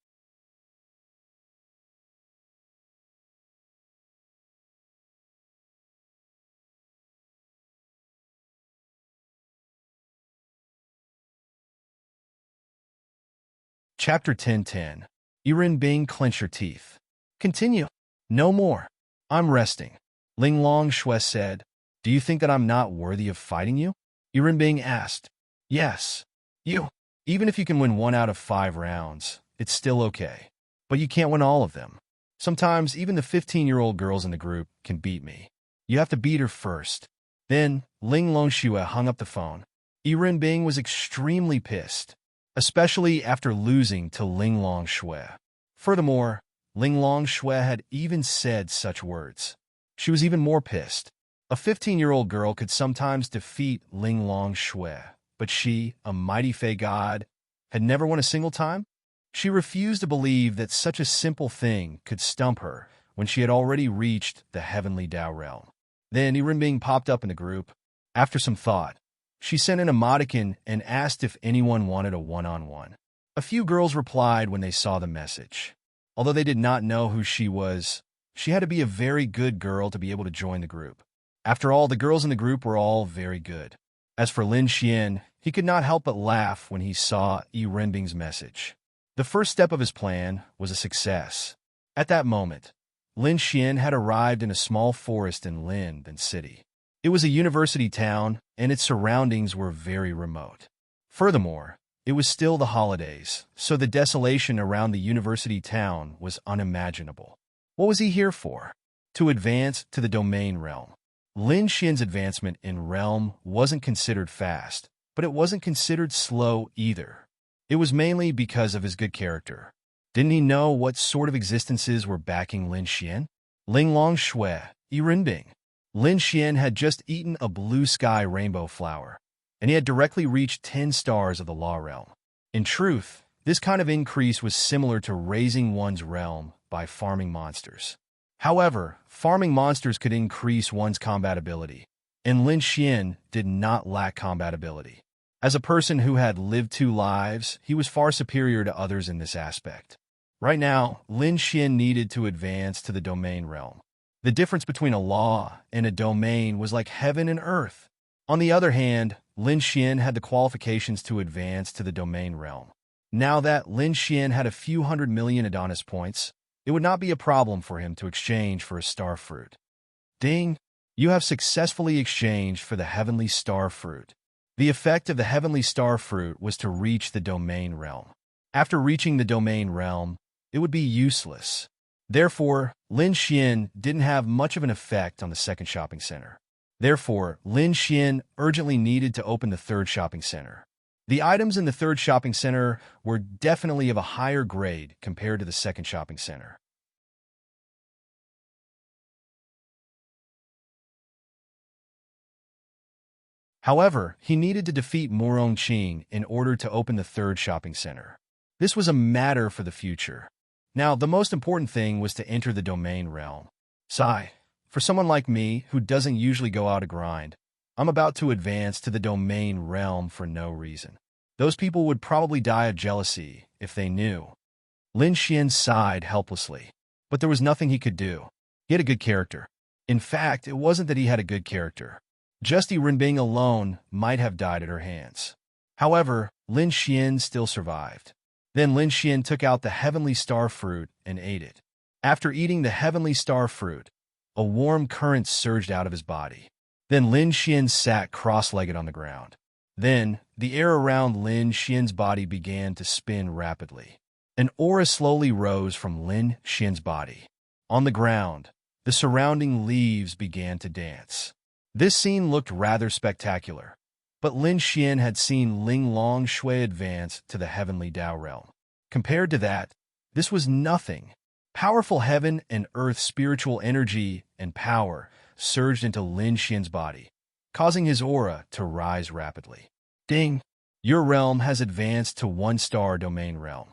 Chapter 10:10. Yi Renbing, clench your teeth. Continue. No more. I'm resting. Ling Longshue said. Do you think that I'm not worthy of fighting you? Yi Renbing asked. Yes. You. Even if you can win 1 out of 5 rounds, it's still okay. But you can't win all of them. Sometimes even the 15-year-old girls in the group can beat me. You have to beat her first. Then, Ling Longshue hung up the phone. Yi Renbing was extremely pissed, especially after losing to Ling Longshue. Furthermore, Ling Longshue had even said such words. She was even more pissed. A 15-year-old girl could sometimes defeat Ling Longshue, but she, a mighty fey god, had never won a single time? She refused to believe that such a simple thing could stump her when she had already reached the heavenly Tao realm. Then Yi Renbing popped up in the group. After some thought, she sent an emoticon and asked if anyone wanted a one-on-one. A few girls replied when they saw the message. Although they did not know who she was, she had to be a very good girl to be able to join the group. After all, the girls in the group were all very good. As for Lin Xian, he could not help but laugh when he saw Yi Renbing's message. The first step of his plan was a success. At that moment, Lin Xian had arrived in a small forest in Lin, then city. It was a university town, and its surroundings were very remote. Furthermore, it was still the holidays, so the desolation around the university town was unimaginable. What was he here for? To advance to the domain realm. Lin Xian's advancement in realm wasn't considered fast, but it wasn't considered slow either. It was mainly because of his good character. Didn't he know what sort of existences were backing Lin Xian? Ling Long Shui, Yi Renbing. Lin Xian had just eaten a blue sky rainbow flower, and he had directly reached 10 stars of the law realm. In truth, this kind of increase was similar to raising one's realm by farming monsters. However, farming monsters could increase one's combat ability, and Lin Xian did not lack combat ability. As a person who had lived 2 lives, he was far superior to others in this aspect. Right now, Lin Xian needed to advance to the domain realm. The difference between a law and a domain was like heaven and earth. On the other hand, Lin Xian had the qualifications to advance to the domain realm. Now that Lin Xian had a few 100 million Adonis points, it would not be a problem for him to exchange for a star fruit. Ding! You have successfully exchanged for the heavenly star fruit. The effect of the heavenly star fruit was to reach the domain realm. After reaching the domain realm, it would be useless. Therefore, Lin Xian didn't have much of an effect on the second shopping center. Therefore, Lin Xian urgently needed to open the third shopping center. The items in the third shopping center were definitely of a higher grade compared to the second shopping center. However, he needed to defeat Morong Qing in order to open the third shopping center. This was a matter for the future. Now, the most important thing was to enter the domain realm. Sigh. For someone like me, who doesn't usually go out to grind, I'm about to advance to the domain realm for no reason. Those people would probably die of jealousy if they knew. Lin Xian sighed helplessly, but there was nothing he could do. He had a good character. In fact, it wasn't that he had a good character. Just Yi Renbing alone might have died at her hands. However, Lin Xian still survived. Then Lin Xian took out the heavenly star fruit and ate it. After eating the heavenly star fruit, a warm current surged out of his body. Then Lin Xian sat cross-legged on the ground. Then, the air around Lin Xian's body began to spin rapidly. An aura slowly rose from Lin Xian's body. On the ground, the surrounding leaves began to dance. This scene looked rather spectacular, but Lin Xian had seen Ling Long Shui advance to the heavenly Dao realm. Compared to that, this was nothing. Powerful heaven and earth spiritual energy and power surged into Lin Xian's body, causing his aura to rise rapidly. Ding! Your realm has advanced to 1-star domain realm.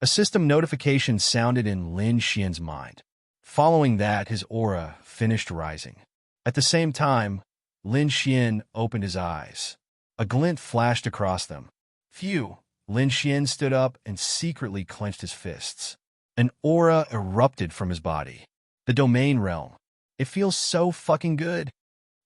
A system notification sounded in Lin Xian's mind. Following that, his aura finished rising. At the same time, Lin Xian opened his eyes. A glint flashed across them. Phew! Lin Xian stood up and secretly clenched his fists. An aura erupted from his body. The domain realm. It feels so fucking good.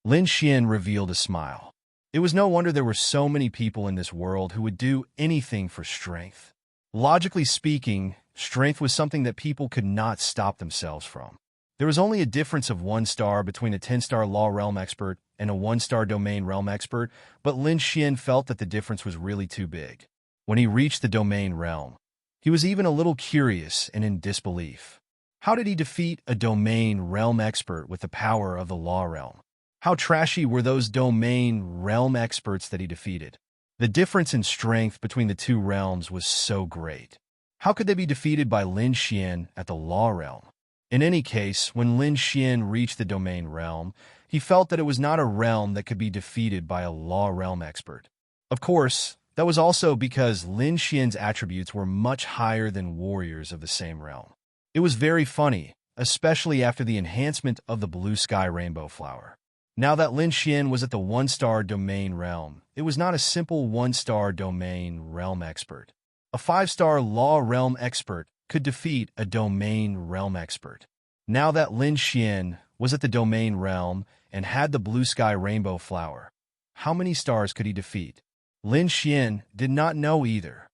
Lin Xian revealed a smile. It was no wonder there were so many people in this world who would do anything for strength. Logically speaking, strength was something that people could not stop themselves from. There was only a difference of 1 star between a 10-star law realm expert and a 1-star domain realm expert, but Lin Xian felt that the difference was really too big. When he reached the domain realm, he was even a little curious and in disbelief. How did he defeat a domain realm expert with the power of the law realm? How trashy were those domain realm experts that he defeated? The difference in strength between the 2 realms was so great. How could they be defeated by Lin Xian at the law realm? In any case, when Lin Xian reached the domain realm, he felt that it was not a realm that could be defeated by a law realm expert. Of course, that was also because Lin Xian's attributes were much higher than warriors of the same realm. It was very funny, especially after the enhancement of the blue sky rainbow flower. Now that Lin Xian was at the 1-star domain realm, it was not a simple 1-star domain realm expert. A 5-star law realm expert could defeat a domain realm expert. Now that Lin Xian was at the domain realm and had the blue sky rainbow flower, how many stars could he defeat? Lin Xian did not know either.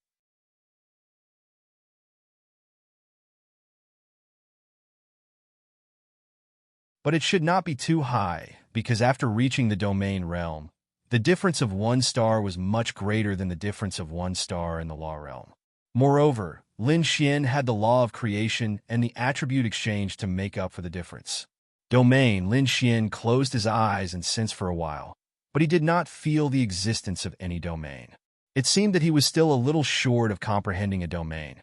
But it should not be too high, because after reaching the domain realm, the difference of 1 star was much greater than the difference of 1 star in the law realm. Moreover, Lin Xian had the law of creation and the attribute exchange to make up for the difference. Domain. Lin Xian closed his eyes and sensed for a while, but he did not feel the existence of any domain. It seemed that he was still a little short of comprehending a domain.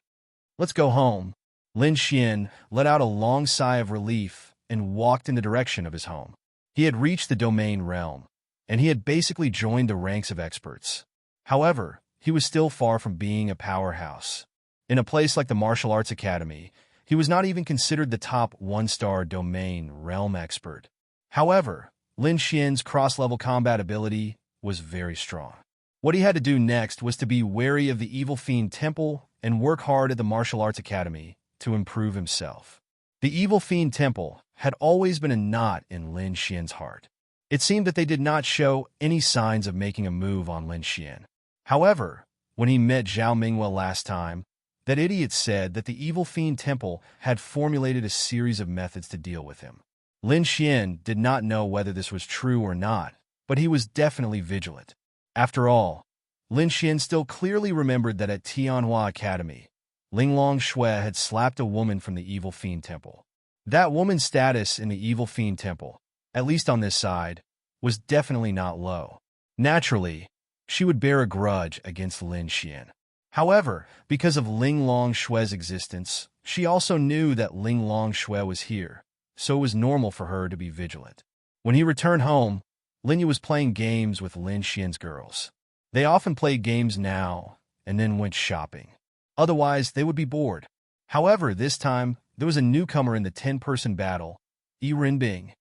Let's go home. Lin Xian let out a long sigh of relief and walked in the direction of his home. He had reached the domain realm, and he had basically joined the ranks of experts. However, he was still far from being a powerhouse. In a place like the Martial Arts Academy, he was not even considered the top 1-star domain realm expert. However, Lin Xian's cross-level combat ability was very strong. What he had to do next was to be wary of the Evil Fiend Temple and work hard at the Martial Arts Academy to improve himself. The Evil Fiend Temple had always been a knot in Lin Xian's heart. It seemed that they did not show any signs of making a move on Lin Xian. However, when he met Zhao Mingwei last time, that idiot said that the Evil Fiend Temple had formulated a series of methods to deal with him. Lin Xian did not know whether this was true or not, but he was definitely vigilant. After all, Lin Xian still clearly remembered that at Tianhua Academy, Linglong Shui had slapped a woman from the Evil Fiend Temple. That woman's status in the Evil Fiend Temple, at least on this side, was definitely not low. Naturally, she would bear a grudge against Lin Xian. However, because of Linglong Shui's existence, she also knew that Linglong Shui was here, so it was normal for her to be vigilant. When he returned home, Lin was playing games with Lin Xian's girls. They often played games now and then went shopping. Otherwise, they would be bored. However, this time, there was a newcomer in the 10-person battle, Yi Renbing.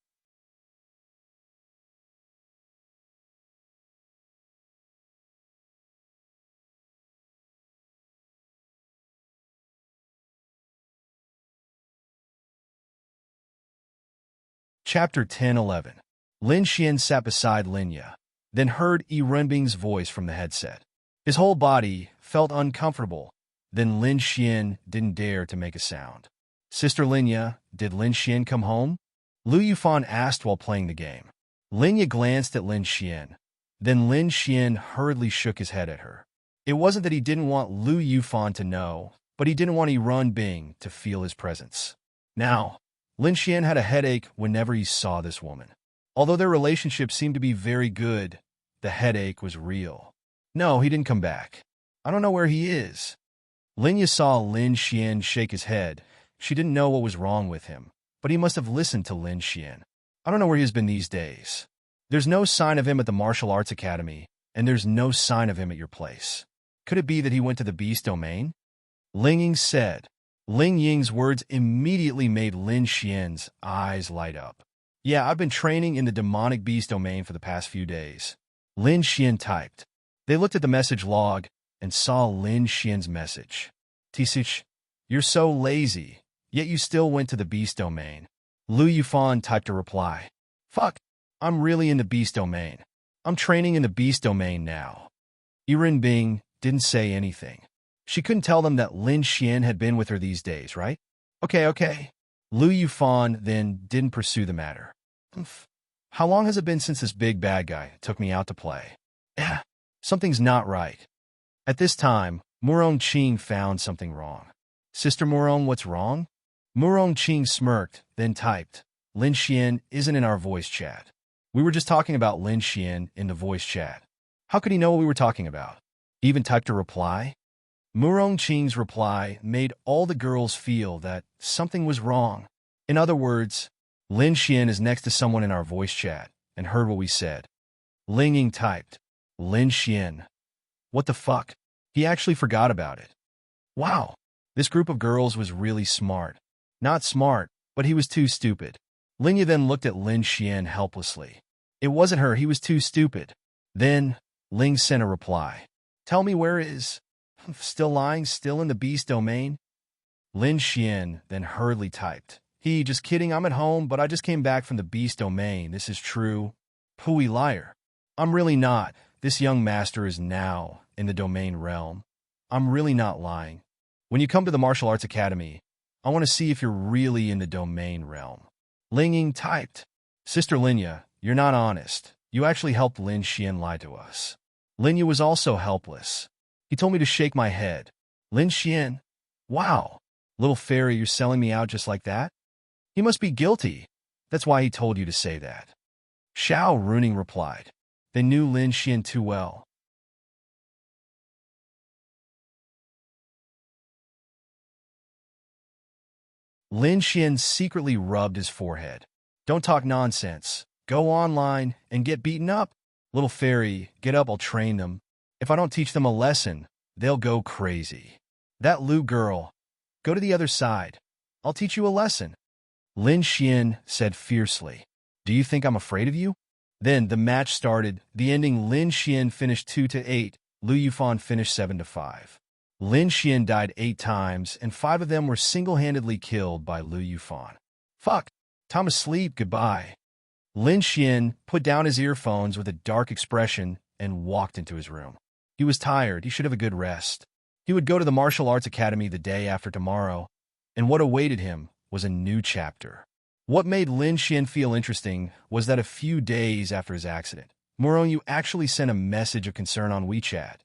Chapter 10-11. Lin Xian sat beside Linya, then heard Yi Renbing's voice from the headset. His whole body felt uncomfortable. Then Lin Xian didn't dare to make a sound. Sister Linya, did Lin Xian come home? Lu Yufan asked while playing the game. Linya glanced at Lin Xian. Then Lin Xian hurriedly shook his head at her. It wasn't that he didn't want Lu Yufan to know, but he didn't want Yi Renbing to feel his presence. Now, Lin Xian had a headache whenever he saw this woman. Although their relationship seemed to be very good, the headache was real. No, he didn't come back. I don't know where he is. Linya saw Lin Xian shake his head. She didn't know what was wrong with him, but he must have listened to Lin Xian. I don't know where he has been these days. There's no sign of him at the Martial Arts Academy, and there's no sign of him at your place. Could it be that he went to the Beast Domain? Ling Ying said. Ling Ying's words immediately made Lin Xian's eyes light up. Yeah, I've been training in the demonic beast domain for the past few days. Lin Xian typed. They looked at the message log and saw Lin Xian's message. Tisich, you're so lazy, yet you still went to the beast domain. Lu Yufan typed a reply. Fuck, I'm really in the beast domain. I'm training in the beast domain now. Yi Renbing didn't say anything. She couldn't tell them that Lin Xian had been with her these days, right? Okay. Lu Yufan then didn't pursue the matter. How long has it been since this big bad guy took me out to play? Something's not right. At this time, Murong Qing found something wrong. Sister Murong, what's wrong? Murong Qing smirked, then typed, Lin Xian isn't in our voice chat. We were just talking about Lin Xian in the voice chat. How could he know what we were talking about? He even typed a reply? Murong Qing's reply made all the girls feel that something was wrong. In other words, Lin Xian is next to someone in our voice chat and heard what we said. Ling Ying typed, Lin Xian. What the fuck? He actually forgot about it. Wow, this group of girls was really smart. Not smart, but he was too stupid. Linya then looked at Lin Xian helplessly. It wasn't her, he was too stupid. Then, Ling sent a reply. Tell me where is... Still lying, still in the beast domain? Lin Xian then hurriedly typed. Just kidding, I'm at home, but I just came back from the beast domain. This is true. Pooey liar. I'm really not. This young master is now in the domain realm. I'm really not lying. When you come to the Martial Arts Academy, I want to see if you're really in the domain realm. Ling Ying typed. Sister Linya, you're not honest. You actually helped Lin Xian lie to us. Linya was also helpless. He told me to shake my head. Lin Xian? Wow. Little fairy, you're selling me out just like that? He must be guilty. That's why he told you to say that. Xiao Runing replied. They knew Lin Xian too well. Lin Xian secretly rubbed his forehead. Don't talk nonsense. Go online and get beaten up. Little fairy, get up, I'll train them. If I don't teach them a lesson, they'll go crazy. That Lu girl, go to the other side. I'll teach you a lesson. Lin Xian said fiercely. Do you think I'm afraid of you? Then the match started. The ending, Lin Xian finished 2-8. Lu Yufan finished 7-5. Lin Xian died 8 times, and 5 of them were single-handedly killed by Lu Yufan. Fuck. Time to sleep, goodbye. Lin Xian put down his earphones with a dark expression and walked into his room. He was tired. He should have a good rest. He would go to the martial arts academy the day after tomorrow, and what awaited him was a new chapter. What made Lin Xian feel interesting was that a few days after his accident, Mouronyu actually sent a message of concern on WeChat,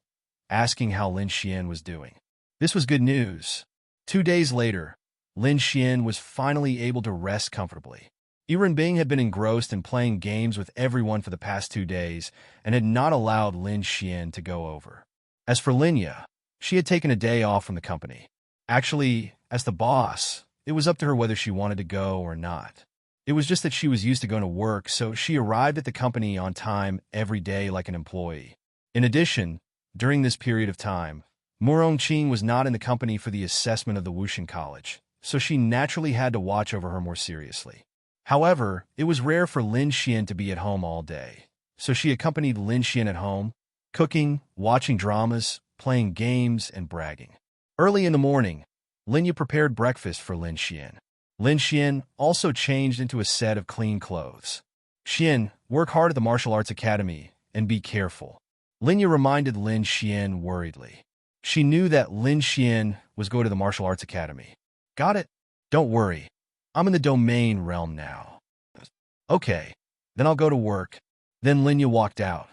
asking how Lin Xian was doing. This was good news. 2 days later, Lin Xian was finally able to rest comfortably. Yiren Bing had been engrossed in playing games with everyone for the past 2 days and had not allowed Lin Xian to go over. As for Linya, she had taken a day off from the company. Actually, as the boss, it was up to her whether she wanted to go or not. It was just that she was used to going to work, so she arrived at the company on time every day like an employee. In addition, during this period of time, Murong Qing was not in the company for the assessment of the Wushan College, so she naturally had to watch over her more seriously. However, it was rare for Lin Xian to be at home all day, so she accompanied Lin Xian at home, cooking, watching dramas, playing games, and bragging. Early in the morning, Linya prepared breakfast for Lin Xian. Lin Xian also changed into a set of clean clothes. Xian, work hard at the martial arts academy and be careful. Linya reminded Lin Xian worriedly. She knew that Lin Xian was going to the martial arts academy. Got it? Don't worry. I'm in the domain realm now. Okay, then I'll go to work. Then Linya walked out.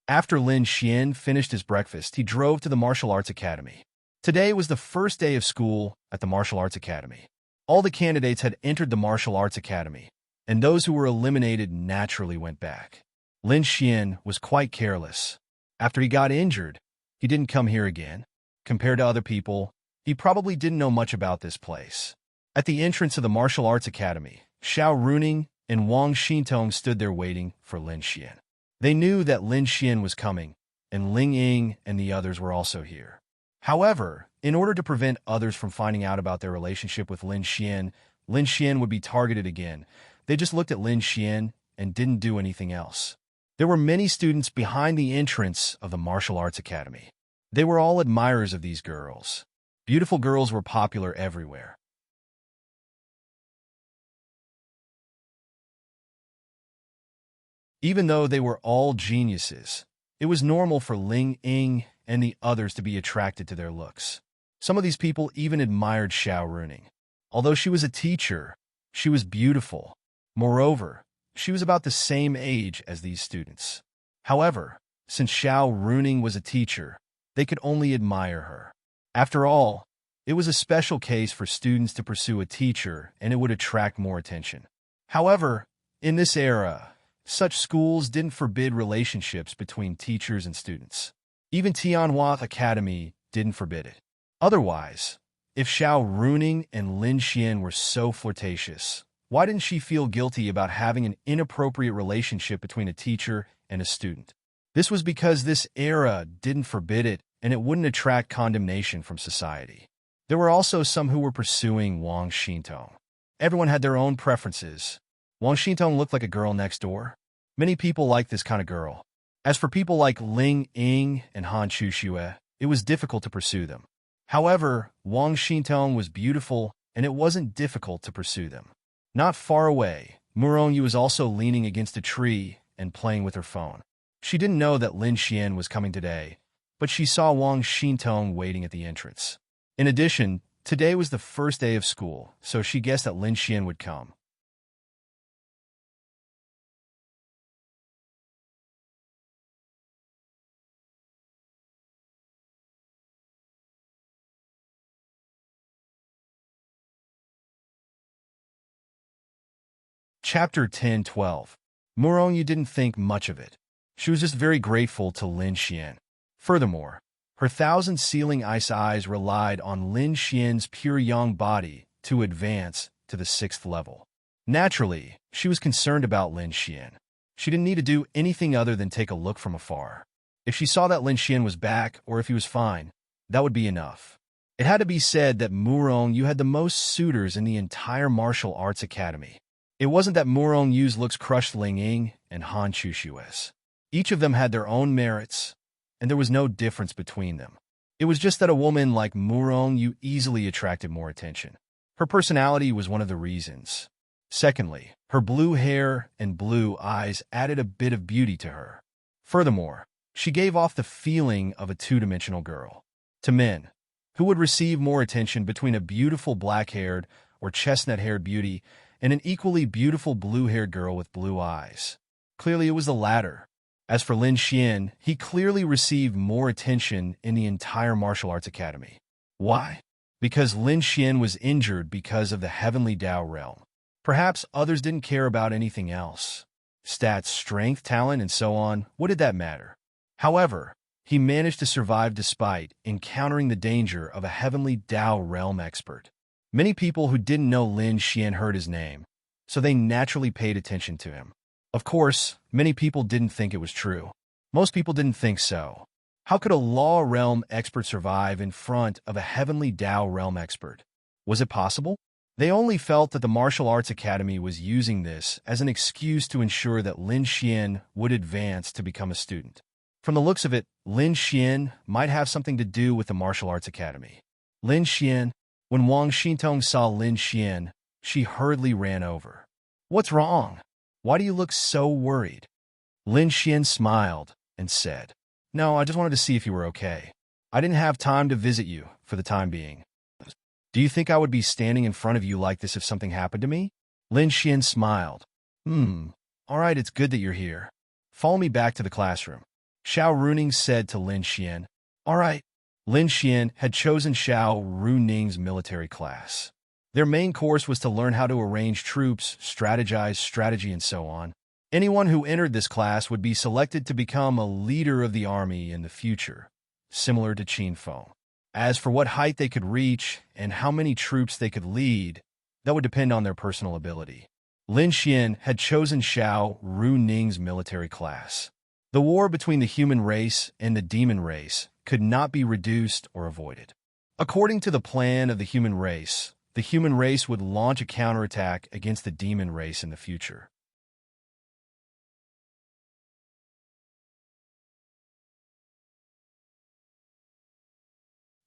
After Lin Xian finished his breakfast, he drove to the martial arts academy. Today was the first day of school at the martial arts academy. All the candidates had entered the martial arts academy, and those who were eliminated naturally went back. Lin Xian was quite careless. After he got injured, he didn't come here again. Compared to other people, he probably didn't know much about this place. At the entrance of the martial arts academy, Xiao Runing and Wang Xintong stood there waiting for Lin Xian. They knew that Lin Xian was coming, and Ling Ying and the others were also here. However, in order to prevent others from finding out about their relationship with Lin Xian would be targeted again. They just looked at Lin Xian and didn't do anything else. There were many students behind the entrance of the martial arts academy. They were all admirers of these girls. Beautiful girls were popular everywhere. Even though they were all geniuses, it was normal for Ling Ying and the others to be attracted to their looks. Some of these people even admired Xiao Runing. Although she was a teacher, she was beautiful. Moreover, she was about the same age as these students. However, since Xiao Runing was a teacher, they could only admire her. After all, it was a special case for students to pursue a teacher, and it would attract more attention. However, in this era, such schools didn't forbid relationships between teachers and students. Even Tianhua Academy didn't forbid it. Otherwise, if Xiao Runing and Lin Xian were so flirtatious, why didn't she feel guilty about having an inappropriate relationship between a teacher and a student? This was because this era didn't forbid it, and it wouldn't attract condemnation from society. There were also some who were pursuing Wang Xintong. Everyone had their own preferences. Wang Xintong looked like a girl next door. Many people liked this kind of girl. As for people like Ling Ying and Han Chuxue, it was difficult to pursue them. However, Wang Xintong was beautiful, and it wasn't difficult to pursue them. Not far away, Murongyu was also leaning against a tree and playing with her phone. She didn't know that Lin Xian was coming today, but she saw Wang Xintong waiting at the entrance. In addition, today was the first day of school, so she guessed that Lin Xian would come. Chapter 10-12. Murong didn't think much of it. She was just very grateful to Lin Xian. Furthermore, her thousand-ceiling ice eyes relied on Lin Xian's pure yang body to advance to the 6th level. Naturally, she was concerned about Lin Xian. She didn't need to do anything other than take a look from afar. If she saw that Lin Xian was back or if he was fine, that would be enough. It had to be said that Murong had the most suitors in the entire martial arts academy. It wasn't that Murong Yu's looks crushed Ling Ying and Han Chushu's. Each of them had their own merits, and there was no difference between them. It was just that a woman like Murong Yu easily attracted more attention. Her personality was one of the reasons. Secondly, her blue hair and blue eyes added a bit of beauty to her. Furthermore, she gave off the feeling of a two-dimensional girl. To men, who would receive more attention between a beautiful black-haired or chestnut-haired beauty and an equally beautiful blue-haired girl with blue eyes? Clearly, it was the latter. As for Lin Xian, he clearly received more attention in the entire martial arts academy. Why? Because Lin Xian was injured because of the heavenly Tao realm. Perhaps others didn't care about anything else. Stats, strength, talent, and so on, what did that matter? However, he managed to survive despite encountering the danger of a heavenly Tao realm expert. Many people who didn't know Lin Xian heard his name, so they naturally paid attention to him. Of course, many people didn't think it was true. Most people didn't think so. How could a law realm expert survive in front of a heavenly Tao realm expert? Was it possible? They only felt that the Martial Arts Academy was using this as an excuse to ensure that Lin Xian would advance to become a student. From the looks of it, Lin Xian might have something to do with the Martial Arts Academy. Lin Xian. When Wang Xintong saw Lin Xian, she hurriedly ran over. "What's wrong? Why do you look so worried?" Lin Xian smiled and said, "No, I just wanted to see if you were okay. I didn't have time to visit you for the time being. Do you think I would be standing in front of you like this if something happened to me?" Lin Xian smiled. All right, it's good that you're here. Follow me back to the classroom." Xiao Runing said to Lin Xian. All right. Lin Xian had chosen Xiao Runing's military class. Their main course was to learn how to arrange troops, strategize, strategy, and so on. Anyone who entered this class would be selected to become a leader of the army in the future, similar to Qin Feng. As for what height they could reach and how many troops they could lead, that would depend on their personal ability. Lin Xian had chosen Xiao Runing's military class. The war between the human race and the demon race could not be reduced or avoided. According to the plan of the human race would launch a counterattack against the demon race in the future.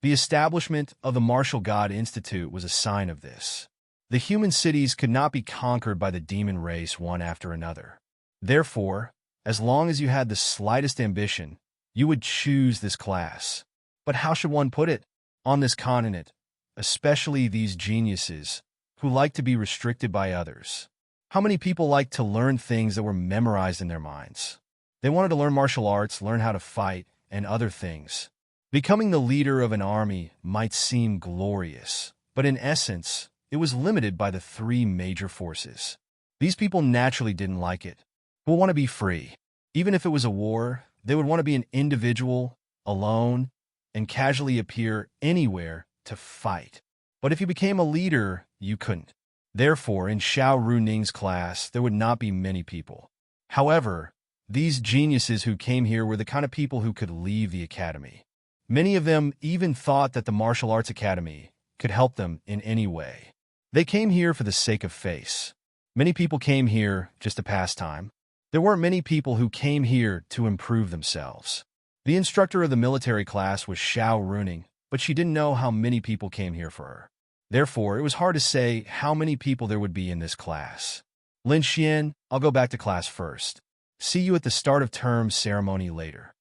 The establishment of the Martial God Institute was a sign of this. The human cities could not be conquered by the demon race one after another. Therefore, as long as you had the slightest ambition, you would choose this class. But how should one put it? On this continent, especially these geniuses, who like to be restricted by others. How many people like to learn things that were memorized in their minds? They wanted to learn martial arts, learn how to fight, and other things. Becoming the leader of an army might seem glorious, but in essence, it was limited by the three major forces. These people naturally didn't like it. Who want to be free. Even if it was a war, they would want to be an individual, alone, and casually appear anywhere to fight. But if you became a leader, you couldn't. Therefore, in Xiao Runing's class, there would not be many people. However, these geniuses who came here were the kind of people who could leave the academy. Many of them even thought that the Martial Arts Academy could help them in any way. They came here for the sake of face. Many people came here just to pass time. There weren't many people who came here to improve themselves. The instructor of the military class was Xiao Runing, but she didn't know how many people came here for her. Therefore, it was hard to say how many people there would be in this class. Lin Xian, I'll go back to class first. See you at the start of term ceremony later.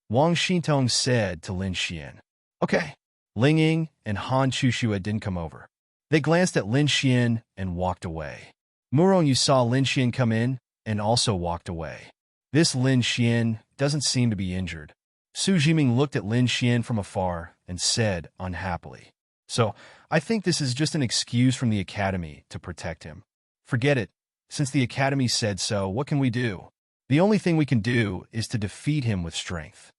Wang Xintong said to Lin Xian. Okay. Ling Ying and Han Chushua didn't come over. They glanced at Lin Xian and walked away. Murong saw Lin Xian come in and also walked away. This Lin Xian doesn't seem to be injured. Su Jiming looked at Lin Xian from afar and said unhappily. So, I think this is just an excuse from the academy to protect him. Forget it. Since the Academy said so, what can we do? The only thing we can do is to defeat him with strength.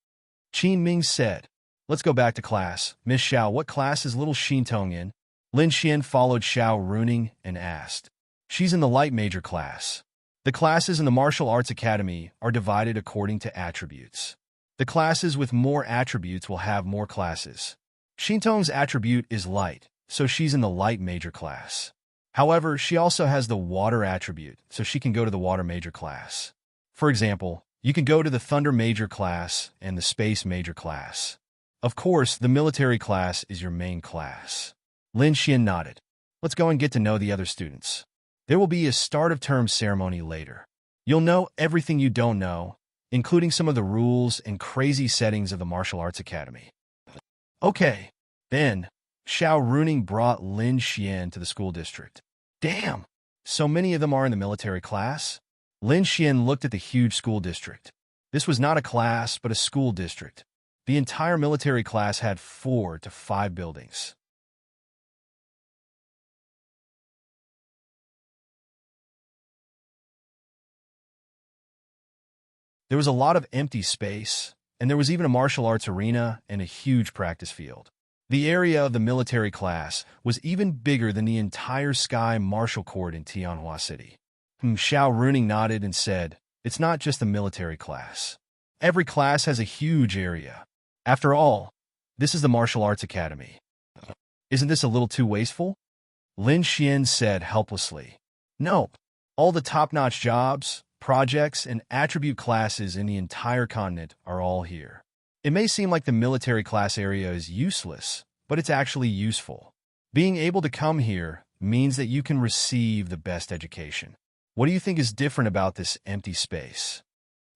Qin Ming said. Let's go back to class. Miss Xiao, what class is little Xintong in? Lin Xian followed Xiao Runing and asked. She's in the light major class. The classes in the Martial Arts Academy are divided according to attributes. The classes with more attributes will have more classes. Xintong's attribute is light, so she's in the light major class. However, she also has the water attribute, so she can go to the water major class. For example, you can go to the thunder major class and the space major class. Of course, the military class is your main class. Lin Xian nodded. Let's go and get to know the other students. There will be a start-of-term ceremony later. You'll know everything you don't know, including some of the rules and crazy settings of the Martial Arts Academy. Okay, then, Xiao Runing brought Lin Xian to the school district. Damn, so many of them are in the military class? Lin Xian looked at the huge school district. This was not a class, but a school district. The entire military class had 4 to 5 buildings. There was a lot of empty space, and there was even a martial arts arena and a huge practice field. The area of the military class was even bigger than the entire Sky Martial Court in Tianhua City. Xiao Runing nodded and said, it's not just the military class. Every class has a huge area. After all, this is the Martial Arts Academy. Isn't this a little too wasteful? Lin Xian said helplessly. No, all the top-notch jobs, projects, and attribute classes in the entire continent are all here. It may seem like the military class area is useless, but it's actually useful. Being able to come here means that you can receive the best education. What do you think is different about this empty space?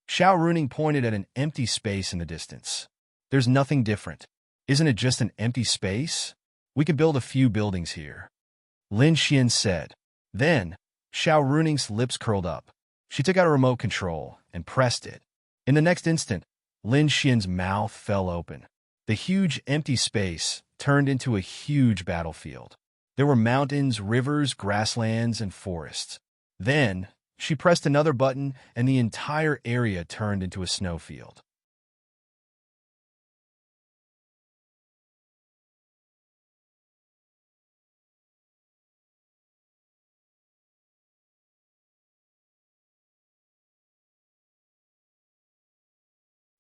Xiao Runing pointed at an empty space in the distance. There's nothing different. Isn't it just an empty space? We can build a few buildings here. Lin Xian said. Then, Xiao Runing's lips curled up. She took out a remote control and pressed it. In the next instant, Lin Xian's mouth fell open. The huge empty space turned into a huge battlefield. There were mountains, rivers, grasslands, and forests. Then, she pressed another button and the entire area turned into a snowfield.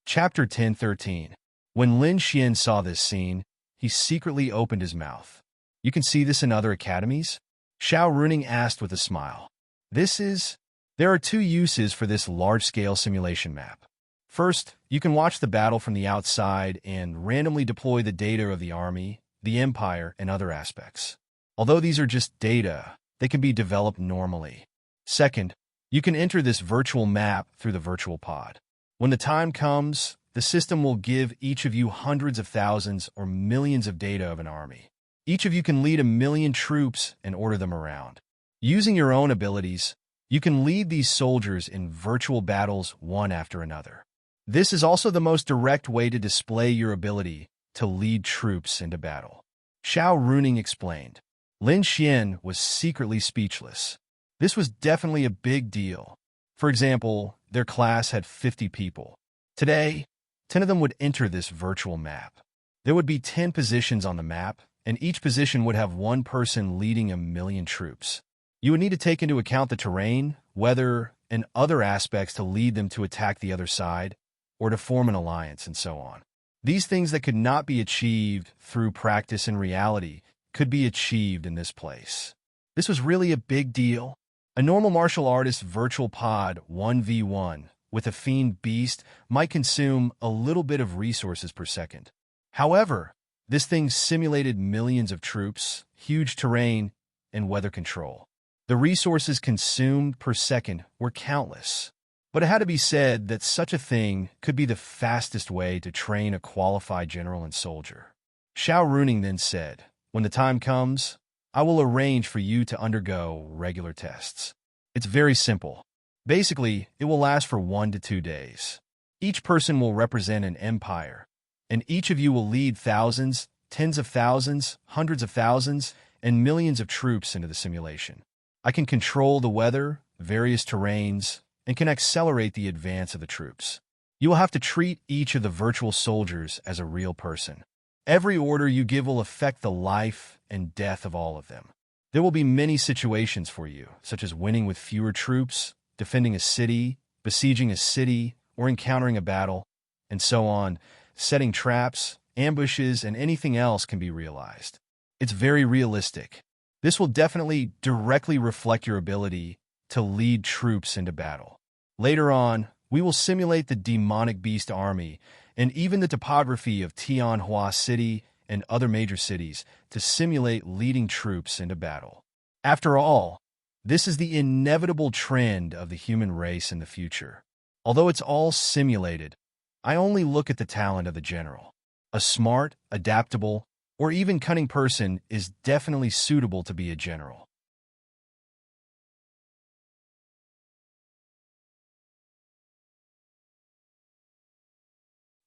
Chapter 10:13. When Lin Xian saw this scene, he secretly opened his mouth. You can see this in other academies? Xiao Runing asked with a smile. There are 2 uses for this large-scale simulation map. First, you can watch the battle from the outside and randomly deploy the data of the army, the empire, and other aspects. Although these are just data, they can be developed normally. Second, you can enter this virtual map through the virtual pod. When the time comes, the system will give each of you hundreds of thousands or millions of data of an army. Each of you can lead 1,000,000 troops and order them around. Using your own abilities, you can lead these soldiers in virtual battles one after another. This is also the most direct way to display your ability to lead troops into battle. Xiao Runing explained. Lin Xian was secretly speechless. This was definitely a big deal. For example, their class had 50 people. Today, 10 of them would enter this virtual map. There would be 10 positions on the map, and each position would have one person leading 1,000,000 troops. You would need to take into account the terrain, weather, and other aspects to lead them to attack the other side, or to form an alliance, and so on. These things that could not be achieved through practice in reality could be achieved in this place. This was really a big deal. A normal martial artist virtual pod 1v1 with a fiend beast might consume a little bit of resources per second. However, this thing simulated millions of troops, huge terrain, and weather control. The resources consumed per second were countless. But it had to be said that such a thing could be the fastest way to train a qualified general and soldier. Xiao Runing then said, when the time comes, I will arrange for you to undergo regular tests. It's very simple. Basically, it will last for 1 to 2 days. Each person will represent an empire, and each of you will lead thousands, tens of thousands, hundreds of thousands, and millions of troops into the simulation. I can control the weather, various terrains, and can accelerate the advance of the troops. You will have to treat each of the virtual soldiers as a real person. Every order you give will affect the life and death of all of them. There will be many situations for you, such as winning with fewer troops, defending a city, besieging a city, or encountering a battle, and so on. Setting traps, ambushes, and anything else can be realized. It's very realistic. This will definitely directly reflect your ability to lead troops into battle. Later on, we will simulate the demonic beast army and even the topography of Tianhua City and other major cities to simulate leading troops into battle. After all, this is the inevitable trend of the human race in the future. Although it's all simulated, I only look at the talent of the general. A smart, adaptable, or even cunning person is definitely suitable to be a general.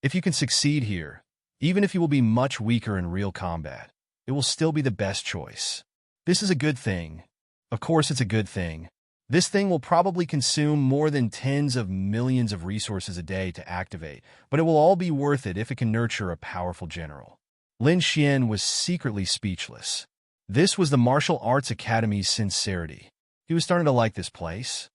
If you can succeed here, even if you will be much weaker in real combat, it will still be the best choice. This is a good thing. Of course, it's a good thing. This thing will probably consume more than tens of millions of resources a day to activate, but it will all be worth it if it can nurture a powerful general. Lin Xian was secretly speechless. This was the Martial Arts Academy's sincerity. He was starting to like this place.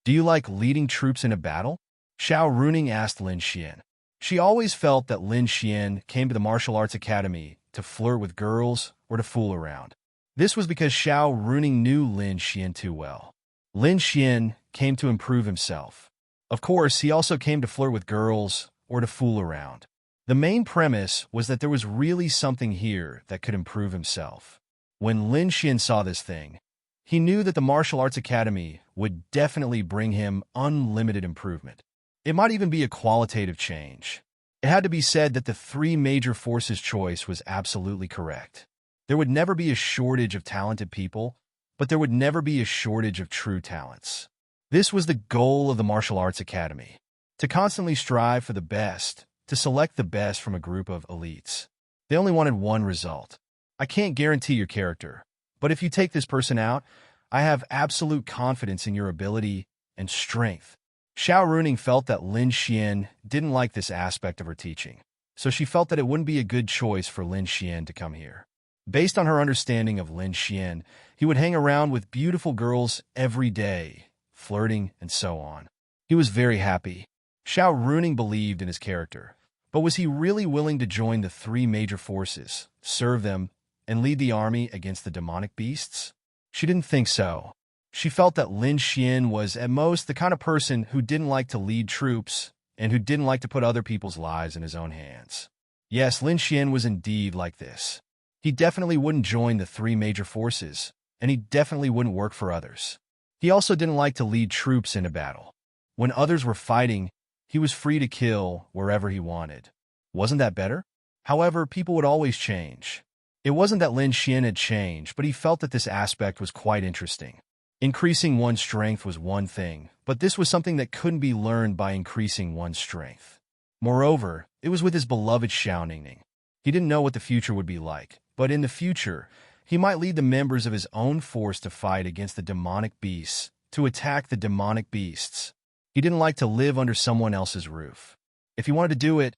Do you like leading troops in a battle? Xiao Runing asked Lin Xian. She always felt that Lin Xian came to the Martial Arts Academy to flirt with girls or to fool around. This was because Xiao Runing knew Lin Xian too well. Lin Xian came to improve himself. Of course, he also came to flirt with girls or to fool around. The main premise was that there was really something here that could improve himself. When Lin Xian saw this thing, he knew that the Martial Arts Academy would definitely bring him unlimited improvement. It might even be a qualitative change. It had to be said that the three major forces choice was absolutely correct. There would never be a shortage of talented people, but there would never be a shortage of true talents. This was the goal of the Martial Arts Academy, to constantly strive for the best, to select the best from a group of elites. They only wanted one result. I can't guarantee your character, but if you take this person out, I have absolute confidence in your ability and strength. Xiao Runing felt that Lin Xian didn't like this aspect of her teaching, so she felt that it wouldn't be a good choice for Lin Xian to come here. Based on her understanding of Lin Xian, he would hang around with beautiful girls every day, flirting and so on. He was very happy. Xiao Runing believed in his character, but was he really willing to join the three major forces, serve them, and lead the army against the demonic beasts? She didn't think so. She felt that Lin Xian was, at most, the kind of person who didn't like to lead troops and who didn't like to put other people's lives in his own hands. Yes, Lin Xian was indeed like this. He definitely wouldn't join the three major forces, and he definitely wouldn't work for others. He also didn't like to lead troops into battle. When others were fighting, he was free to kill wherever he wanted. Wasn't that better? However, people would always change. It wasn't that Lin Xian had changed, but he felt that this aspect was quite interesting. Increasing one's strength was one thing, but this was something that couldn't be learned by increasing one's strength. Moreover, it was with his beloved Xiao Ningning. He didn't know what the future would be like, but in the future, he might lead the members of his own force to fight against the demonic beasts, to attack the demonic beasts. He didn't like to live under someone else's roof. If he wanted to do it,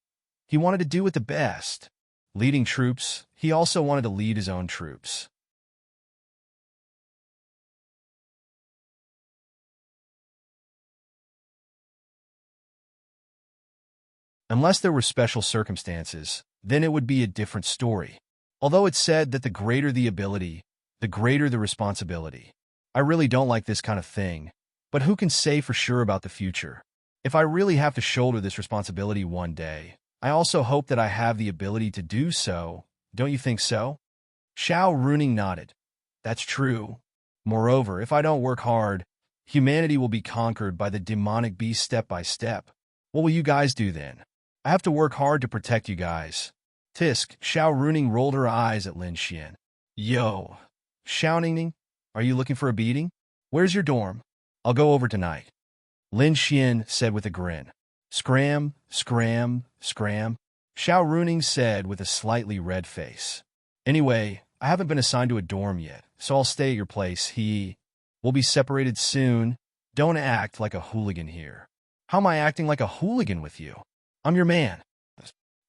he wanted to do it the best. Leading troops, he also wanted to lead his own troops. Unless there were special circumstances, then it would be a different story. Although it's said that the greater the ability, the greater the responsibility. I really don't like this kind of thing, but who can say for sure about the future? If I really have to shoulder this responsibility one day, I also hope that I have the ability to do so. Don't you think so? Xiao Runing nodded. That's true. Moreover, if I don't work hard, humanity will be conquered by the demonic beast step by step. What will you guys do then? I have to work hard to protect you guys. Tisk, Xiao Runing rolled her eyes at Lin Xian. Yo, Xiao Ningning, are you looking for a beating? Where's your dorm? I'll go over tonight. Lin Xian said with a grin. Scram, scram, scram, Xiao Runing said with a slightly red face. Anyway, I haven't been assigned to a dorm yet, so I'll stay at your place. We'll be separated soon, Don't act like a hooligan here. How am I acting like a hooligan with you? I'm your man.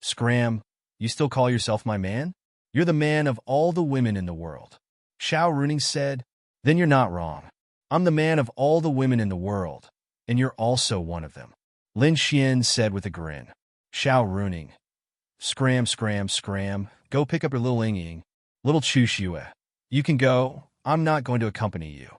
Scram, you still call yourself my man? You're the man of all the women in the world. Xiao Runing said, then you're not wrong. I'm the man of all the women in the world, and you're also one of them. Lin Xian said with a grin. Xiao Runing, scram, scram, scram, go pick up your little Ying, little Chu Xue. You can go, I'm not going to accompany you.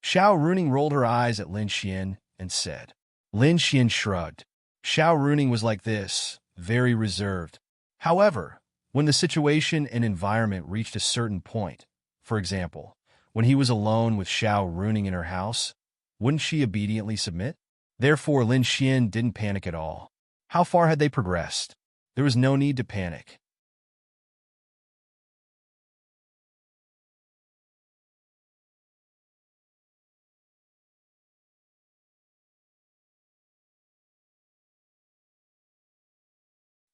Xiao Runing rolled her eyes at Lin Xian and said. Lin Xian shrugged. Xiao Runing was like this, very reserved. However, when the situation and environment reached a certain point, for example, when he was alone with Xiao Runing in her house, wouldn't she obediently submit? Therefore, Lin Xian didn't panic at all. How far had they progressed? There was no need to panic.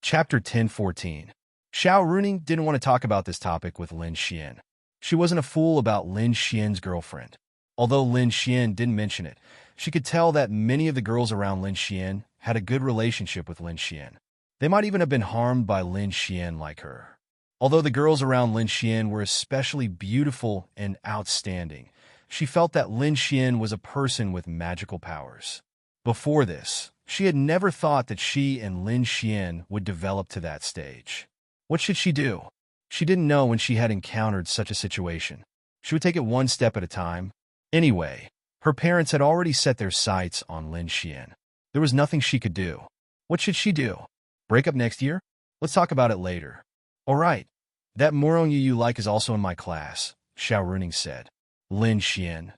Chapter 10:14. Xiao Runing didn't want to talk about this topic with Lin Xian. She wasn't a fool about Lin Xian's girlfriend. Although Lin Xian didn't mention it, she could tell that many of the girls around Lin Xian had a good relationship with Lin Xian. They might even have been harmed by Lin Xian like her. Although the girls around Lin Xian were especially beautiful and outstanding, she felt that Lin Xian was a person with magical powers. Before this, she had never thought that she and Lin Xian would develop to that stage. What should she do? She didn't know when she had encountered such a situation. She would take it one step at a time. Anyway, her parents had already set their sights on Lin Xian. There was nothing she could do. What should she do? Break up next year? Let's talk about it later. All right. That Murong you like is also in my class, Xiao Runing said. Lin Xian.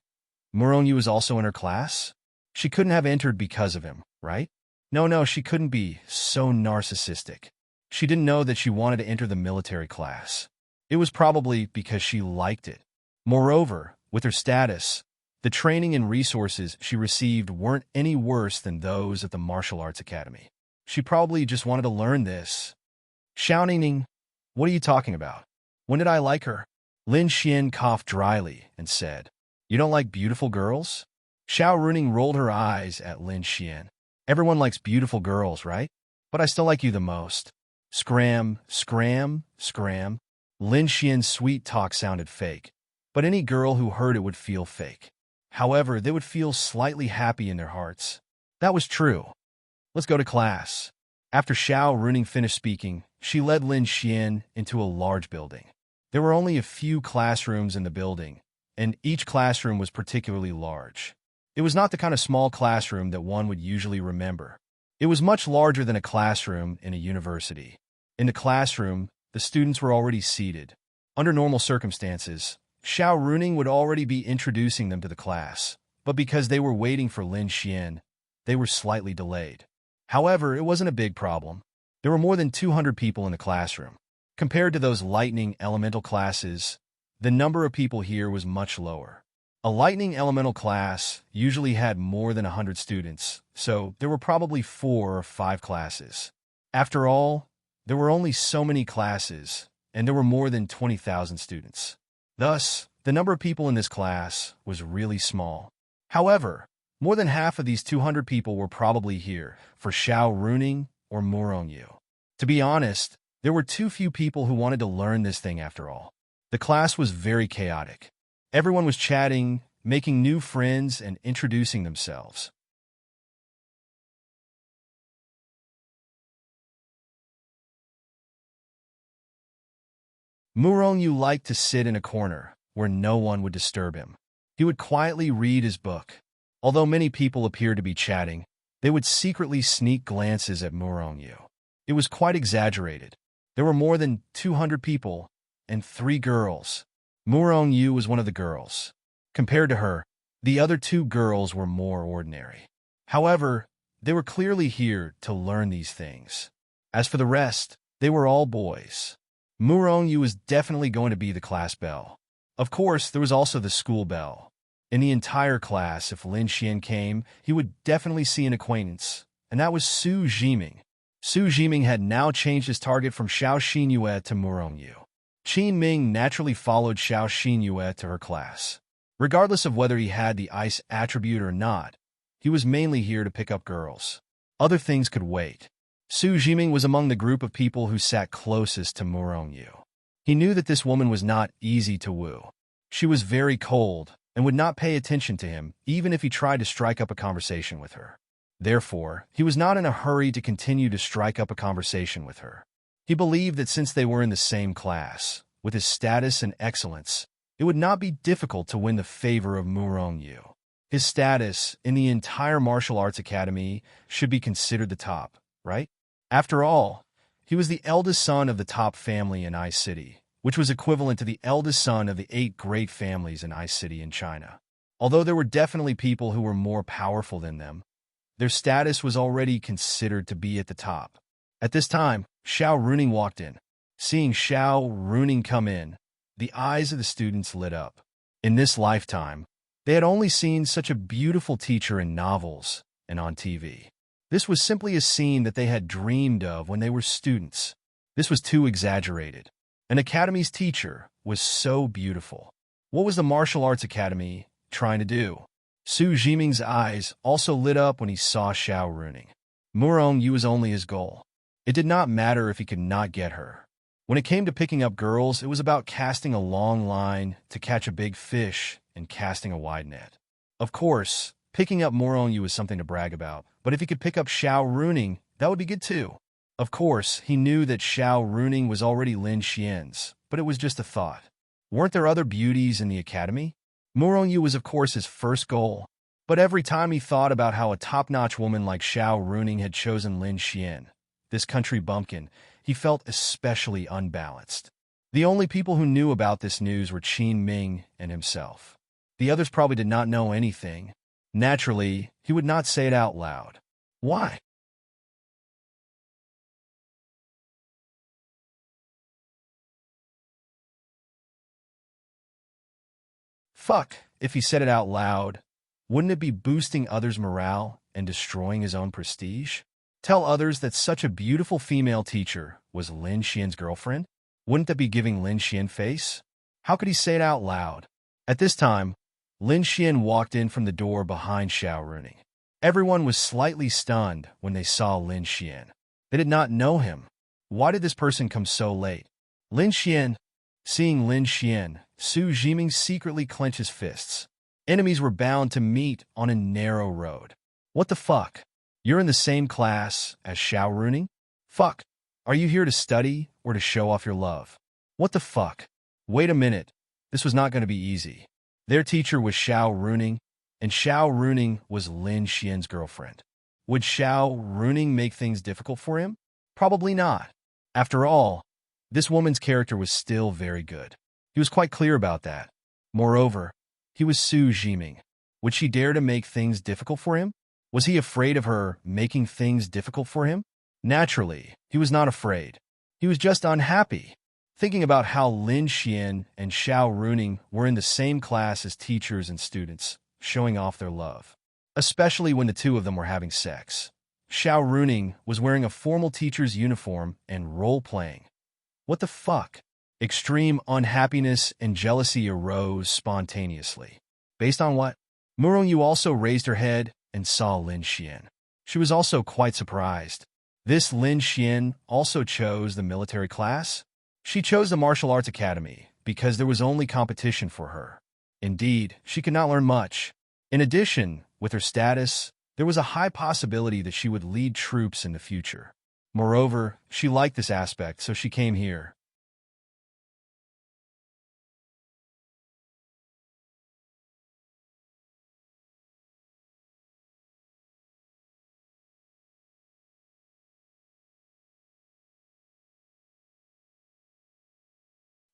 Murong Yu is also in her class? She couldn't have entered because of him, right? No, she couldn't be so narcissistic. She didn't know that she wanted to enter the military class. It was probably because she liked it. Moreover, with her status, the training and resources she received weren't any worse than those at the martial arts academy. She probably just wanted to learn this. Xiao Ningning, what are you talking about? When did I like her? Lin Xian coughed dryly and said, you don't like beautiful girls? Xiao Runing rolled her eyes at Lin Xian. Everyone likes beautiful girls, right? But I still like you the most. Scram, scram, scram. Lin Xian's sweet talk sounded fake, but any girl who heard it would feel fake. However, they would feel slightly happy in their hearts. That was true. Let's go to class. After Xiao Runing finished speaking, she led Lin Xian into a large building. There were only a few classrooms in the building, and each classroom was particularly large. It was not the kind of small classroom that one would usually remember. It was much larger than a classroom in a university. In the classroom, the students were already seated. Under normal circumstances, Xiao Runing would already be introducing them to the class, but because they were waiting for Lin Xian, they were slightly delayed. However, it wasn't a big problem. There were more than 200 people in the classroom. Compared to those lightning elemental classes, the number of people here was much lower. A lightning elemental class usually had more than 100 students, so there were probably 4 or 5 classes. After all, there were only so many classes, and there were more than 20,000 students. Thus, the number of people in this class was really small. However, more than half of these 200 people were probably here for Xiao Runing or Murong Yu. To be honest, there were too few people who wanted to learn this thing after all. The class was very chaotic. Everyone was chatting, making new friends, and introducing themselves. Murong Yu liked to sit in a corner where no one would disturb him. He would quietly read his book. Although many people appeared to be chatting, they would secretly sneak glances at Murong Yu. It was quite exaggerated. There were more than 200 people and 3 girls. Murong Yu was one of the girls. Compared to her, the other 2 girls were more ordinary. However, they were clearly here to learn these things. As for the rest, they were all boys. Murong Yu was definitely going to be the class belle. Of course, there was also the school belle. In the entire class, if Lin Xian came, he would definitely see an acquaintance, and that was Su Jiming. Su Jiming had now changed his target from Xiao Xinyue to Murong Yu. Qin Ming naturally followed Xiao Xinyue to her class. Regardless of whether he had the ice attribute or not, he was mainly here to pick up girls. Other things could wait. Su Jiming was among the group of people who sat closest to Murongyu. He knew that this woman was not easy to woo. She was very cold and would not pay attention to him even if he tried to strike up a conversation with her. Therefore, he was not in a hurry to continue to strike up a conversation with her. He believed that since they were in the same class, with his status and excellence, it would not be difficult to win the favor of Murongyu. His status in the entire martial arts academy should be considered the top, right? After all, he was the eldest son of the top family in Ice City, which was equivalent to the eldest son of the 8 great families in Ice City in China. Although there were definitely people who were more powerful than them, their status was already considered to be at the top. At this time, Xiao Runing walked in. Seeing Xiao Runing come in, the eyes of the students lit up. In this lifetime, they had only seen such a beautiful teacher in novels and on TV. This was simply a scene that they had dreamed of when they were students. This was too exaggerated. An academy's teacher was so beautiful. What was the martial arts academy trying to do? Su Jiming's eyes also lit up when he saw Xiao Runing. Murongyu was only his goal. It did not matter if he could not get her. When it came to picking up girls, it was about casting a long line to catch a big fish and casting a wide net. Of course, picking up Murongyu was something to brag about, but if he could pick up Xiao Runing, that would be good too. Of course, he knew that Xiao Runing was already Lin Xian's, but it was just a thought. Weren't there other beauties in the academy? Murongyu was of course his first goal, but every time he thought about how a top-notch woman like Xiao Runing had chosen Lin Xian, this country bumpkin, he felt especially unbalanced. The only people who knew about this news were Qin Ming and himself. The others probably did not know anything. Naturally, he would not say it out loud. Why? Fuck, if he said it out loud, wouldn't it be boosting others' morale and destroying his own prestige? Tell others that such a beautiful female teacher was Lin Xian's girlfriend? Wouldn't that be giving Lin Xian face? How could he say it out loud? At this time, Lin Xian walked in from the door behind Xiao Runing. Everyone was slightly stunned when they saw Lin Xian. They did not know him. Why did this person come so late? Lin Xian. Seeing Lin Xian, Su Jiming secretly clenched his fists. Enemies were bound to meet on a narrow road. What the fuck? You're in the same class as Xiao Runing? Fuck. Are you here to study or to show off your love? What the fuck? Wait a minute. This was not going to be easy. Their teacher was Xiao Runing, and Xiao Runing was Lin Xian's girlfriend. Would Xiao Runing make things difficult for him? Probably not. After all, this woman's character was still very good. He was quite clear about that. Moreover, he was Su Jiming. Would she dare to make things difficult for him? Was he afraid of her making things difficult for him? Naturally, he was not afraid. He was just unhappy, thinking about how Lin Xian and Xiao Runing were in the same class as teachers and students, showing off their love, especially when the two of them were having sex. Xiao Runing was wearing a formal teacher's uniform and role-playing. What the fuck? Extreme unhappiness and jealousy arose spontaneously. Based on what? Murongyu also raised her head and saw Lin Xian. She was also quite surprised. This Lin Xian also chose the military class? She chose the martial arts academy because there was only competition for her. Indeed, she could not learn much. In addition, with her status, there was a high possibility that she would lead troops in the future. Moreover, she liked this aspect, so she came here.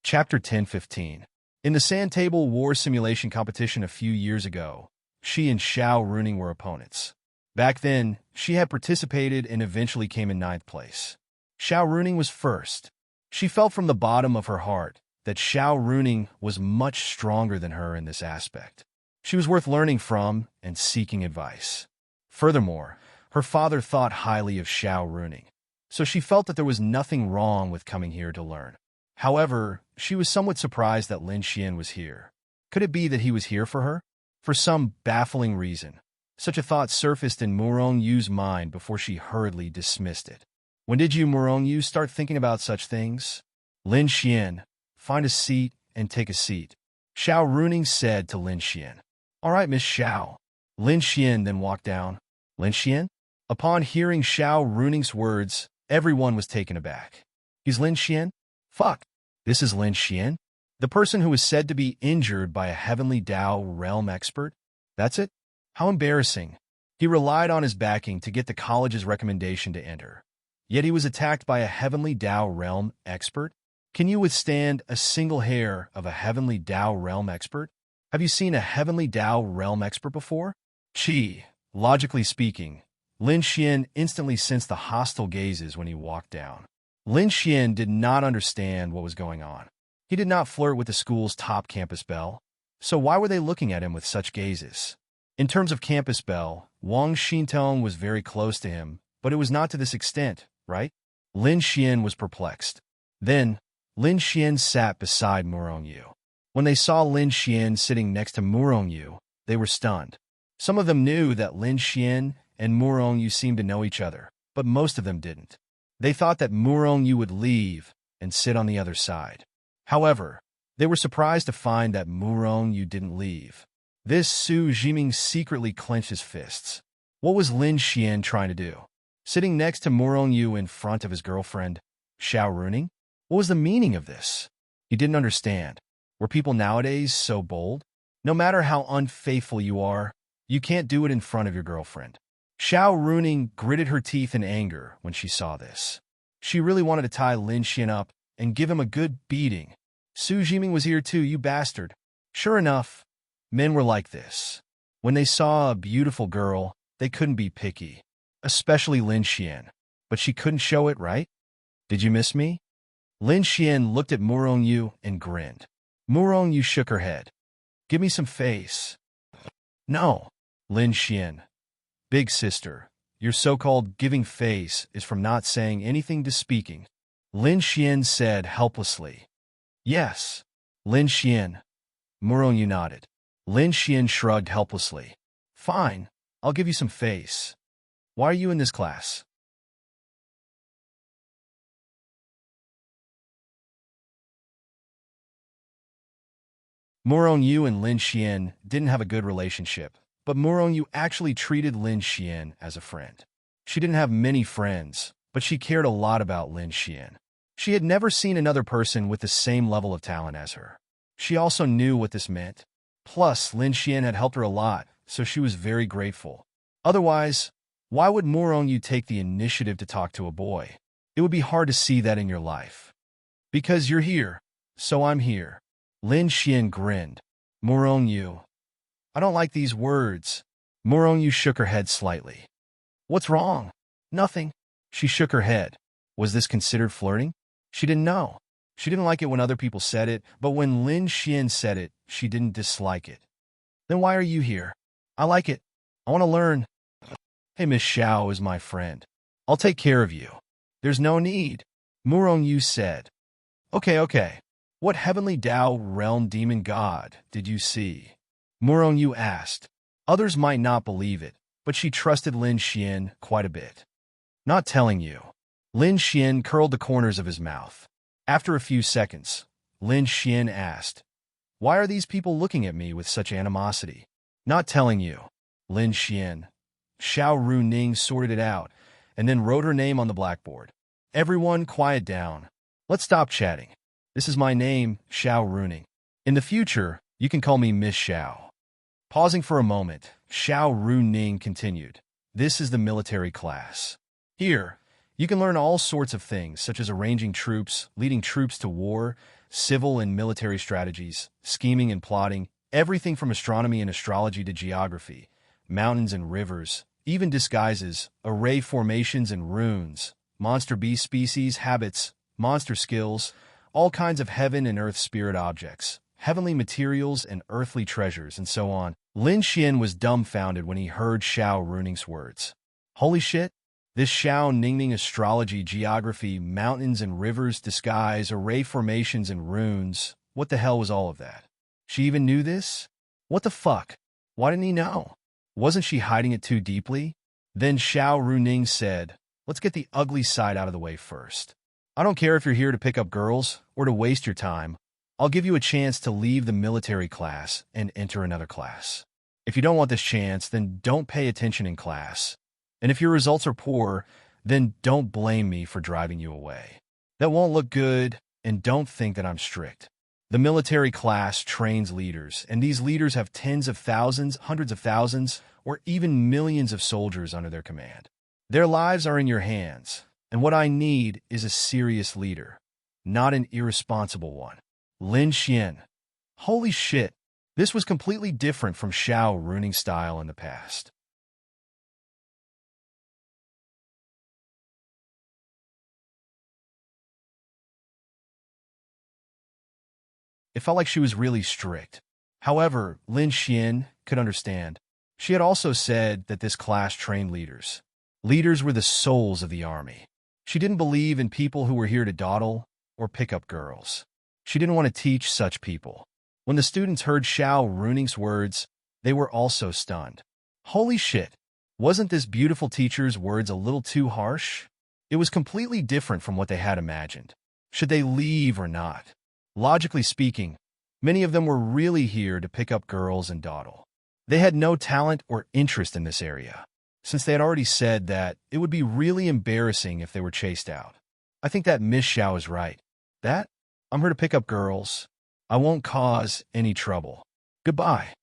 Chapter 10:15. In the Sand Table War Simulation competition a few years ago, she and Xiao Runing were opponents. Back then, she had participated and eventually came in 9th place. Xiao Runing was first. She felt from the bottom of her heart that Xiao Runing was much stronger than her in this aspect. She was worth learning from and seeking advice. Furthermore, her father thought highly of Xiao Runing, so she felt that there was nothing wrong with coming here to learn. However, she was somewhat surprised that Lin Xian was here. Could it be that he was here for her? For some baffling reason, such a thought surfaced in Murong Yu's mind before she hurriedly dismissed it. When did you, Murong Yu, start thinking about such things? Lin Xian, find a seat and take a seat, Xiao Runing said to Lin Xian. All right, Miss Xiao. Lin Xian then walked down. Lin Xian? Upon hearing Xiao Runing's words, everyone was taken aback. He's Lin Xian? Fuck. This is Lin Xian? The person who was said to be injured by a heavenly Dao realm expert? That's it? How embarrassing. He relied on his backing to get the college's recommendation to enter. Yet he was attacked by a heavenly Dao realm expert? Can you withstand a single hair of a heavenly Dao realm expert? Have you seen a heavenly Dao realm expert before? Chi, logically speaking, Lin Xian instantly sensed the hostile gazes when he walked down. Lin Xian did not understand what was going on. He did not flirt with the school's top campus belle, so why were they looking at him with such gazes? In terms of campus belle, Wang Xintong was very close to him, but it was not to this extent, right? Lin Xian was perplexed. Then, Lin Xian sat beside Murong Yu. When they saw Lin Xian sitting next to Murong Yu, they were stunned. Some of them knew that Lin Xian and Murong Yu seemed to know each other, but most of them didn't. They thought that Murong Yu would leave and sit on the other side. However, they were surprised to find that Murong Yu didn't leave. This Su Jiming secretly clenched his fists. What was Lin Xian trying to do? Sitting next to Murong Yu in front of his girlfriend, Xiao Runing? What was the meaning of this? He didn't understand. Were people nowadays so bold? No matter how unfaithful you are, you can't do it in front of your girlfriend. Xiao Runing gritted her teeth in anger when she saw this. She really wanted to tie Lin Xian up and give him a good beating. Su Jiming was here too, you bastard. Sure enough, men were like this. When they saw a beautiful girl, they couldn't be picky. Especially Lin Xian. But she couldn't show it, right? Did you miss me? Lin Xian looked at Murong Yu and grinned. Murong Yu shook her head. Give me some face. No, Lin Xian. Big sister, your so-called giving face is from not saying anything to speaking. Lin Xian said helplessly. Yes, Lin Xian. Murong Yu nodded. Lin Xian shrugged helplessly. Fine, I'll give you some face. Why are you in this class? Murong Yu and Lin Xian didn't have a good relationship, but Murong Yu actually treated Lin Xian as a friend. She didn't have many friends, but she cared a lot about Lin Xian. She had never seen another person with the same level of talent as her. She also knew what this meant. Plus, Lin Xian had helped her a lot, so she was very grateful. Otherwise, why would Murong Yu take the initiative to talk to a boy? It would be hard to see that in your life. Because you're here, so I'm here. Lin Xian grinned. Murong Yu. I don't like these words. Murong Yu shook her head slightly. What's wrong? Nothing. She shook her head. Was this considered flirting? She didn't know. She didn't like it when other people said it, but when Lin Xian said it, she didn't dislike it. Then why are you here? I like it. I want to learn. Hey, Miss Xiao is my friend. I'll take care of you. There's no need. Murong Yu said. Okay. What heavenly Dao realm demon god did you see? Murong Yu asked. Others might not believe it, but she trusted Lin Xian quite a bit. Not telling you. Lin Xian curled the corners of his mouth. After a few seconds, Lin Xian asked, Why are these people looking at me with such animosity? Not telling you. Lin Xian. Xiao Runing sorted it out, and then wrote her name on the blackboard. Everyone quiet down. Let's stop chatting. This is my name, Xiao Runing. In the future, you can call me Miss Xiao. Pausing for a moment, Xiao Runing continued. This is the military class. Here, you can learn all sorts of things, such as arranging troops, leading troops to war, civil and military strategies, scheming and plotting, everything from astronomy and astrology to geography, mountains and rivers, even disguises, array formations and runes, monster beast species, habits, monster skills, all kinds of heaven and earth spirit objects, heavenly materials and earthly treasures, and so on. Lin Xian was dumbfounded when he heard Xiao Runing's words. Holy shit! This Xiao Ningning astrology, geography, mountains and rivers, disguise, array formations and runes, what the hell was all of that? She even knew this? What the fuck? Why didn't he know? Wasn't she hiding it too deeply? Then Xiao Runing said, let's get the ugly side out of the way first. I don't care if you're here to pick up girls or to waste your time. I'll give you a chance to leave the military class and enter another class. If you don't want this chance, then don't pay attention in class. And if your results are poor, then don't blame me for driving you away. That won't look good, and don't think that I'm strict. The military class trains leaders, and these leaders have tens of thousands, hundreds of thousands, or even millions of soldiers under their command. Their lives are in your hands, and what I need is a serious leader, not an irresponsible one. Lin Xian. Holy shit, this was completely different from Xiao Runing's style in the past. It felt like she was really strict. However, Lin Xian could understand. She had also said that this class trained leaders. Leaders were the souls of the army. She didn't believe in people who were here to dawdle or pick up girls. She didn't want to teach such people. When the students heard Xiao Runing's words, they were also stunned. Holy shit! Wasn't this beautiful teacher's words a little too harsh? It was completely different from what they had imagined. Should they leave or not? Logically speaking, many of them were really here to pick up girls and dawdle. They had no talent or interest in this area, since they had already said that it would be really embarrassing if they were chased out. I think that Miss Xiao is right. I'm here to pick up girls. I won't cause any trouble. Goodbye.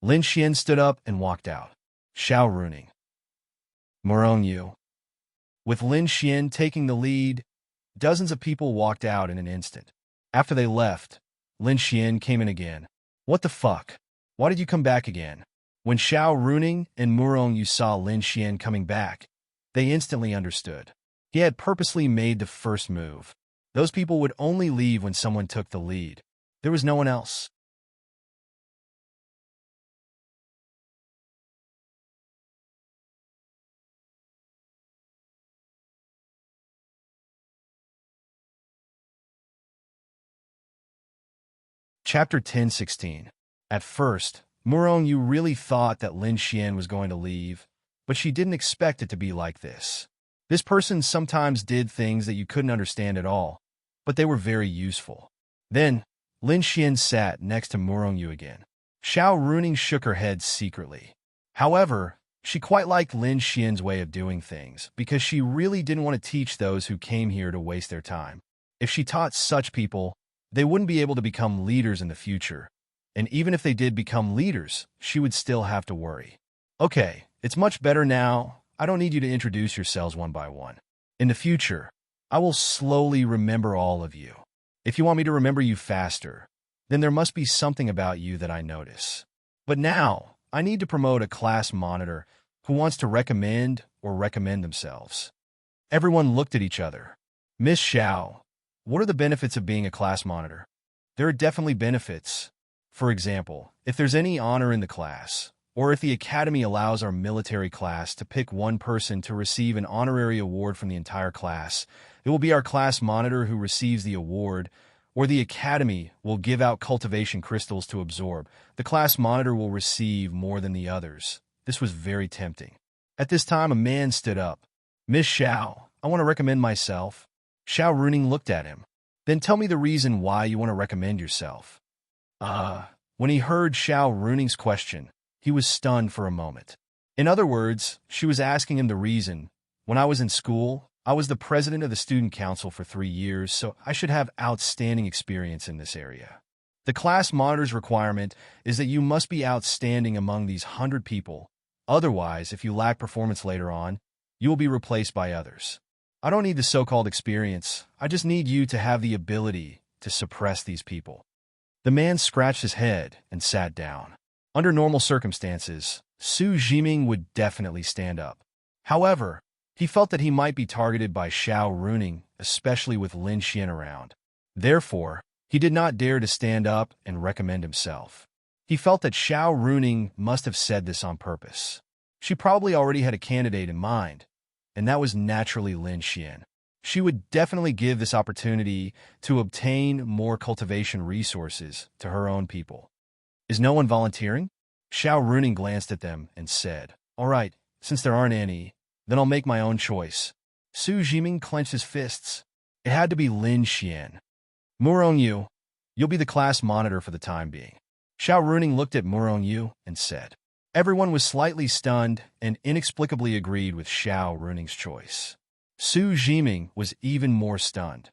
Lin Xian stood up and walked out. Xiao Runing. Morong Yu. With Lin Xian taking the lead, dozens of people walked out in an instant. After they left, Lin Xian came in again. What the fuck? Why did you come back again? When Xiao Runing and Murong Yu saw Lin Xian coming back, they instantly understood. He had purposely made the first move. Those people would only leave when someone took the lead. There was no one else. Chapter 10:16. At first, Murong Yu really thought that Lin Xian was going to leave, but she didn't expect it to be like this. This person sometimes did things that you couldn't understand at all, but they were very useful. Then, Lin Xian sat next to Murong Yu again. Xiao Runing shook her head secretly. However, she quite liked Lin Xian's way of doing things, because she really didn't want to teach those who came here to waste their time. If she taught such people, they wouldn't be able to become leaders in the future. And even if they did become leaders, she would still have to worry. Okay, it's much better now. I don't need you to introduce yourselves one by one. In the future, I will slowly remember all of you. If you want me to remember you faster, then there must be something about you that I notice. But now, I need to promote a class monitor who wants to recommend themselves. Everyone looked at each other. Miss Xiao, what are the benefits of being a class monitor? There are definitely benefits. For example, if there's any honor in the class, or if the academy allows our military class to pick one person to receive an honorary award from the entire class, it will be our class monitor who receives the award, or the academy will give out cultivation crystals to absorb. The class monitor will receive more than the others. This was very tempting. At this time, a man stood up. Miss Xiao, I want to recommend myself. Xiao Runing looked at him. Then tell me the reason why you want to recommend yourself. When he heard Xiao Runing's question, he was stunned for a moment. In other words, she was asking him the reason. When I was in school, I was the president of the student council for 3 years, so I should have outstanding experience in this area. The class monitor's requirement is that you must be outstanding among these 100 people. Otherwise, if you lack performance later on, you will be replaced by others. I don't need the so-called experience. I just need you to have the ability to suppress these people. The man scratched his head and sat down. Under normal circumstances, Su Jiming would definitely stand up. However, he felt that he might be targeted by Xiao Runing, especially with Lin Xian around. Therefore, he did not dare to stand up and recommend himself. He felt that Xiao Runing must have said this on purpose. She probably already had a candidate in mind, and that was naturally Lin Xian. She would definitely give this opportunity to obtain more cultivation resources to her own people. Is no one volunteering? Xiao Runing glanced at them and said, All right, since there aren't any, then I'll make my own choice. Su Jiming clenched his fists. It had to be Lin Xian. Murong Yu, you'll be the class monitor for the time being. Xiao Runing looked at Murong Yu and said. Everyone was slightly stunned and inexplicably agreed with Xiao Runing's choice. Su Jiming was even more stunned.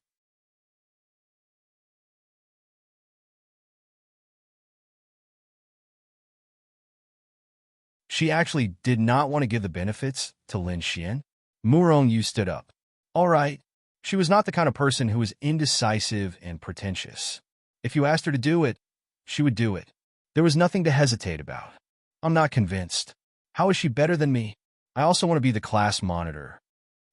She actually did not want to give the benefits to Lin Xian. Murong Yu stood up. All right. She was not the kind of person who was indecisive and pretentious. If you asked her to do it, she would do it. There was nothing to hesitate about. I'm not convinced. How is she better than me? I also want to be the class monitor.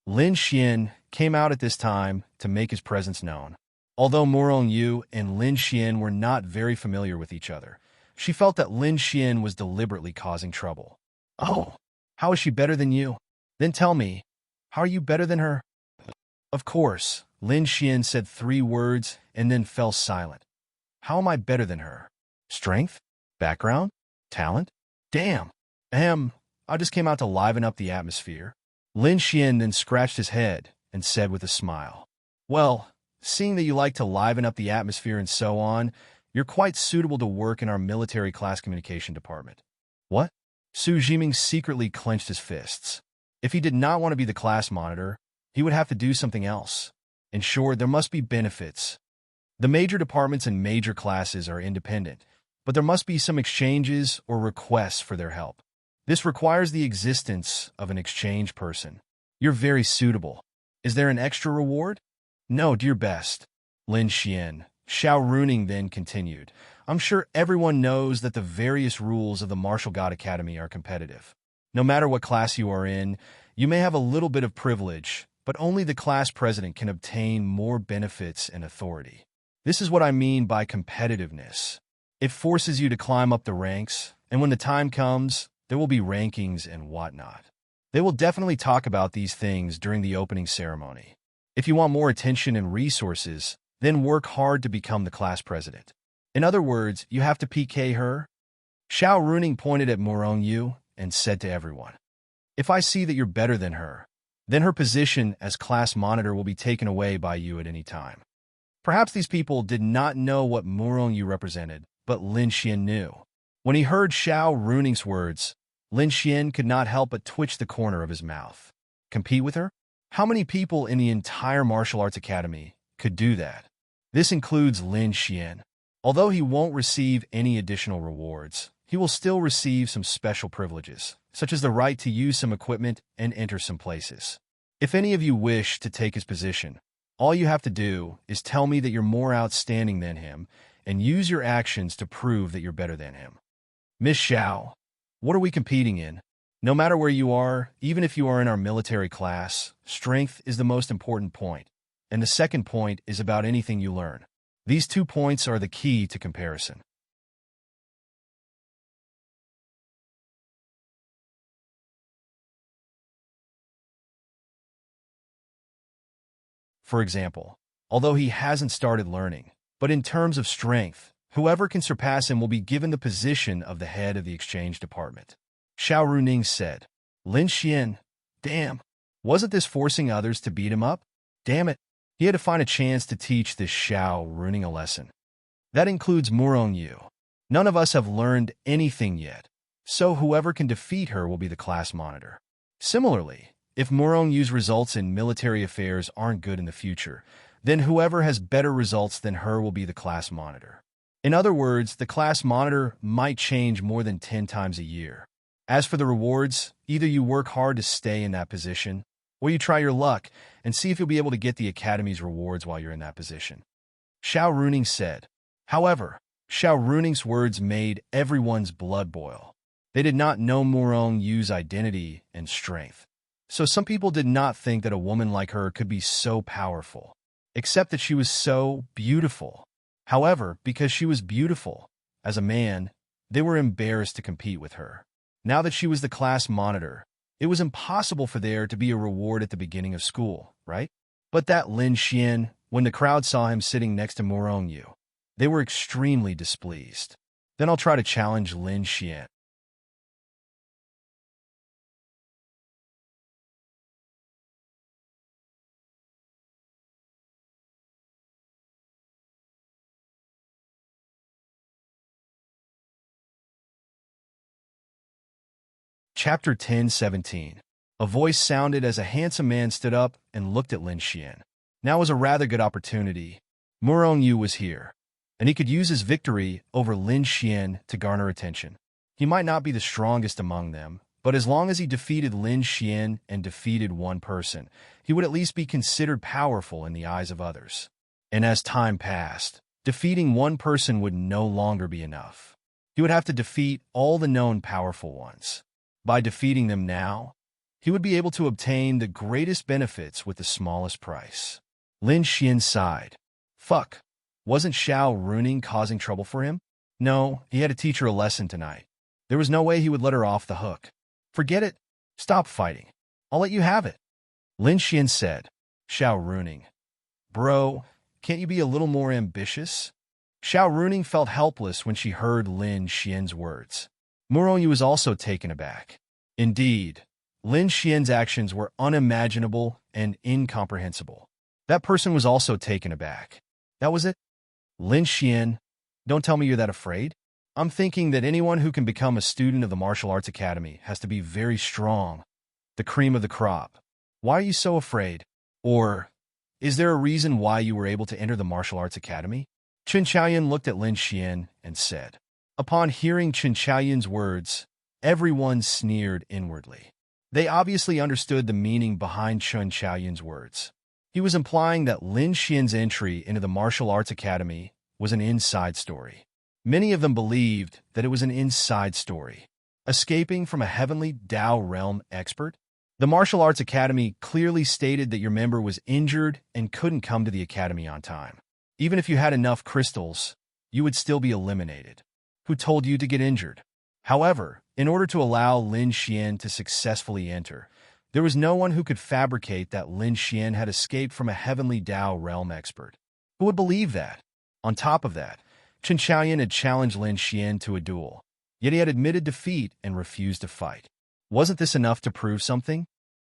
Lin Xian came out at this time to make his presence known. Although Murong Yu and Lin Xian were not very familiar with each other, she felt that Lin Xian was deliberately causing trouble. Oh, how is she better than you? Then tell me, how are you better than her? Of course, Lin Xian said 3 words and then fell silent. How am I better than her? Strength? Background? Talent? Damn. I just came out to liven up the atmosphere. Lin Xian then scratched his head and said with a smile, Well, seeing that you like to liven up the atmosphere and so on, you're quite suitable to work in our military class communication department. What? Su Jiming secretly clenched his fists. If he did not want to be the class monitor, he would have to do something else. In short, there must be benefits. The major departments and major classes are independent, but there must be some exchanges or requests for their help. This requires the existence of an exchange person. You're very suitable. Is there an extra reward? No, do your best. Lin Xian. Xiao Runing then continued. I'm sure everyone knows that the various rules of the Martial God Academy are competitive. No matter what class you are in, you may have a little bit of privilege, but only the class president can obtain more benefits and authority. This is what I mean by competitiveness. It forces you to climb up the ranks, and when the time comes, there will be rankings and whatnot. They will definitely talk about these things during the opening ceremony. If you want more attention and resources, then work hard to become the class president. In other words, you have to PK her. Xiao Runing pointed at Murong Yu and said to everyone, If I see that you're better than her, then her position as class monitor will be taken away by you at any time. Perhaps these people did not know what Murong Yu represented, but Lin Xian knew. When he heard Xiao Runing's words, Lin Xian could not help but twitch the corner of his mouth. Compete with her? How many people in the entire martial arts academy could do that? This includes Lin Xian. Although he won't receive any additional rewards, he will still receive some special privileges, such as the right to use some equipment and enter some places. If any of you wish to take his position, all you have to do is tell me that you're more outstanding than him and use your actions to prove that you're better than him. Miss Xiao, what are we competing in? No matter where you are, even if you are in our military class, strength is the most important point, and the second point is about anything you learn. These 2 points are the key to comparison. For example, although he hasn't started learning, but in terms of strength, whoever can surpass him will be given the position of the head of the exchange department. Xiao Runing said. Lin Xian, damn, wasn't this forcing others to beat him up? Damn it, he had to find a chance to teach this Xiao Runing a lesson. That includes Murong Yu. None of us have learned anything yet, so whoever can defeat her will be the class monitor. Similarly, if Murong Yu's results in military affairs aren't good in the future, then whoever has better results than her will be the class monitor. In other words, the class monitor might change more than 10 times a year. As for the rewards, either you work hard to stay in that position, or you try your luck and see if you'll be able to get the Academy's rewards while you're in that position. Xiao Runing said. However, Xiao Runing's words made everyone's blood boil. They did not know Murong Yu's identity and strength. So some people did not think that a woman like her could be so powerful, except that she was so beautiful. However, because she was beautiful, as a man, they were embarrassed to compete with her. Now that she was the class monitor, it was impossible for there to be a reward at the beginning of school, right? But that Lin Xian, when the crowd saw him sitting next to Murong Yu, they were extremely displeased. Then I'll try to challenge Lin Xian. Chapter 10:17. A voice sounded as a handsome man stood up and looked at Lin Xian. Now was a rather good opportunity. Murong Yu was here, and he could use his victory over Lin Xian to garner attention. He might not be the strongest among them, but as long as he defeated Lin Xian and defeated one person, he would at least be considered powerful in the eyes of others. And as time passed, defeating one person would no longer be enough. He would have to defeat all the known powerful ones. By defeating them now, he would be able to obtain the greatest benefits with the smallest price. Lin Xian sighed. Fuck. Wasn't Xiao Runing causing trouble for him? No, he had to teach her a lesson tonight. There was no way he would let her off the hook. Forget it. Stop fighting. I'll let you have it. Lin Xian said. Xiao Runing. Bro, can't you be a little more ambitious? Xiao Runing felt helpless when she heard Lin Xian's words. Murong was also taken aback. Indeed, Lin Xian's actions were unimaginable and incomprehensible. That person was also taken aback. That was it? Lin Xian, don't tell me you're that afraid. I'm thinking that anyone who can become a student of the martial arts academy has to be very strong, the cream of the crop. Why are you so afraid? Or, is there a reason why you were able to enter the martial arts academy? Chen Qiaoyan looked at Lin Xian and said. Upon hearing Chen Qiaoyan's words, everyone sneered inwardly. They obviously understood the meaning behind Chen Qiaoyan's words. He was implying that Lin Xian's entry into the martial arts academy was an inside story. Many of them believed that it was an inside story. Escaping from a heavenly Dao realm expert? The martial arts academy clearly stated that your member was injured and couldn't come to the academy on time. Even if you had enough crystals, you would still be eliminated. Who told you to get injured? However, in order to allow Lin Xian to successfully enter, there was no one who could fabricate that Lin Xian had escaped from a heavenly Dao realm expert. Who would believe that? On top of that, Chen Qiaoyan had challenged Lin Xian to a duel, yet he had admitted defeat and refused to fight. Wasn't this enough to prove something?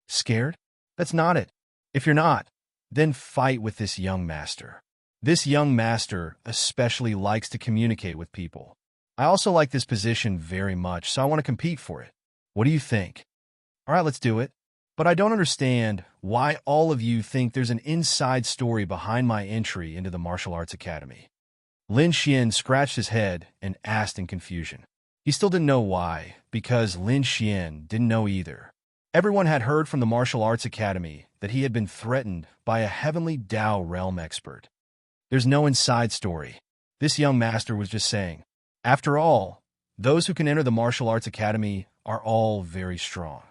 Scared? That's not it. If you're not, then fight with this young master. This young master especially likes to communicate with people. I also like this position very much, so I want to compete for it. What do you think? All right, let's do it. But I don't understand why all of you think there's an inside story behind my entry into the martial arts academy. Lin Xian scratched his head and asked in confusion. He still didn't know why, because Lin Xian didn't know either. Everyone had heard from the martial arts academy that he had been threatened by a heavenly Dao realm expert. There's no inside story. This young master was just saying. After all, those who can enter the martial arts academy are all very strong.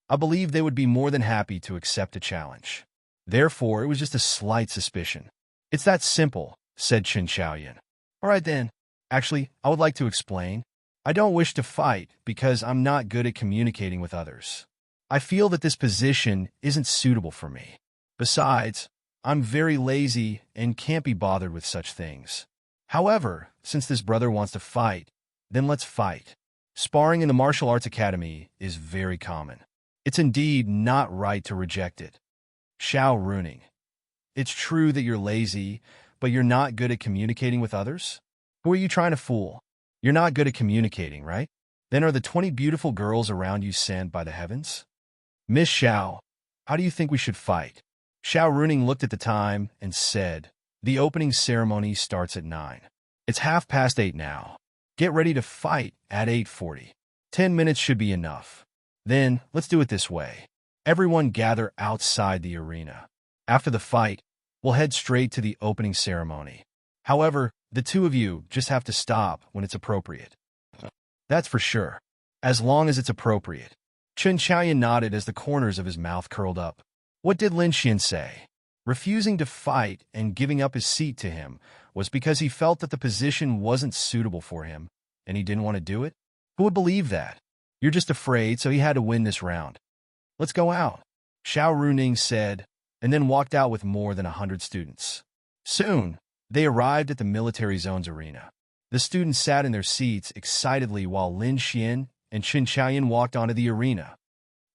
I believe they would be more than happy to accept a challenge. Therefore, it was just a slight suspicion. It's that simple, said Chen Qiaoyan. All right then. Actually, I would like to explain. I don't wish to fight because I'm not good at communicating with others. I feel that this position isn't suitable for me. Besides, I'm very lazy and can't be bothered with such things. However, since this brother wants to fight, then let's fight. Sparring in the martial arts academy is very common. It's indeed not right to reject it. Xiao Runing. It's true that you're lazy, but you're not good at communicating with others? Who are you trying to fool? You're not good at communicating, right? Then are the 20 beautiful girls around you sent by the heavens? Miss Xiao, how do you think we should fight? Xiao Runing looked at the time and said, the opening ceremony starts at 9. It's 8:30 now. Get ready to fight at 8:40. 10 minutes should be enough. Then, let's do it this way. Everyone gather outside the arena. After the fight, we'll head straight to the opening ceremony. However, the two of you just have to stop when it's appropriate. That's for sure. As long as it's appropriate. Chen Qiaoyan nodded as the corners of his mouth curled up. What did Lin Xian say? Refusing to fight and giving up his seat to him was because he felt that the position wasn't suitable for him, and he didn't want to do it? Who would believe that? You're just afraid, so he had to win this round. Let's go out. Xiao Runing said, and then walked out with more than 100 students. Soon, they arrived at the military zone's arena. The students sat in their seats excitedly while Lin Xian and Qin Xiaoyan walked onto the arena.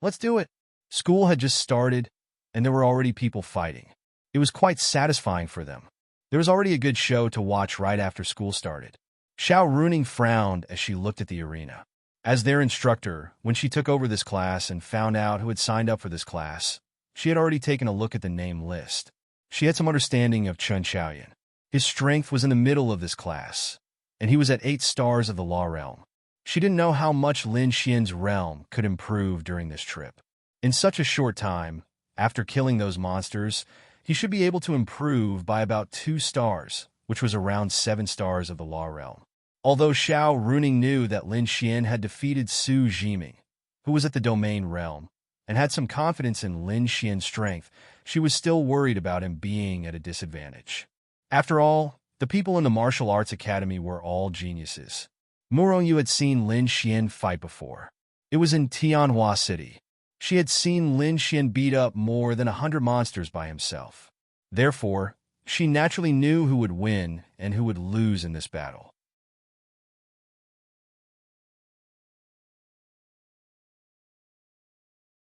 Let's do it! School had just started, and there were already people fighting. It was quite satisfying for them. There was already a good show to watch right after school started. Xiao Runing frowned as she looked at the arena. As their instructor, when she took over this class and found out who had signed up for this class, she had already taken a look at the name list. She had some understanding of Qin Xiaoyan. His strength was in the middle of this class, and he was at 8 stars of the Law Realm. She didn't know how much Lin Xian's realm could improve during this trip. In such a short time, after killing those monsters, he should be able to improve by about 2 stars, which was around 7 stars of the Law Realm. Although Xiao Runing knew that Lin Xian had defeated Su Jiming, who was at the Domain Realm, and had some confidence in Lin Xian's strength, she was still worried about him being at a disadvantage. After all, the people in the Martial Arts Academy were all geniuses. Murongyu had seen Lin Xian fight before. It was in Tianhua City. She had seen Lin Xian beat up more than 100 monsters by himself. Therefore, she naturally knew who would win and who would lose in this battle.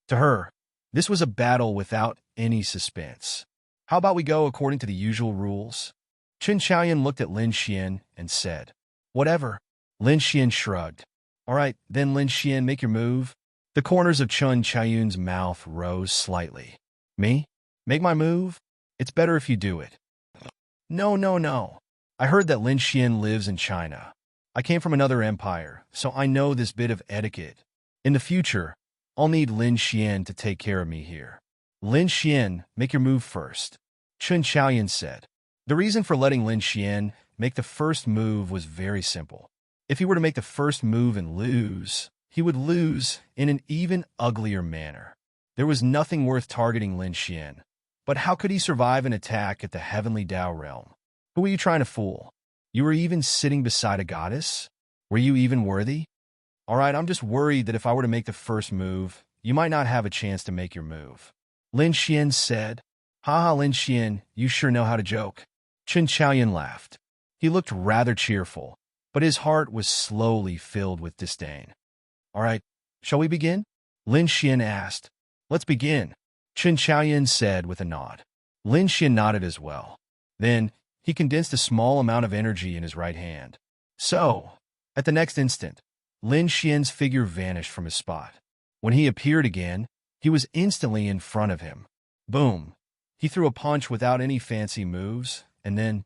To her, this was a battle without any suspense. How about we go according to the usual rules? Qin Xiaoyan looked at Lin Xian and said, "Whatever." Lin Xian shrugged. "All right, then Lin Xian, make your move." The corners of Qin Xiaoyan's mouth rose slightly. "Me? Make my move? It's better if you do it." No, no, no. I heard that Lin Xian lives in China. I came from another empire, so I know this bit of etiquette. In the future, I'll need Lin Xian to take care of me here. Lin Xian, make your move first. Qin Xiaoyan said. The reason for letting Lin Xian make the first move was very simple. If he were to make the first move and lose, he would lose in an even uglier manner. There was nothing worth targeting Lin Xian. But how could he survive an attack at the Heavenly Dao realm? Who were you trying to fool? You were even sitting beside a goddess? Were you even worthy? All right, I'm just worried that if I were to make the first move, you might not have a chance to make your move. Lin Xian said. Haha, Lin Xian, you sure know how to joke. Qin Xiaoyan laughed. He looked rather cheerful, but his heart was slowly filled with disdain. All right, shall we begin? Lin Xian asked. Let's begin, Qin Xiaoyan said with a nod. Lin Xian nodded as well. Then, he condensed a small amount of energy in his right hand. So, at the next instant, Lin Xian's figure vanished from his spot. When he appeared again, he was instantly in front of him. Boom! He threw a punch without any fancy moves, and then...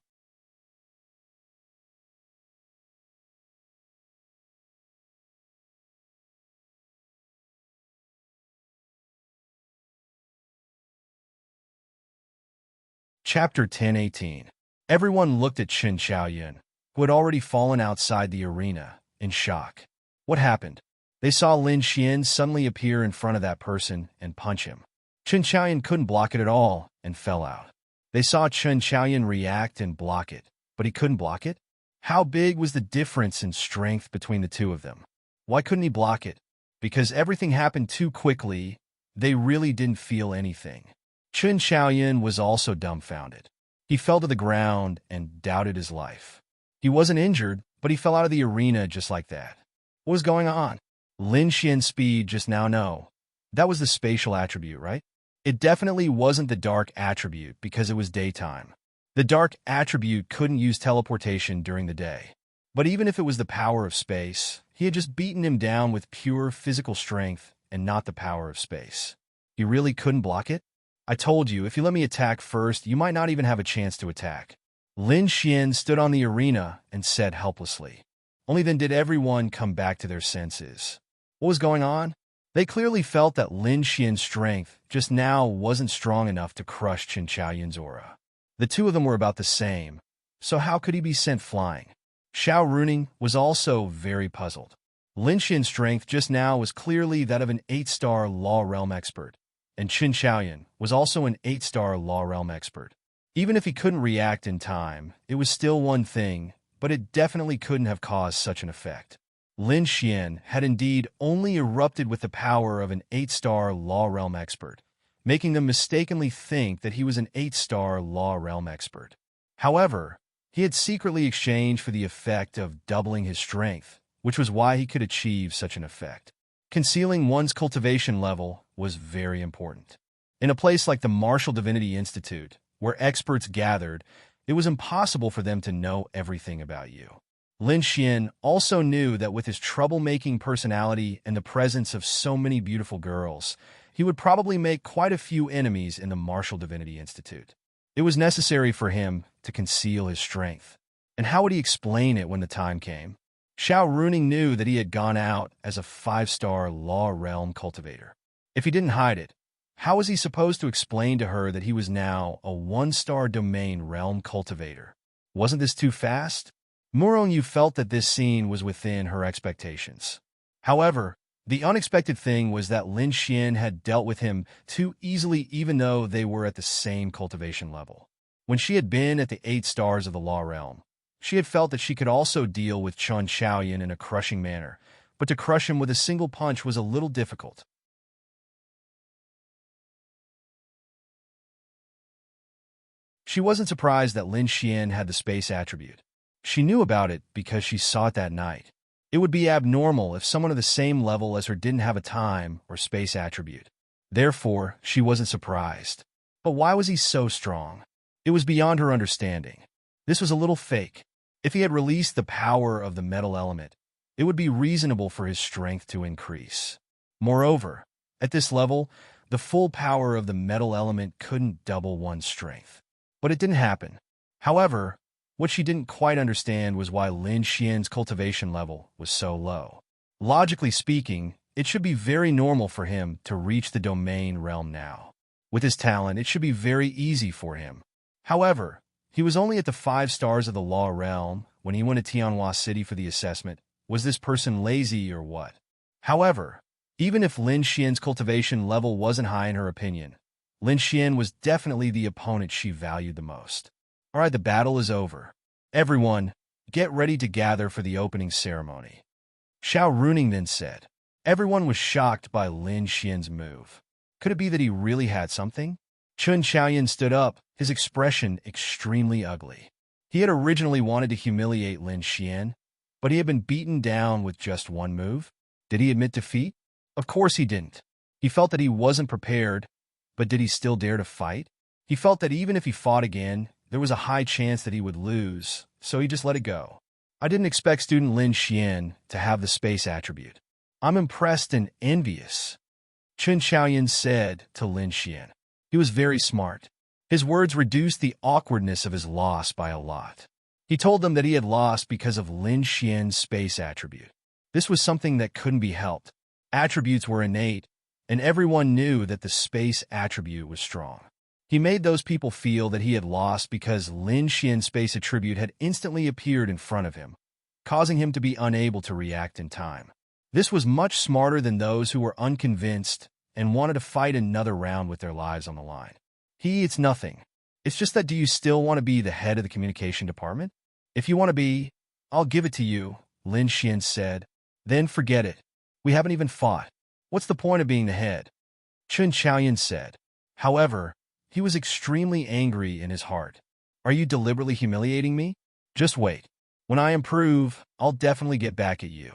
Chapter 10:18. Everyone looked at Qin Xiaoyan, who had already fallen outside the arena, in shock. What happened? They saw Lin Xian suddenly appear in front of that person and punch him. Qin Xiaoyan couldn't block it at all and fell out. They saw Qin Xiaoyan react and block it, but he couldn't block it? How big was the difference in strength between the two of them? Why couldn't he block it? Because everything happened too quickly, they really didn't feel anything. Qin Xiaoyan was also dumbfounded. He fell to the ground and doubted his life. He wasn't injured, but he fell out of the arena just like that. What was going on? Lin Xian's speed just now no. That was the spatial attribute, right? It definitely wasn't the dark attribute because it was daytime. The dark attribute couldn't use teleportation during the day. But even if it was the power of space, he had just beaten him down with pure physical strength and not the power of space. He really couldn't block it? I told you, if you let me attack first, you might not even have a chance to attack. Lin Xian stood on the arena and said helplessly. Only then did everyone come back to their senses. What was going on? They clearly felt that Lin Xian's strength just now wasn't strong enough to crush Qin Xiaoyan's aura. The two of them were about the same, so how could he be sent flying? Xiao Runing was also very puzzled. Lin Xian's strength just now was clearly that of an 8-star Law Realm expert, and Qin Xiaoyan was also an 8-star Law Realm expert. Even if he couldn't react in time, it was still one thing, but it definitely couldn't have caused such an effect. Lin Xian had indeed only erupted with the power of an 8-star Law Realm expert, making them mistakenly think that he was an 8-star Law Realm expert. However, he had secretly exchanged for the effect of doubling his strength, which was why he could achieve such an effect. Concealing one's cultivation level was very important. In a place like the Martial Divinity Institute, where experts gathered, it was impossible for them to know everything about you. Lin Xian also knew that with his troublemaking personality and the presence of so many beautiful girls, he would probably make quite a few enemies in the Martial Divinity Institute. It was necessary for him to conceal his strength. And how would he explain it when the time came? Xiao Runing knew that he had gone out as a 5-star Law Realm cultivator. If he didn't hide it, how was he supposed to explain to her that he was now a 1-star domain realm cultivator? Wasn't this too fast? Murong felt that this scene was within her expectations. However, the unexpected thing was that Lin Xian had dealt with him too easily even though they were at the same cultivation level. When she had been at the 8 stars of the Law Realm, she had felt that she could also deal with Chun Xiaoyan in a crushing manner, but to crush him with a single punch was a little difficult. She wasn't surprised that Lin Xian had the space attribute. She knew about it because she saw it that night. It would be abnormal if someone of the same level as her didn't have a time or space attribute. Therefore, she wasn't surprised. But why was he so strong? It was beyond her understanding. This was a little fake. If he had released the power of the metal element, it would be reasonable for his strength to increase. Moreover, at this level, the full power of the metal element couldn't double one's strength. But it didn't happen. However, what she didn't quite understand was why Lin Xian's cultivation level was so low. Logically speaking, it should be very normal for him to reach the domain realm now. With his talent, it should be very easy for him. However, he was only at the 5 stars of the Law Realm when he went to Tianhua City for the assessment. Was this person lazy or what? However, even if Lin Xian's cultivation level wasn't high in her opinion, Lin Xian was definitely the opponent she valued the most. All right, the battle is over. Everyone, get ready to gather for the opening ceremony. Xiao Runing then said. Everyone was shocked by Lin Xian's move. Could it be that he really had something? Chun Xiaoyan stood up, his expression extremely ugly. He had originally wanted to humiliate Lin Xian, but he had been beaten down with just one move. Did he admit defeat? Of course he didn't. He felt that he wasn't prepared, but did he still dare to fight? He felt that even if he fought again, there was a high chance that he would lose, so he just let it go. I didn't expect student Lin Xian to have the space attribute. I'm impressed and envious, Chun Xiaoyan said to Lin Xian. He was very smart. His words reduced the awkwardness of his loss by a lot. He told them that he had lost because of Lin Xian's space attribute. This was something that couldn't be helped. Attributes were innate, and everyone knew that the space attribute was strong. He made those people feel that he had lost because Lin Xian's space attribute had instantly appeared in front of him, causing him to be unable to react in time. This was much smarter than those who were unconvinced and wanted to fight another round with their lives on the line. It's nothing. It's just that do you still want to be the head of the communication department? If you want to be, I'll give it to you, Lin Xian said. Then forget it. We haven't even fought. What's the point of being the head? Chun Xiaoyan said. However, he was extremely angry in his heart. Are you deliberately humiliating me? Just wait. When I improve, I'll definitely get back at you.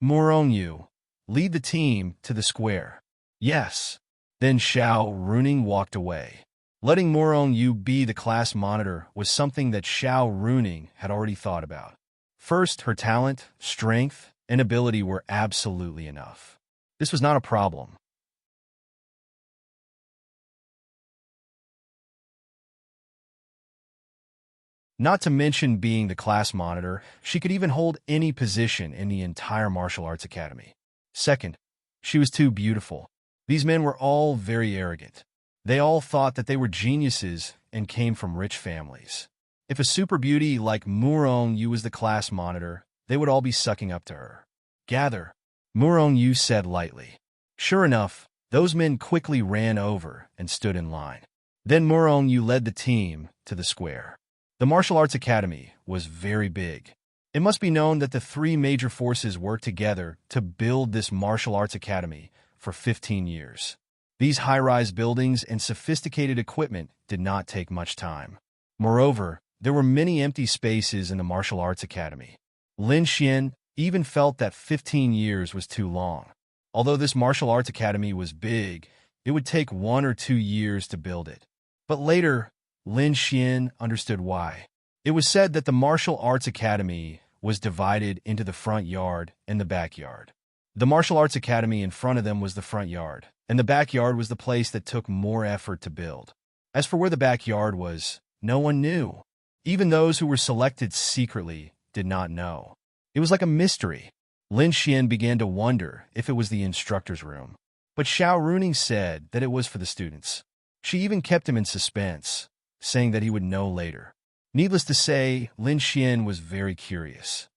Murong, lead the team to the square. Yes. Then Xiao Runing walked away. Letting Murong be the class monitor was something that Xiao Runing had already thought about. First, her talent, strength, and ability were absolutely enough. This was not a problem. Not to mention being the class monitor, she could even hold any position in the entire martial arts academy. Second, she was too beautiful. These men were all very arrogant. They all thought that they were geniuses and came from rich families. If a super beauty like Murong was the class monitor, they would all be sucking up to her. Gather, Murong said lightly. Sure enough, those men quickly ran over and stood in line. Then Murong led the team to the square. The Martial Arts Academy was very big. It must be known that the 3 major forces worked together to build this Martial Arts Academy for 15 years. These high-rise buildings and sophisticated equipment did not take much time. Moreover, there were many empty spaces in the martial arts academy. Lin Xian even felt that 15 years was too long. Although this martial arts academy was big, it would take 1 or 2 years to build it. But later, Lin Xian understood why. It was said that the martial arts academy was divided into the front yard and the backyard. The martial arts academy in front of them was the front yard, and the backyard was the place that took more effort to build. As for where the backyard was, no one knew. Even those who were selected secretly did not know. It was like a mystery. Lin Xian began to wonder if it was the instructor's room. But Xiao Runing said that it was for the students. She even kept him in suspense, saying that he would know later. Needless to say, Lin Xian was very curious.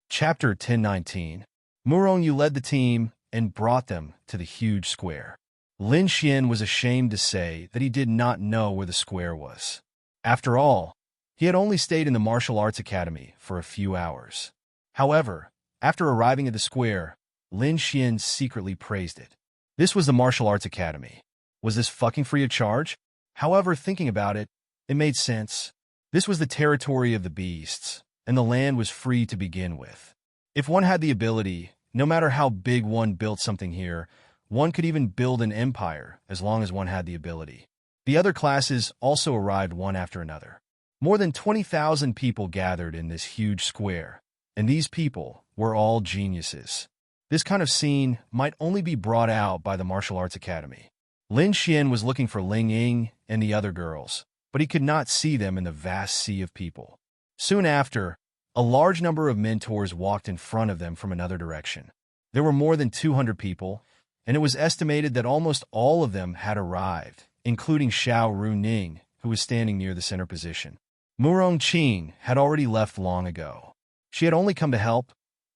Chapter 1019. Murong Yu led the team and brought them to the huge square. Lin Xian was ashamed to say that he did not know where the square was. After all, he had only stayed in the martial arts academy for a few hours. However, after arriving at the square, Lin Xian secretly praised it. This was the martial arts academy. Was this fucking free of charge? However, thinking about it, it made sense. This was the territory of the beasts, and the land was free to begin with. If one had the ability, no matter how big one built something here, one could even build an empire as long as one had the ability. The other classes also arrived one after another. More than 20,000 people gathered in this huge square, and these people were all geniuses. This kind of scene might only be brought out by the martial arts academy. Lin Xian was looking for Ling Ying and the other girls, but he could not see them in the vast sea of people. Soon after, a large number of mentors walked in front of them from another direction. There were more than 200 people, and it was estimated that almost all of them had arrived, including Xiao Runing, who was standing near the center position. Murong Qing had already left long ago. She had only come to help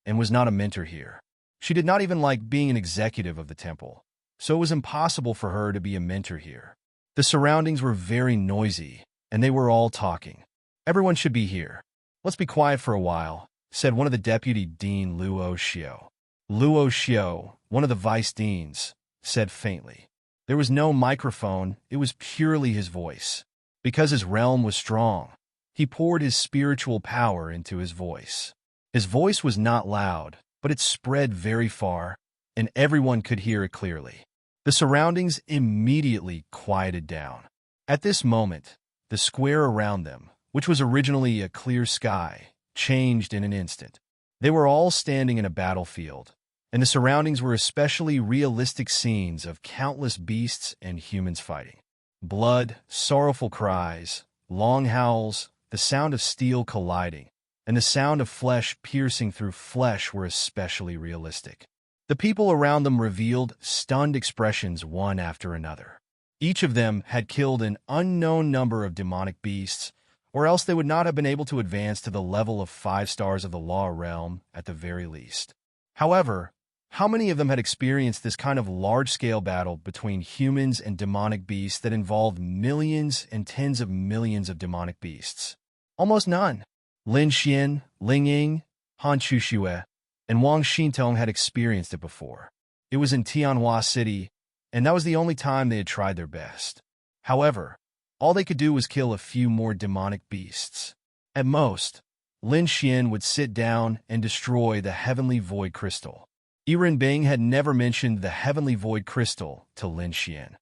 and was not a mentor here. She did not even like being an executive of the temple, so it was impossible for her to be a mentor here. The surroundings were very noisy, and they were all talking. Everyone should be here. Let's be quiet for a while, said one of the deputy dean Luo Xiao. Luo Xiao, one of the vice deans, said faintly. There was no microphone, it was purely his voice. Because his realm was strong, he poured his spiritual power into his voice. His voice was not loud, but it spread very far, and everyone could hear it clearly. The surroundings immediately quieted down. At this moment, the square around them, which was originally a clear sky, changed in an instant. They were all standing in a battlefield, and the surroundings were especially realistic scenes of countless beasts and humans fighting. Blood, sorrowful cries, long howls, the sound of steel colliding, and the sound of flesh piercing through flesh were especially realistic. The people around them revealed stunned expressions one after another. Each of them had killed an unknown number of demonic beasts, or else they would not have been able to advance to the level of 5 stars of the law realm at the very least. However, how many of them had experienced this kind of large-scale battle between humans and demonic beasts that involved millions and tens of millions of demonic beasts? Almost none. Lin Xian, Ling Ying, Han Chuxue, and Wang Xintong had experienced it before. It was in Tianhua City, and that was the only time they had tried their best. However, all they could do was kill a few more demonic beasts. At most, Lin Xian would sit down and destroy the Heavenly Void Crystal. Yiren Bing had never mentioned the Heavenly Void Crystal to Lin Xian.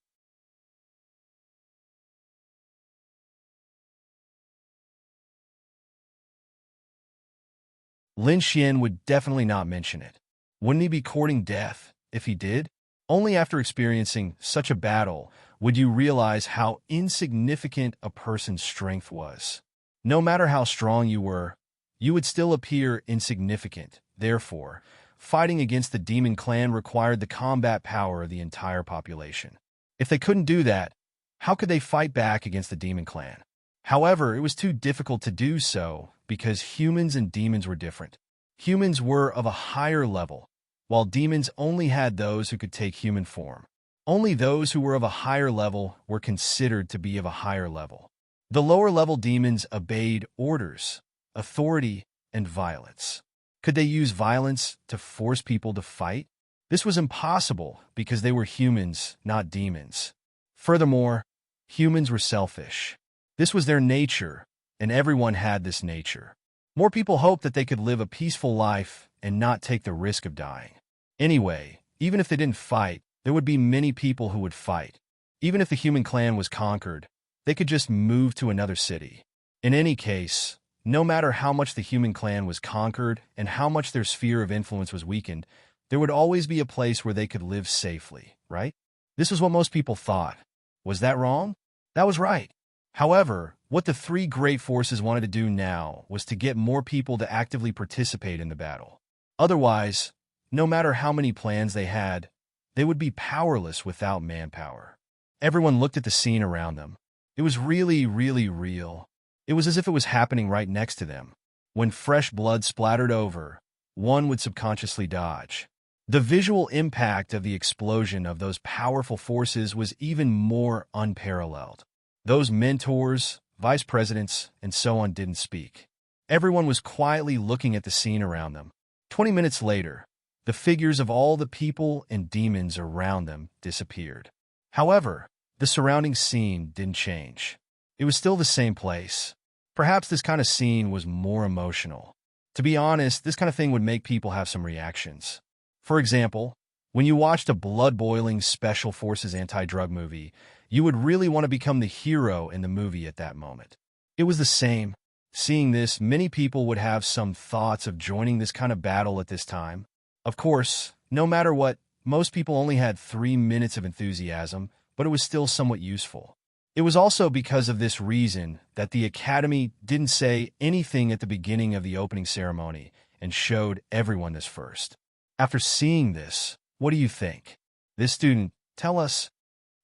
Lin Xian would definitely not mention it. Wouldn't he be courting death if he did? Only after experiencing such a battle would you realize how insignificant a person's strength was. No matter how strong you were, you would still appear insignificant. Therefore, fighting against the demon clan required the combat power of the entire population. If they couldn't do that, how could they fight back against the demon clan? However, it was too difficult to do so because humans and demons were different. Humans were of a higher level, while demons only had those who could take human form. Only those who were of a higher level were considered to be of a higher level. The lower-level demons obeyed orders, authority, and violence. Could they use violence to force people to fight? This was impossible because they were humans, not demons. Furthermore, humans were selfish. This was their nature, and everyone had this nature. More people hoped that they could live a peaceful life and not take the risk of dying. Anyway, even if they didn't fight, there would be many people who would fight. Even if the human clan was conquered, they could just move to another city. In any case, no matter how much the human clan was conquered and how much their sphere of influence was weakened, there would always be a place where they could live safely, right? This was what most people thought. Was that wrong? That was right. However, what the three great forces wanted to do now was to get more people to actively participate in the battle. Otherwise, no matter how many plans they had, they would be powerless without manpower. Everyone looked at the scene around them. It was really, really real. It was as if it was happening right next to them. When fresh blood splattered over, one would subconsciously dodge. The visual impact of the explosion of those powerful forces was even more unparalleled. Those mentors, vice presidents, and so on didn't speak. Everyone was quietly looking at the scene around them. 20 minutes later, the figures of all the people and demons around them disappeared. However, the surrounding scene didn't change. It was still the same place. Perhaps this kind of scene was more emotional. To be honest, this kind of thing would make people have some reactions. For example, when you watched a blood-boiling Special Forces anti-drug movie, you would really want to become the hero in the movie at that moment. It was the same. Seeing this, many people would have some thoughts of joining this kind of battle at this time. Of course, no matter what, most people only had 3 minutes of enthusiasm, but it was still somewhat useful. It was also because of this reason that the Academy didn't say anything at the beginning of the opening ceremony and showed everyone this first. After seeing this, what do you think? This student, tell us.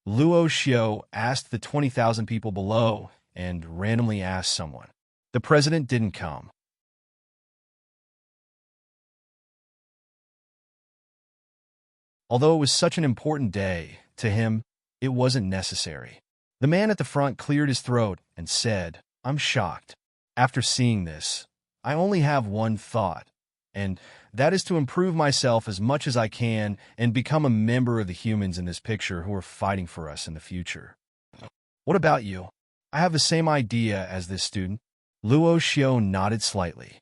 Luo Xiao asked the 20,000 people below and randomly asked someone. The president didn't come. Although it was such an important day, to him, it wasn't necessary. The man at the front cleared his throat and said, "I'm shocked. After seeing this, I only have one thought, and that is to improve myself as much as I can and become a member of the humans in this picture who are fighting for us in the future." What about you? I have the same idea as this student. Luo Xiao nodded slightly.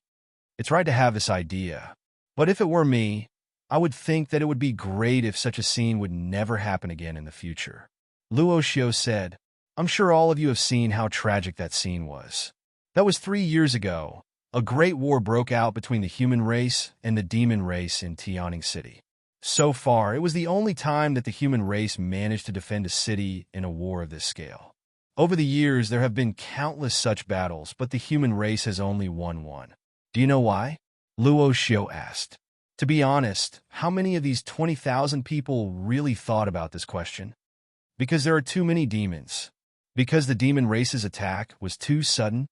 It's right to have this idea, but if it were me, I would think that it would be great if such a scene would never happen again in the future. Luo Xiao said, "I'm sure all of you have seen how tragic that scene was. That was 3 years ago. A great war broke out between the human race and the demon race in Tianning City. So far, it was the only time that the human race managed to defend a city in a war of this scale. Over the years, there have been countless such battles, but the human race has only won one. Do you know why?" Luo Xiao asked. To be honest, how many of these 20,000 people really thought about this question? Because there are too many demons. Because the demon race's attack was too sudden?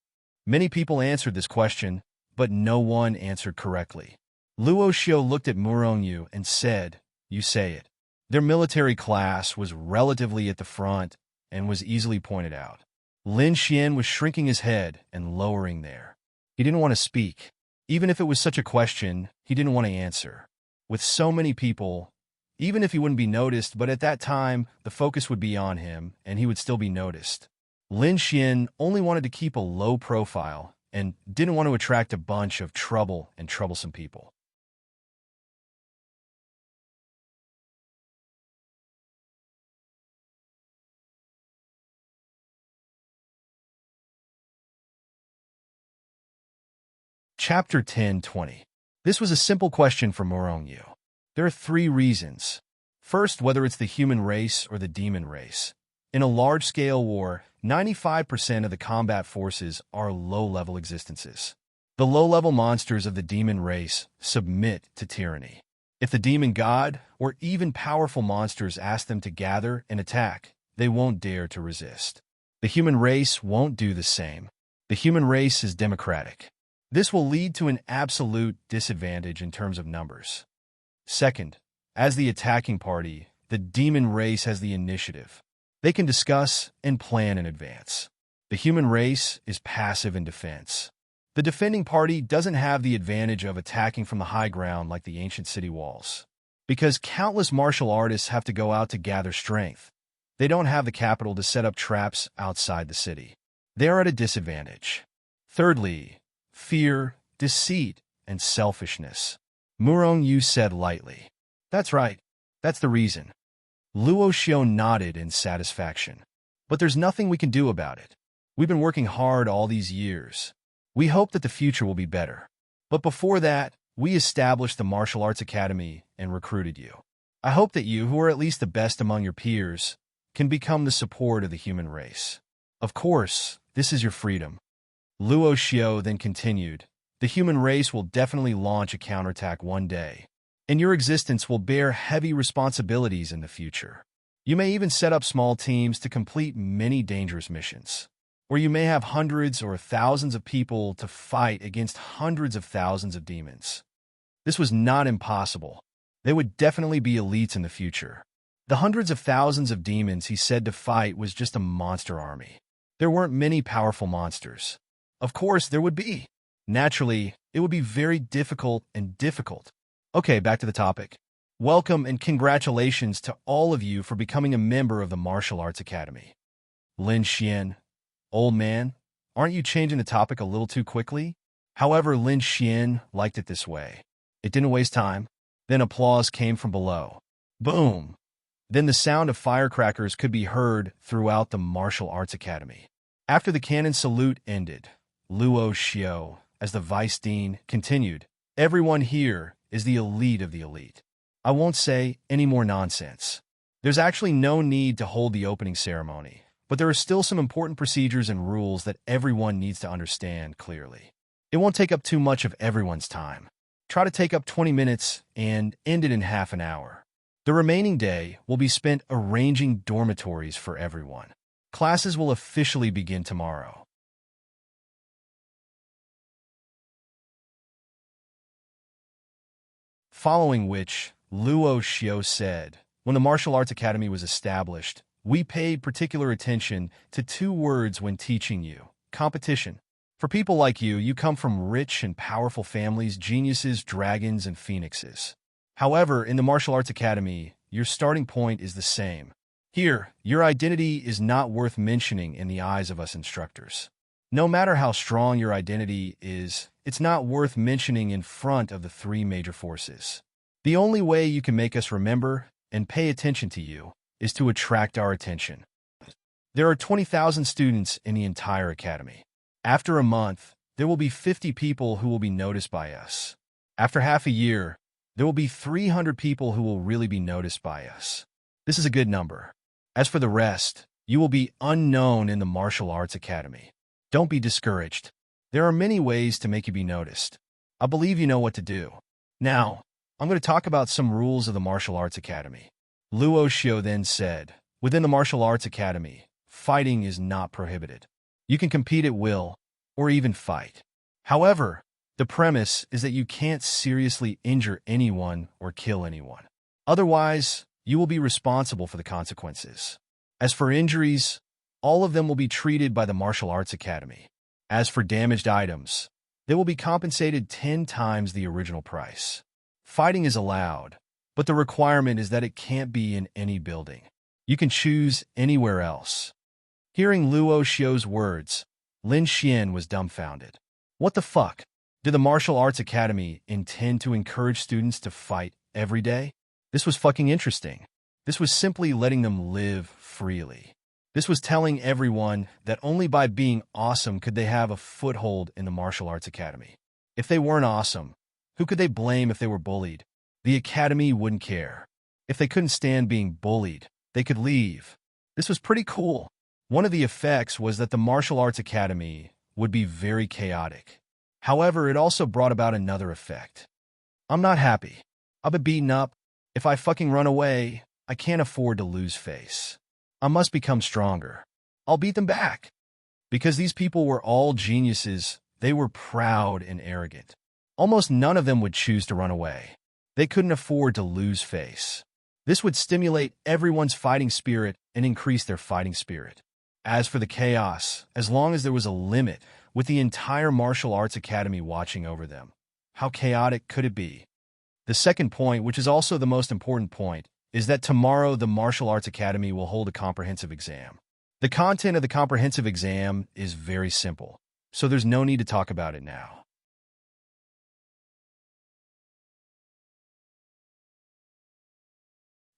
Many people answered this question, but no one answered correctly. Luo Xiao looked at Murongyu and said, "You say it." Their military class was relatively at the front and was easily pointed out. Lin Xian was shrinking his head and lowering there. He didn't want to speak. Even if it was such a question, he didn't want to answer. With so many people, even if he wouldn't be noticed, but at that time, the focus would be on him, and he would still be noticed. Lin Xian only wanted to keep a low profile and didn't want to attract a bunch of trouble and troublesome people. Chapter 10:20. This was a simple question for Morongyu. There are 3 reasons. First, whether it's the human race or the demon race. In a large-scale war, 95% of the combat forces are low-level existences. The low-level monsters of the demon race submit to tyranny. If the demon god or even powerful monsters ask them to gather and attack, they won't dare to resist. The human race won't do the same. The human race is democratic. This will lead to an absolute disadvantage in terms of numbers. Second, as the attacking party, the demon race has the initiative. They can discuss and plan in advance. The human race is passive in defense. The defending party doesn't have the advantage of attacking from the high ground like the ancient city walls. Because countless martial artists have to go out to gather strength, they don't have the capital to set up traps outside the city. They are at a disadvantage. Thirdly, fear, deceit, and selfishness. Murong Yu said lightly. That's right. That's the reason. Luo Xiao nodded in satisfaction. But there's nothing we can do about it. We've been working hard all these years. We hope that the future will be better. But before that, we established the Martial Arts Academy and recruited you. I hope that you, who are at least the best among your peers, can become the support of the human race. Of course, this is your freedom. Luo Xiao then continued, the human race will definitely launch a counterattack one day, and your existence will bear heavy responsibilities in the future. You may even set up small teams to complete many dangerous missions, where you may have hundreds or thousands of people to fight against hundreds of thousands of demons. This was not impossible. They would definitely be elites in the future. The hundreds of thousands of demons he said to fight was just a monster army. There weren't many powerful monsters. Of course, there would be. Naturally, it would be very difficult. Okay, back to the topic. Welcome and congratulations to all of you for becoming a member of the Martial Arts Academy. Lin Xian, old man, aren't you changing the topic a little too quickly? However, Lin Xian liked it this way. It didn't waste time. Then applause came from below. Boom! Then the sound of firecrackers could be heard throughout the Martial Arts Academy. After the cannon salute ended, Luo Xiao, as the vice dean, continued, everyone here is the elite of the elite. I won't say any more nonsense. There's actually no need to hold the opening ceremony, but there are still some important procedures and rules that everyone needs to understand clearly. It won't take up too much of everyone's time. Try to take up 20 minutes and end it in half an hour. The remaining day will be spent arranging dormitories for everyone. Classes will officially begin tomorrow. Following which, Luo Xiao said, when the Martial Arts Academy was established, we paid particular attention to two words when teaching you: competition. For people like you, you come from rich and powerful families, geniuses, dragons, and phoenixes. However, in the Martial Arts Academy, your starting point is the same. Here, your identity is not worth mentioning in the eyes of us instructors. No matter how strong your identity is, it's not worth mentioning in front of the three major forces. The only way you can make us remember and pay attention to you is to attract our attention. There are 20,000 students in the entire academy. After a month, there will be 50 people who will be noticed by us. After half a year, there will be 300 people who will really be noticed by us. This is a good number. As for the rest, you will be unknown in the Martial Arts Academy. Don't be discouraged. There are many ways to make you be noticed. I believe you know what to do. Now, I'm going to talk about some rules of the Martial Arts Academy. Luo Xiao then said, within the Martial Arts Academy, fighting is not prohibited. You can compete at will, or even fight. However, the premise is that you can't seriously injure anyone or kill anyone. Otherwise, you will be responsible for the consequences. As for injuries, all of them will be treated by the Martial Arts Academy. As for damaged items, they will be compensated 10 times the original price. Fighting is allowed, but the requirement is that it can't be in any building. You can choose anywhere else. Hearing Luo Xiao's words, Lin Xian was dumbfounded. What the fuck? Did the Martial Arts Academy intend to encourage students to fight every day? This was fucking interesting. This was simply letting them live freely. This was telling everyone that only by being awesome could they have a foothold in the Martial Arts Academy. If they weren't awesome, who could they blame if they were bullied? The Academy wouldn't care. If they couldn't stand being bullied, they could leave. This was pretty cool. One of the effects was that the Martial Arts Academy would be very chaotic. However, it also brought about another effect. I'm not happy. I've been beaten up. If I fucking run away, I can't afford to lose face. I must become stronger. I'll beat them back. Because these people were all geniuses, they were proud and arrogant. Almost none of them would choose to run away. They couldn't afford to lose face. This would stimulate everyone's fighting spirit and increase their fighting spirit. As for the chaos, as long as there was a limit, with the entire martial arts academy watching over them, how chaotic could it be? The second point, which is also the most important point, is that tomorrow the martial arts academy will hold a comprehensive exam. The content of the comprehensive exam is very simple, so there's no need to talk about it now.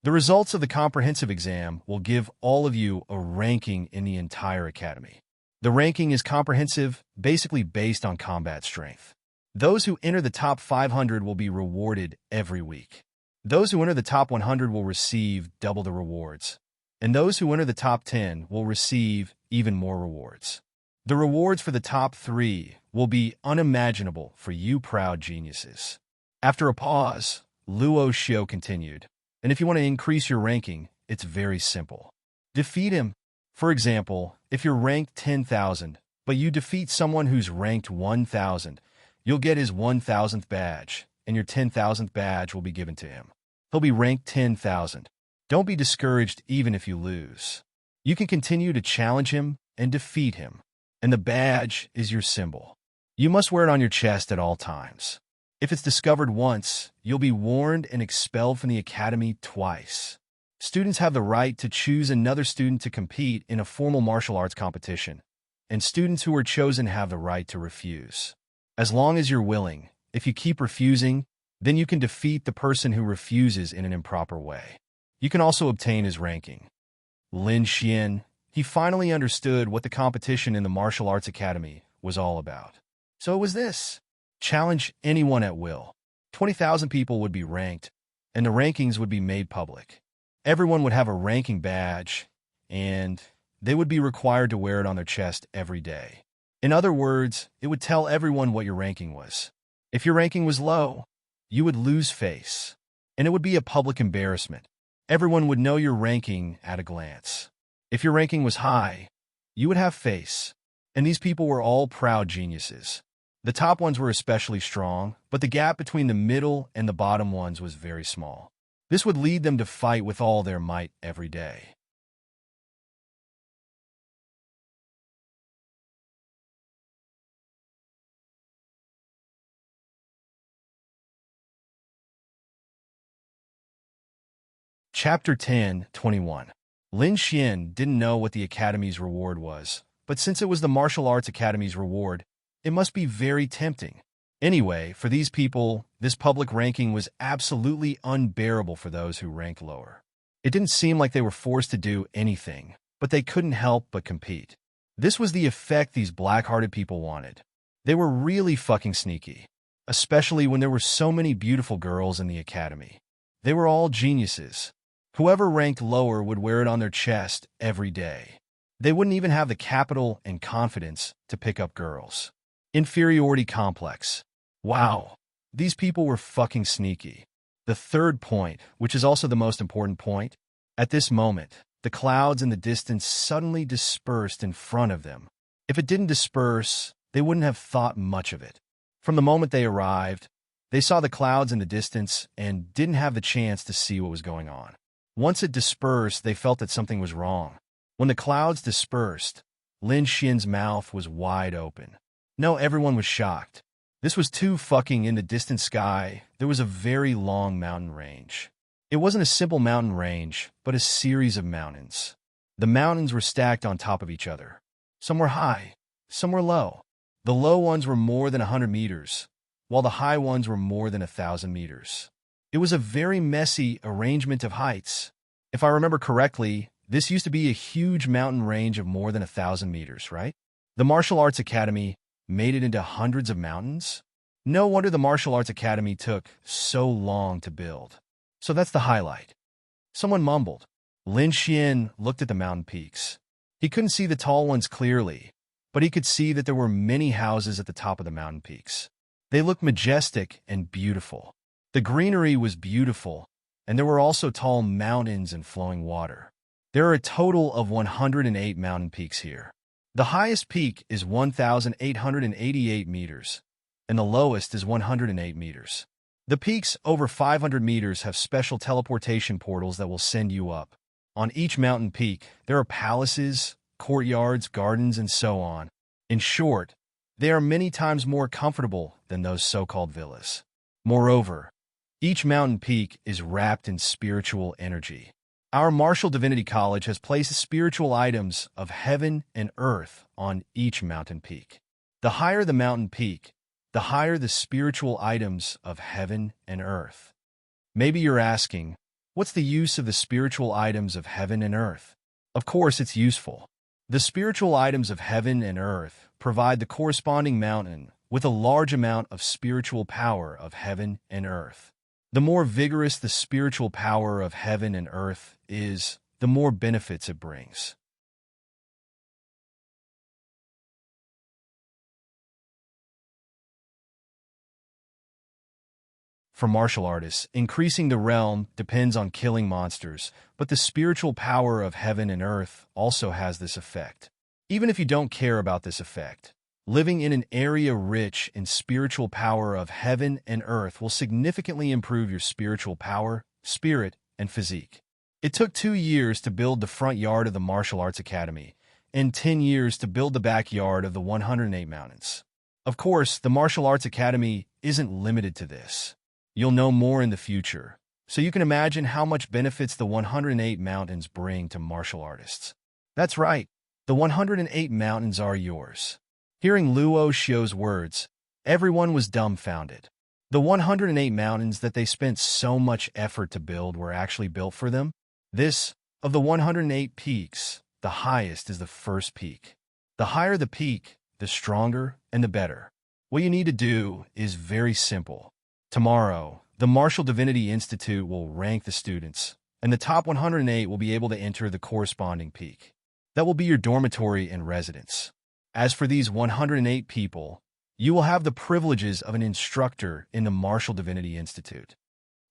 The results of the comprehensive exam will give all of you a ranking in the entire academy. The ranking is comprehensive, basically based on combat strength. Those who enter the top 500 will be rewarded every week. Those who enter the top 100 will receive double the rewards, and those who enter the top 10 will receive even more rewards. The rewards for the top 3 will be unimaginable for you proud geniuses. After a pause, Luo Xiao continued. And if you want to increase your ranking, it's very simple. Defeat him. For example, if you're ranked 10,000, but you defeat someone who's ranked 1,000, you'll get his 1,000th badge, and your 10,000th badge will be given to him. He'll be ranked 10,000. Don't be discouraged even if you lose. You can continue to challenge him and defeat him, and the badge is your symbol. You must wear it on your chest at all times. If it's discovered once, you'll be warned and expelled from the academy twice. Students have the right to choose another student to compete in a formal martial arts competition, and students who are chosen have the right to refuse. As long as you're willing, if you keep refusing, then you can defeat the person who refuses in an improper way. You can also obtain his ranking. Lin Xian, he finally understood what the competition in the martial arts academy was all about. So it was this. Challenge anyone at will. 20,000 people would be ranked, and the rankings would be made public. Everyone would have a ranking badge, and they would be required to wear it on their chest every day. In other words, it would tell everyone what your ranking was. If your ranking was low, you would lose face, and it would be a public embarrassment. Everyone would know your ranking at a glance. If your ranking was high, you would have face, and these people were all proud geniuses. The top ones were especially strong, but the gap between the middle and the bottom ones was very small. This would lead them to fight with all their might every day. Chapter 10:21. Lin Xian didn't know what the Academy's reward was, but since it was the Martial Arts Academy's reward, it must be very tempting. Anyway, for these people, this public ranking was absolutely unbearable for those who ranked lower. It didn't seem like they were forced to do anything, but they couldn't help but compete. This was the effect these black-hearted people wanted. They were really fucking sneaky, especially when there were so many beautiful girls in the academy. They were all geniuses. Whoever ranked lower would wear it on their chest every day. They wouldn't even have the capital and confidence to pick up girls. Inferiority complex. Wow, these people were fucking sneaky. The third point, which is also the most important point, at this moment, the clouds in the distance suddenly dispersed in front of them. If it didn't disperse, they wouldn't have thought much of it. From the moment they arrived, they saw the clouds in the distance and didn't have the chance to see what was going on. Once it dispersed, they felt that something was wrong. When the clouds dispersed, Lin Xian's mouth was wide open. No, everyone was shocked. This was too fucking in the distant sky. There was a very long mountain range. It wasn't a simple mountain range, but a series of mountains. The mountains were stacked on top of each other. Some were high, some were low. The low ones were more than 100 meters, while the high ones were more than 1,000 meters. It was a very messy arrangement of heights. If I remember correctly, this used to be a huge mountain range of more than 1,000 meters, right? The Martial Arts Academy made it into hundreds of mountains? No wonder the Martial Arts Academy took so long to build. So that's the highlight. Someone mumbled. Lin Xian looked at the mountain peaks. He couldn't see the tall ones clearly, but he could see that there were many houses at the top of the mountain peaks. They looked majestic and beautiful. The greenery was beautiful, and there were also tall mountains and flowing water. There are a total of 108 mountain peaks here. The highest peak is 1,888 meters, and the lowest is 108 meters. The peaks over 500 meters have special teleportation portals that will send you up. On each mountain peak, there are palaces, courtyards, gardens, and so on. In short, they are many times more comfortable than those so-called villas. Moreover, each mountain peak is wrapped in spiritual energy. Our Martial Divinity College has placed spiritual items of heaven and earth on each mountain peak. The higher the mountain peak, the higher the spiritual items of heaven and earth. Maybe you're asking, what's the use of the spiritual items of heaven and earth? Of course, it's useful. The spiritual items of heaven and earth provide the corresponding mountain with a large amount of spiritual power of heaven and earth. The more vigorous the spiritual power of heaven and earth is, the more benefits it brings. For martial artists, increasing the realm depends on killing monsters, but the spiritual power of heaven and earth also has this effect. Even if you don't care about this effect, living in an area rich in spiritual power of heaven and earth will significantly improve your spiritual power, spirit, and physique. It took 2 years to build the front yard of the Martial Arts Academy, and 10 years to build the backyard of the 108 Mountains. Of course, the Martial Arts Academy isn't limited to this. You'll know more in the future, so you can imagine how much benefits the 108 Mountains bring to martial artists. That's right, the 108 Mountains are yours. Hearing Luo Xiu's words, everyone was dumbfounded. The 108 mountains that they spent so much effort to build were actually built for them. This, of the 108 peaks, the highest is the first peak. The higher the peak, the stronger and the better. What you need to do is very simple. Tomorrow, the Martial Divinity Institute will rank the students, and the top 108 will be able to enter the corresponding peak. That will be your dormitory and residence. As for these 108 people, you will have the privileges of an instructor in the Martial Divinity Institute.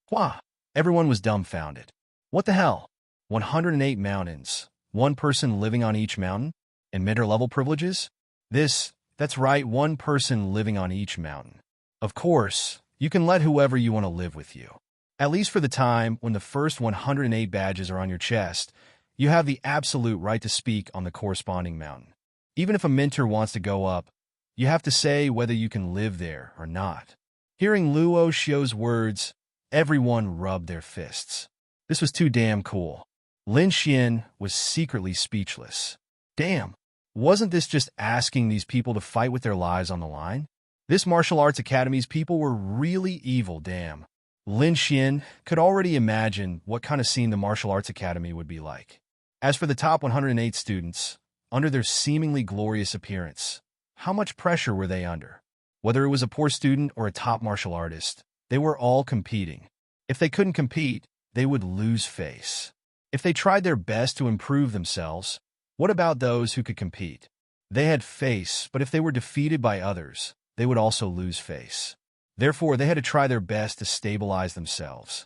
Wow! Everyone was dumbfounded. What the hell? 108 mountains, one person living on each mountain, and mentor-level privileges? That's right, one person living on each mountain. Of course, you can let whoever you want to live with you. At least for the time when the first 108 badges are on your chest, you have the absolute right to speak on the corresponding mountain. Even if a mentor wants to go up, you have to say whether you can live there or not. Hearing Luo Xiu's words, everyone rubbed their fists. This was too damn cool. Lin Xian was secretly speechless. Damn, wasn't this just asking these people to fight with their lives on the line? This martial arts academy's people were really evil, damn. Lin Xian could already imagine what kind of scene the martial arts academy would be like. As for the top 108 students, under their seemingly glorious appearance, how much pressure were they under? Whether it was a poor student or a top martial artist, they were all competing. If they couldn't compete, they would lose face. If they tried their best to improve themselves, what about those who could compete? They had face, but if they were defeated by others, they would also lose face. Therefore, they had to try their best to stabilize themselves.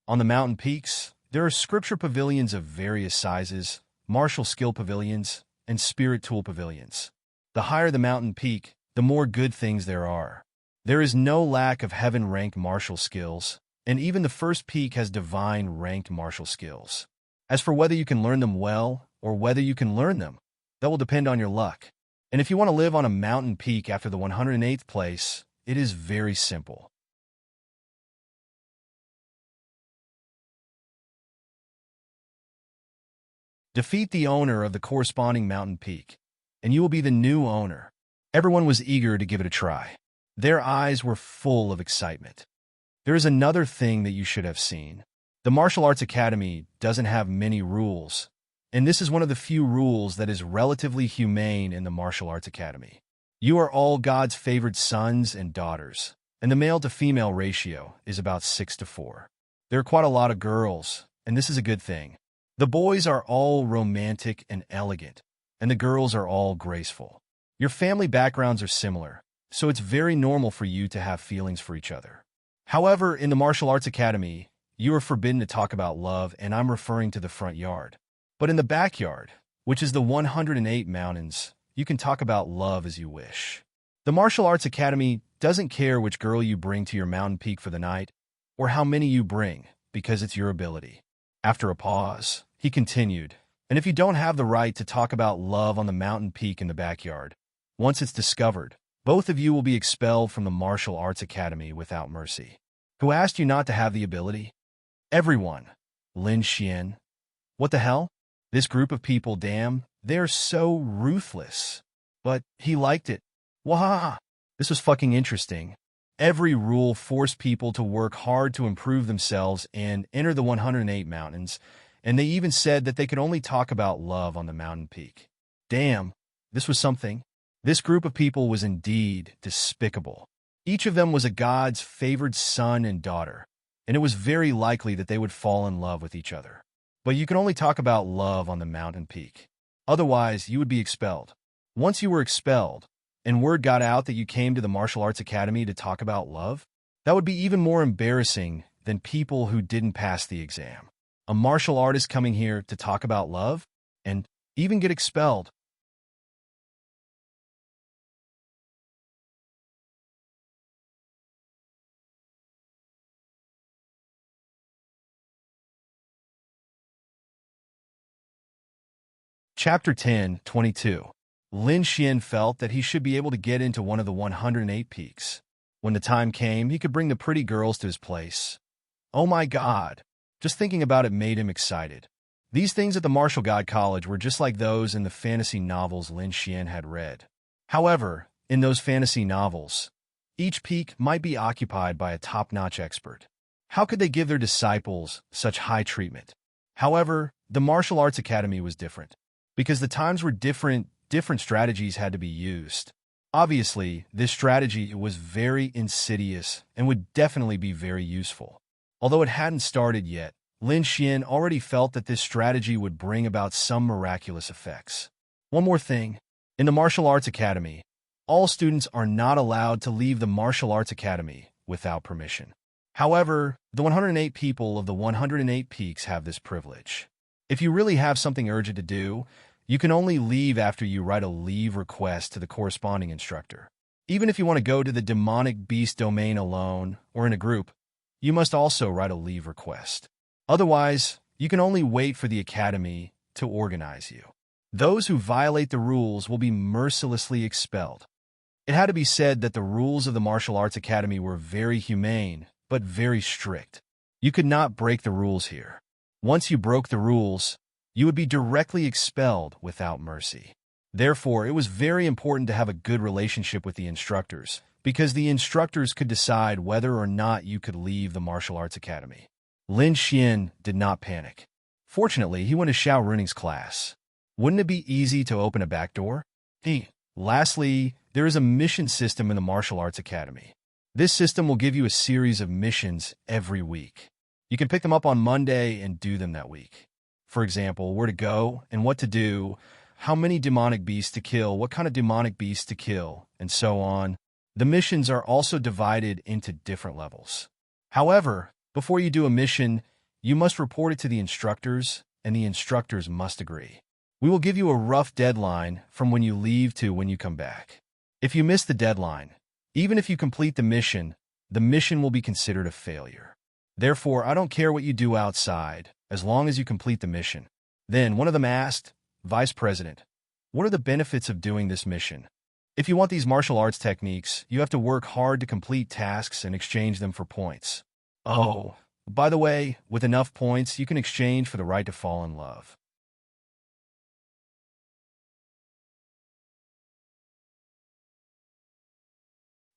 On the mountain peaks, there are scripture pavilions of various sizes, martial skill pavilions, and spirit tool pavilions. The higher the mountain peak, the more good things there are. There is no lack of heaven-ranked martial skills, and even the first peak has divine-ranked martial skills. As for whether you can learn them well or whether you can learn them, that will depend on your luck. And if you want to live on a mountain peak after the 108th place, it is very simple. Defeat the owner of the corresponding mountain peak, and you will be the new owner. Everyone was eager to give it a try. Their eyes were full of excitement. There is another thing that you should have seen. The Martial Arts Academy doesn't have many rules, and this is one of the few rules that is relatively humane in the Martial Arts Academy. You are all God's favored sons and daughters, and the male-to-female ratio is about 6-4. There are quite a lot of girls, and this is a good thing. The boys are all romantic and elegant, and the girls are all graceful. Your family backgrounds are similar, so it's very normal for you to have feelings for each other. However, in the Martial Arts Academy, you are forbidden to talk about love, and I'm referring to the front yard. But in the backyard, which is the 108 mountains, you can talk about love as you wish. The Martial Arts Academy doesn't care which girl you bring to your mountain peak for the night, or how many you bring, because it's your ability. After a pause, he continued, and if you don't have the right to talk about love on the mountain peak in the backyard, once it's discovered, both of you will be expelled from the Martial Arts Academy without mercy. Who asked you not to have the ability? Everyone. Lin Xian. What the hell? This group of people, damn, they're so ruthless. But he liked it. Wahaha. This was fucking interesting. Every rule forced people to work hard to improve themselves and enter the 108 mountains, and they even said that they could only talk about love on the mountain peak. Damn, this was something. This group of people was indeed despicable. Each of them was a god's favored son and daughter, and it was very likely that they would fall in love with each other. But you can only talk about love on the mountain peak. Otherwise, you would be expelled. Once you were expelled, and word got out that you came to the Martial Arts Academy to talk about love, that would be even more embarrassing than people who didn't pass the exam. A martial artist coming here to talk about love, and even get expelled. Chapter 10:22. Lin Xian felt that he should be able to get into one of the 108 peaks. When the time came, he could bring the pretty girls to his place. Oh my god! Just thinking about it made him excited. These things at the Martial God College were just like those in the fantasy novels Lin Xian had read. However, in those fantasy novels, each peak might be occupied by a top-notch expert. How could they give their disciples such high treatment? However, the Martial Arts Academy was different. Because the times were different strategies had to be used. Obviously, this strategy was very insidious and would definitely be very useful. Although it hadn't started yet, Lin Xian already felt that this strategy would bring about some miraculous effects. One more thing. In the Martial Arts Academy, all students are not allowed to leave the Martial Arts Academy without permission. However, the 108 people of the 108 peaks have this privilege. If you really have something urgent to do, you can only leave after you write a leave request to the corresponding instructor. Even if you want to go to the demonic beast domain alone or in a group, you must also write a leave request. Otherwise, you can only wait for the academy to organize you. Those who violate the rules will be mercilessly expelled. It had to be said that the rules of the Martial Arts Academy were very humane, but very strict. You could not break the rules here. Once you broke the rules, you would be directly expelled without mercy. Therefore, it was very important to have a good relationship with the instructors, because the instructors could decide whether or not you could leave the Martial Arts Academy. Lin Xian did not panic. Fortunately, he went to Xiao Runing's class. Wouldn't it be easy to open a back door? Lastly, there is a mission system in the Martial Arts Academy. This system will give you a series of missions every week. You can pick them up on Monday and do them that week. For example, where to go and what to do, how many demonic beasts to kill, what kind of demonic beasts to kill, and so on. The missions are also divided into different levels. However, before you do a mission, you must report it to the instructors, and the instructors must agree. We will give you a rough deadline from when you leave to when you come back. If you miss the deadline, even if you complete the mission will be considered a failure. Therefore, I don't care what you do outside, as long as you complete the mission. Then one of them asked, Vice President, what are the benefits of doing this mission? If you want these martial arts techniques, you have to work hard to complete tasks and exchange them for points. Oh, by the way, with enough points, you can exchange for the right to fall in love.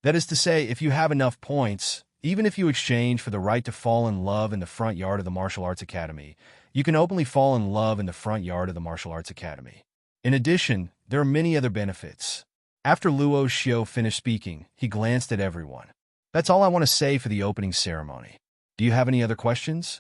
That is to say, if you have enough points, even if you exchange for the right to fall in love in the front yard of the Martial Arts Academy, you can openly fall in love in the front yard of the Martial Arts Academy. In addition, there are many other benefits. After Luo Xiao finished speaking, he glanced at everyone. That's all I want to say for the opening ceremony. Do you have any other questions?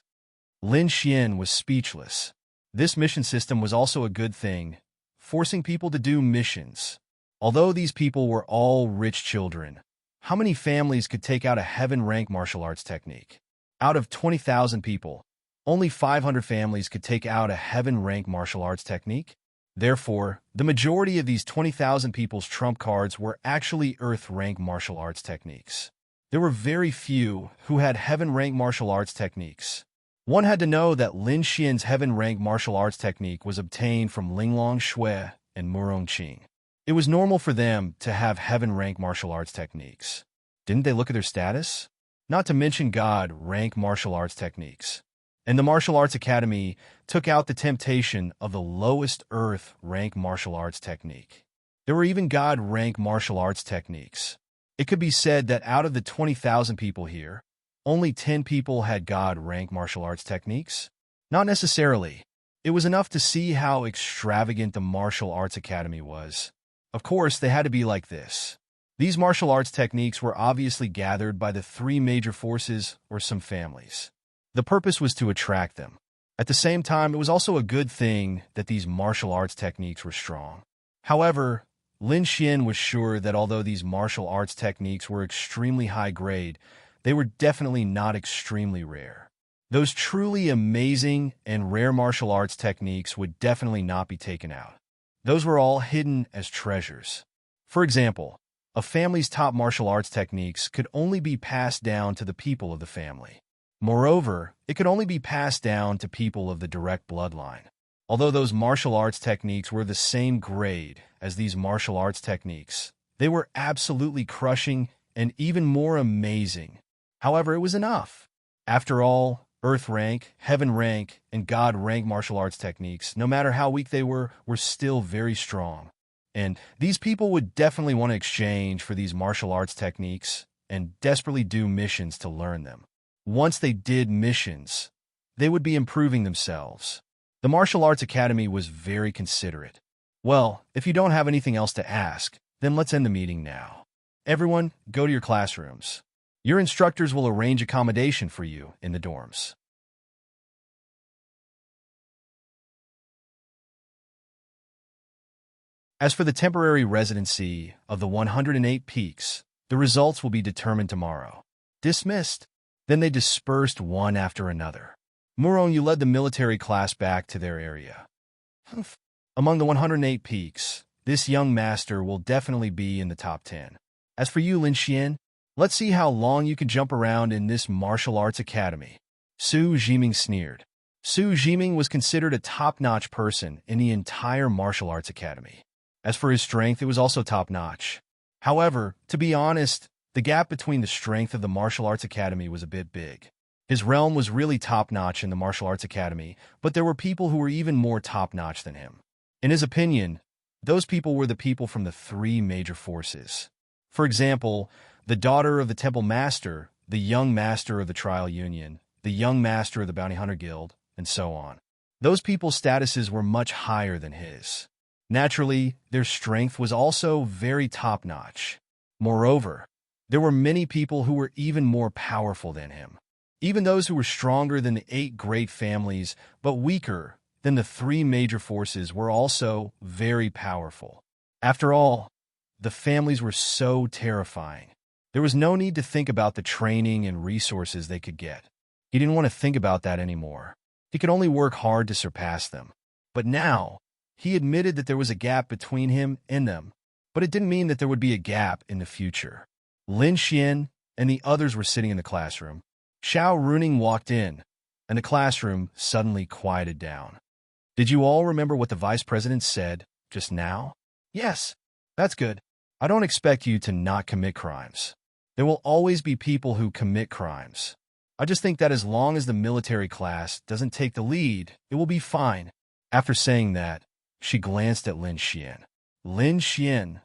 Lin Xian was speechless. This mission system was also a good thing, forcing people to do missions. Although these people were all rich children, how many families could take out a heaven-rank martial arts technique? Out of 20,000 people, only 500 families could take out a heaven-rank martial arts technique? Therefore, the majority of these 20,000 people's trump cards were actually Earth-rank martial arts techniques. There were very few who had heaven-rank martial arts techniques. One had to know that Lin Xian's heaven-rank martial arts technique was obtained from Linglong Shui and Murong Qing. It was normal for them to have heaven-rank martial arts techniques. Didn't they look at their status? Not to mention God-rank martial arts techniques. And the Martial Arts Academy took out the temptation of the lowest Earth-rank martial arts technique. There were even God-rank martial arts techniques. It could be said that out of the 20,000 people here, only 10 people had God-rank martial arts techniques? Not necessarily. It was enough to see how extravagant the Martial Arts Academy was. Of course, they had to be like this. These martial arts techniques were obviously gathered by the three major forces or some families. The purpose was to attract them. At the same time, it was also a good thing that these martial arts techniques were strong. However, Lin Xian was sure that although these martial arts techniques were extremely high grade, they were definitely not extremely rare. Those truly amazing and rare martial arts techniques would definitely not be taken out. Those were all hidden as treasures. For example, a family's top martial arts techniques could only be passed down to the people of the family. Moreover, it could only be passed down to people of the direct bloodline. Although those martial arts techniques were the same grade as these martial arts techniques, they were absolutely crushing and even more amazing. However, it was enough. After all, Earth rank, Heaven rank, and God rank martial arts techniques, no matter how weak they were still very strong. And these people would definitely want to exchange for these martial arts techniques and desperately do missions to learn them. Once they did missions, they would be improving themselves. The Martial Arts Academy was very considerate. Well, if you don't have anything else to ask, then let's end the meeting now. Everyone, go to your classrooms. Your instructors will arrange accommodation for you in the dorms. As for the temporary residency of the 108 peaks, the results will be determined tomorrow. Dismissed. Then they dispersed one after another. Murong, you led the military class back to their area. Among the 108 peaks, this young master will definitely be in the top 10. As for you, Lin Xian, let's see how long you can jump around in this martial arts academy. Su Zhiming sneered. Su Zhiming was considered a top-notch person in the entire martial arts academy. As for his strength, it was also top-notch. However, to be honest, the gap between the strength of the martial arts academy was a bit big. His realm was really top-notch in the martial arts academy, but there were people who were even more top-notch than him. In his opinion, those people were the people from the three major forces. For example, the daughter of the Temple Master, the young master of the Trial Union, the young master of the Bounty Hunter Guild, and so on. Those people's statuses were much higher than his. Naturally, their strength was also very top-notch. Moreover, there were many people who were even more powerful than him. Even those who were stronger than the 8 great families, but weaker than the 3 major forces were also very powerful. After all, the families were so terrifying. There was no need to think about the training and resources they could get. He didn't want to think about that anymore. He could only work hard to surpass them. But now, he admitted that there was a gap between him and them, but it didn't mean that there would be a gap in the future. Lin Xian and the others were sitting in the classroom. Xiao Runing walked in, and the classroom suddenly quieted down. Did you all remember what the vice president said just now? Yes, that's good. I don't expect you to not commit crimes. There will always be people who commit crimes. I just think that as long as the military class doesn't take the lead, it will be fine. After saying that, she glanced at Lin Xian. Lin Xian.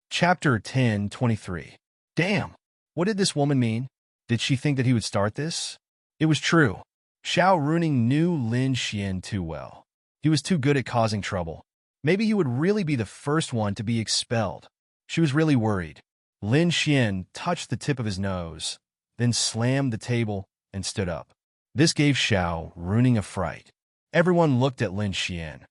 Chapter 10:23. Damn, what did this woman mean? Did she think that he would start this? It was true. Xiao Runing knew Lin Xian too well. He was too good at causing trouble. Maybe he would really be the first one to be expelled. She was really worried. Lin Xian touched the tip of his nose, then slammed the table and stood up. This gave Xiao Runing a fright. Everyone looked at Lin Xian.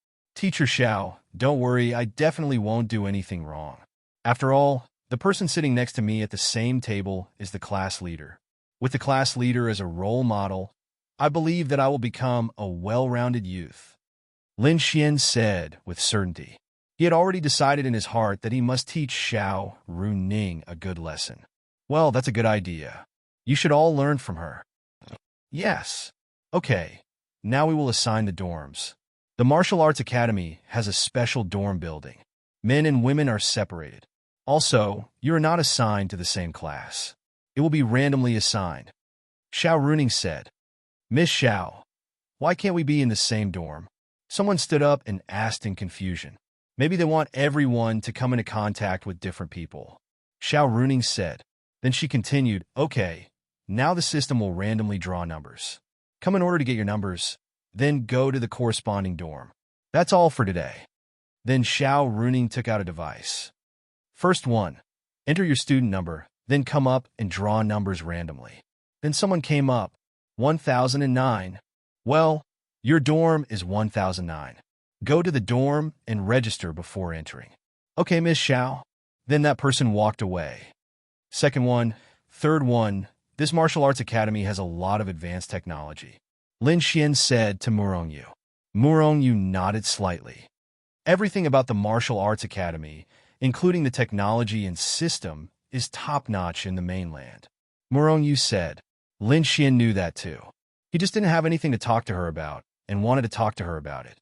Teacher Xiao, don't worry, I definitely won't do anything wrong. After all, the person sitting next to me at the same table is the class leader. With the class leader as a role model, I believe that I will become a well-rounded youth. Lin Xian said with certainty. He had already decided in his heart that he must teach Xiao Runing a good lesson. Well, that's a good idea. You should all learn from her. Yes. Okay, now we will assign the dorms. The Martial Arts Academy has a special dorm building. Men and women are separated. Also, you are not assigned to the same class. It will be randomly assigned. Xiao Runing said. Miss Xiao, why can't we be in the same dorm? Someone stood up and asked in confusion. Maybe they want everyone to come into contact with different people. Xiao Runing said. Then she continued, okay, now the system will randomly draw numbers. Come in order to get your numbers, then go to the corresponding dorm. That's all for today. Then Xiao Runing took out a device. First one, enter your student number, then come up and draw numbers randomly. Then someone came up, 1009. Well, your dorm is 1009. Go to the dorm and register before entering. Okay, Miss Xiao. Then that person walked away. Second one, third one, this martial arts academy has a lot of advanced technology. Lin Xian said to Murongyu. Murongyu nodded slightly. Everything about the martial arts academy, including the technology and system, is top-notch in the mainland. Murongyu said. Lin Xian knew that too. He just didn't have anything to talk to her about and wanted to talk to her about it.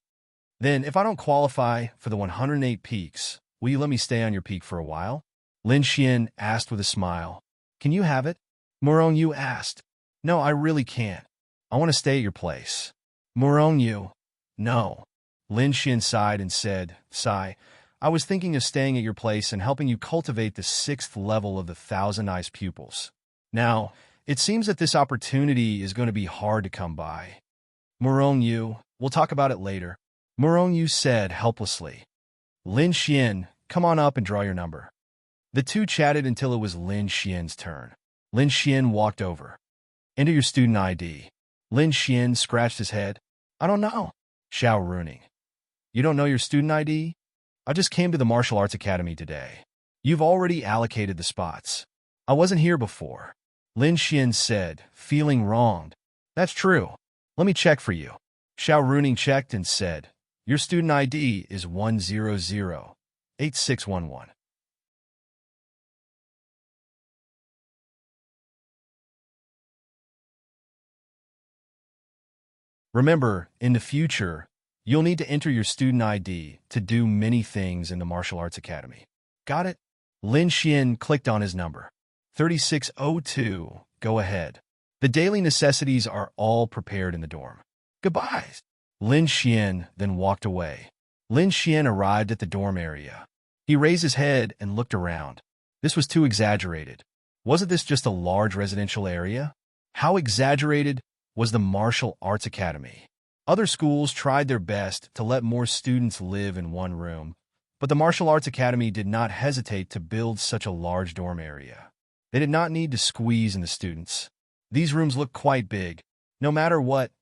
Then, if I don't qualify for the 108 peaks, will you let me stay on your peak for a while? Lin Xian asked with a smile. Can you have it? Murongyu asked. No, I really can't. I want to stay at your place. Murongyu. No. Lin Xian sighed and said, Sigh, I was thinking of staying at your place and helping you cultivate the 6th level of the Thousand Eyes pupils. Now, it seems that this opportunity is going to be hard to come by. Murongyu, we'll talk about it later. Murongyu said helplessly. Lin Xian, come on up and draw your number. The two chatted until it was Lin Xian's turn. Lin Xian walked over. Enter your student ID. Lin Xian scratched his head. I don't know. Xiao Runing. You don't know your student ID? I just came to the Martial Arts Academy today. You've already allocated the spots. I wasn't here before. Lin Xian said, feeling wronged. That's true. Let me check for you. Xiao Runing checked and said, your student ID is 1008611. Remember, in the future, you'll need to enter your student ID to do many things in the Martial Arts Academy. Got it? Lin Xian clicked on his number. 3602, go ahead. The daily necessities are all prepared in the dorm. Goodbye. Lin Xian then walked away. Lin Xian arrived at the dorm area. He raised his head and looked around. This was too exaggerated. Wasn't this just a large residential area? How exaggerated was the Martial Arts Academy? Other schools tried their best to let more students live in one room, but the Martial Arts Academy did not hesitate to build such a large dorm area. They did not need to squeeze in the students. These rooms looked quite big. No matter what,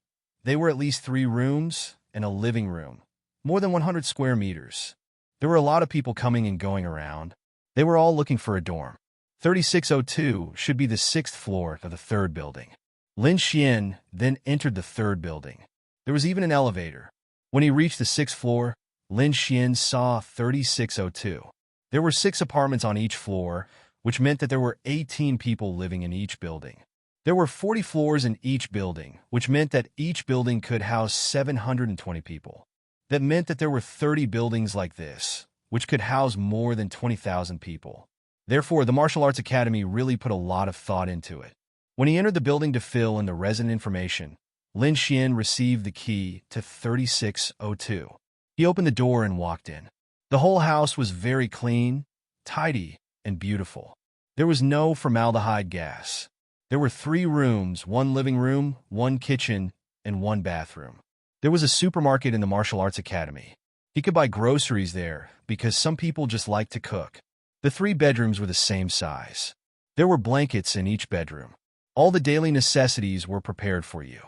they were at least 3 rooms and a living room, more than 100 square meters. There were a lot of people coming and going around. They were all looking for a dorm. 3602 should be the 6th floor of the 3rd building. Lin Xian then entered the 3rd building. There was even an elevator. When he reached the 6th floor, Lin Xian saw 3602. There were 6 apartments on each floor, which meant that there were 18 people living in each building. There were 40 floors in each building, which meant that each building could house 720 people. That meant that there were 30 buildings like this, which could house more than 20,000 people. Therefore, the Martial Arts Academy really put a lot of thought into it. When he entered the building to fill in the resident information, Lin Xian received the key to 3602. He opened the door and walked in. The whole house was very clean, tidy, and beautiful. There was no formaldehyde gas. There were 3 rooms, 1 living room, 1 kitchen, and 1 bathroom. There was a supermarket in the Martial Arts Academy. He could buy groceries there because some people just like to cook. The 3 bedrooms were the same size. There were blankets in each bedroom. All the daily necessities were prepared for you.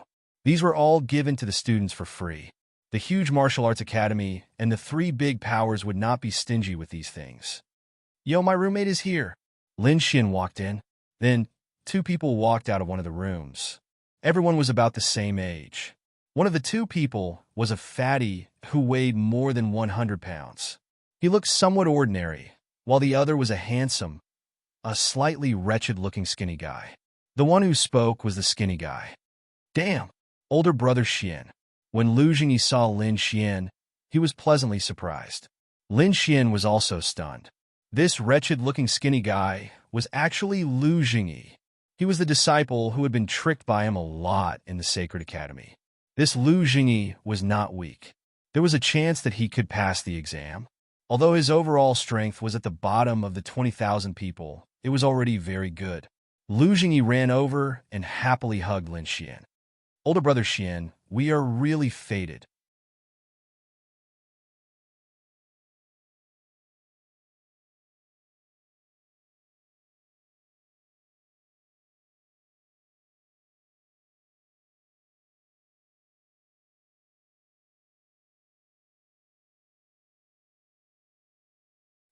These were all given to the students for free. The huge martial arts academy and the three big powers would not be stingy with these things. Yo, my roommate is here. Lin Xian walked in. Then, two people walked out of one of the rooms. Everyone was about the same age. One of the two people was a fatty who weighed more than 100 pounds. He looked somewhat ordinary, while the other was a slightly wretched-looking skinny guy. The one who spoke was the skinny guy. Damn! Older brother Xian. When Lu Jingyi saw Lin Xian, he was pleasantly surprised. Lin Xian was also stunned. This wretched-looking skinny guy was actually Lu Jingyi. He was the disciple who had been tricked by him a lot in the Sacred Academy. This Lu Jingyi was not weak. There was a chance that he could pass the exam. Although his overall strength was at the bottom of the 20,000 people, it was already very good. Lu Jingyi ran over and happily hugged Lin Xian. Older brother Xian, we are really fated.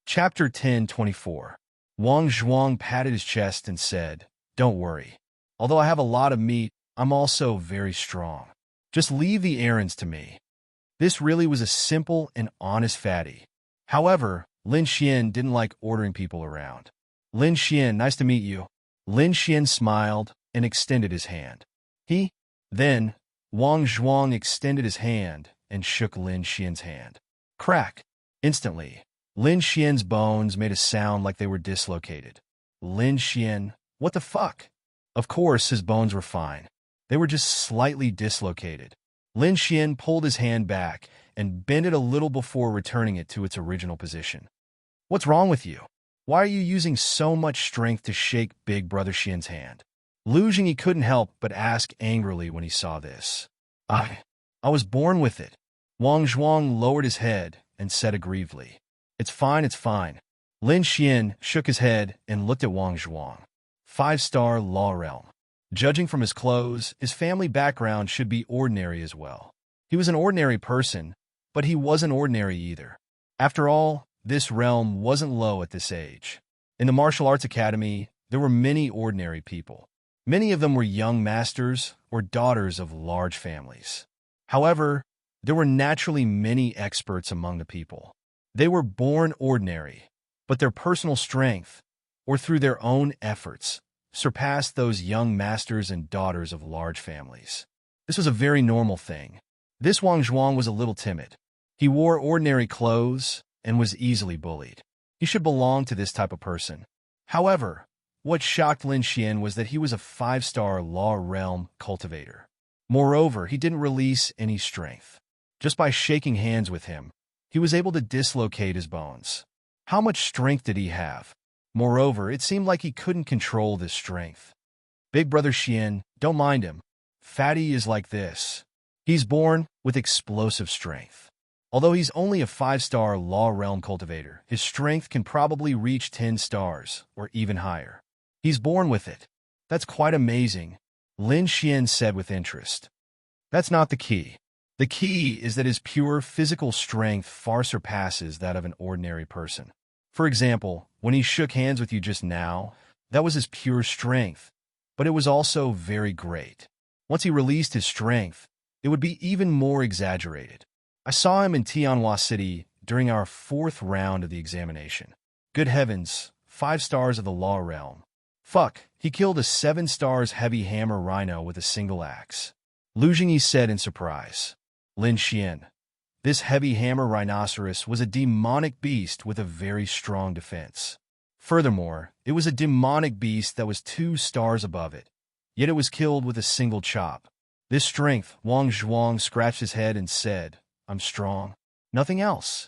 Chapter 10:24. Wang Zhuang patted his chest and said, "Don't worry. Although I have a lot of meat, I'm also very strong. Just leave the errands to me." This really was a simple and honest fatty. However, Lin Xian didn't like ordering people around. Lin Xian, nice to meet you. Lin Xian smiled and extended his hand. Then, Wang Zhuang extended his hand and shook Lin Xian's hand. Crack! Instantly, Lin Xian's bones made a sound like they were dislocated. Lin Xian, what the fuck? Of course, his bones were fine. They were just slightly dislocated. Lin Xian pulled his hand back and bent it a little before returning it to its original position. What's wrong with you? Why are you using so much strength to shake Big Brother Xian's hand? Lu Jingyi couldn't help but ask angrily when he saw this. I was born with it. Wang Zhuang lowered his head and said aggrievedly. It's fine, it's fine. Lin Xian shook his head and looked at Wang Zhuang. 5-star law realm. Judging from his clothes, his family background should be ordinary as well. He was an ordinary person, but he wasn't ordinary either. After all, this realm wasn't low at this age. In the martial arts academy, there were many ordinary people. Many of them were young masters or daughters of large families. However, there were naturally many experts among the people. They were born ordinary, but their personal strength, or through their own efforts, surpassed those young masters and daughters of large families. This was a very normal thing. This Wang Zhuang was a little timid. He wore ordinary clothes and was easily bullied. He should belong to this type of person. However, what shocked Lin Xian was that he was a 5-star law realm cultivator. Moreover, he didn't release any strength. Just by shaking hands with him, he was able to dislocate his bones. How much strength did he have? Moreover, it seemed like he couldn't control this strength. Big Brother Xian, don't mind him. Fatty is like this. He's born with explosive strength. Although he's only a 5-star law realm cultivator, his strength can probably reach 10 stars, or even higher. He's born with it. That's quite amazing, Lin Xian said with interest. That's not the key. The key is that his pure physical strength far surpasses that of an ordinary person. For example, when he shook hands with you just now, that was his pure strength, but it was also very great. Once he released his strength, it would be even more exaggerated. I saw him in Tianhua City during our 4th round of the examination. Good heavens, 5 stars of the law realm. Fuck, he killed a 7 stars heavy hammer rhino with a single axe. Lu Jingyi said in surprise. Lin Xian, this heavy hammer rhinoceros was a demonic beast with a very strong defense. Furthermore, it was a demonic beast that was 2 stars above it, yet it was killed with a single chop. This strength, Wang Zhuang scratched his head and said, I'm strong. Nothing else.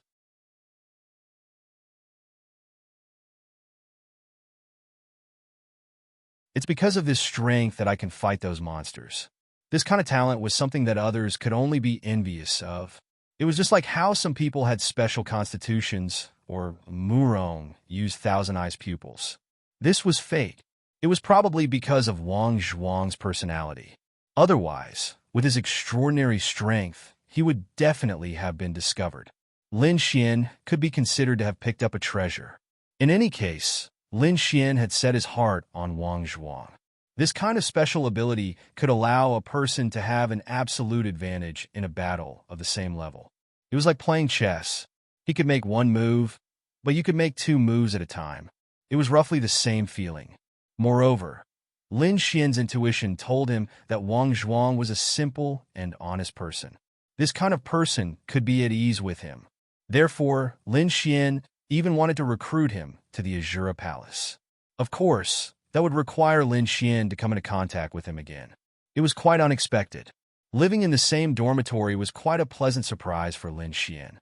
It's because of this strength that I can fight those monsters. This kind of talent was something that others could only be envious of. It was just like how some people had special constitutions, or Murong used thousand-eyed pupils. This was fate. It was probably because of Wang Zhuang's personality. Otherwise, with his extraordinary strength, he would definitely have been discovered. Lin Xian could be considered to have picked up a treasure. In any case, Lin Xian had set his heart on Wang Zhuang. This kind of special ability could allow a person to have an absolute advantage in a battle of the same level. It was like playing chess. He could make one move, but you could make two moves at a time. It was roughly the same feeling. Moreover, Lin Xian's intuition told him that Wang Zhuang was a simple and honest person. This kind of person could be at ease with him. Therefore, Lin Xian even wanted to recruit him to the Azura Palace. Of course, that would require Lin Xian to come into contact with him again. It was quite unexpected. Living in the same dormitory was quite a pleasant surprise for Lin Xian.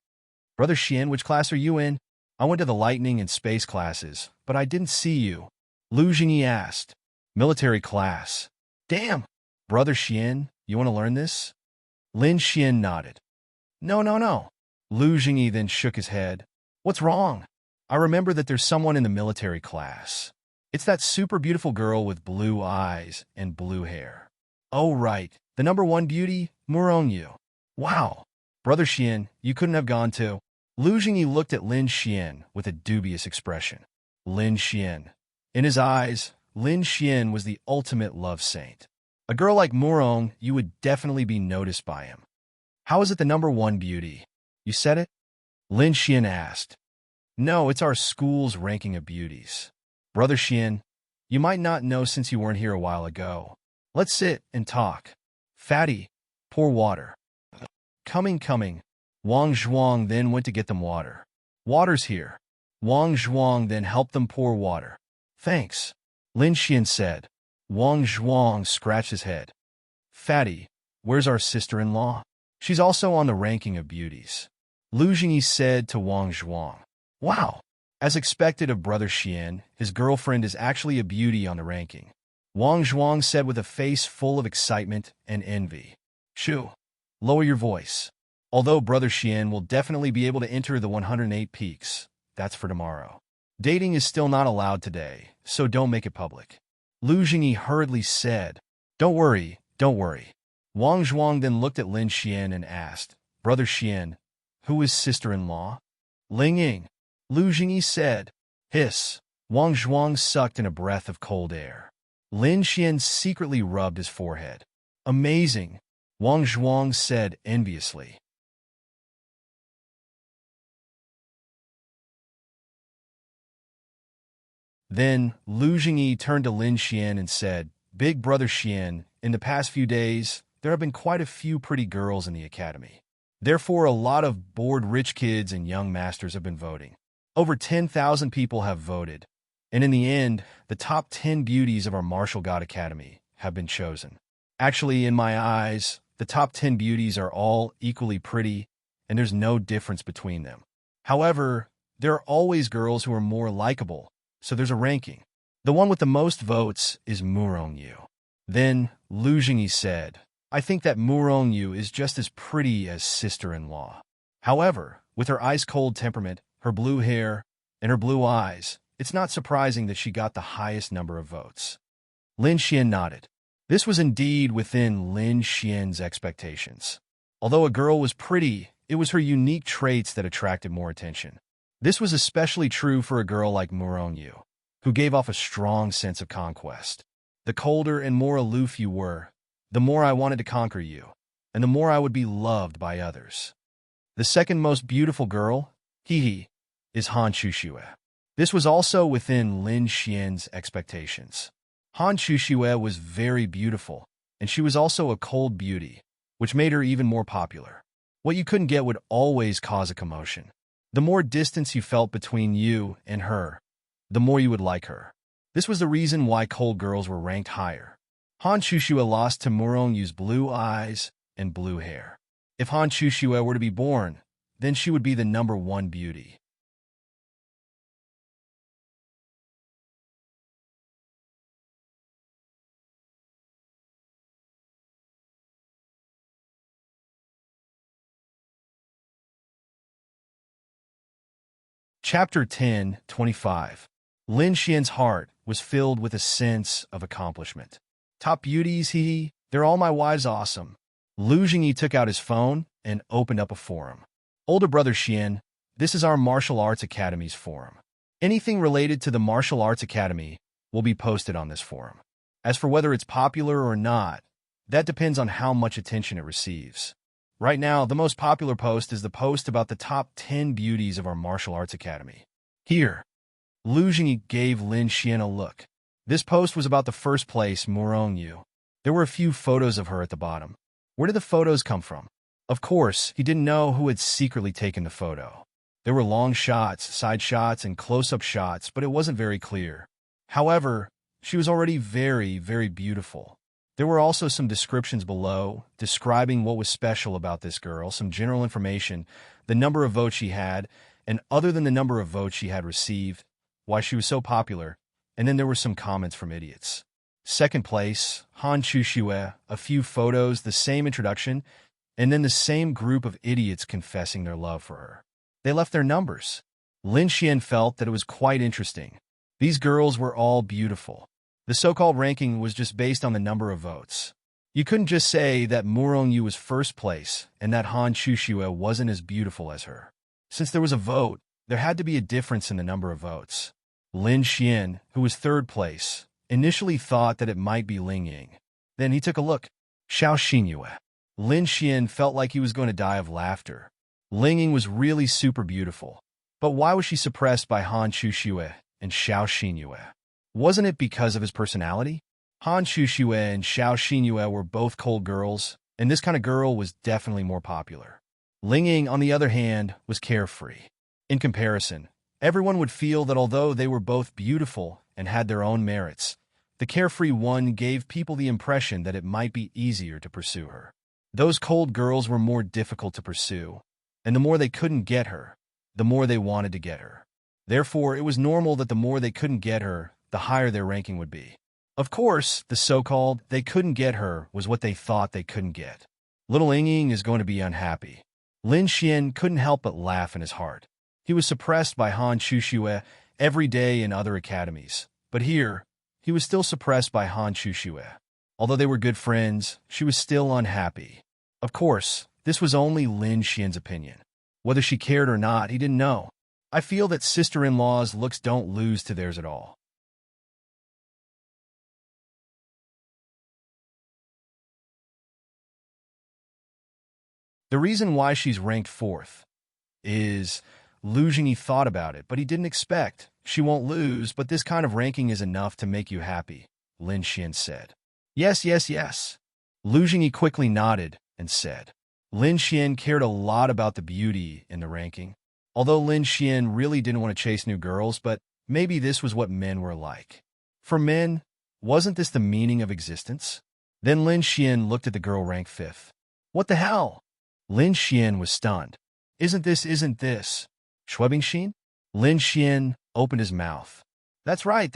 "Brother Xian, which class are you in?" "I went to the lightning and space classes, but I didn't see you." Lu Jingyi asked. "Military class." "Damn! Brother Xian, you want to learn this?" Lin Xian nodded. No. Lu Jingyi then shook his head. "What's wrong?" "I remember that there's someone in the military class. It's that super beautiful girl with blue eyes and blue hair." "Oh, right. The number one beauty, Murongyu." "Wow. Brother Xian, you couldn't have gone to..." Lu Jingyi looked at Lin Xian with a dubious expression. Lin Xian. In his eyes, Lin Xian was the ultimate love saint. A girl like Murong, you would definitely be noticed by him. "How is it the number one beauty? You said it?" Lin Xian asked. "No, it's our school's ranking of beauties." "Brother Xian, you might not know since you weren't here a while ago. Let's sit and talk." "Fatty, pour water." Coming. Wang Zhuang then went to get them water. "Water's here." Wang Zhuang then helped them pour water. "Thanks," Lin Xian said. Wang Zhuang scratched his head. "Fatty, where's our sister-in-law? She's also on the ranking of beauties." Lu Jingyi said to Wang Zhuang. "Wow." As expected of Brother Xian, his girlfriend is actually a beauty on the ranking. Wang Zhuang said with a face full of excitement and envy. "Shoo, lower your voice. Although Brother Xian will definitely be able to enter the 108 peaks, that's for tomorrow. Dating is still not allowed today, so don't make it public." Lu Jingyi hurriedly said. Don't worry. Wang Zhuang then looked at Lin Xian and asked, "Brother Xian, who is sister-in-law?" "Ling Ying," Lu Jingyi said. Hiss. Wang Zhuang sucked in a breath of cold air. Lin Xian secretly rubbed his forehead. "Amazing," Wang Zhuang said enviously. Then, Lu Jingyi turned to Lin Xian and said, "Big Brother Xian, in the past few days, there have been quite a few pretty girls in the academy. Therefore, a lot of bored rich kids and young masters have been voting. Over 10,000 people have voted, and in the end, the top 10 beauties of our Martial God Academy have been chosen. Actually, in my eyes, the top 10 beauties are all equally pretty, and there's no difference between them. However, there are always girls who are more likable, so there's a ranking. The one with the most votes is Murongyu." Then, Lu Jingyi said, "I think that Murongyu is just as pretty as sister-in-law. However, with her ice-cold temperament, her blue hair, and her blue eyes, it's not surprising that she got the highest number of votes." Lin Xian nodded. This was indeed within Lin Xian's expectations. Although a girl was pretty, it was her unique traits that attracted more attention. This was especially true for a girl like Murongyu, who gave off a strong sense of conquest. "The colder and more aloof you were, the more I wanted to conquer you, and the more I would be loved by others. The second most beautiful girl, is Han Chuxue." This was also within Lin Xian's expectations. Han Chuxue was very beautiful, and she was also a cold beauty, which made her even more popular. What you couldn't get would always cause a commotion. The more distance you felt between you and her, the more you would like her. This was the reason why cold girls were ranked higher. Han Chuxue lost to Murongyu's blue eyes and blue hair. If Han Chuxue were to be born, then she would be the number one beauty. Chapter 10:25. Lin Xian's heart was filled with a sense of accomplishment. "Top beauties, they're all my wives awesome." Lu Jingyi took out his phone and opened up a forum. Older brother Xian, this is our Martial Arts Academy's forum. Anything related to the Martial Arts Academy will be posted on this forum. As for whether it's popular or not, that depends on how much attention it receives. Right now, the most popular post is the post about the top 10 beauties of our Martial Arts Academy. Here, Lu Jingyi gave Lin Xian a look. This post was about the first place Murong Yu. There were a few photos of her at the bottom. Where did the photos come from? Of course, he didn't know who had secretly taken the photo. There were long shots, side shots, and close-up shots, but it wasn't very clear. However, she was already very, very beautiful. There were also some descriptions below, describing what was special about this girl, some general information, the number of votes she had, and other than the number of votes she had received, why she was so popular, and then there were some comments from idiots. Second place, Han Chuxue, a few photos, the same introduction, and then the same group of idiots confessing their love for her. They left their numbers. Lin Xian felt that it was quite interesting. These girls were all beautiful. The so-called ranking was just based on the number of votes. You couldn't just say that Murong Yu was first place and that Han Chuxue wasn't as beautiful as her. Since there was a vote, there had to be a difference in the number of votes. Lin Xian, who was third place, initially thought that it might be Ling Ying. Then he took a look. Xiao Xinyue. Lin Xian felt like he was going to die of laughter. Ling Ying was really super beautiful. But why was she suppressed by Han Chuxue and Xiao Xinyue? Wasn't it because of his personality? Han Chuxue and Xiao Xinyue were both cold girls, and this kind of girl was definitely more popular. Ling Ying, on the other hand, was carefree. In comparison, everyone would feel that although they were both beautiful and had their own merits, the carefree one gave people the impression that it might be easier to pursue her. Those cold girls were more difficult to pursue, and the more they couldn't get her, the more they wanted to get her. Therefore, it was normal that the more they couldn't get her, the higher their ranking would be. Of course, the so-called they couldn't get her was what they thought they couldn't get. Little Ling Ying is going to be unhappy. Lin Xian couldn't help but laugh in his heart. He was suppressed by Han Chuxue every day in other academies, but here, he was still suppressed by Han Chuxue. Although they were good friends, she was still unhappy. Of course, this was only Lin Xian's opinion. Whether she cared or not, he didn't know. I feel that sister-in-law's looks don't lose to theirs at all. The reason why she's ranked fourth is Lu Jingyi thought about it, but he didn't expect. She won't lose, but this kind of ranking is enough to make you happy, Lin Xian said. Yes, yes, yes. Lu Jingyi quickly nodded and said. Lin Xian cared a lot about the beauty in the ranking. Although Lin Xian really didn't want to chase new girls, but maybe this was what men were like. For men, wasn't this the meaning of existence? Then Lin Xian looked at the girl ranked fifth. What the hell? Lin Xian was stunned. Isn't this? Xuebingxin? Lin Xian opened his mouth. That's right.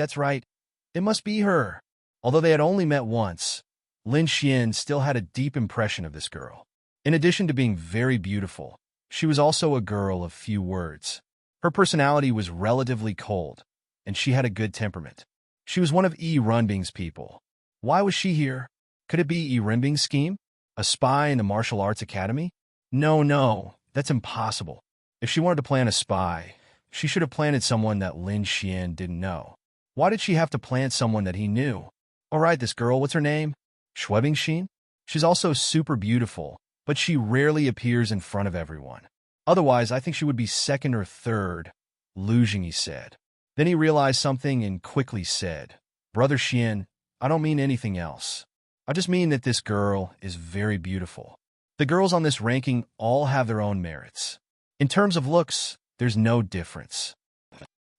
It must be her. Although they had only met once, Lin Xian still had a deep impression of this girl. In addition to being very beautiful, she was also a girl of few words. Her personality was relatively cold, and she had a good temperament. She was one of Yi Runbing's people. Why was she here? Could it be Yi Runbing's scheme? A spy in the martial arts academy? No, that's impossible. If she wanted to plant a spy, she should have planted someone that Lin Xian didn't know. Why did she have to plant someone that he knew? All right, this girl, what's her name? Xuebingxin? She's also super beautiful, but she rarely appears in front of everyone. Otherwise, I think she would be second or third, Lu Jingyi said. Then he realized something and quickly said, Brother Xian, I don't mean anything else. I just mean that this girl is very beautiful. The girls on this ranking all have their own merits. In terms of looks, there's no difference.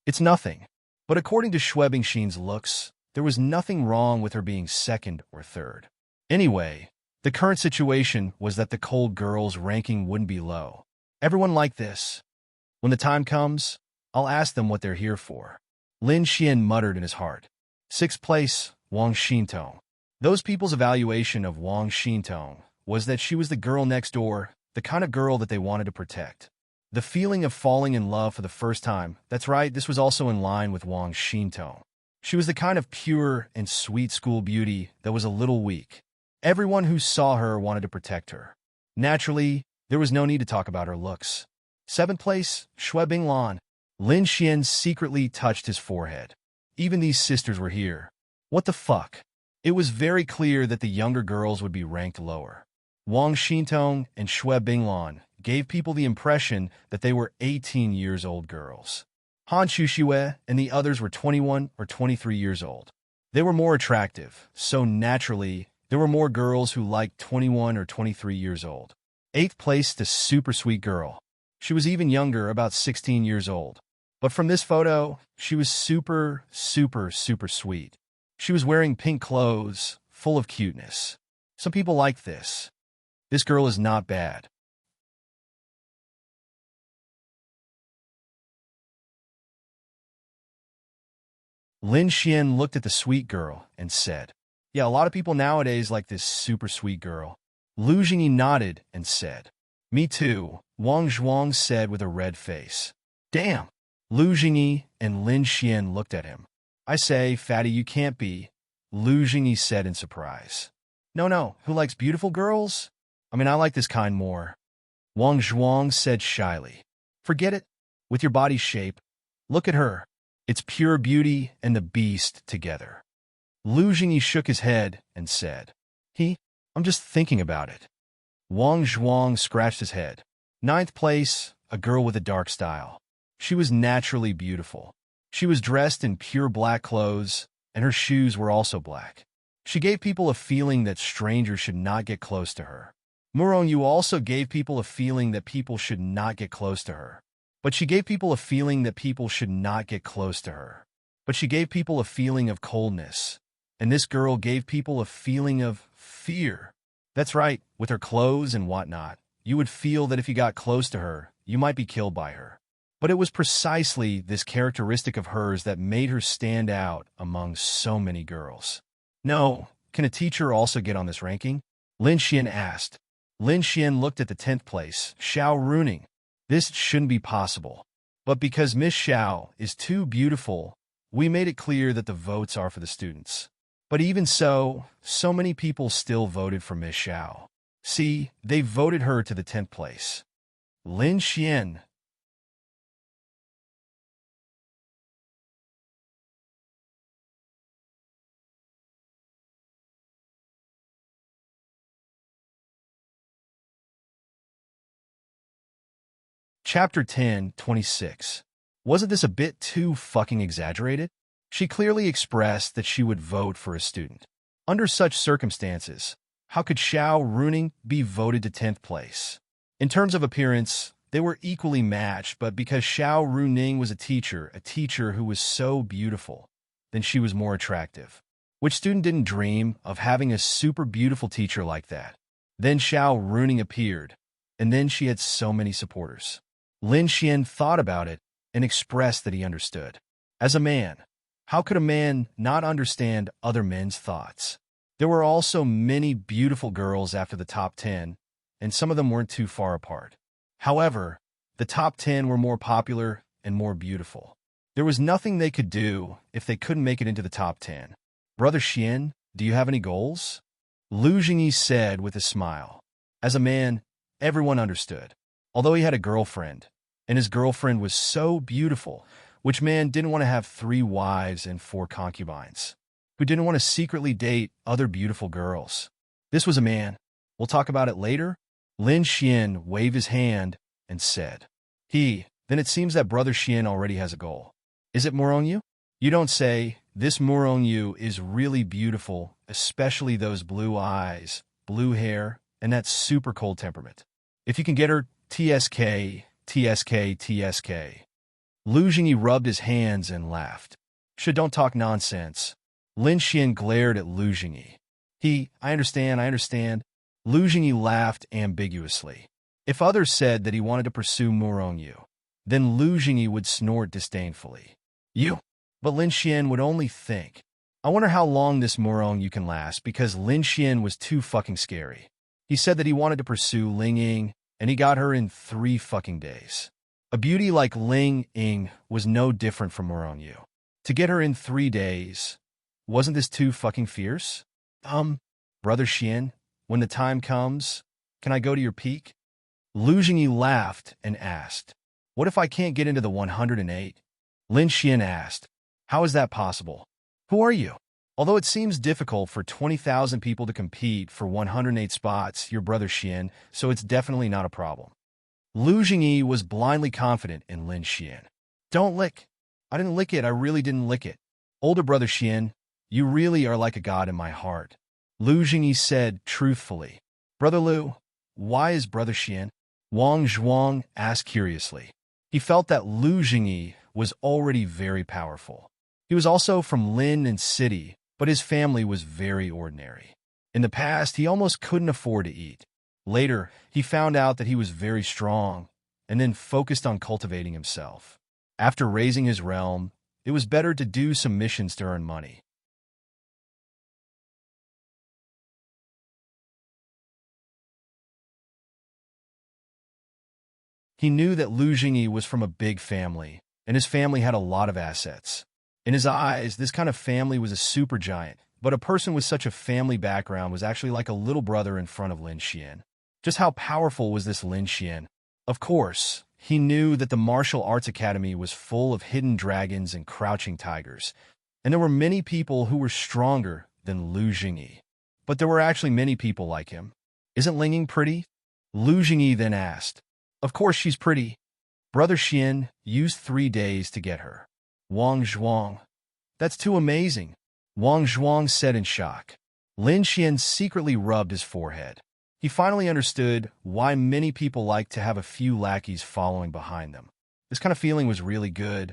It's nothing. But according to Xuebingxin's looks, there was nothing wrong with her being second or third. Anyway, the current situation was that the cold girls' ranking wouldn't be low. Everyone liked this. When the time comes, I'll ask them what they're here for. Lin Xian muttered in his heart. Sixth place, Wang Xintong. Those people's evaluation of Wang Xintong was that she was the girl next door, the kind of girl that they wanted to protect. The feeling of falling in love for the first time, that's right, this was also in line with Wang Xintong. She was the kind of pure and sweet school beauty that was a little weak. Everyone who saw her wanted to protect her. Naturally, There was no need to talk about her looks. 7th place, Shui Binglan. Lin Xian secretly touched his forehead. Even these sisters were here. What the fuck? It was very clear that the younger girls would be ranked lower. Wang Xintong and Shui Binglan gave people the impression that they were 18 years old girls. Han Chuxue and the others were 21 or 23 years old. They were more attractive, so naturally, there were more girls who liked 21 or 23 years old. 8th place, the super sweet girl. She was even younger, about 16 years old. But from this photo, she was super sweet. She was wearing pink clothes, full of cuteness. Some people like this. This girl is not bad. Lin Xian looked at the sweet girl and said, "Yeah, a lot of people nowadays like this super sweet girl." Lu Jingyi nodded and said, "Me too," Wang Zhuang said with a red face. "Damn." Lu Jingyi and Lin Xian looked at him. "I say, fatty, you can't be," Lu Jingyi said in surprise. No, who likes beautiful girls? I mean, I like this kind more," Wang Zhuang said shyly. "Forget it. With your body shape, look at her. It's pure beauty and the beast together." Lu Jingyi shook his head and said, I'm just thinking about it." Wang Zhuang scratched his head. 9th place, a girl with a dark style. She was naturally beautiful. She was dressed in pure black clothes, and her shoes were also black. She gave people a feeling that strangers should not get close to her. Murong Yu also gave people a feeling that people should not get close to her. But she gave people a feeling that people should not get close to her. But she gave people a feeling of coldness. And this girl gave people a feeling of fear. That's right, with her clothes and whatnot, you would feel that if you got close to her, you might be killed by her. But it was precisely this characteristic of hers that made her stand out among so many girls. "No, can a teacher also get on this ranking?" Lin Xian asked. Lin Xian looked at the 10th place, Xiao Runing. This shouldn't be possible. But because Miss Xiao is too beautiful, we made it clear that the votes are for the students. But even so, so many people still voted for Miss Xiao. See, they voted her to the 10th place. Lin Xian. Chapter 10:26. Wasn't this a bit too fucking exaggerated? She clearly expressed that she would vote for a student. Under such circumstances, how could Xiao Runing be voted to 10th place? In terms of appearance, they were equally matched, but because Xiao Runing was a teacher who was so beautiful, then she was more attractive. Which student didn't dream of having a super beautiful teacher like that? Then Xiao Runing appeared, and then she had so many supporters. Lin Xian thought about it and expressed that he understood. As a man, how could a man not understand other men's thoughts? There were also many beautiful girls after the top 10, and some of them weren't too far apart. However, the top 10 were more popular and more beautiful. There was nothing they could do if they couldn't make it into the top 10. "Brother Xian, do you have any goals?" Lu Jingyi said with a smile. As a man, everyone understood. Although he had a girlfriend, and his girlfriend was so beautiful, which man didn't want to have 3 wives and 4 concubines? Who didn't want to secretly date other beautiful girls? This was a man. We'll talk about it later. Lin Xian waved his hand and said, Then it seems that Brother Xian already has a goal. Is it Murongyu? You don't say. This Murongyu is really beautiful, especially those blue eyes, blue hair, and that super cold temperament. If you can get her, TSK. Lu Jingyi rubbed his hands and laughed. Don't talk nonsense. Lin Xian glared at Lu Jingyi. I understand. Lu Jingyi laughed ambiguously. If others said that he wanted to pursue Murongyu, then Lu Jingyi would snort disdainfully. But Lin Xian would only think. I wonder how long this Murongyu can last, because Lin Xian was too fucking scary. He said that he wanted to pursue Ling Ying, and he got her in 3 fucking days. A beauty like Ling Ying was no different from Murongyu. To get her in 3 days, wasn't this too fucking fierce? Brother Xian, when the time comes, can I go to your peak? Lu Jingyi laughed and asked, "What if I can't get into the 108? Lin Xian asked, "How is that possible? Who are you?" Although it seems difficult for 20,000 people to compete for 108 spots, your brother Xian, so it's definitely not a problem. Lu Jingyi was blindly confident in Lin Xian. "Don't lick. I didn't lick it, I really didn't lick it. Older brother Xian, you really are like a god in my heart," Lu Jingyi said truthfully. "Brother Lu, why is brother Xian?" Wang Zhuang asked curiously. He felt that Lu Jingyi was already very powerful. He was also from Lin and City, but his family was very ordinary. In the past, he almost couldn't afford to eat. Later, he found out that he was very strong, and then focused on cultivating himself. After raising his realm, it was better to do some missions to earn money. He knew that Lu Jingyi was from a big family, and his family had a lot of assets. In his eyes, this kind of family was a supergiant, but a person with such a family background was actually like a little brother in front of Lin Xian. Just how powerful was this Lin Xian? Of course, he knew that the martial arts academy was full of hidden dragons and crouching tigers, and there were many people who were stronger than Lu Jingyi. But there were actually many people like him. "Isn't Linging pretty?" Lu Jingyi then asked. "Of course she's pretty. Brother Xian used 3 days to get her." Wang Zhuang. "That's too amazing," Wang Zhuang said in shock. Lin Xian secretly rubbed his forehead. He finally understood why many people like to have a few lackeys following behind them. This kind of feeling was really good.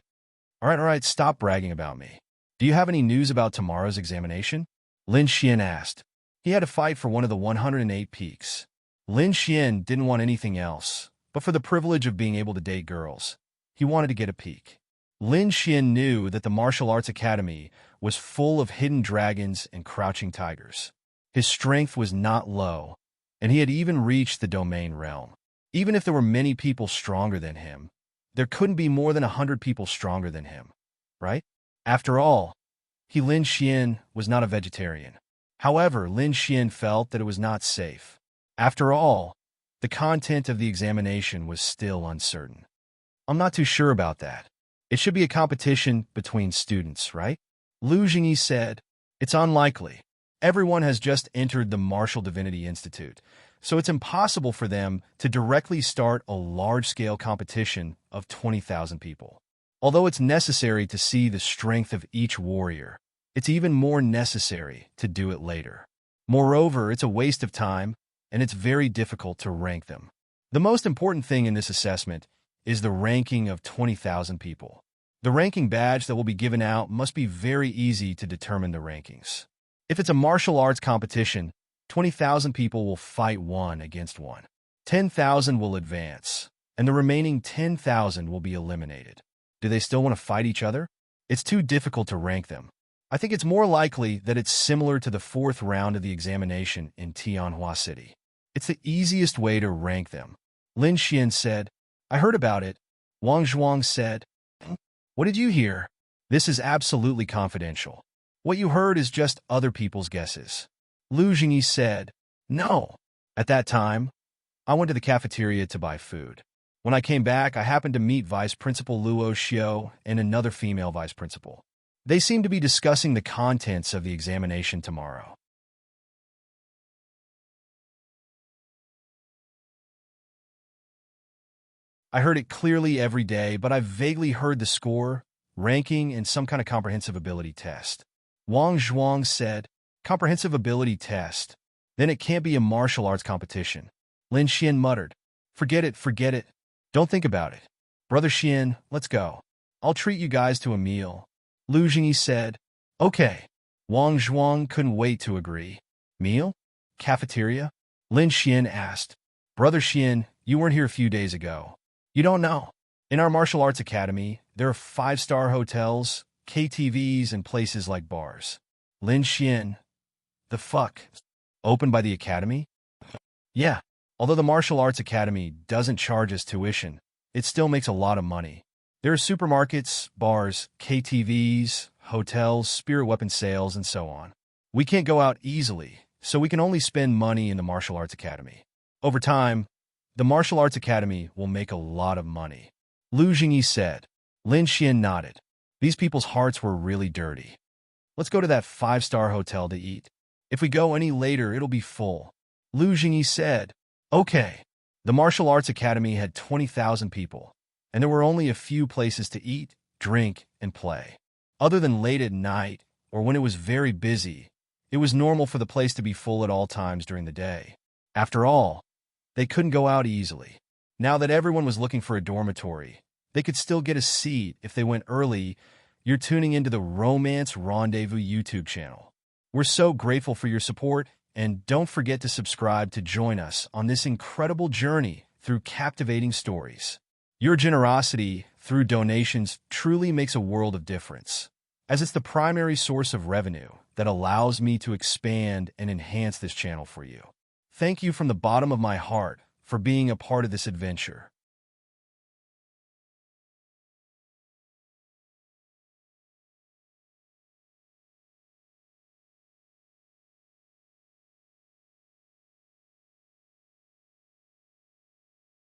All right, stop bragging about me. Do you have any news about tomorrow's examination?" Lin Xian asked. He had to fight for one of the 108 peaks. Lin Xian didn't want anything else, but for the privilege of being able to date girls. He wanted to get a peek. Lin Xian knew that the martial arts academy was full of hidden dragons and crouching tigers. His strength was not low, and he had even reached the domain realm. Even if there were many people stronger than him, there couldn't be more than 100 people stronger than him, right? After all, Lin Xian was not a vegetarian. However, Lin Xian felt that it was not safe. After all, the content of the examination was still uncertain. "I'm not too sure about that. It should be a competition between students, right?" Lu Jingyi said. "It's unlikely. Everyone has just entered the Martial Divinity Institute, so it's impossible for them to directly start a large-scale competition of 20,000 people. Although it's necessary to see the strength of each warrior, it's even more necessary to do it later. Moreover, it's a waste of time, and it's very difficult to rank them. The most important thing in this assessment is the ranking of 20,000 people. The ranking badge that will be given out must be very easy to determine the rankings. If it's a martial arts competition, 20,000 people will fight one against one. 10,000 will advance, and the remaining 10,000 will be eliminated. Do they still want to fight each other? It's too difficult to rank them. I think it's more likely that it's similar to the 4th round of the examination in Tianhua City. It's the easiest way to rank them. Lin Xian said. "I heard about it," Wang Zhuang said. "What did you hear?" "This is absolutely confidential. What you heard is just other people's guesses," Lu Jingyi said. "No." At that time, I went to the cafeteria to buy food. When I came back, I happened to meet Vice Principal Luo Xiao and another female vice principal. They seemed to be discussing the contents of the examination tomorrow. I heard it clearly every day, but I vaguely heard the score, ranking, and some kind of comprehensive ability test. Wang Zhuang said, "Comprehensive ability test. Then it can't be a martial arts competition." Lin Xian muttered, forget it. Don't think about it. "Brother Xian, let's go. I'll treat you guys to a meal," Lu Jingyi said. "Okay." Wang Zhuang couldn't wait to agree. "Meal? Cafeteria?" Lin Xian asked. "Brother Xian, you weren't here a few days ago. You don't know. In our martial arts academy, there are 5-star hotels, KTVs, and places like bars." Lin Xian. "The fuck? Opened by the academy?" "Yeah. Although the martial arts academy doesn't charge us tuition, it still makes a lot of money. There are supermarkets, bars, KTVs, hotels, spirit weapon sales, and so on. We can't go out easily, so we can only spend money in the martial arts academy. Over time, The martial arts academy will make a lot of money. Lu Jingyi said. Lin Xian nodded. These people's hearts were really dirty. Let's go to that 5-star hotel to eat. If we go any later, it'll be full. Lu Jingyi said. Okay. The martial arts academy had 20,000 people, and there were only a few places to eat, drink, and play. Other than late at night, or when it was very busy, it was normal for the place to be full at all times during the day. After all, they couldn't go out easily. Now that everyone was looking for a dormitory, they could still get a seat if they went early. You're tuning into the Romance Rendezvous YouTube channel. We're so grateful for your support, and don't forget to subscribe to join us on this incredible journey through captivating stories. Your generosity through donations truly makes a world of difference, as it's the primary source of revenue that allows me to expand and enhance this channel for you. Thank you from the bottom of my heart for being a part of this adventure.